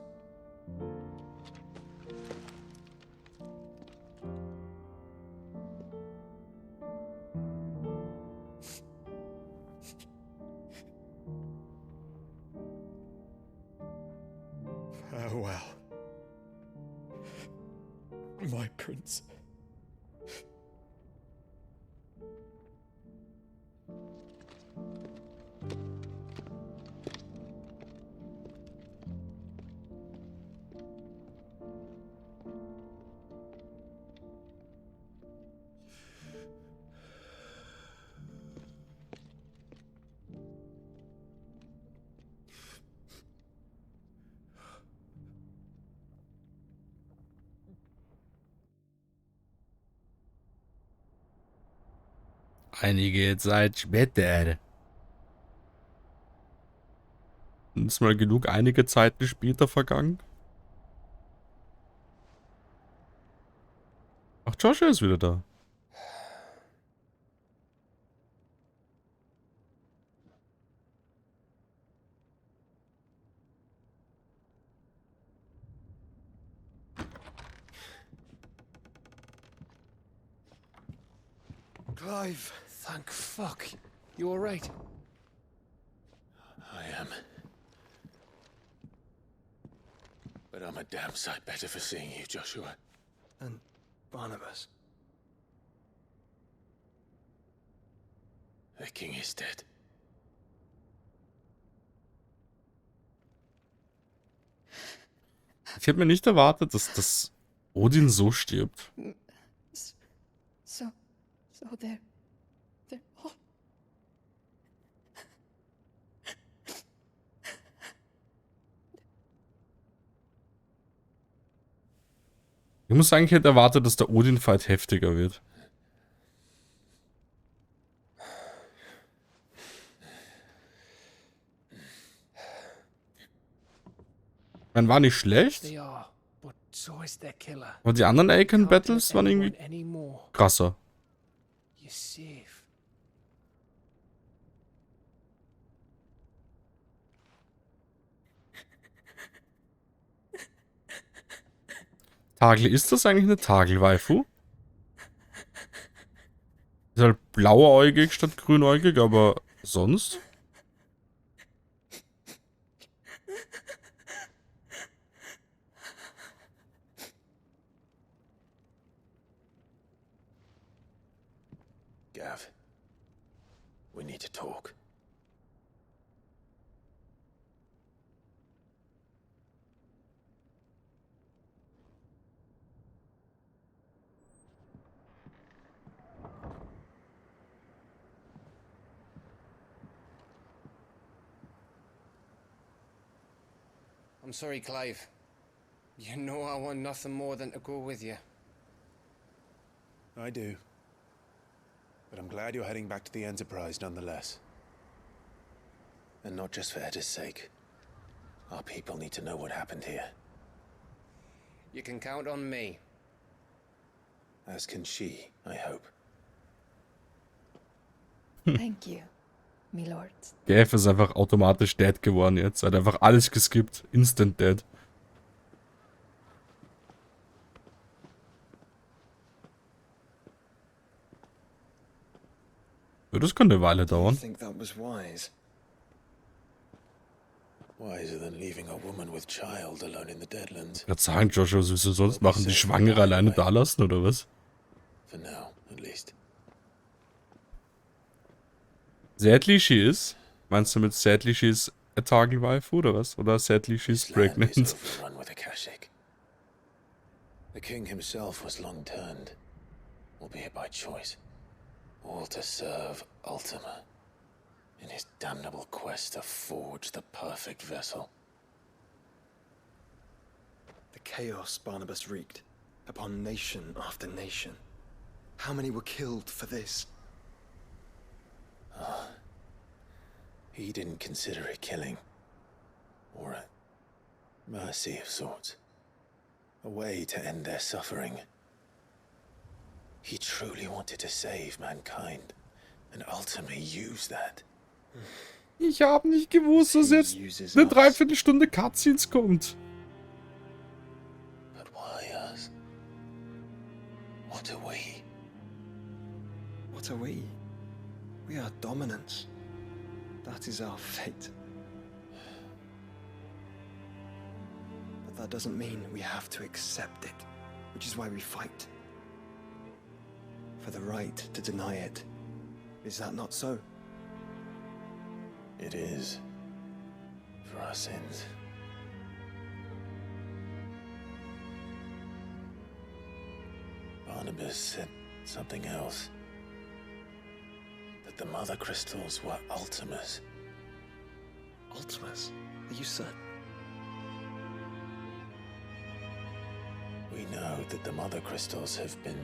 Farewell, my prince. Einige Zeit später. Ist mal genug einige Zeiten später vergangen. Ach, Joshua ist wieder da. Clive! Thank fuck. You alright? I am. But But I'm a damn sight better for seeing you, Joshua. And Barnabas. The king is dead. Ich hätte mir nicht erwartet, dass Odin so stirbt. So they're all... Ich muss sagen, ich hätte erwartet, dass der Odin-Fight heftiger wird. Man war nicht schlecht. Aber die anderen Aiken-Battles waren irgendwie krasser. Tagli, ist das eigentlich eine Tagel-Waifu? Ist halt blauäugig statt grünäugig, aber sonst? Gav, we need to talk. I'm sorry, Clive. You know I want nothing more than to go with you. I do. But I'm glad you're heading back to the Enterprise nonetheless. And not just for Edda's sake. Our people need to know what happened here. You can count on me. As can she, I hope. Thank you, Milord. Gav ist einfach automatisch dead geworden jetzt. Er hat einfach alles geskippt. Instant dead. Das kann eine Weile dauern. I think that was wise. Wiser than leaving a woman with child alone in the Deadlands. Ich würde sagen, Joshua, was willst du sonst machen? Die Schwangere alleine da lassen, oder was? For now, at least. Sadly she is? Meinst du mit sadly she is a Tagel-Waifu, oder was? Oder sadly she's pregnant? Run with Akashic. The king himself was long turned, albeit by choice, all to serve Ultima in his damnable quest to forge the perfect vessel. The chaos Barnabas wreaked upon nation after nation. How many were killed for this? He didn't consider it killing, or a mercy of sorts, a way to end their suffering. He truly wanted to save mankind, and ultimately used that. Ich habe nicht gewusst, dass jetzt eine Dreiviertelstunde Cutscenes kommt. But why us? What are we? What are we? We are dominance. That is our fate. But that doesn't mean we have to accept it, which is why we fight. For the right to deny it. Is that not so? It is. For our sins. Barnabas said something else. That the Mother Crystals were Ultimas. Ultimas? Are you certain? We know that the Mother Crystals have been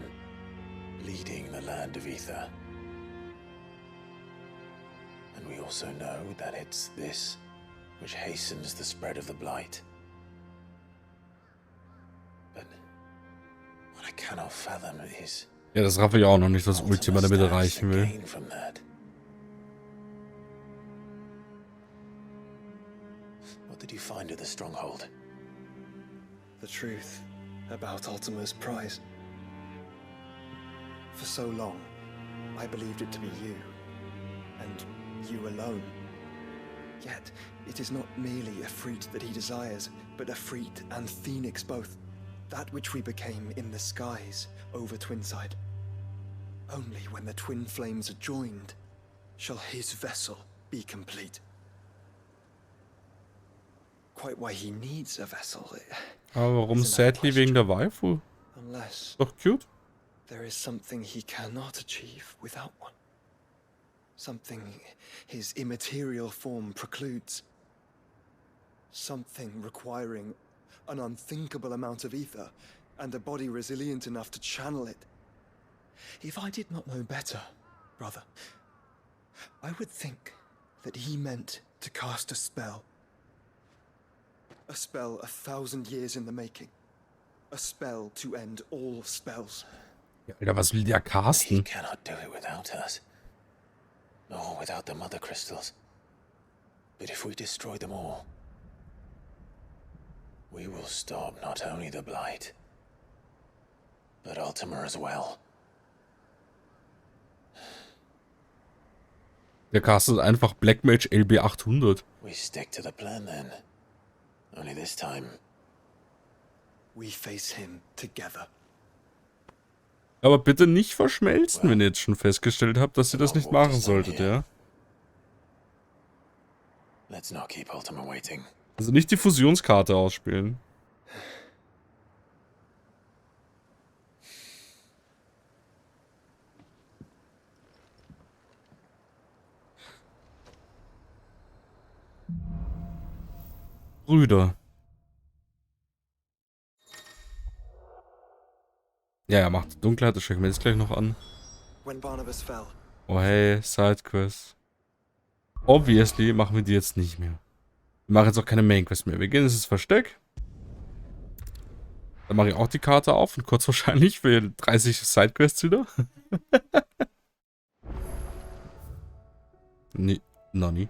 leading the land of Ether. And we also know that it's this which hastens the spread of the Blight. But what I cannot fathom is... Ja, das raffe ich auch noch nicht, was Ultima damit erreichen will. What did you find at the stronghold? The truth about Ultima's prize. For so long, I believed it to be you, and you alone. Yet, it is not merely a fruit that he desires, but Efreet and Phoenix both. That which we became in the skies over Twinside. Only when the twin flames are joined shall his vessel be complete. Quite why he needs a vessel. Aber warum sadly wegen der Waifu? Unless Doch cute. there is something he cannot achieve without one. Something his immaterial form precludes. Something requiring an unthinkable amount of ether and a body resilient enough to channel it. If I did not know better, brother, I would think that he meant to cast a spell. A spell 1,000 years in the making. A spell to end all spells. Ja, Alter, was will der casten? He cannot do it without us. Nor without the mother crystals. But if we destroy them all, we will stop not only the Blight, but Ultima as well. Der castet einfach Black Mage LB 800. We stick to the plan then. Only this time, we face him together. Aber bitte nicht verschmelzen, wenn ihr jetzt schon festgestellt habt, dass ihr das nicht machen solltet, ja? Let's not keep Ultima waiting. Also nicht die Fusionskarte ausspielen. Brüder. Ja, er macht Dunkelheit, das schaue ich mir jetzt gleich noch an. Oh hey, Sidequest. Obviously machen wir die jetzt nicht mehr. Wir machen jetzt auch keine Mainquest mehr. Wir gehen ins Versteck. Dann mache ich auch die Karte auf und kurz wahrscheinlich für 30 Sidequests wieder. Nee, noch nie.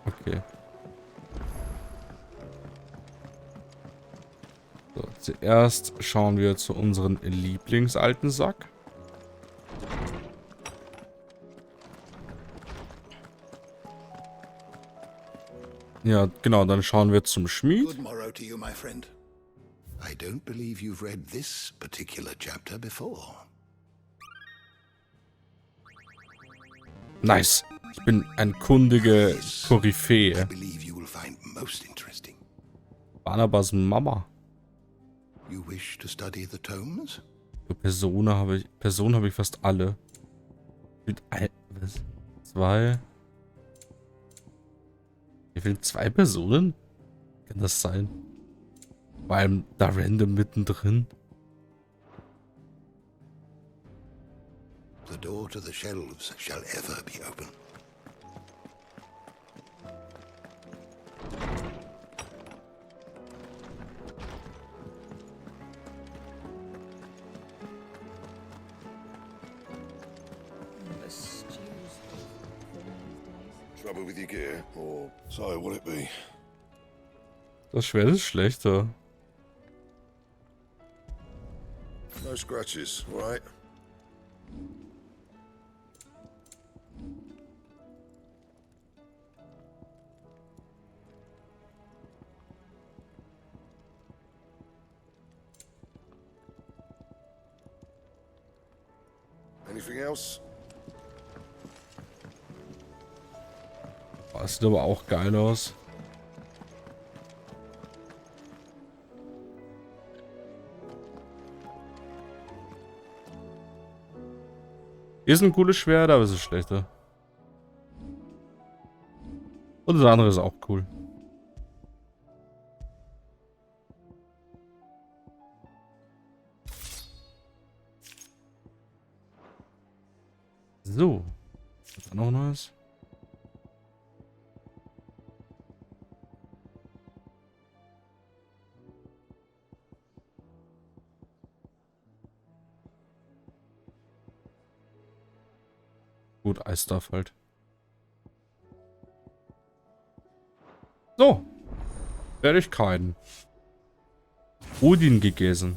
Okay. So, zuerst schauen wir zu unserem Lieblingsalten Sack. Ja, genau, dann schauen wir zum Schmied. Good morrow to you, my friend. I don't believe you've read this particular chapter before. Nice. Ich bin ein kundige Koryphäe. Barnabas Mama. You wish to study the tomes? Personen habe ich fast alle. Was? 2. Mir fehlen 2 Personen? Kann das sein? Vor allem da random mittendrin. The door to the shelves shall ever be open. Trouble with your gear, or so will it be? Das Schwert ist schlechter. No scratches, right? Anything else? Oh, das sieht aber auch geil aus. Hier ist ein cooles Schwert, aber es ist schlechter. Und das andere ist auch cool. So. Was noch Neues? Gut, Eisstuff halt. So. Fertigkeiten. Odin gegessen.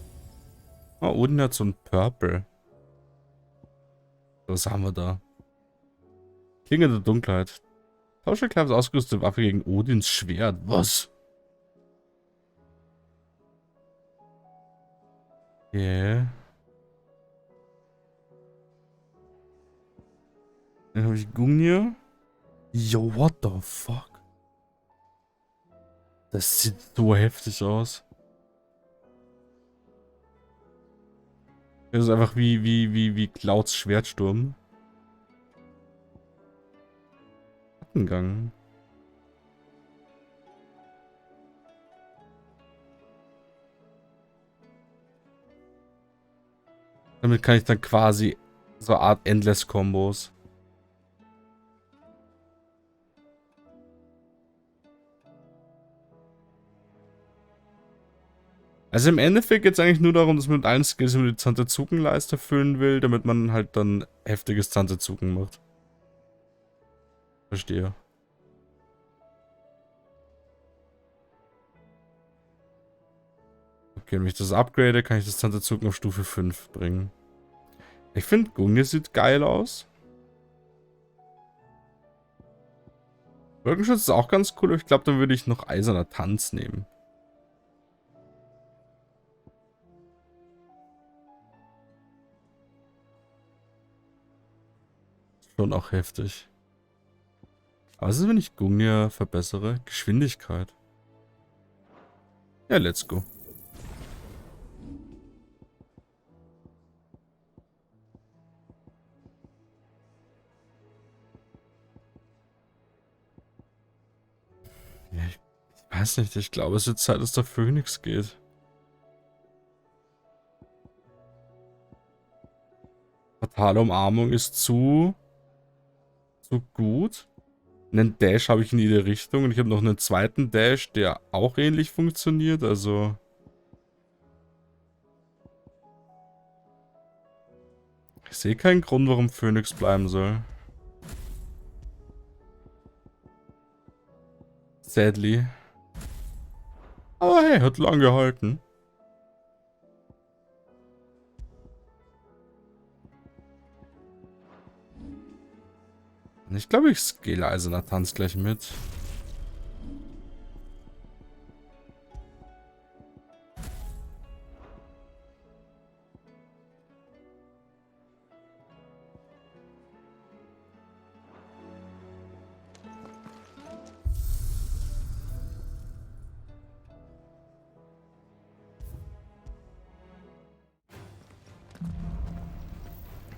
Ah, Odin hat so ein Purple. Was haben wir da? Klinge der Dunkelheit. Tauschekleibs ausgerüstete Waffe gegen Odins Schwert. Was? Yeah. Dann habe ich Gungnir. Yo, what the fuck? Das sieht so heftig aus. Das ist einfach wie Clouds Schwertsturm. Gang. Damit kann ich dann quasi so eine Art Endless-Kombos. Also im Endeffekt geht es eigentlich nur darum, dass man mit allen Skills die Zantezuken-Leiste füllen will, damit man halt dann heftiges Zantezuken macht. Verstehe. Okay, wenn ich das upgrade, kann ich das Zantezuken auf Stufe 5 bringen. Ich finde, Gungnir sieht geil aus. Wolkenschutz ist auch ganz cool, aber ich glaube, dann würde ich noch Eiserner Tanz nehmen. Schon auch heftig. Aber was ist, wenn ich Gungnir verbessere? Geschwindigkeit. Ja, let's go. Ja, ich weiß nicht, ich glaube, es ist Zeit, dass der Phönix geht. Fatale Umarmung ist zu gut. Einen Dash habe ich in jede Richtung und ich habe noch einen zweiten Dash, der auch ähnlich funktioniert, also... Ich sehe keinen Grund, warum Phönix bleiben soll. Sadly. Aber hey, hat lang gehalten. Ich glaube, ich scale Eiserner Tanz gleich mit.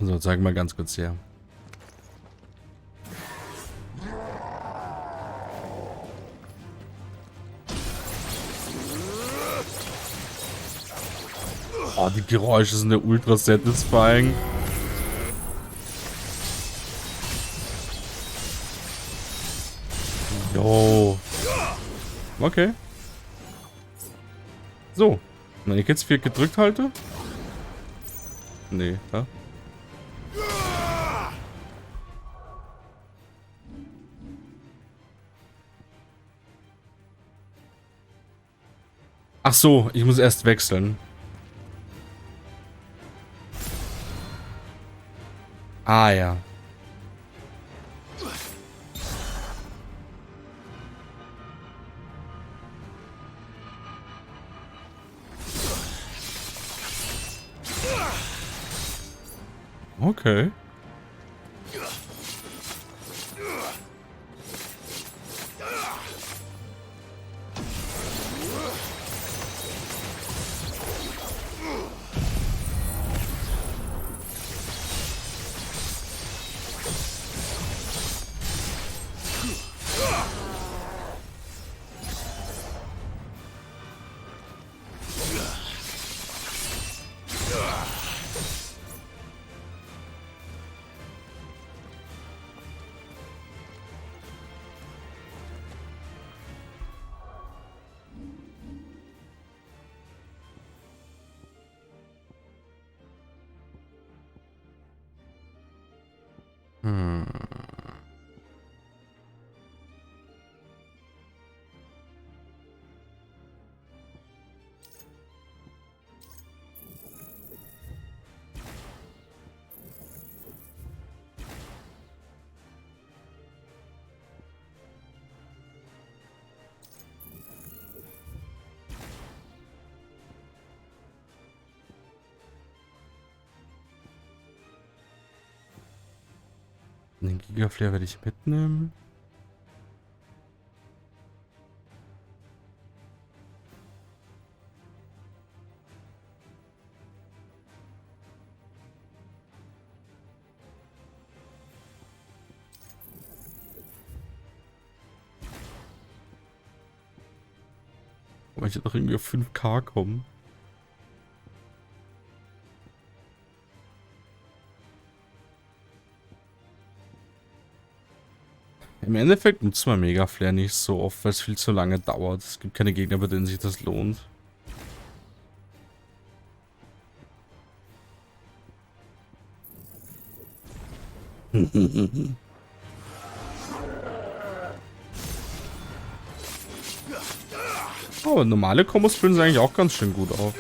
So, zeig mal ganz kurz her. Oh, die Geräusche sind ja ultra satisfying. Jo. Okay. So. Wenn ich jetzt 4 gedrückt halte? Nee, ja. Ach so, ich muss erst wechseln. Ah ja. Okay. Den Gigaflare werde ich mitnehmen. Aber ich hätte doch irgendwie auf 5K kommen. Im Endeffekt nutzt man Mega Flare nicht so oft, weil es viel zu lange dauert. Es gibt keine Gegner, bei denen sich das lohnt. Aber normale Kombos spielen sie eigentlich auch ganz schön gut auf.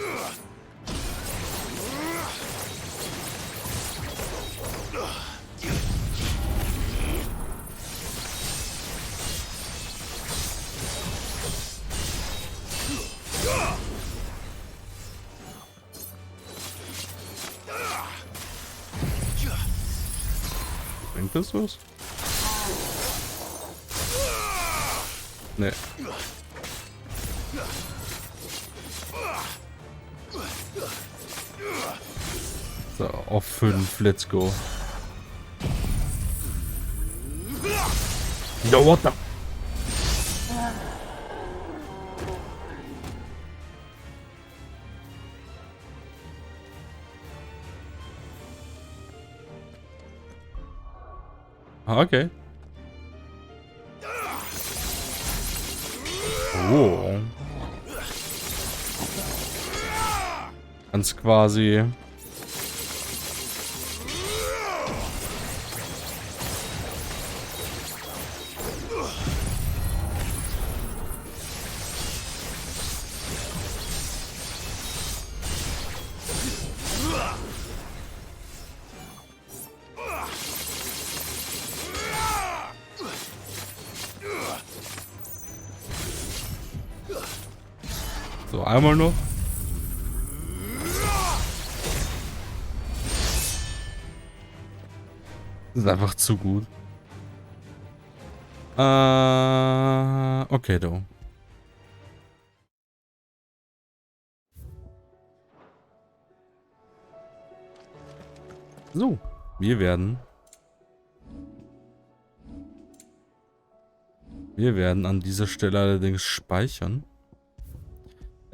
Bringt das was? Nee. So, auf 5, let's go. Yo, what the? Okay. Oh. Ganz quasi. So, einmal noch. Das ist einfach zu gut. Okay, du. So, wir werden an dieser Stelle allerdings speichern.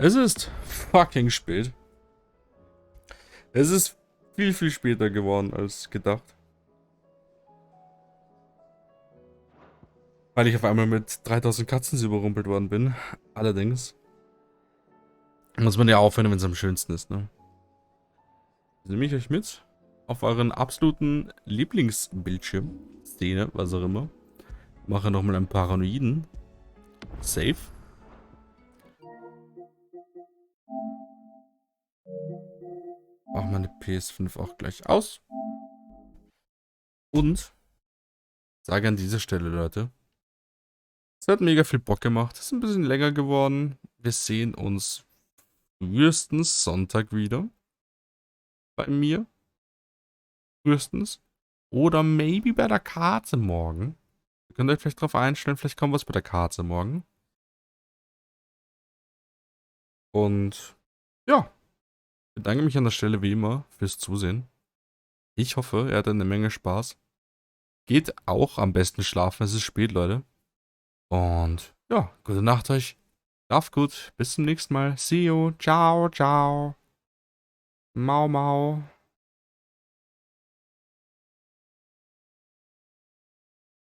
Es ist fucking spät. Es ist viel, viel später geworden als gedacht. Weil ich auf einmal mit 3000 Katzen überrumpelt worden bin. Allerdings muss man ja aufhören, wenn es am schönsten ist, ne? Nehme ich euch mit auf euren absoluten Lieblingsbildschirm, Szene, was auch immer. Mache nochmal einen Paranoiden. Save. Mach meine PS5 auch gleich aus. Und sage an dieser Stelle, Leute, es hat mega viel Bock gemacht. Es ist ein bisschen länger geworden. Wir sehen uns frühestens Sonntag wieder. Bei mir. Frühestens. Oder maybe bei der Karte morgen. Ihr könnt euch vielleicht drauf einstellen, vielleicht kommt was bei der Karte morgen. Und ja, ich bedanke mich an der Stelle wie immer fürs Zusehen. Ich hoffe, ihr hattet eine Menge Spaß. Geht auch am besten schlafen, es ist spät, Leute. Und ja, gute Nacht euch. Schlaft gut, bis zum nächsten Mal. See you, ciao, ciao. Mau, mau.